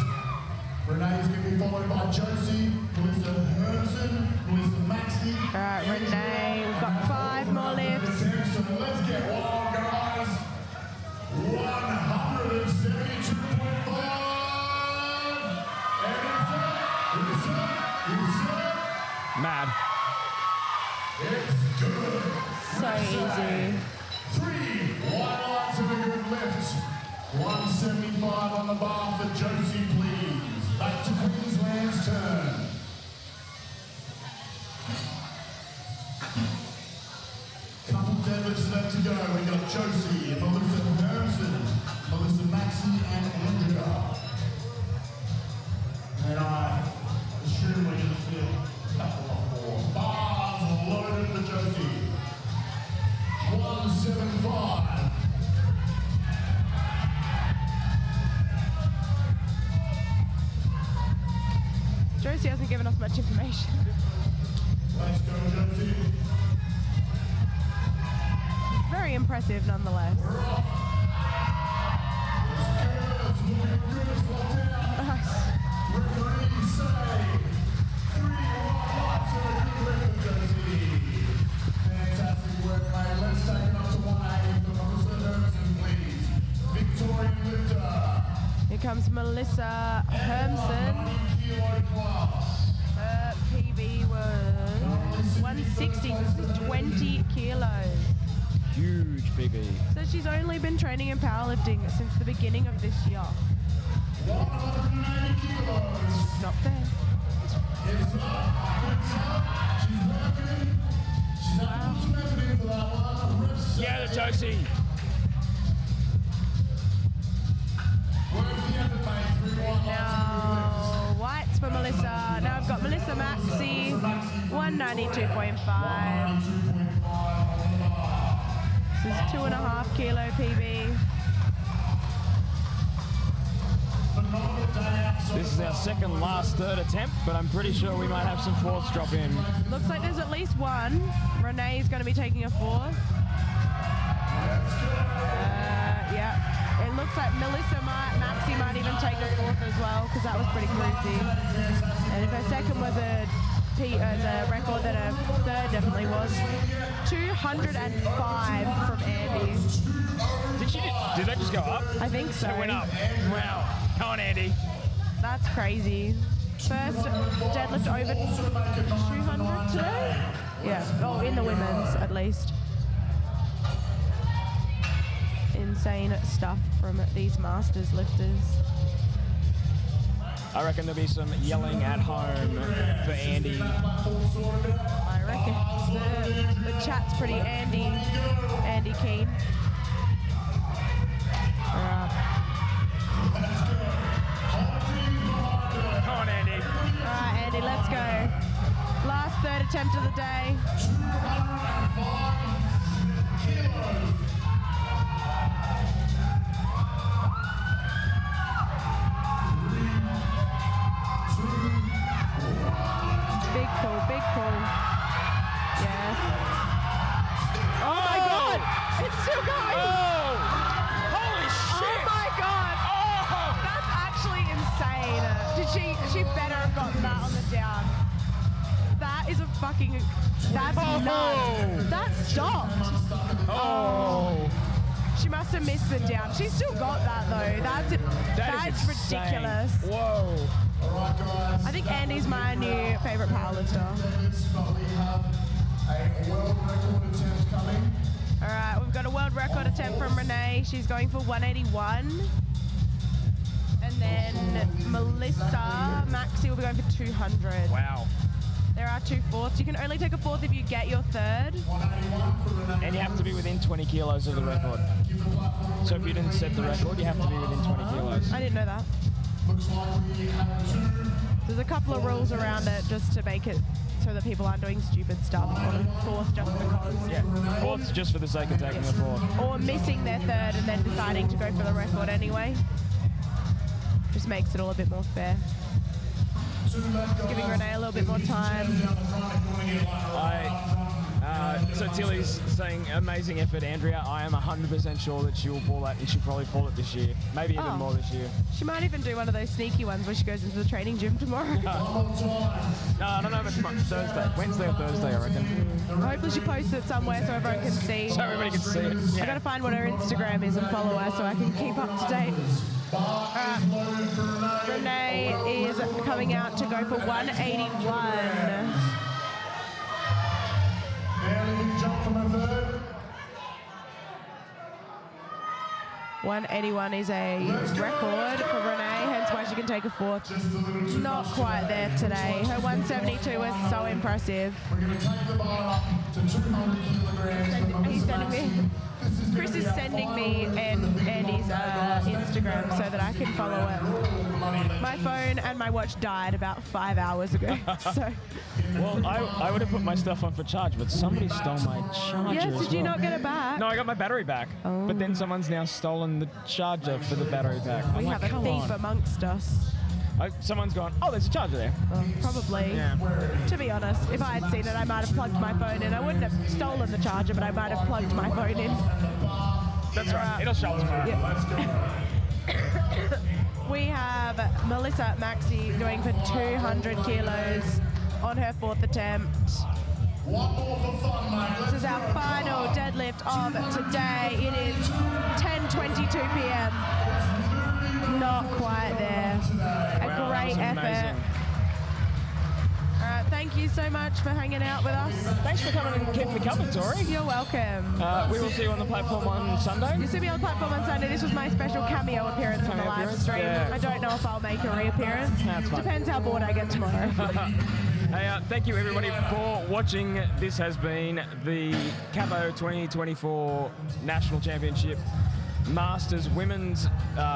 Renee's going to be followed by Josie, Melissa Herson, Melissa Maxey. All right, Renee, we've got 5 more lifts. So let's get wild, guys. 172.5. And it's up. Mad. It's good. So easy. 3 wide lights and a good lift. 175 on the bar for Josie, please. Back to Queensland's turn. Couple deadlifts left to go. We got Josie, Melissa Herson, Melissa Maxey, and Andrea. And I assume we're going to see a couple of more. Bars loaded for Josie. 175. much information. Very impressive nonetheless. Nice. Fantastic work, mate. Let's take it up to 180 for Melissa Hermson, please. Victorian lifter. Here comes Melissa Hermson. Her PB was 160, so this is 20 kilos. Huge PB. So she's only been training in powerlifting since the beginning of this year. 180 kilos. It's not fair. It's up. It's up. She's working. She's happening for that one. Reps Yeah, the Josie. worth the effort, mate. 3 white Now, whites for Melissa. Now I've got Melissa Maxi, 192.5. This is 2.5 kilo PB. This is our second last third attempt, but I'm pretty sure we might have some fourths drop in. Looks like there's at least one. Renee's going to be taking a fourth. Yeah. It looks like Maxi might even take a fourth as well, because that was pretty crazy. And if her second was a record, then her third definitely was. 205 from Andy. Did that just go up? I think so. It went up. Wow. Come on, Andy. That's crazy. First deadlift over 200 today? Yeah. Oh, in the women's at least. Insane stuff from these masters lifters. I reckon there'll be some yelling at home for Andy. I reckon the chat's pretty Andy keen. Alright. Come on, Andy. Alright, Andy, let's go. Last third attempt of the day. 205 kilos. Big pull, big pull. Yes. Oh my god! It's still going! Oh! Holy shit! Oh my god! Oh! That's actually insane. She better have gotten that on the down. That is a fucking... That's nuts. That stopped. Oh! She must have missed the down. She's still got that though. That's Insane. ridiculous. Whoa! All right, guys. I think Andy's my new favorite powerlifter. But we have a world record attempt coming. All right, we've got a world record attempt from Renee. She's going for 181. And then Melissa Maxi will be going for 200. Wow. There are 2 fourths. You can only take a fourth if you get your third. 181 for Renee. And you have to be within 20 kilos of the record. So if you didn't set the record, you have to be within 20 kilos. I didn't know that. Looks like we have 2. There's a couple of rules around it just to make it so that people aren't doing stupid stuff on a fourth just because. Yeah, fourths just for the sake of taking a fourth. Or missing their third and then deciding to go for the record anyway. Just makes it all a bit more fair. Giving Renee a little bit more time. So Tilly's saying, amazing effort, Andrea. I am 100% sure that she will pull that, and she'll probably pull it this year. Maybe even more this year. She might even do one of those sneaky ones where she goes into the training gym tomorrow. No, I don't know if it's Thursday. Wednesday or Thursday, I reckon. Hopefully she posts it somewhere so everyone can see. So everybody can see it. I gotta find what her Instagram is and follow her so I can keep up to date. Renee is coming out to go for 181. Barely jump from a third. 181 is a record for Renee, hence why she can take a fourth. Not quite there today. Her 172 was so impressive. We're going to take the bar up to 200 kilograms. He's sending me. Chris is sending me Andy's Instagram so that I can follow it. My phone and my watch died about 5 hours ago. So. Well, I would have put my stuff on for charge, but somebody stole my charger. Yes, as did you well. not get it back? No, I got my battery back. Oh. But then someone's now stolen the charger for the battery back. We have a thief amongst us. Someone's gone, oh, there's a charger there. Probably. Yeah. To be honest, if I had seen it, I might have plugged my phone in. I wouldn't have stolen the charger, but I might have plugged my phone in. That's right. It'll show tomorrow. We have Melissa Maxey doing for 200 kilos on her 4th attempt. This is our final deadlift of today. It is 10:22 p.m. Not quite there. Wow, Great that was effort. amazing. All right, thank you so much for hanging out with us. Thanks for coming and keeping me company, Tori. You're welcome. We will see you on the platform on Sunday. You see me on the platform on Sunday. This was my special cameo appearance on the Cameo live appearance? stream. Yeah. I don't know if I'll make a reappearance. That's fine. Depends how bored I get tomorrow. Hey, thank you everybody for watching. This has been the CAPO 2024 National Championship Masters Women's.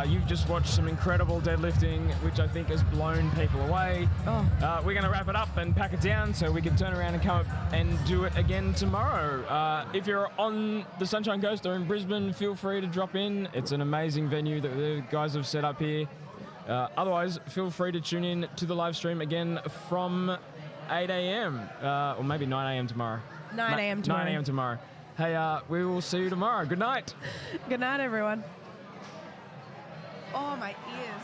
You've just watched some incredible deadlifting, which I think has blown people away. We're going to wrap it up and pack it down so we can turn around and come up and do it again tomorrow. If you're on the Sunshine Coast or in Brisbane, feel free to drop in. It's an amazing venue that the guys have set up here. Otherwise, feel free to tune in to the live stream again from 8 a.m. Or maybe 9 a.m. tomorrow. 9 a.m. tomorrow. 9 a.m. tomorrow. Hey, we will see you tomorrow. Good night. Good night, everyone. Oh, my ears.